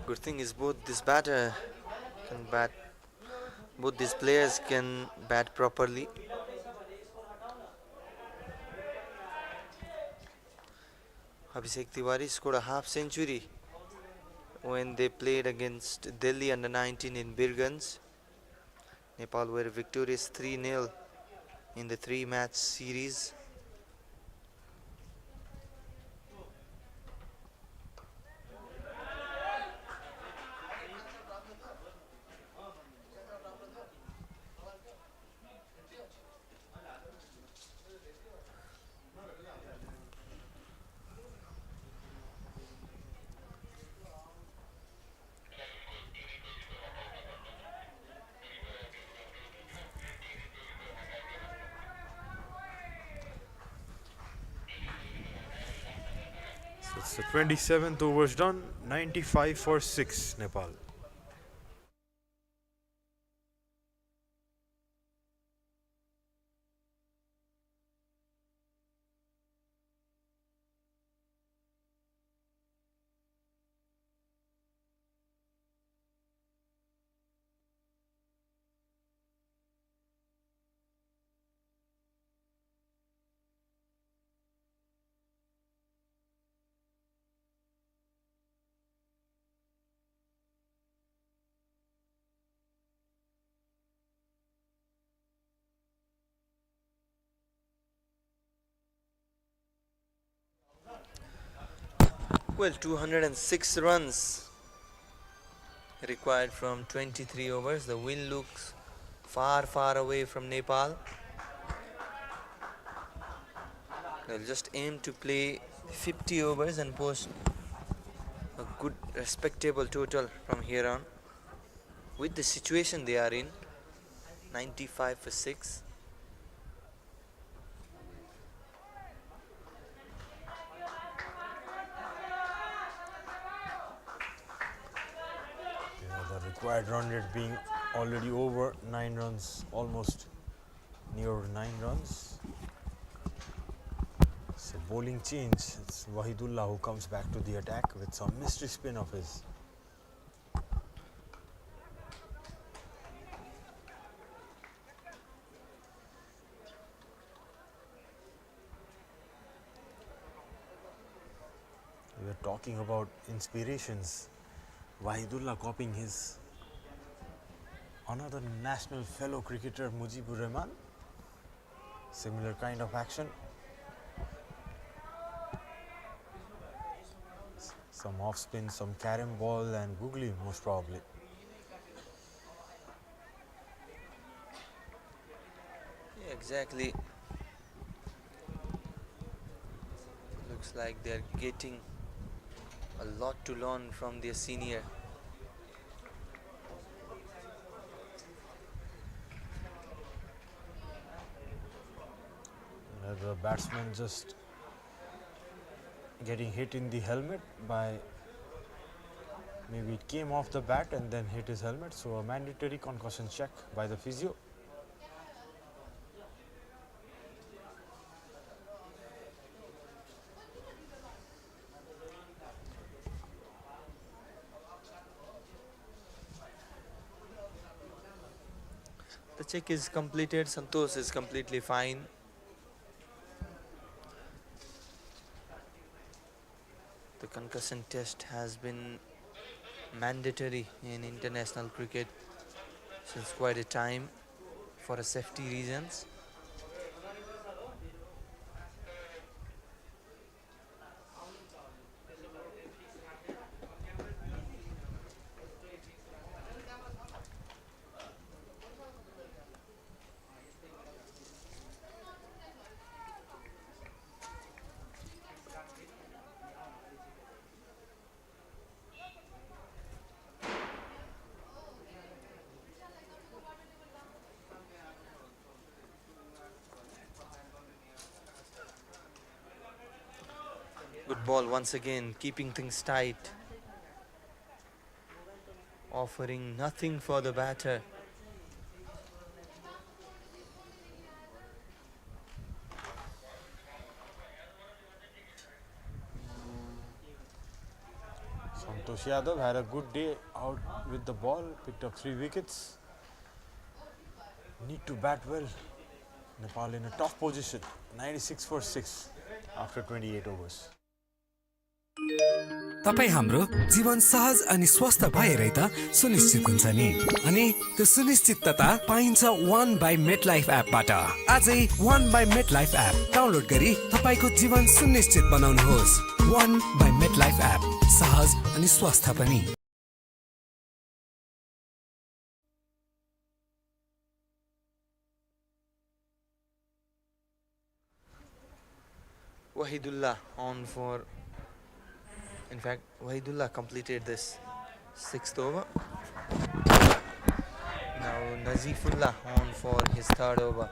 Good thing is both these players can bat properly. Abhishek Tiwari scored a half century when they played against Delhi under 19 in Birganj. Nepal were victorious 3-0 in the 3-match series. It's the 27th overs done, 95 for 6 Nepal. Well, 206 runs required from 23 overs. The wind looks far away from Nepal. They'll just aim to play 50 overs and post a good respectable total from here on. With the situation they are in, 95 for 6. The required run rate being already over 9 runs, almost near 9 runs. So bowling change, it's Wahidullah who comes back to the attack with some mystery spin of his. We are talking about inspirations. Wahidullah copying his another national fellow cricketer Mujibur Rahman. Similar kind of action. Some off spin, some carom ball and googly most probably. Yeah, exactly. Looks like they're getting a lot to learn from their senior. The batsman just getting hit in the helmet by, maybe it came off the bat and then hit his helmet, so a mandatory concussion check by the physio. The check is completed. Santosh is completely fine. The concussion test has been mandatory in international cricket since quite a time for safety reasons. ball once again, keeping things tight. Offering nothing for the batter. Santosh Yadav had a good day out with the ball, picked up 3 wickets. Need to bat well. Nepal in a tough position, 96 for 6 after 28 overs. तपाई हाम्रो जीवन सहज अनि स्वस्थ भएरै त सुनिश्चित हुन्छ नि अनि त्यो सुनिश्चितता पाइन्छ 1 बाइ मेटलाइफ एपबाट आजै 1 बाइ मेटलाइफ एप डाउनलोड गरी तपाईको जीवन सुनिश्चित बनाउनुहोस् 1 बाइ मेटलाइफ एप सहज अनि स्वस्थ पनि Wahidullah on for. In fact, Wahidullah completed this 6th over. Now Nazifullah on for his 3rd over.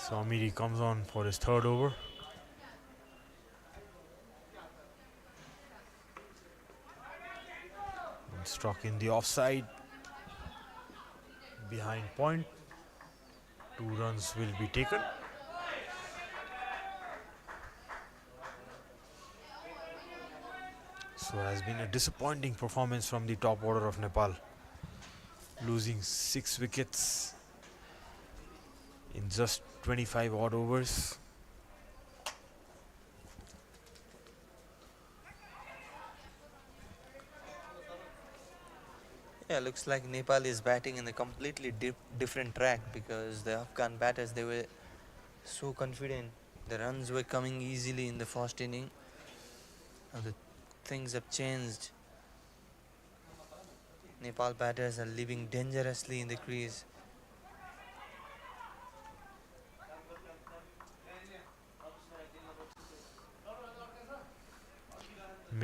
So Amiri comes on for his 3rd over. And struck in the offside. Behind point. 2 runs will be taken. So it has been a disappointing performance from the top order of Nepal. Losing 6 wickets in just 25 odd overs. Yeah, looks like Nepal is batting in a completely different track because the Afghan batters, they were so confident. The runs were coming easily in the first inning. Now the things have changed. Nepal batters are living dangerously in the crease.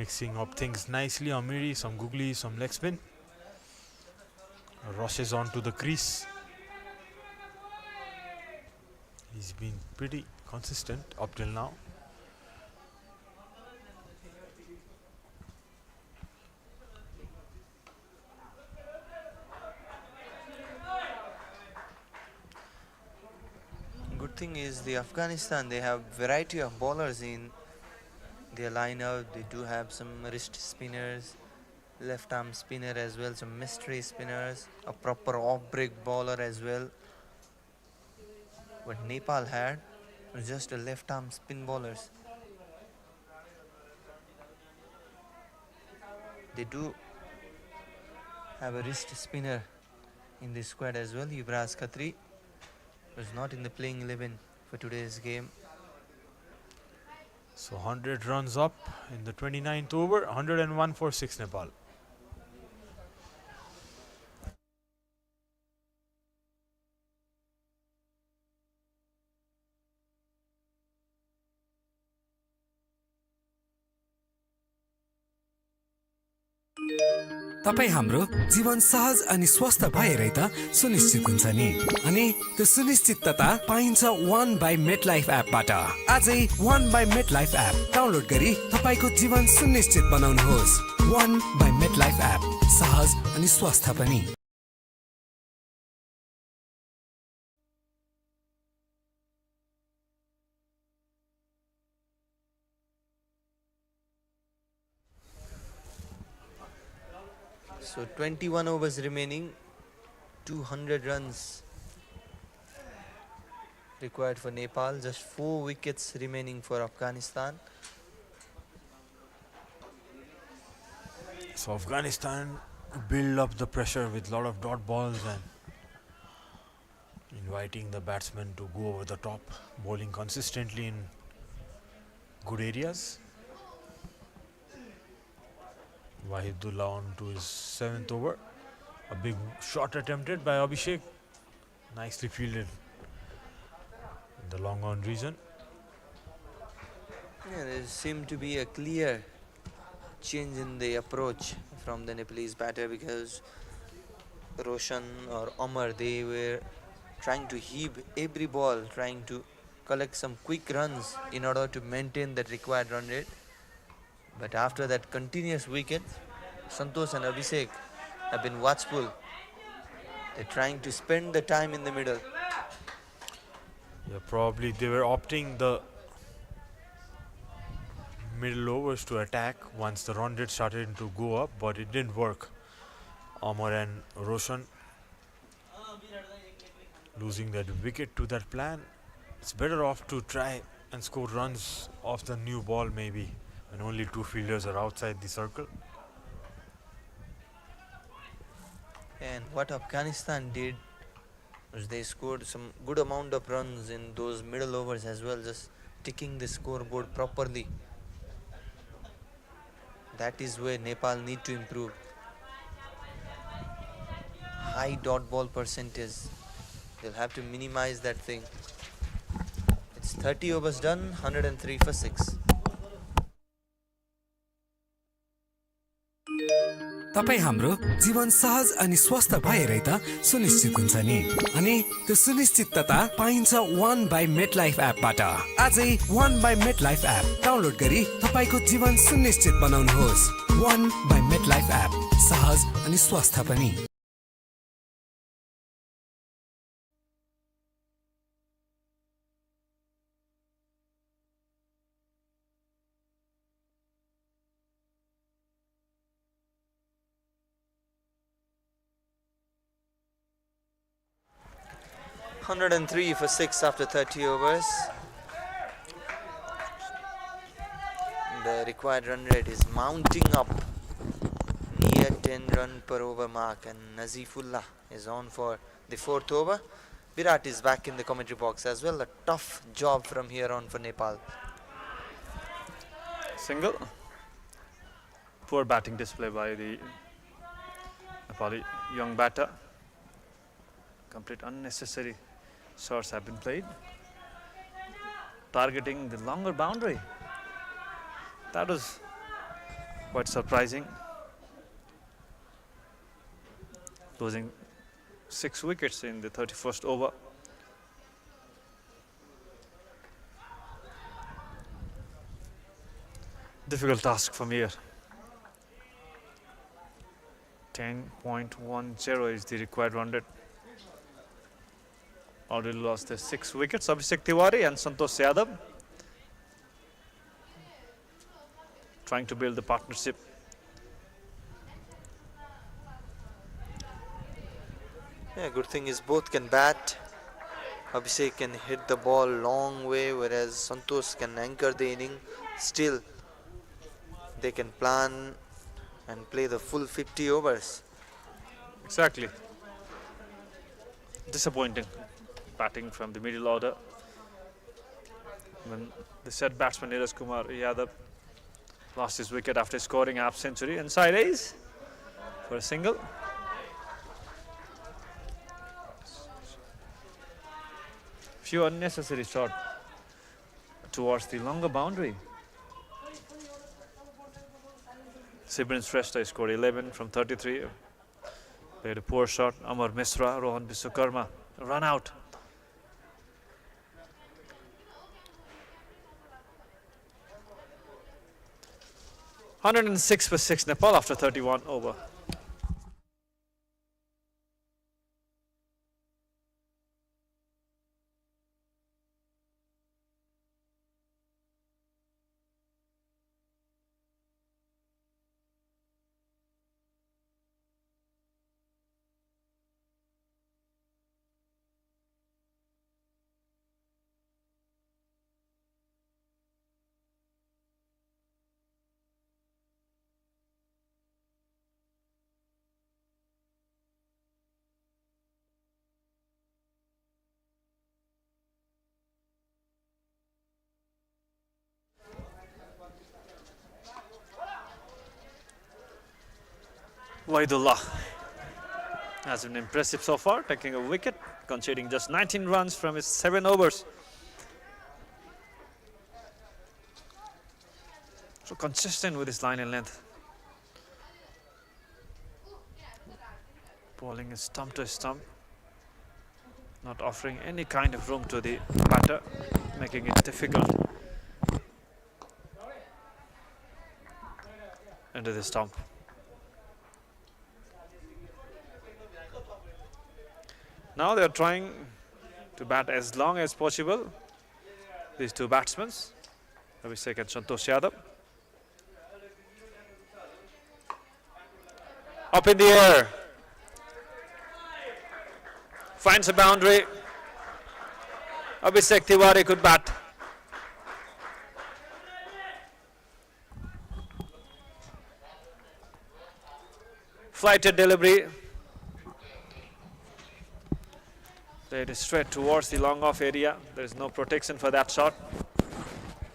Mixing up things nicely, Amiri, some googly, some leg spin. Rushes on to the crease. He's been pretty consistent up till now. Good thing is the Afghanistan, they have variety of bowlers in their lineup. They do have some wrist spinners, left arm spinner as well, some mystery spinners, a proper off break bowler as well. What Nepal had was just a left arm spin bowlers. They do have a wrist spinner in this squad as well. Yuvraj Khatri was not in the playing 11 for today's game. So 100 runs up in the 29th over, 101 for 6 Nepal. तपाई हाम्रो जीवन सहज अनि स्वस्थ भएरै त सुनिश्चित हुन्छ नि अनि त्यो सुनिश्चितता पाइन्छ 1 बाइ मेटलाइफ एपबाट आजै 1 बाइ मेटलाइफ एप डाउनलोड गरी तपाईको जीवन सुनिश्चित बनाउनुहोस् 1 बाइ मेटलाइफ एप सहज अनि स्वस्थ पनि So 21 overs remaining, 200 runs required for Nepal, just 4 wickets remaining for Afghanistan. So Afghanistan build up the pressure with a lot of dot balls and inviting the batsmen to go over the top, bowling consistently in good areas. Wahidullah on to his 7th over. A big shot attempted by Abhishek. Nicely fielded in the long on region. Yeah, there seemed to be a clear change in the approach from the Nepalese batter because Roshan or Amar, they were trying to heave every ball, trying to collect some quick runs in order to maintain that required run rate. But after that continuous wicket, Santosh and Abhishek have been watchful. They're trying to spend the time in the middle. Yeah, probably they were opting the middle overs to attack once the run rate started to go up, but it didn't work. Amar and Roshan losing that wicket to that plan. It's better off to try and score runs off the new ball maybe when only two fielders are outside the circle. And what Afghanistan did was they scored some good amount of runs in those middle overs as well, just ticking the scoreboard properly. That is where Nepal need to improve. High dot ball percentage. They'll have to minimize that thing. It's 30 overs done, 103 for 6. तपाई हाम्रो जीवन सहज अनि स्वस्थ भएरै त सुनिश्चित हुन्छ नि अनि त्यो सुनिश्चितता पाइन्छ 1 बाइ मेटलाइफ एपबाट आजै 1 बाइ मेटलाइफ एप डाउनलोड गरी तपाईको जीवन सुनिश्चित बनाउनुहोस् 1 बाइ मेटलाइफ एप सहज अनि स्वस्थ पनि $103 for 6 after 30 overs. The required run rate is mounting up near 10 run per over mark, and Nazifullah is on for the 4th over. Virat is back in the commentary box as well. A tough job from here on for Nepal. Single. Poor batting display by the Nepali young batter. Complete unnecessary shots have been played, targeting the longer boundary. That was quite surprising. Losing 6 wickets in the 31st over. Difficult task from here. 10.10 is the required run rate. Already lost the 6 wickets. Abhishek Tiwari and Santosh Yadav trying to build the partnership. Yeah, good thing is both can bat. Abhishek can hit the ball long way, whereas Santosh can anchor the inning. Still, they can plan and play the full 50 overs. Exactly. Disappointing batting from the middle order when the said batsman Neeraj Kumar Yadav lost his wicket after scoring a half century inside A's for a single. Few unnecessary shots towards the longer boundary. Sibrin Shrestha scored 11 from 33. Played a poor shot. Amar Misra, Rohan Vishwakarma run out. $106 for 6 Nepal after 31 over. Waidullah has been impressive so far, taking a wicket, conceding just 19 runs from his 7 overs. So consistent with his line and length. Bowling is stump to stump, not offering any kind of room to the batter, making it difficult into the stump. Now they are trying to bat as long as possible, these two batsmen, Abhishek and Santosh Yadav. Up in the air, finds a boundary. Abhishek Tiwari could bat. Flighted delivery. Played straight towards the long off area. There is no protection for that shot.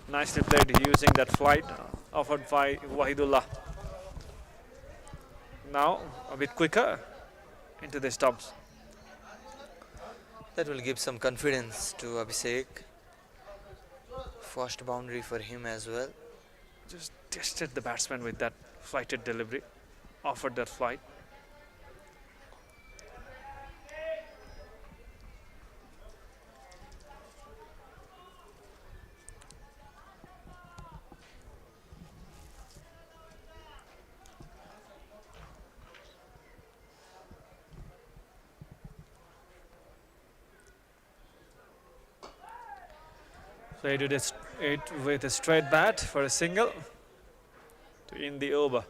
Nicely played using that flight offered by Wahidullah. Now a bit quicker into the stumps. That will give some confidence to Abhishek. First boundary for him as well. Just tested the batsman with that flighted delivery. Offered that flight. So he did it with a straight bat for a single to end the over.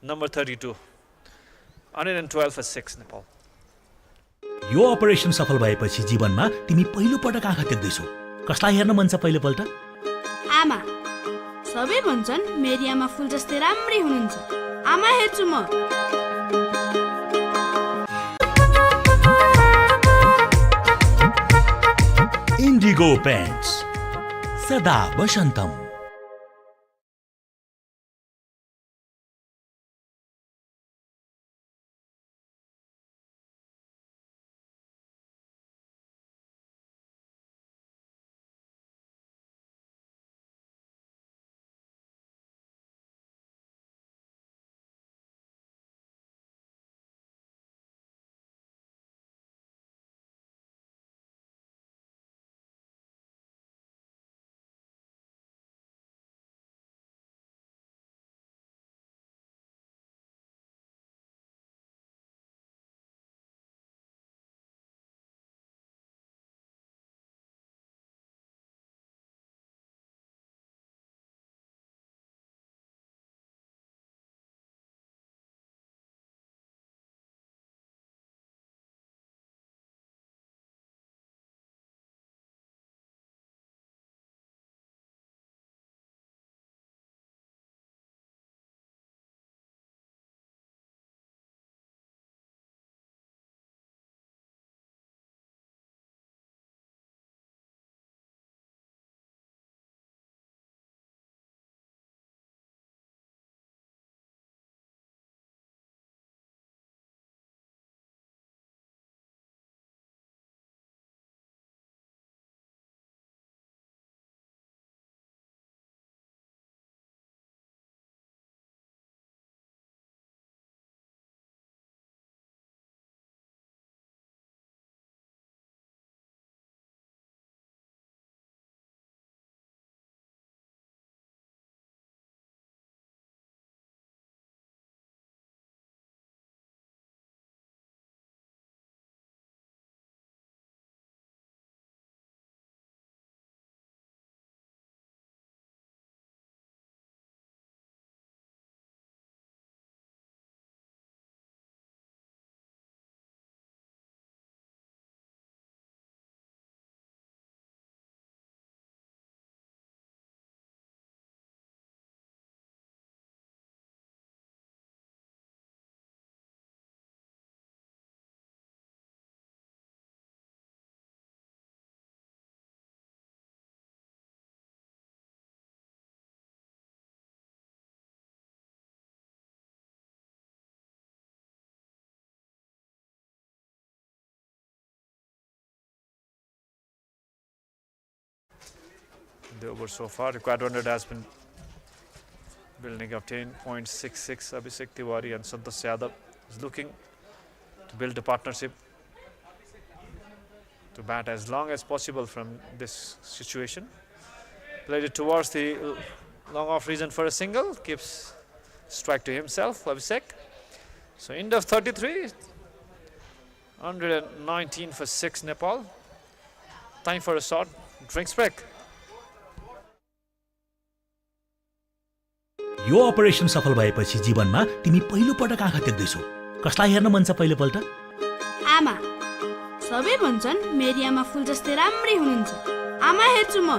Number 32. 112 for 6 Nepal. Yo operation सफल भएपछि जीवनमा तिमी पहिलो पटक आँखा देख्दैछौ। कसलाई हेर्न मन छ पहिलो पल्ट? आमा। सबै भन्छन् मेरी आमा फुल जस्तै राम्री हुनुहुन्छ। आमा हेर्छु म। इन्डिगो पेन्ट्स सदा वसन्तम। The over so far, required 100 has been building up 10.66. Abhishek Tiwari and Santosh Yadav is looking to build a partnership, to bat as long as possible from this situation. Played it towards the long off region for a single, keeps strike to himself, Abhishek. So end of 33, 119 for 6 Nepal. Time for a short drinks break. Yo operation सफल भएपछि जीवनमा तिमी पहिलो पटक आँखा देख्दैछौ। कसलाई हेर्न मन छ पहिलोपल्ट? आमा। सबै भन्छन् मेरी आमा फुल जस्तै राम्री हुनुहुन्छ। आमा हेर्छु म।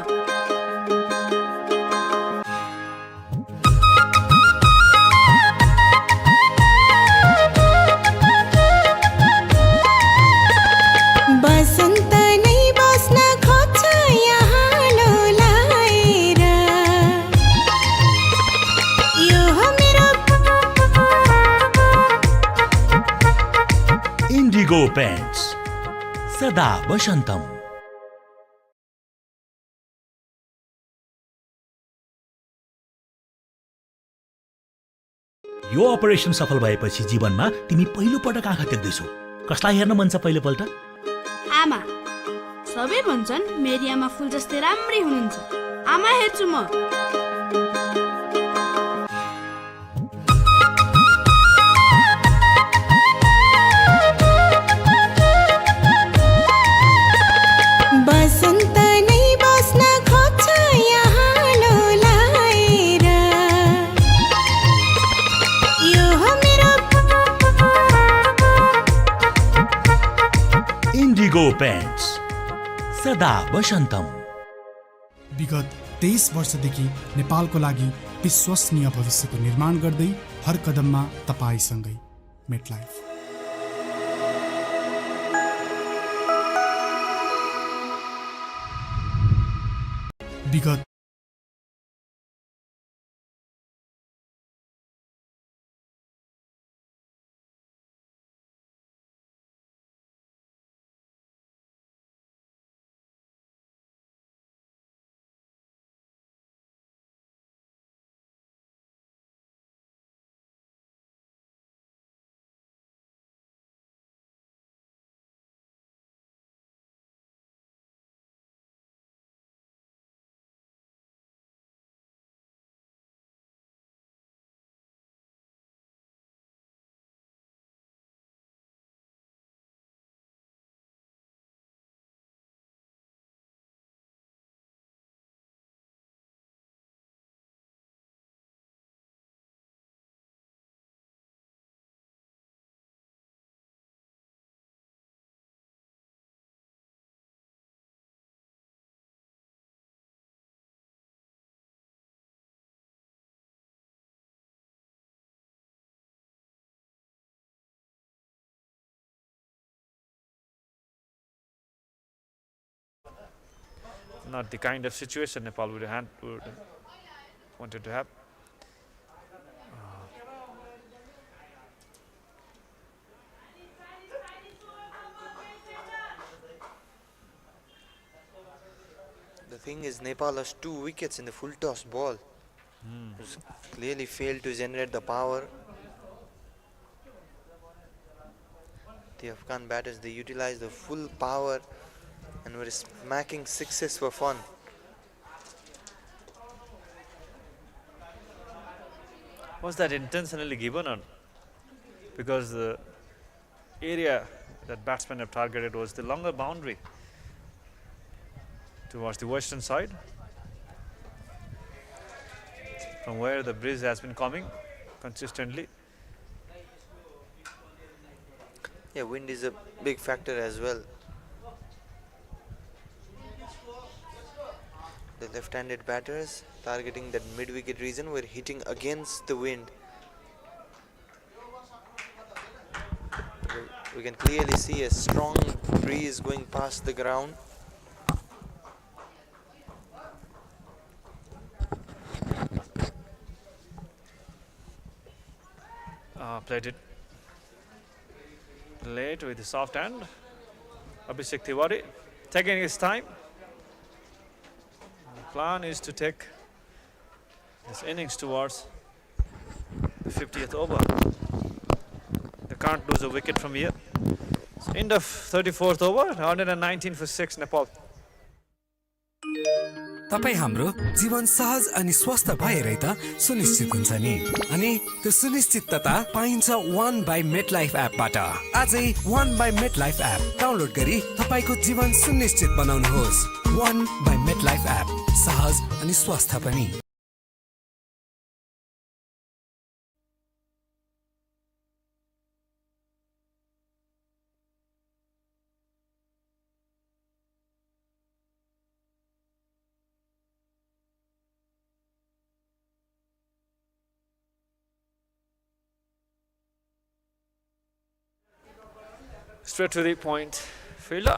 Indigo Pants, सदा वसन्तम। यो अपरेसन सफल भएपछि जीवनमा तिमी पहिलो पटक आँखा देख्दैछौ। कसलाई हेर्न मन छ पहिलोपल्ट? आमा। सबै भन्छन् मेरी आमा फुल जस्तै राम्री हुनुहुन्छ। आमा हेर्छु म। Indigo Pants, सदा वसन्तम। विगत 23 वर्षदेखि नेपालको लागि विश्वसनीय भविष्यको निर्माण गर्दै हर कदममा तपाईसँगै मेटलाइफ। विगत Not the kind of situation Nepal would wanted to have. The thing is, Nepal has 2 wickets in the full toss ball. Clearly failed to generate the power. The Afghan batters, they utilized the full power and were smacking sixes for fun. Was that intentionally given or? Because the area that batsmen have targeted was the longer boundary towards the western side, from where the breeze has been coming consistently. Yeah, wind is a big factor as well. The left-handed batters targeting that mid-wicket region were hitting against the wind. We can clearly see a strong breeze going past the ground. Played it late with the soft hand. Abhishek Tiwari taking his time. The plan is to take this innings towards the 50th over. The can't lose a wicket from here. So end of 34th over, 119 for 6 Nepal. तपाई हाम्रो जीवन सहज अनि स्वस्थ भएरै त सुनिश्चित हुन्छ नि अनि त्यो सुनिश्चितता पाइन्छ 1 बाइ मेटलाइफ एपबाट आजै 1 बाइ मेटलाइफ एप डाउनलोड गरी तपाईको जीवन सुनिश्चित बनाउनुहोस् 1 बाइ मेटलाइफ एप सहज अनि स्वस्थ पनि Straight to the point fielder.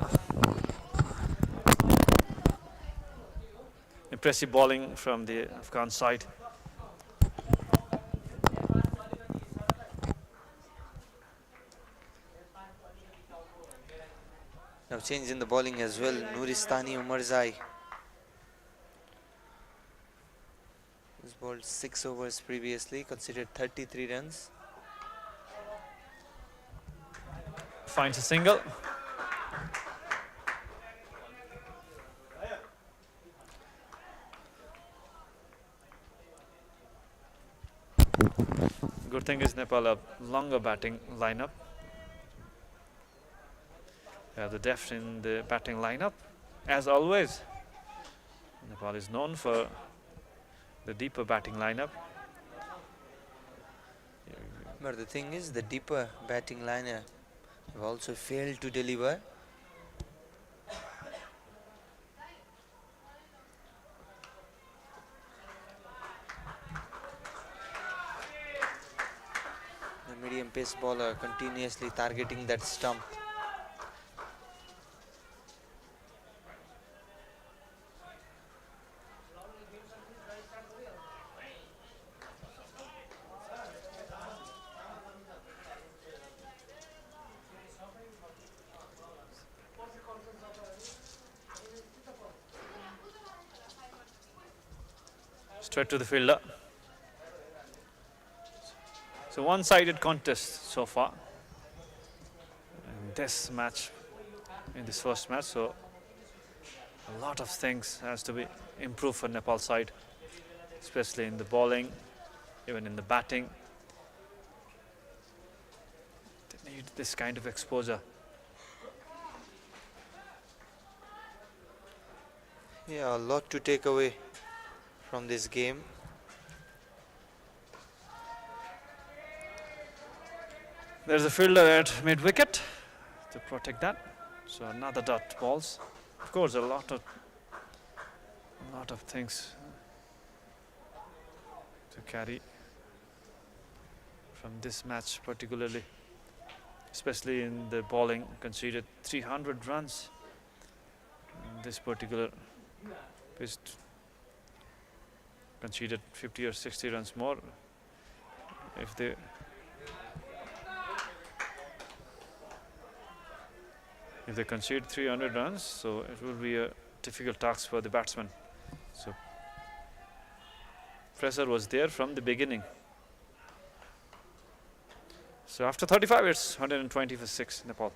Impressive bowling from the Afghan side. Now change in the bowling as well. Nuristani Umarzai has bowled 6 overs previously, considered 33 runs. Finds a single. Good thing is Nepal a longer batting lineup. They have the depth in the batting lineup. As always, Nepal is known for the deeper batting lineup. But the thing is, the deeper batting lineup have also failed to deliver. The medium pace bowler continuously targeting that stump. Straight to the fielder. So one-sided contest so far in this match, in this first match. So a lot of things has to be improved for Nepal side, especially in the bowling, even in the batting. They need this kind of exposure. Yeah, a lot to take away from this game. There's a fielder at mid-wicket to protect that. So another dot balls. Of course, a lot of things to carry from this match, particularly, especially in the bowling. Conceded 300 runs in this particular pitch. Conceded 50 or 60 runs more. If they concede 300 runs, so it will be a difficult task for the batsman. So pressure was there from the beginning. So after 35, it's 120 for 6 Nepal.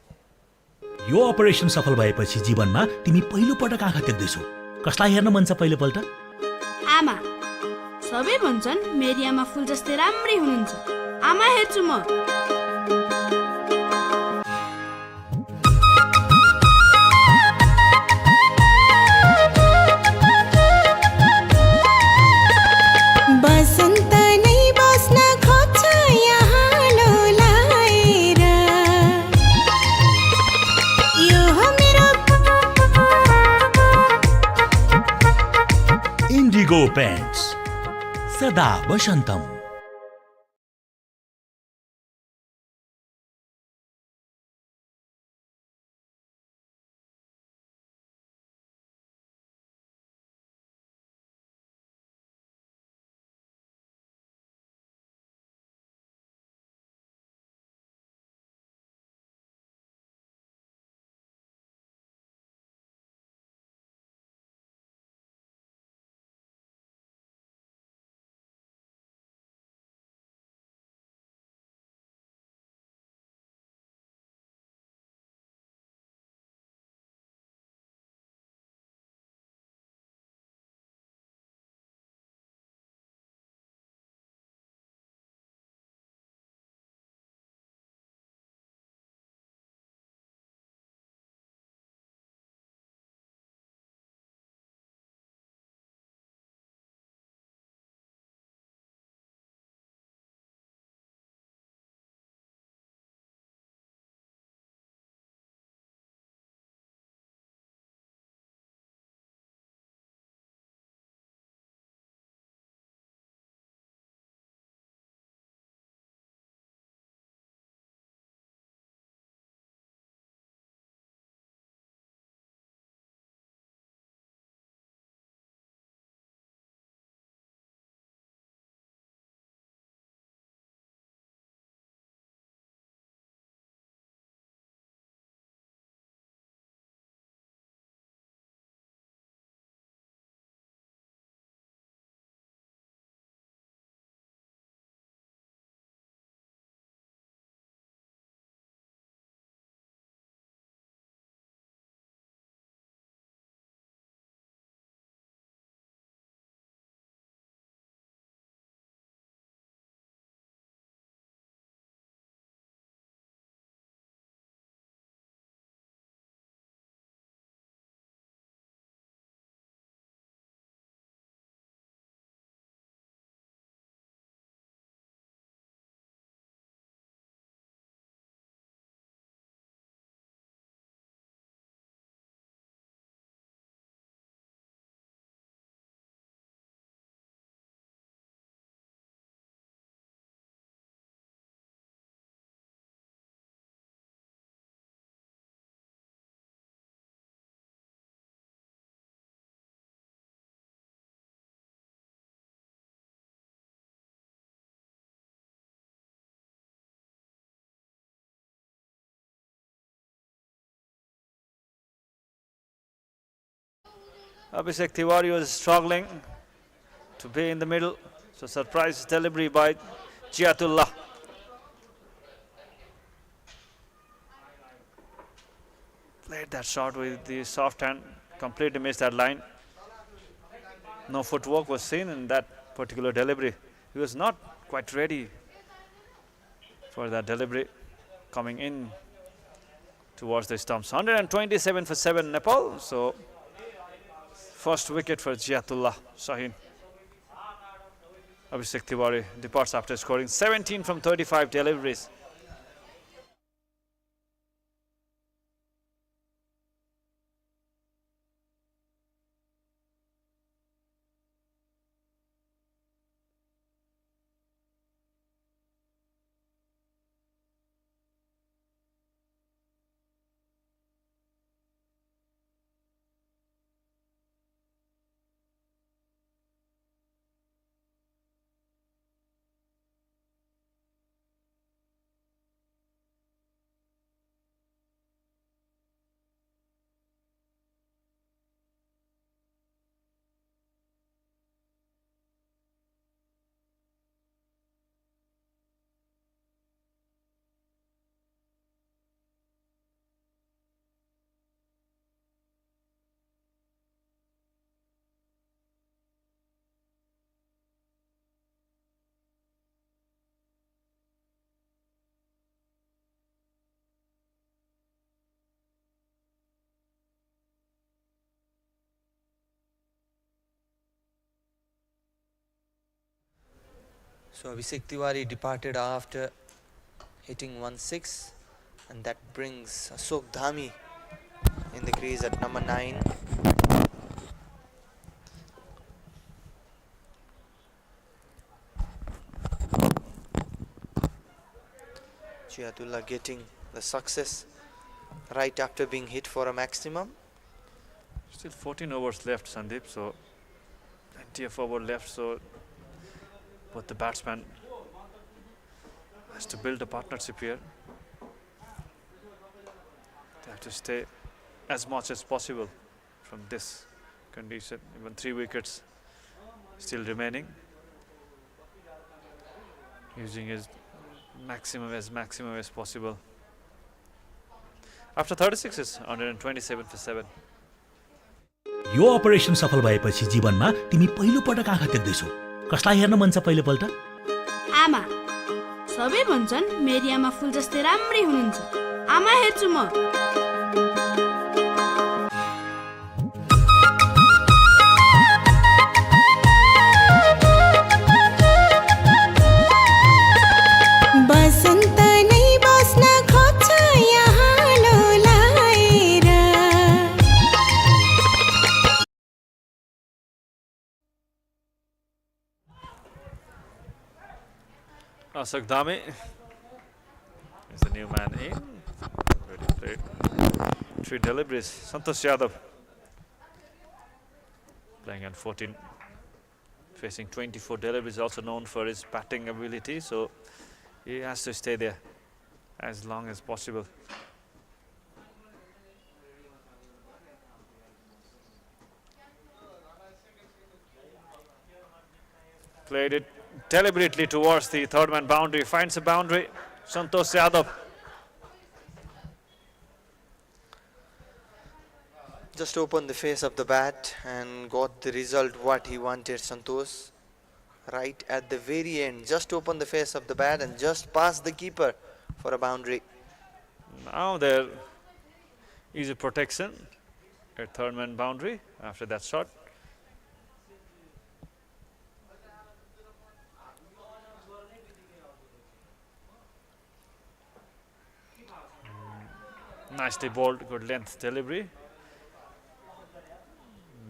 Yo operation सफल भएपछि जीवनमा तिमी पहिलो पटक आँखा देख्दैछौ कसलाई हेर्न मन छ पहिलो पल्ट आमा सबै भन्छन् मेरी आमा फुल जस्तै राम्री हुनुहुन्छ आमा हेर्छु म Indigo Paints सदा वसंतम Abhishek Tiwari was struggling to be in the middle. So surprise delivery by Jiatullah. Played that shot with the soft hand, completely missed that line. No footwork was seen in that particular delivery. He was not quite ready for that delivery coming in towards the stumps. 127 for 7 Nepal. So first wicket for Jiatullah Shaheen. Abhishek Tiwari departs after scoring 17 from 35 deliveries. So Abhishek Tiwari departed after hitting 1-6, and that brings Ashok Dhami in the crease at number 9. Jiatullah getting the success right after being hit for a maximum. Still 14 overs left, Sandeep, so plenty of over left, so but the batsman has to build a partnership here. They have to stay as much as possible from this condition. Even 3 wickets still remaining. Using his maximum as possible. After 36 is 127 for 7. Yo operation सफल भएपछि जीवनमा तिमी पहिलो पटक आँखा देख्दैछौ। कसलाई हेर्न मन छ पहिलो पल्ट? आमा। सबै भन्छन् मेरी आमा फुल जस्तै राम्री हुनुहुन्छ। आमा हेर्छु म। Ashok Dhami is the new man in. Already played 3 deliveries. Santosh Yadav playing at 14, facing 24 deliveries, also known for his batting ability, so he has to stay there as long as possible. Played it deliberately towards the third man boundary, finds a boundary. Santosh Yadav. Just opened the face of the bat and got the result what he wanted, Santosh. Right at the very end, just opened the face of the bat and just passed the keeper for a boundary. Now there is a protection at third man boundary after that shot. Nicely bowled, good length delivery,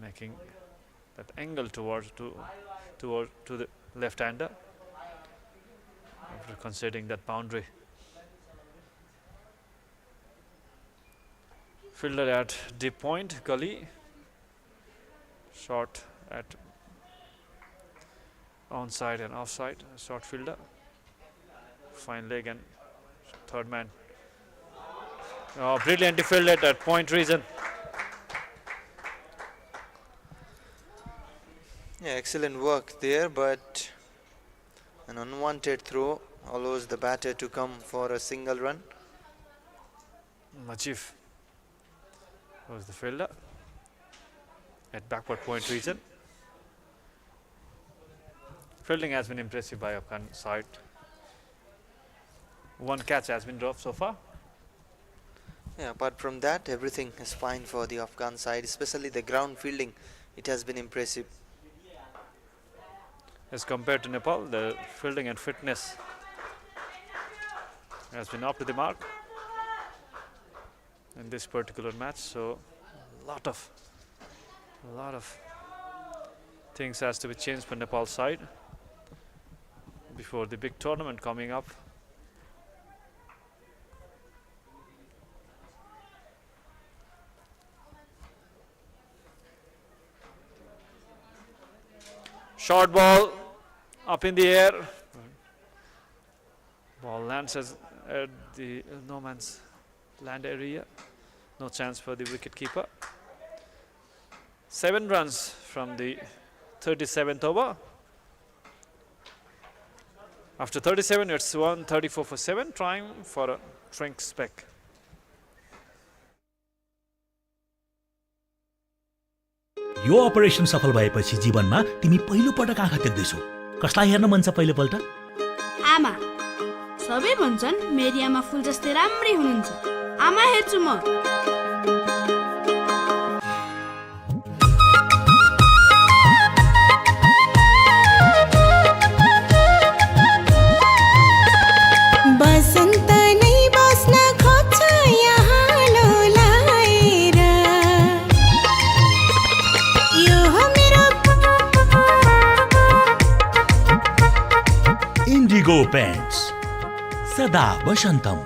making that angle towards to the left-hander after conceding that boundary. Fielder at deep point, gully, shot at onside and offside, short fielder, fine leg and third man. Oh, brilliantly fielded at point region. Yeah, excellent work there, but an unwanted throw allows the batter to come for a single run. Majif was the fielder at backward point region. Fielding has been impressive by Afghan side. One catch has been dropped so far. Yeah, apart from that, everything is fine for the Afghan side, especially the ground fielding. It has been impressive. As compared to Nepal, the fielding and fitness has been up to the mark in this particular match. So a lot of things has to be changed for Nepal side before the big tournament coming up. Short ball up in the air. Ball lands at the no man's land area. No chance for the wicket keeper. 7 runs from the 37th over. After 37, it's 134 for 7, trying for a drink spec. Yo operation सफल भएपछि जीवनमा तिमी पहिलो पटक आँखा देख्दैछौ। कसलाई हेर्न मन छ पहिलोपल्ट? आमा। सबै भन्छन् मेरी आमा फुल जस्तै राम्री हुनुहुन्छ। आमा हेर्छु म। Indigo Paints सदा वसंतम।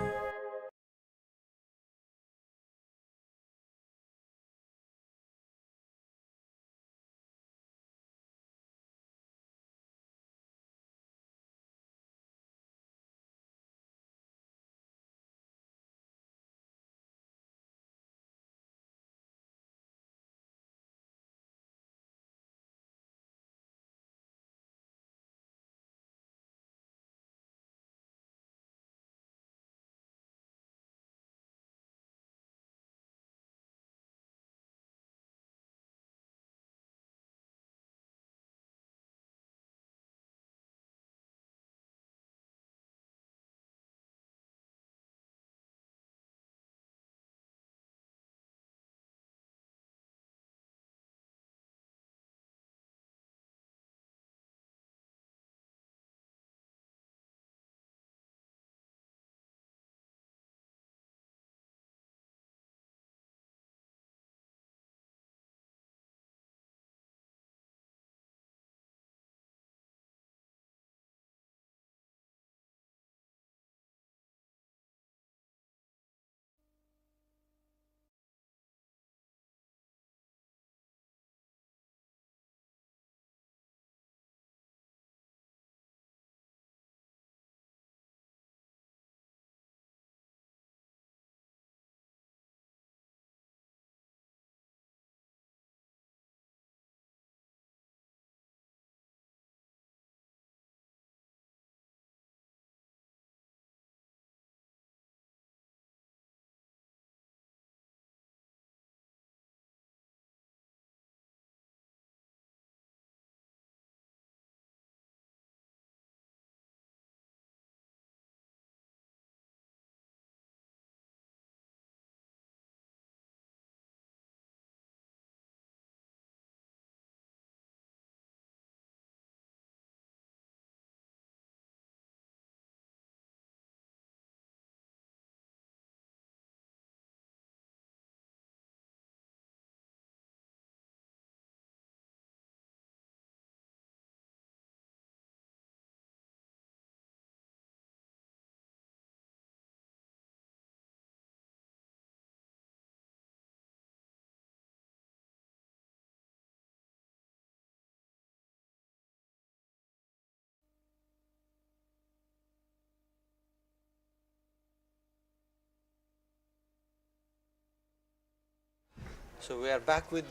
So we are back with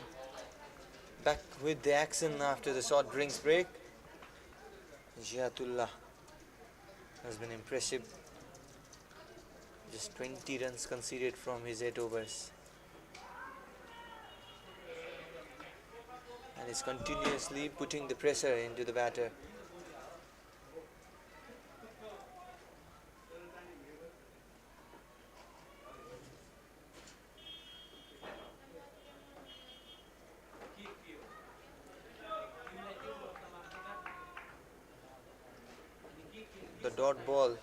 Back with the action after the short drinks break. Ziatullah has been impressive. Just 20 runs conceded from his 8 overs. And is continuously putting the pressure into the batter. The dot ball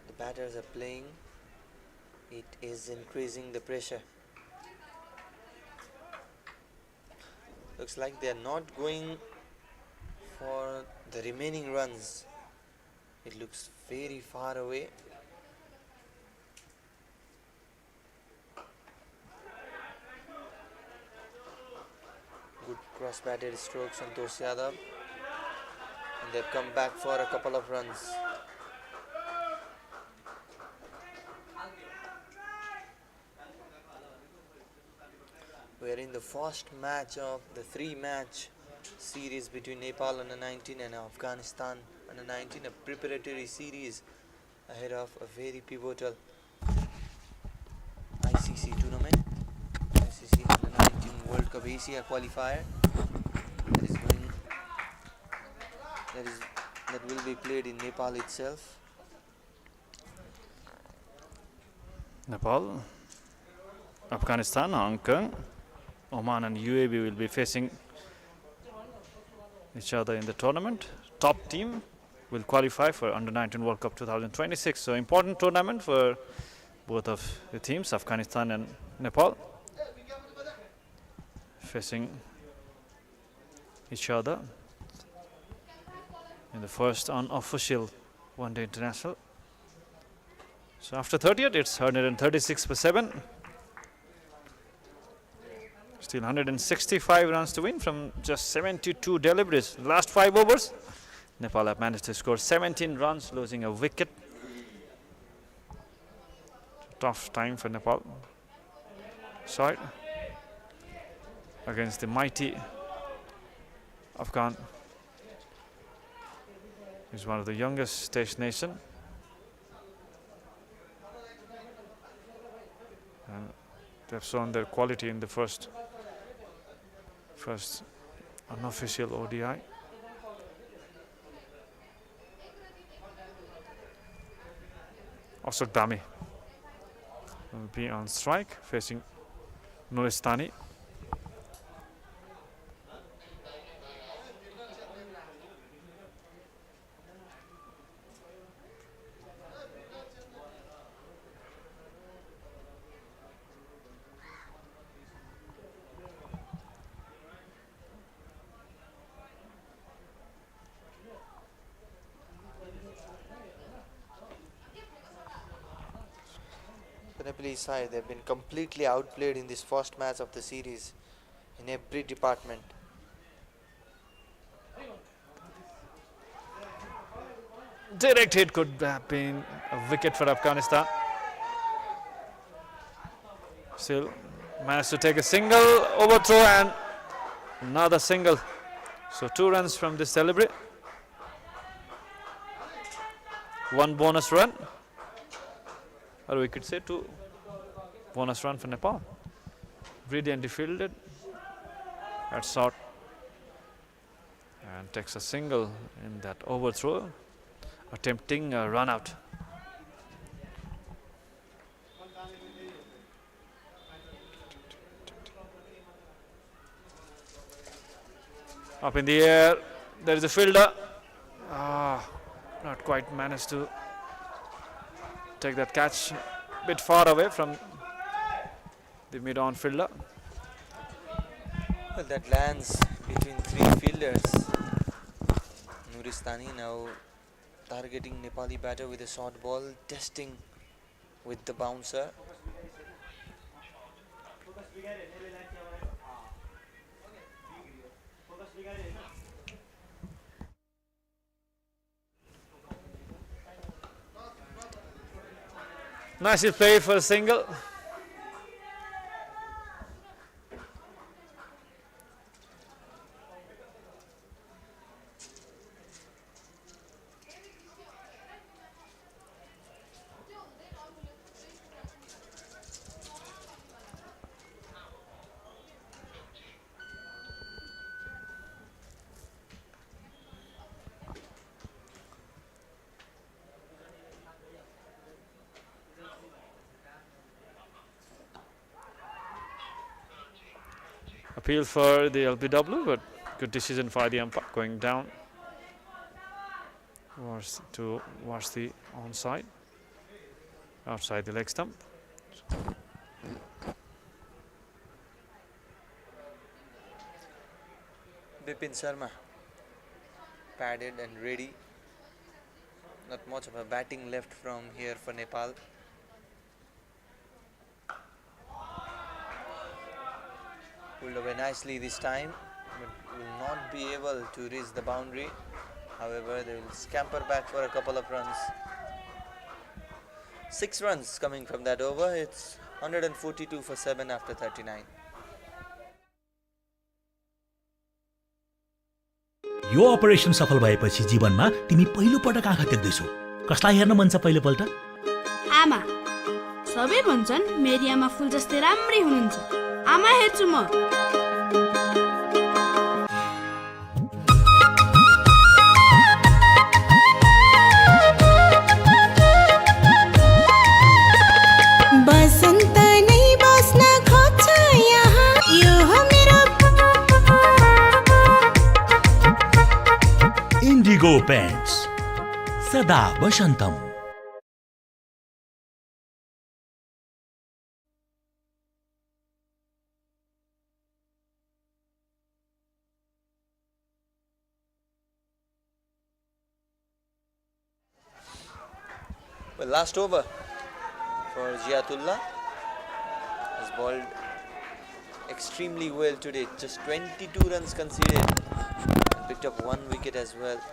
the batters are playing, it is increasing the pressure. Looks like they are not going for the remaining runs. It looks very far away. Good cross-batted stroke, Santosh Yadav. And they've come back for a couple of runs. We are in the first match of the 3-match series between Nepal under 19 and Afghanistan under 19, a preparatory series ahead of a very pivotal ICC tournament, ICC under 19 World Cup Asia qualifier that will be played in Nepal itself. Nepal, Afghanistan, Hong Kong, Oman and UAE will be facing each other in the tournament. Top team will qualify for Under 19 World Cup 2026. So important tournament for both of the teams, Afghanistan and Nepal, facing each other in the first unofficial one-day international. So after 30th, it's 136 for 7. Still 165 runs to win from just 72 deliveries. Last 5 overs, Nepal have managed to score 17 runs, losing a wicket. Tough time for Nepal side against the mighty Afghan. He's one of the youngest Test nation. And they've shown their quality in the first unofficial ODI. Ashok Dami will be on strike facing Nuristani. The Nepalese side, they've been completely outplayed in this first match of the series in every department. Direct hit could have been a wicket for Afghanistan. Still managed to take a single overthrow and another single. So 2 runs from this delivery. 1 bonus run. Or we could say 2 bonus run for Nepal. Brilliantly fielded at short and takes a single in that overthrow, attempting a run out. Up in the air, there is a fielder. Not quite managed to take that catch, a bit far away from the mid-on fielder. Well, that lands between 3 fielders. Nuristani now targeting Nepali batter with a short ball, testing with the bouncer. Nicely played for a single. Appeal for the LBW, but good decision by the umpire, going down towards the onside, outside the leg stump. Bipin Sharma padded and ready. Not much of a batting left from here for Nepal. Pulled away nicely this time, but will not be able to reach the boundary. However, they will scamper back for a couple of runs. 6 runs coming from that over. It's 142 for 7 after 39. Yo operation सफल भएपछि जीवनमा तिमी पहिलो पटक आँखा देख्दैछौ। कसलाई हेर्न मन छ पहिलो पल्ट? आमा। सबै भन्छन् मेरी आमा फुल जस्तै राम्री हुनुहुन्छ। आमा हेर्छु म। बसन्त नै बस्न खोज्छ यहाँ, यो हो मेरो Indigo Paints, सदा वसन्तम। Well, last over for Ziatullah. Has bowled extremely well today. Just 22 runs conceded and picked up 1 wicket as well.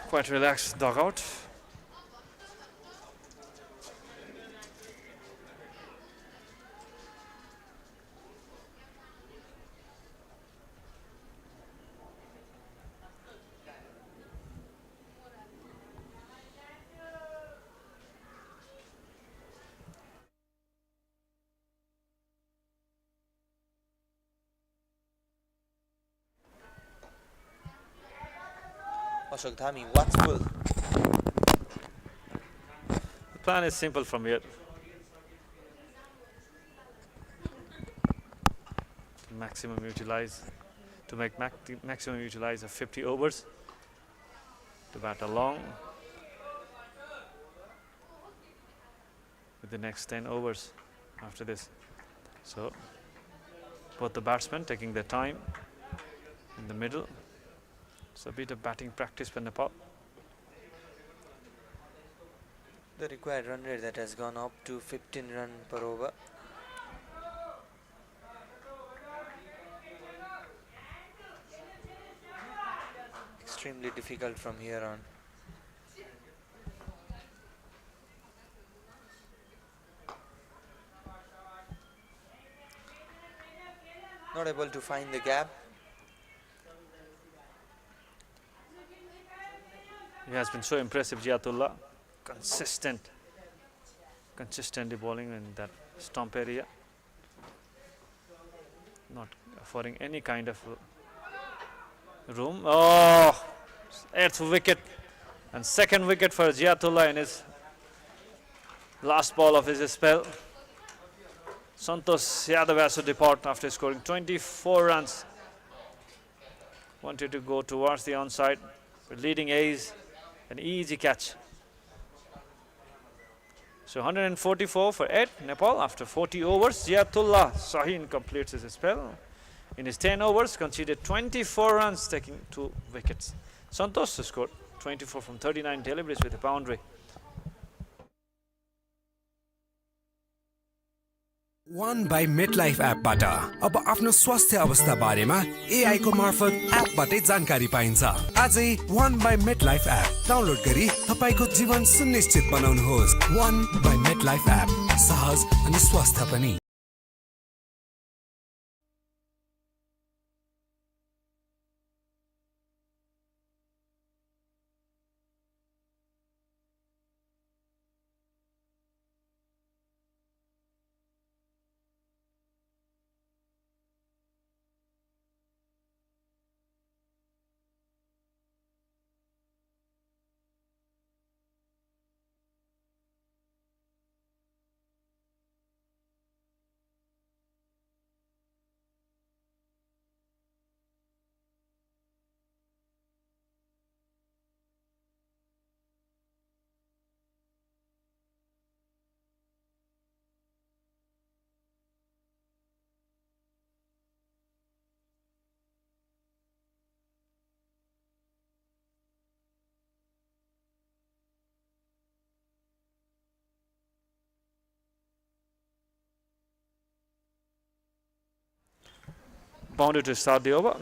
Quite relaxed dugout. Ashok Dhami watchful. The plan is simple from here. To make maximum utilize of 50 overs. To bat along with the next 10 overs after this. So both the batsmen taking their time in the middle. So a bit of batting practice for Nepal. The required run rate that has gone up to 15 runs per over. Extremely difficult from here on. Not able to find the gap. He has been so impressive, Ziatullah. Consistently bowling in that stump area. Not affording any kind of room. Oh, 8th wicket and 2nd wicket for Ziatullah in his last ball of his spell. Santosh Yadav has to depart after scoring 24 runs. Wanted to go towards the onside, but leading ace. An easy catch. So 144 for 8 Nepal after 40 overs. Ziatullah Shaheen completes his spell. In his 10 overs, conceded 24 runs, taking 2 wickets. Santosh scored 24 from 39 deliveries with a boundary. One by MetLife एपबाट अब आफ्नो स्वास्थ्य अवस्था बारेमा AI को मार्फत एपबाटै जानकारी पाइन्छ। आजै One by MetLife app download गरी तपाईको जीवन सुनिश्चित बनाउनुहोस्। One by MetLife एप सहज अनि स्वस्थ पनि। boundary to start the over.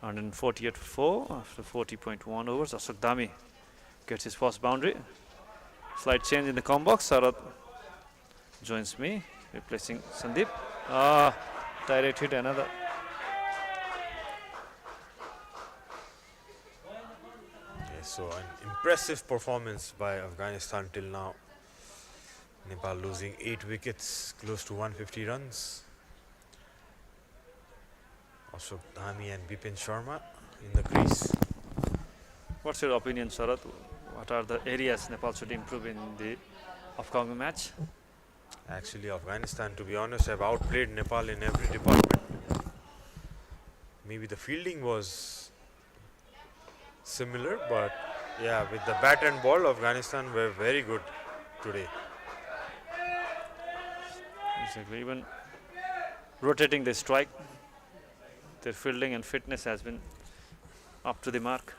148 for 4 after 40.1 overs. Ashok Dami gets his first boundary. Slight change in the com box. Sarath joins me, replacing Sandeep. Direct hit, another. Yes, so an impressive performance by Afghanistan till now. Nepal losing 8 wickets, close to 150 runs. Ashok Dhami and Bipin Sharma in the crease. What's your opinion, Sarath? What are the areas Nepal should improve in the upcoming match? Actually, Afghanistan, to be honest, have outplayed Nepal in every department. Maybe the fielding was similar, but yeah, with the bat and ball, Afghanistan were very good today. Exactly. Even rotating the strike, their fielding and fitness has been up to the mark.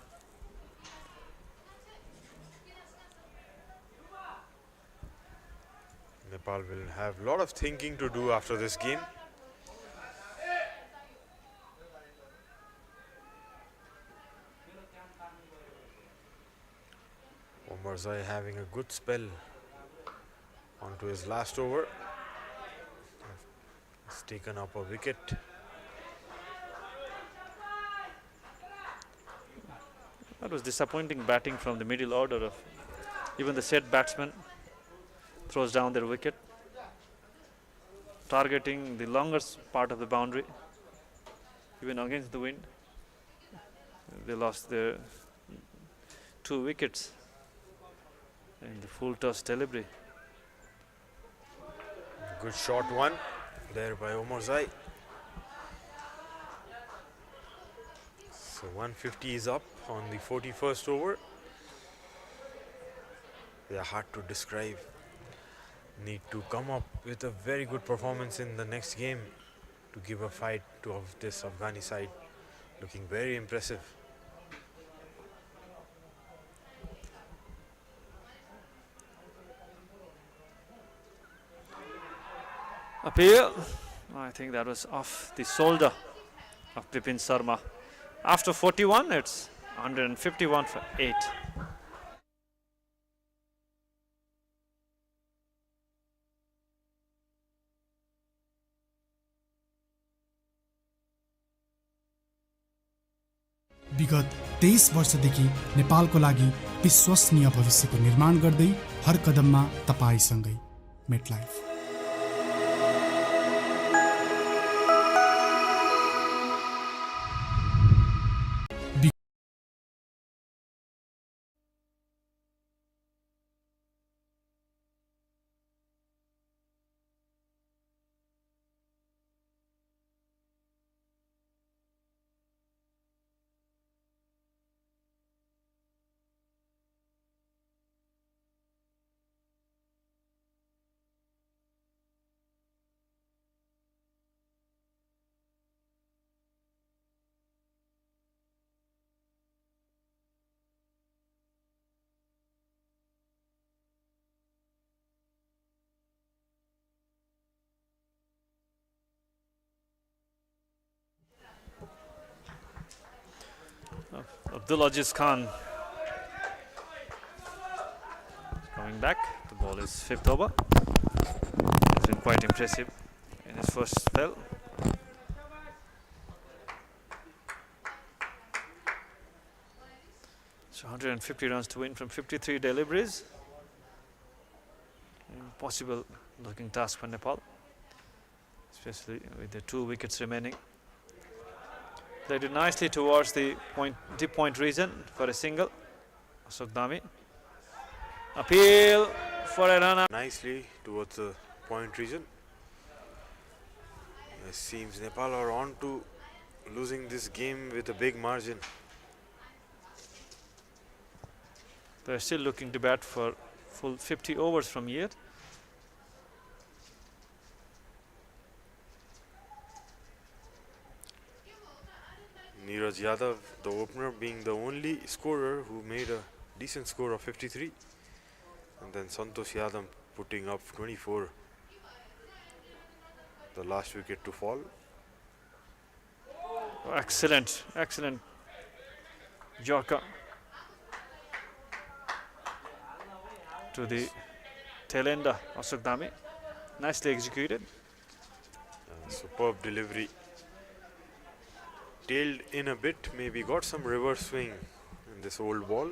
Nepal will have a lot of thinking to do after this game. Omarzai having a good spell onto his last over. He's taken up a wicket. That was disappointing batting from the middle order of even the set batsman throws down their wicket, targeting the longest part of the boundary. Even against the wind, they lost their 2 wickets in the full toss delivery. Good shot one there by Omarzai. So 150 is up on the 41st over. They are hard to describe. Need to come up with a very good performance in the next game to give a fight to this Afghani side. Looking very impressive. Appeal. I think that was off the shoulder of Bipin Sharma. After 41, it's 151 for 8. विगत 23 वर्षदेखि नेपालको लागि विश्वसनीय भविष्यको निर्माण गर्दै हर कदममा तपाईसँगै MetLife. Abdul Aziz Khan coming back. The ball is 5th over. It's been quite impressive in his first spell. So 150 runs to win from 53 deliveries. Impossible looking task for Nepal, especially with the 2 wickets remaining. They did nicely towards the deep point region for a single. Ashok Dhami. Appeal for a run. Nicely towards the point region. It seems Nepal are on to losing this game with a big margin. They're still looking to bat for full 50 overs from here. Neeraj Yadav, the opener, being the only scorer who made a decent score of 53. And then Santosh Yadav putting up 24. The last wicket to fall. Excellent, excellent Yorker to the tail end of Sukdami. Nicely executed. Superb delivery. Tailed in a bit, maybe got some reverse swing in this old ball.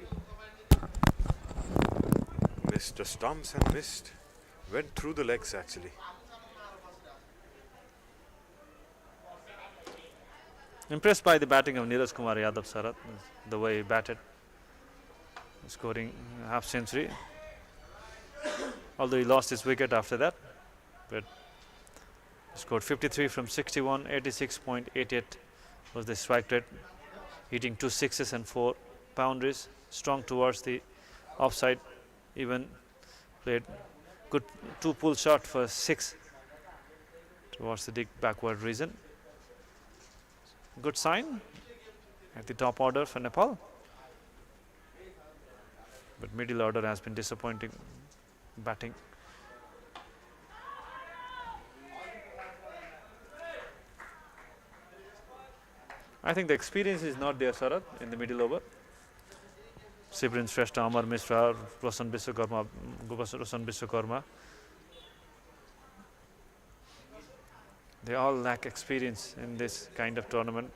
Missed the stumps and missed. Went through the legs actually. Impressed by the batting of Neeraj Kumar Yadav, Sarat, the way he batted, scoring half century. Although he lost his wicket after that, but he scored 53 from 61, 86.88 was the strike rate, hitting 2 sixes and 4 boundaries, strong towards the offside, even played good 2 pull shot for 6 towards the deep backward region. Good sign at the top order for Nepal, but middle order has been disappointing batting. I think the experience is not there, Sarat, in the middle over. Sibrin Shrestha, Amar Mishra, Roshan Biswakarma, they all lack experience in this kind of tournament.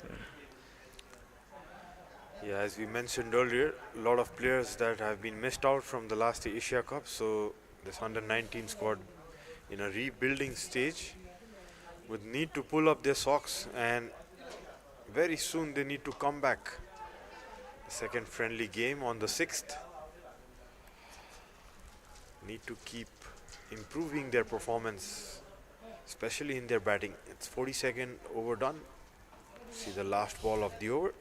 Yeah, as we mentioned earlier, a lot of players that have been missed out from the last Asia Cup. So this under-19 squad in a rebuilding stage would need to pull up their socks, and very soon they need to come back. The second friendly game on the 6th. Need to keep improving their performance, especially in their batting. It's 42nd over done. See the last ball of the over.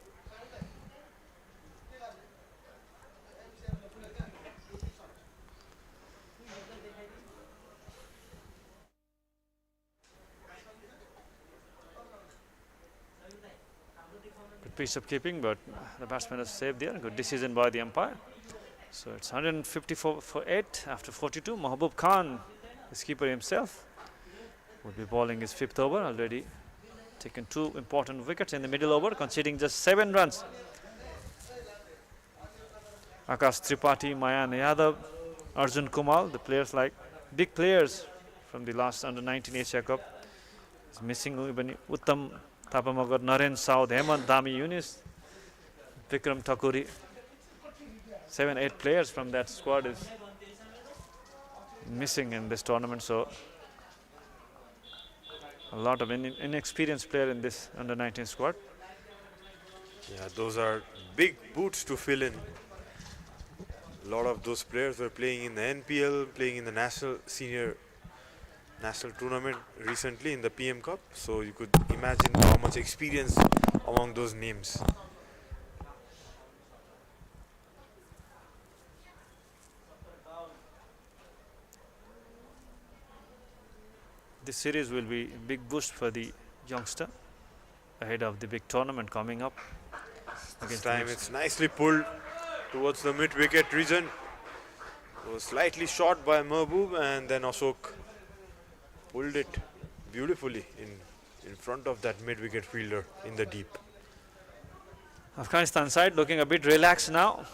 Good piece of keeping, but the batsman has saved there. Good decision by the umpire. So it's 154 for 8 after 42. Mahbub Khan, the skipper himself, will be bowling his 5th over. Already taken 2 important wickets in the middle over, conceding just 7 runs. Akash Tripathi, Mayan Yadav, Arjun Kumar, the players like big players from the last under-19 Asia Cup. Is missing even Uttam Tapamagar, Naren Saud, Hemant Dami Yunis, Vikram Thakuri. 7-8 players from that squad is missing in this tournament, so a lot of inexperienced player in this under-19 squad. Yeah, those are big boots to fill in. A lot of those players were playing in the NPL, playing in the national tournament recently in the PM Cup. So you could imagine how much experience among those names. This series will be a big boost for the youngster ahead of the big tournament coming up. This time it's nicely pulled towards the mid-wicket region. It was slightly short by Mahbub, and then Ashok pulled it beautifully in front of that mid-wicket fielder in the deep. Afghanistan side looking a bit relaxed now.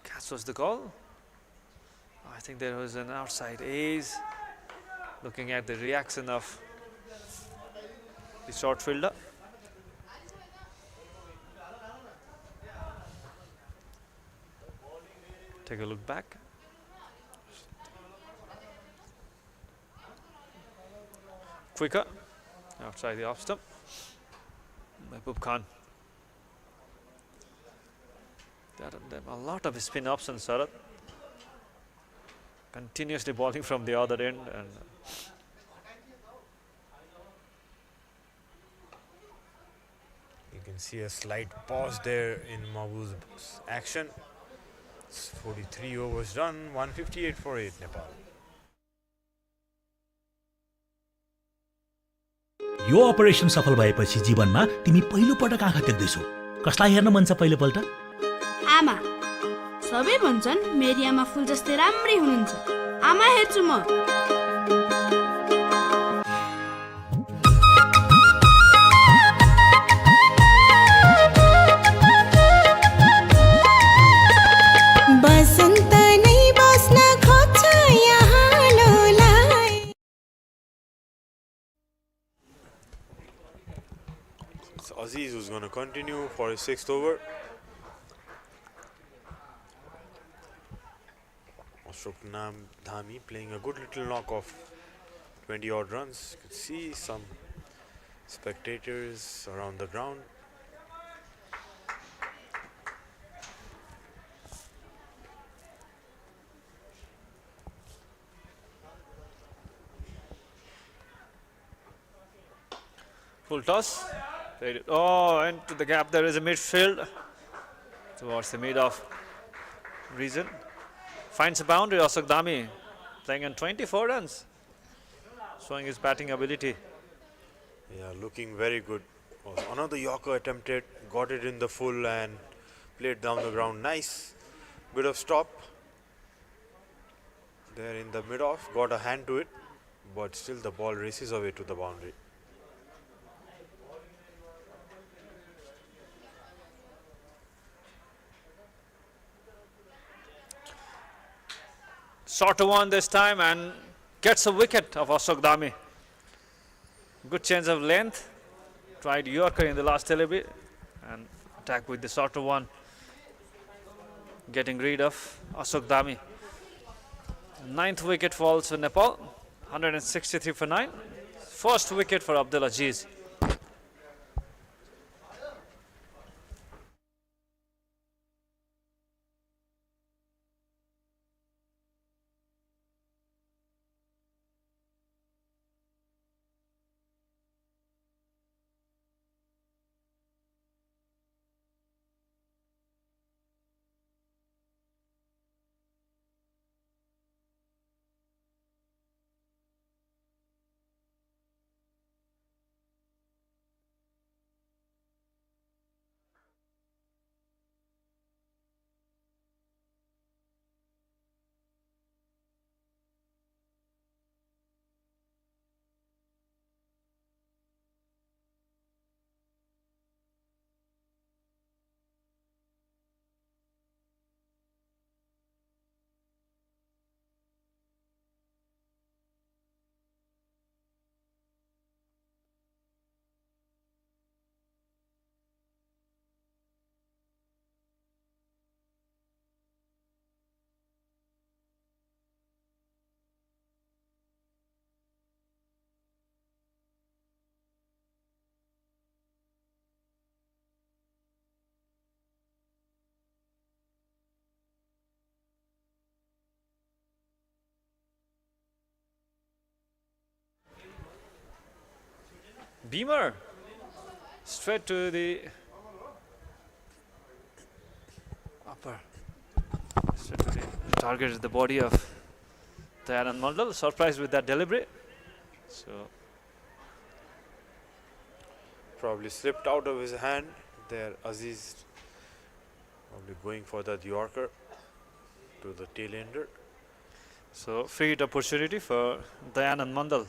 Catch was the call. I think there was an outside ace. Looking at the reaction of the short fielder. Take a look back. Quicker outside the off stump. Mahbub Khan. There are a lot of spin options, Sarat. Continuously bowling from the other end, and you can see a slight pause there in Mahbub's action. It's 43 overs done, 158 for 8 Nepal. Yo operation सफल भएपछि जीवनमा तिमी पहिलो पटक आँखा देख्दैछौ। कसलाई हेर्न मन छ पहिलोपल्ट? आमा। सबै भन्छन् मेरी आमा फुल जस्तै राम्री हुनुहुन्छ। आमा हेर्छु म। बसन्त नै बस्न खोज्छ यहाँ लोलाई। So Aziz was going to continue for his 6th over. Dhami playing a good little knock of 20 odd runs. You can see some spectators around the ground. Full toss. Oh, into the gap. There is a midfield towards the mid of region. Finds a boundary. Ashok Dhami playing on 24 runs, showing his batting ability. Yeah, looking very good. Another Yorker attempted, got it in the full and played down the ground. Nice bit of stop there in the mid-off. Got a hand to it, but still the ball races away to the boundary. Shorter one this time and gets a wicket of Ashok Dhami. Good change of length. Tried Yorker in the last delivery and attack with the shorter one. Getting rid of Ashok Dhami. 9th wicket falls for Nepal. 163 for 9. First wicket for Abdul Aziz. Beamer straight to the upper. Straight to the target is the body of Dayanand Mandal. Surprised with that delivery. So Probably slipped out of his hand there. Aziz probably going for that Yorker to the tail ender. So free hit opportunity for Dayanand Mandal.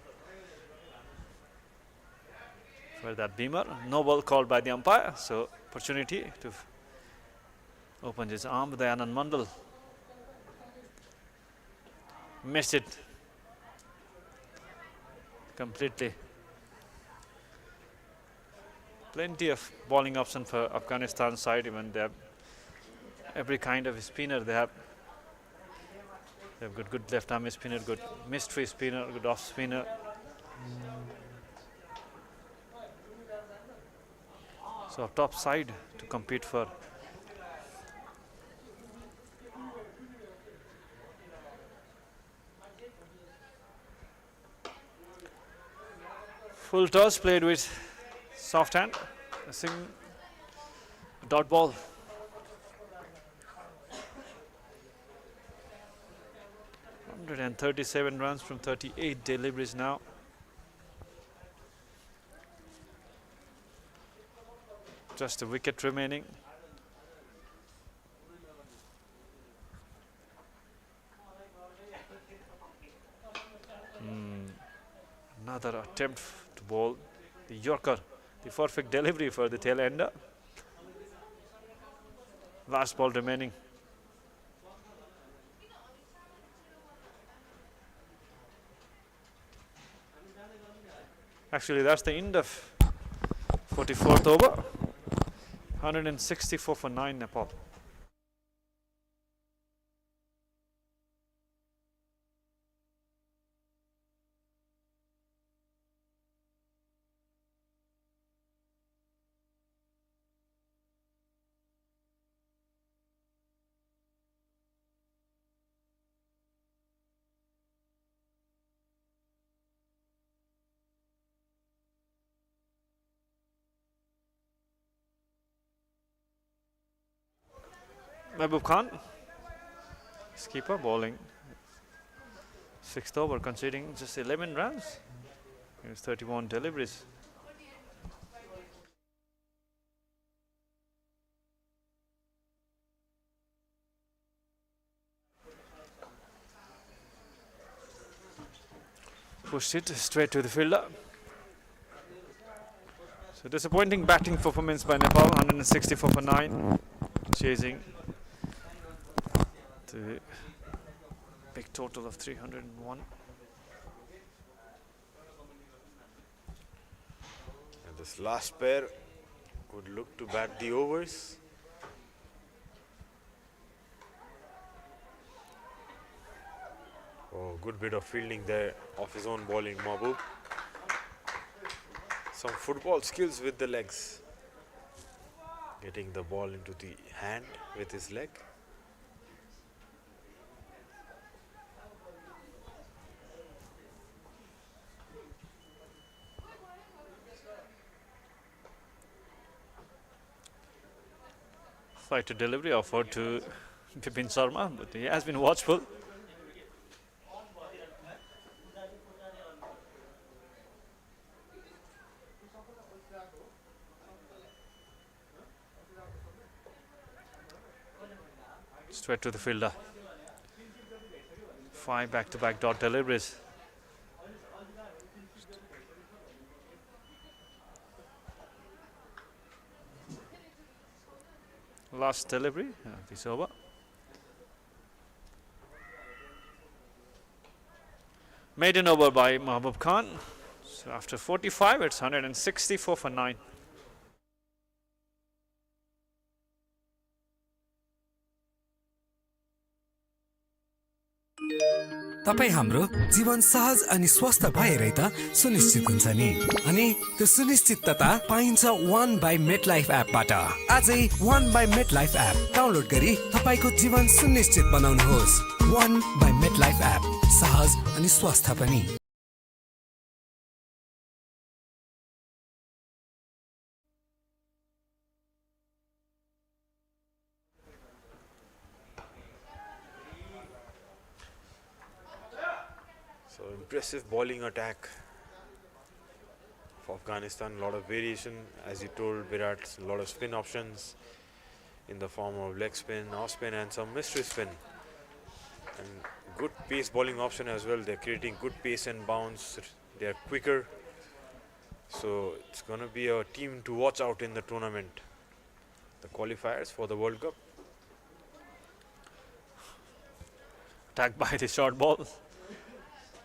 For that Beamer, no ball called by the umpire, so opportunity to open his arm. Dayanand Mandal missed it completely. Plenty of bowling option for Afghanistan side. Even they have every kind of spinner. They have good left arm spinner, good mystery spinner, good off spinner. So top side to compete for. Full toss played with soft hand, a dot ball. 137 runs from 38 deliveries now. Just a wicket remaining. Another attempt to bowl the Yorker. The perfect delivery for the tail ender. Last ball remaining. Actually, that's the end of 44th over. 164 for 9 Nepal. Mahbub Khan, skipper, bowling 6th over, conceding just 11 runs. It was 31 deliveries. Pushed it straight to the fielder. So disappointing batting performance by Nepal, 164 for 9, chasing the big total of 301. And this last pair would look to bat the overs. Oh, good bit of fielding there off his own bowling, Mahbub. Some football skills with the legs. Getting the ball into the hand with his leg. Slight delivery offered to Bipin Sharma, but he has been watchful. Straight to the fielder. 5 back-to-back dot deliveries. Last delivery of this over. Maiden over by Mahbub Khan. So after 45, it's 164 for 9. तपाई हाम्रो जीवन सहज अनि स्वस्थ भएरै त सुनिश्चित हुन्छ नि अनि त्यो सुनिश्चितता पाइन्छ 1 बाइ मेटलाइफ एपबाट आजै 1 बाइ मेटलाइफ एप डाउनलोड गरी तपाईको जीवन सुनिश्चित बनाउनुहोस् 1 बाइ मेटलाइफ एप सहज अनि स्वस्थ पनि Impressive bowling attack for Afghanistan. A lot of variation, as you told Virat. A lot of spin options in the form of leg spin, off spin, and some mystery spin. And good pace bowling option as well. They're creating good pace and bounce. They're quicker. So it's going to be a team to watch out in the tournament. The qualifiers for the World Cup. Attacked by the short ball.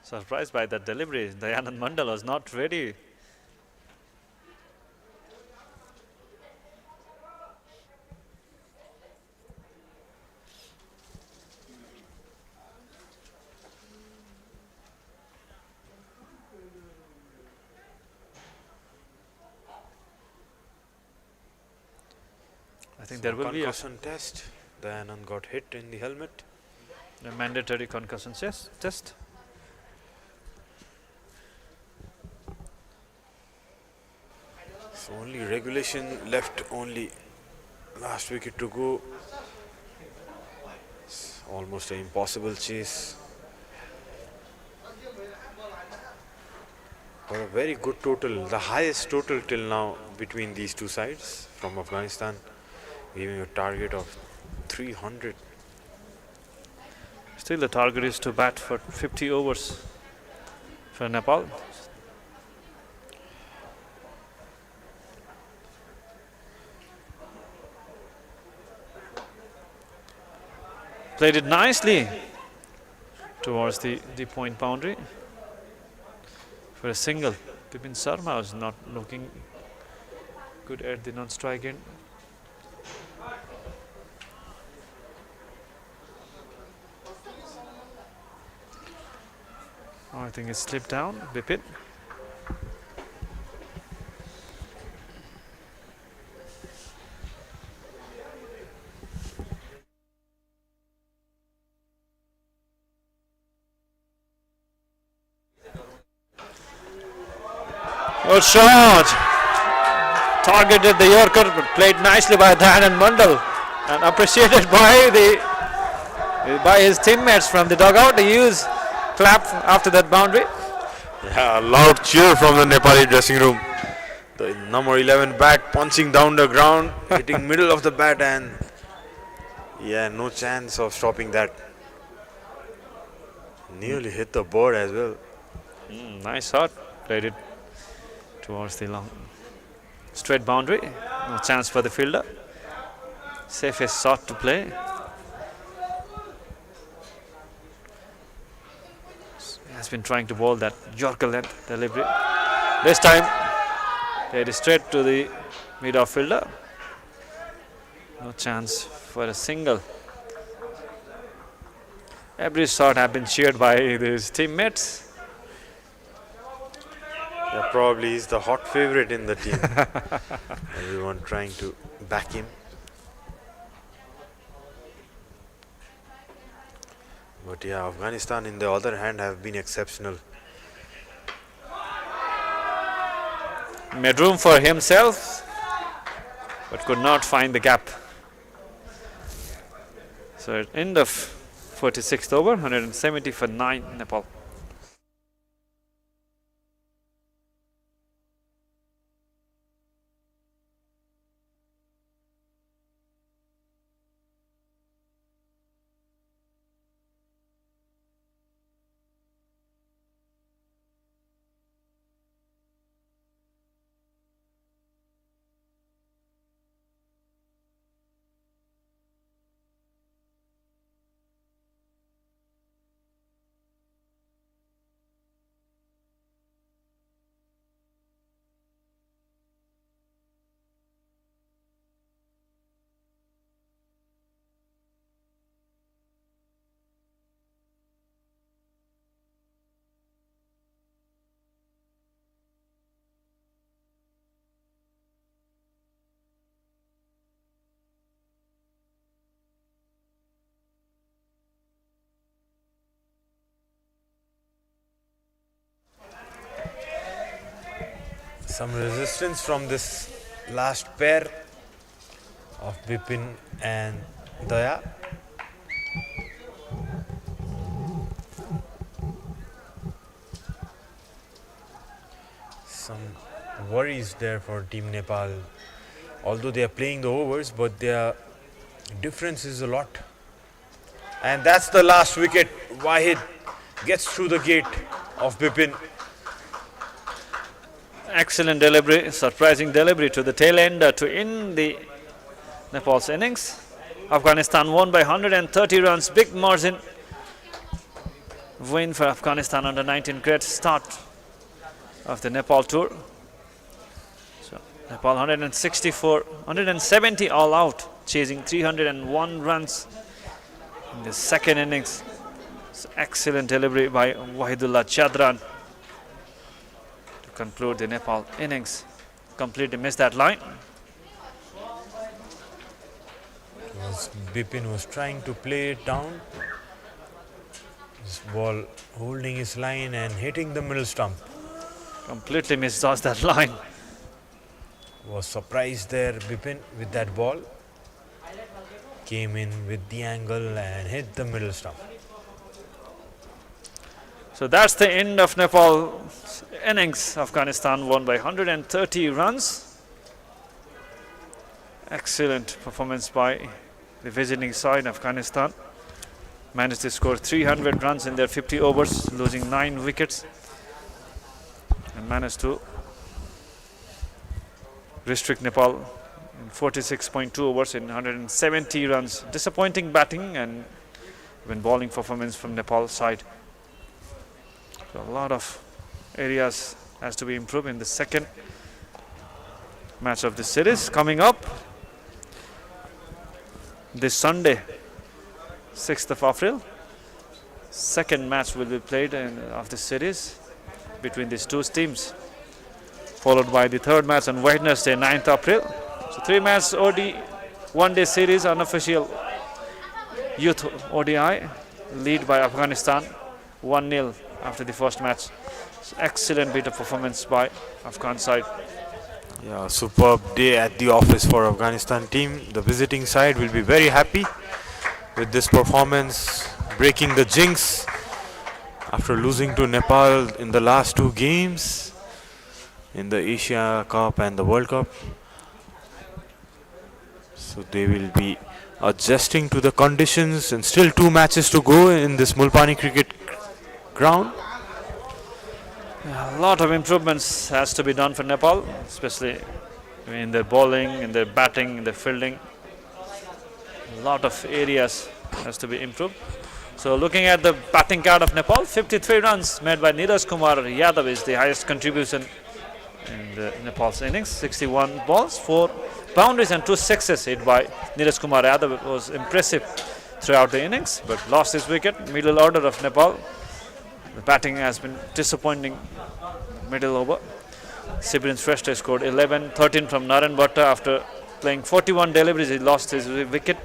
Surprised by that delivery. Dayanand Mandal was not ready. I think there will be a concussion test. Dayanand got hit in the helmet. A mandatory concussion test. So only regulation left, only last wicket to go. It's almost an impossible chase. For a very good total, the highest total till now between these two sides from Afghanistan, giving a target of 300. Still the target is to bat for 50 overs for Nepal. Played it nicely towards the point boundary for a single. Bipin Sharma was not looking good at the non-strike end. Oh, I think it slipped down, Bipin. Good shot! Targeted the Yorker, but played nicely by Dayanand Mandal and appreciated by his teammates from the dugout. They use clap after that boundary. Yeah, a loud cheer from the Nepali dressing room. The number 11 bat punching down the ground, hitting middle of the bat, and yeah, no chance of stopping that. Nearly hit the board as well. Nice shot. Played it towards the long straight boundary. No chance for the fielder. Safest shot to play. Has been trying to bowl that Yorker length delivery. This time played it straight to the mid-off fielder. No chance for a single. Every shot has been cheered by his teammates. Yeah, probably he's the hot favorite in the team. Everyone trying to back him. But yeah, Afghanistan in the other hand have been exceptional. Made room for himself, but could not find the gap. So at end of 46th over, 170 for 9 Nepal. Some resistance from this last pair of Bipin and Daya. Some worries there for Team Nepal. Although they are playing the overs, but their difference is a lot. And that's the last wicket. Wahid gets through the gate of Bipin. Excellent delivery, surprising delivery to the tail end to end the Nepal's innings. Afghanistan won by 130 runs, big margin. Win for Afghanistan under 19, great start of the Nepal tour. So Nepal 170 all out, chasing 301 runs in the second innings. So excellent delivery by Wahidullah Chadran to conclude the Nepal innings. Completely missed that line. Bipin was trying to play it down. This ball holding his line and hitting the middle stump. Completely missed that line. Was surprised there, Bipin, with that ball. Came in with the angle and hit the middle stump. So that's the end of Nepal's innings. Afghanistan won by 130 runs. Excellent performance by the visiting side. Afghanistan managed to score 300 runs in their 50 overs, losing 9 wickets, and managed to restrict Nepal in 46.2 overs in 170 runs. Disappointing batting and even bowling performance from Nepal side. So a lot of areas has to be improved in the second match of the series coming up this Sunday, 6th of April. Second match will be played of the series between these two teams, followed by the third match on Wednesday, 9th April. So 3-match OD one-day series, unofficial youth ODI, lead by Afghanistan 1-0 after the first match. So excellent bit of performance by Afghan side. Yeah, superb day at the office for Afghanistan team. The visiting side will be very happy with this performance, breaking the jinx after losing to Nepal in the last 2 games in the Asia Cup and the World Cup. So they will be adjusting to the conditions, and still 2 matches to go in this Mulpani cricket ground. A lot of improvements has to be done for Nepal, especially in their bowling, in their batting, in their fielding. A lot of areas has to be improved. So looking at the batting card of Nepal, 53 runs made by Neeraj Kumar Yadav is the highest contribution in the Nepal's innings. 61 balls, 4 boundaries and 2 sixes hit by Neeraj Kumar Yadav. Was impressive throughout the innings, but lost his wicket. Middle order of Nepal, the batting has been disappointing. Middle over, Sibrin Shrestha scored 11, 13 from Naren Bhatta. After playing 41 deliveries, he lost his wicket.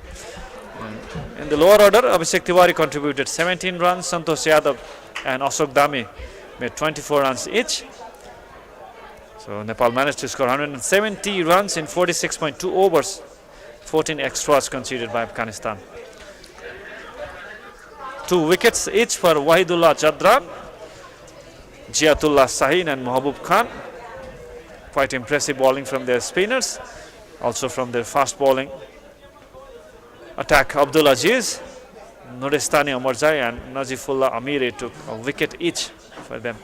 In the lower order, Abhishek Tiwari contributed 17 runs. Santosh Yadav and Ashok Dami made 24 runs each. So Nepal managed to score 170 runs in 46.2 overs. 14 extras conceded by Afghanistan. 2 wickets each for Wahidullah Jadran, Jiatullah Sahin and Mahabub Khan. Quite impressive bowling from their spinners, also from their fast bowling attack. Abdul Aziz, Nuristani Omarzai and Nazifullah Amiri took a wicket each for them.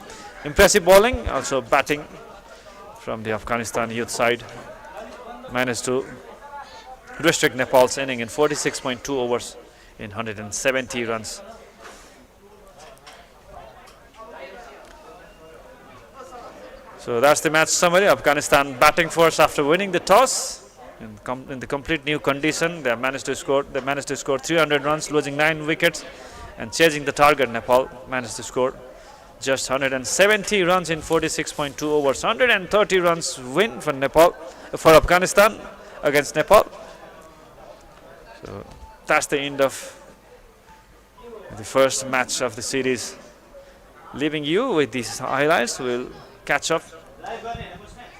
Impressive bowling, also batting from the Afghanistan youth side. Managed to restrict Nepal's inning in 46.2 overs in 170 runs. So that's the match summary. Afghanistan batting first after winning the toss. In the complete new condition, they managed to score 300 runs, losing 9 wickets and chasing the target. Nepal managed to score just 170 runs in 46.2 overs. 130 runs win for Afghanistan against Nepal. So that's the end of the first match of the series. Leaving you with these highlights, we'll catch up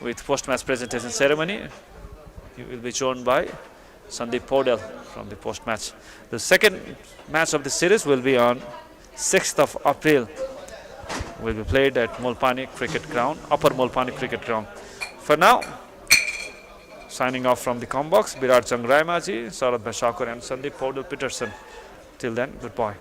with post-match presentation ceremony. He will be joined by Sandeep Podel from the post-match. The second match of the series will be on 6th of April. Will be played at Mulpani Cricket Ground, Upper Mulpani Cricket Ground. For now, signing off from the Combox, Virat Changraimaji, Sarad Bhasakur and Sandeep Podel Peterson. Till then, goodbye.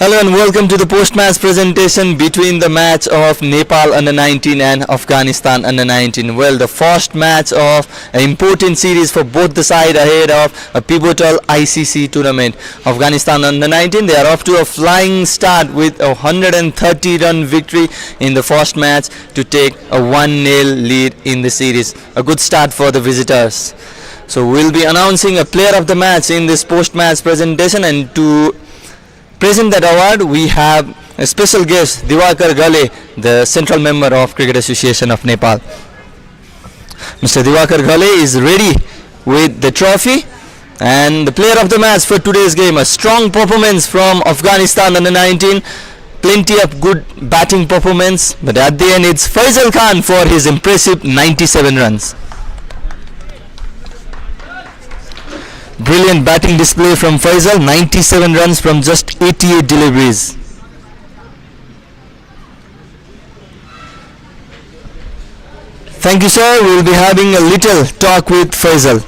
Hello and welcome to the post-match presentation between the match of Nepal under-19 and Afghanistan under-19. Well, the first match of an important series for both the side ahead of a pivotal ICC tournament. Afghanistan under-19, they are off to a flying start with a 130-run victory in the first match to take a 1-0 lead in the series. A good start for the visitors. So we'll be announcing a player of the match in this post-match presentation, and to present that award, we have a special guest, Diwakar Ghale, the central member of Cricket Association of Nepal. Mr. Diwakar Ghale is ready with the trophy, and the player of the match for today's game, a strong performance from Afghanistan under-19, plenty of good batting performance, but at the end it's Faisal Khan for his impressive 97 runs. Brilliant batting display from Faisal, 97 runs from just 88 deliveries. Thank you, sir. We will be having a little talk with Faisal.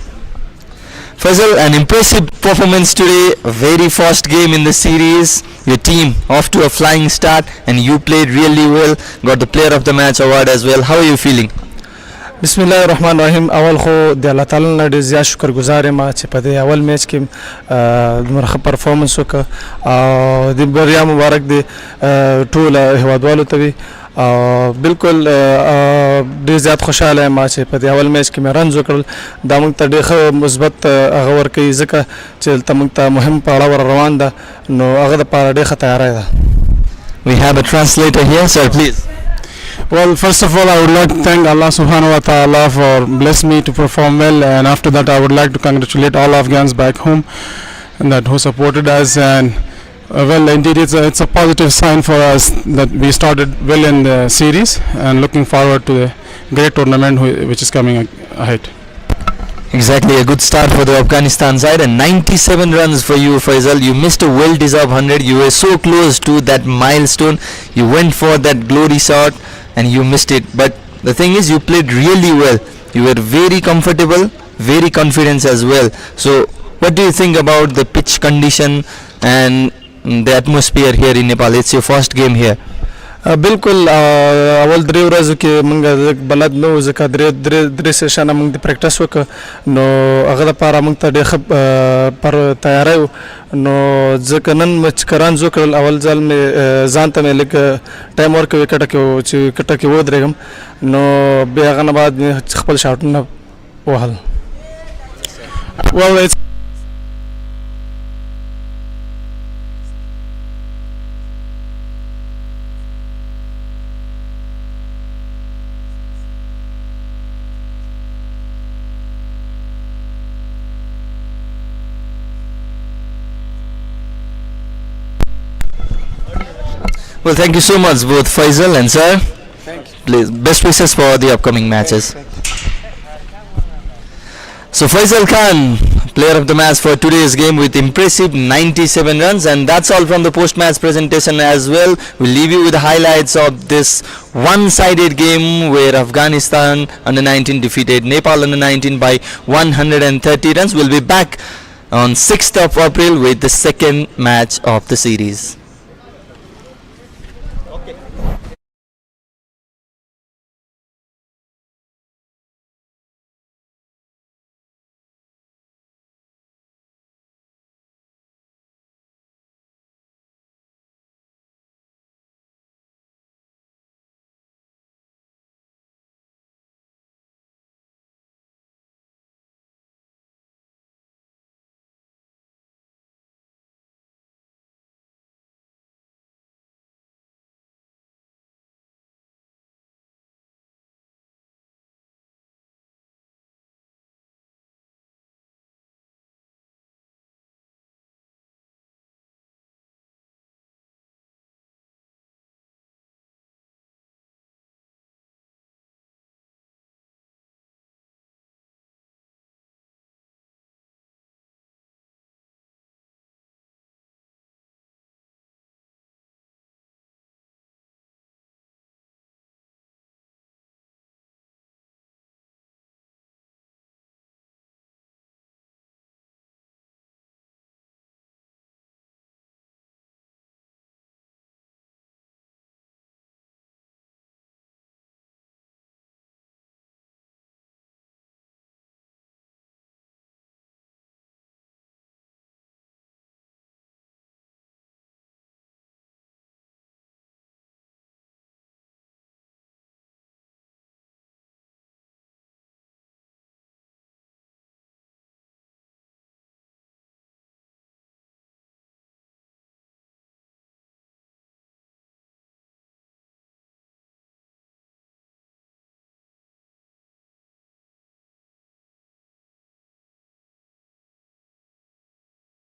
Faisal, an impressive performance today, a very first game in the series. Your team off to a flying start and you played really well, got the player of the match award as well. How are you feeling? بسم الله الرحمن الرحیم. اول خو د الله تعالی نه ډېر زیات شکر گزار یم چې په دې اول میچ کې دومره ښه پرفارمنس وکړه او د بریا مبارک دی ټول هیوادوالو ته وي. بالکل ډېر زیات خوشحاله یم چې په دې اول میچ کې مې رنز وکړل. دا موږ ته ډېر ښه مثبت هغه ورکوي ځکه چې دلته موږ ته مهم پړاو ور روان ده نو هغه دپاره ډېر ښه تیاری ده. We have a translator here, sir, please. Well, first of all, I would like to thank Allah subhanahu wa ta'ala for blessing me to perform well, and after that I would like to congratulate all Afghans back home and that who supported us, and well, indeed it's a positive sign for us that we started well in the series and looking forward to the great tournament which is coming ahead. Exactly, a good start for the Afghanistan side, and 97 runs for you, Faisal. You missed a well-deserved 100. You were so close to that milestone. You went for that glory shot and you missed it. But the thing is, you played really well. You were very comfortable, very confident as well. So what do you think about the pitch condition and the atmosphere here in Nepal? It's your first game here. بالکل اول درې ورځو کې موږ بلد نه وو ځکه درې سیشنه موږ د پریکټس وکړه نو هغه دپاره موږ ته ډېر ښه پر تیاری و نو ځکه نن مې چې رنز وکړل اول ځل مې ځان ته مې لږ ټایم ورکوي وکټه کې چې وکټه کې ودرېږم نو بیا هغه نه بعد مې خپل شاټونه وهل. Well, it's Well, thank you so much, both Faisal and sir. Thank you. Please, best wishes for the upcoming matches. So Faisal Khan, player of the match for today's game with impressive 97 runs, and that's all from the post-match presentation as well. We'll leave you with the highlights of this one-sided game where Afghanistan under-19 defeated Nepal under-19 by 130 runs. We'll be back on 6th of April with the second match of the series.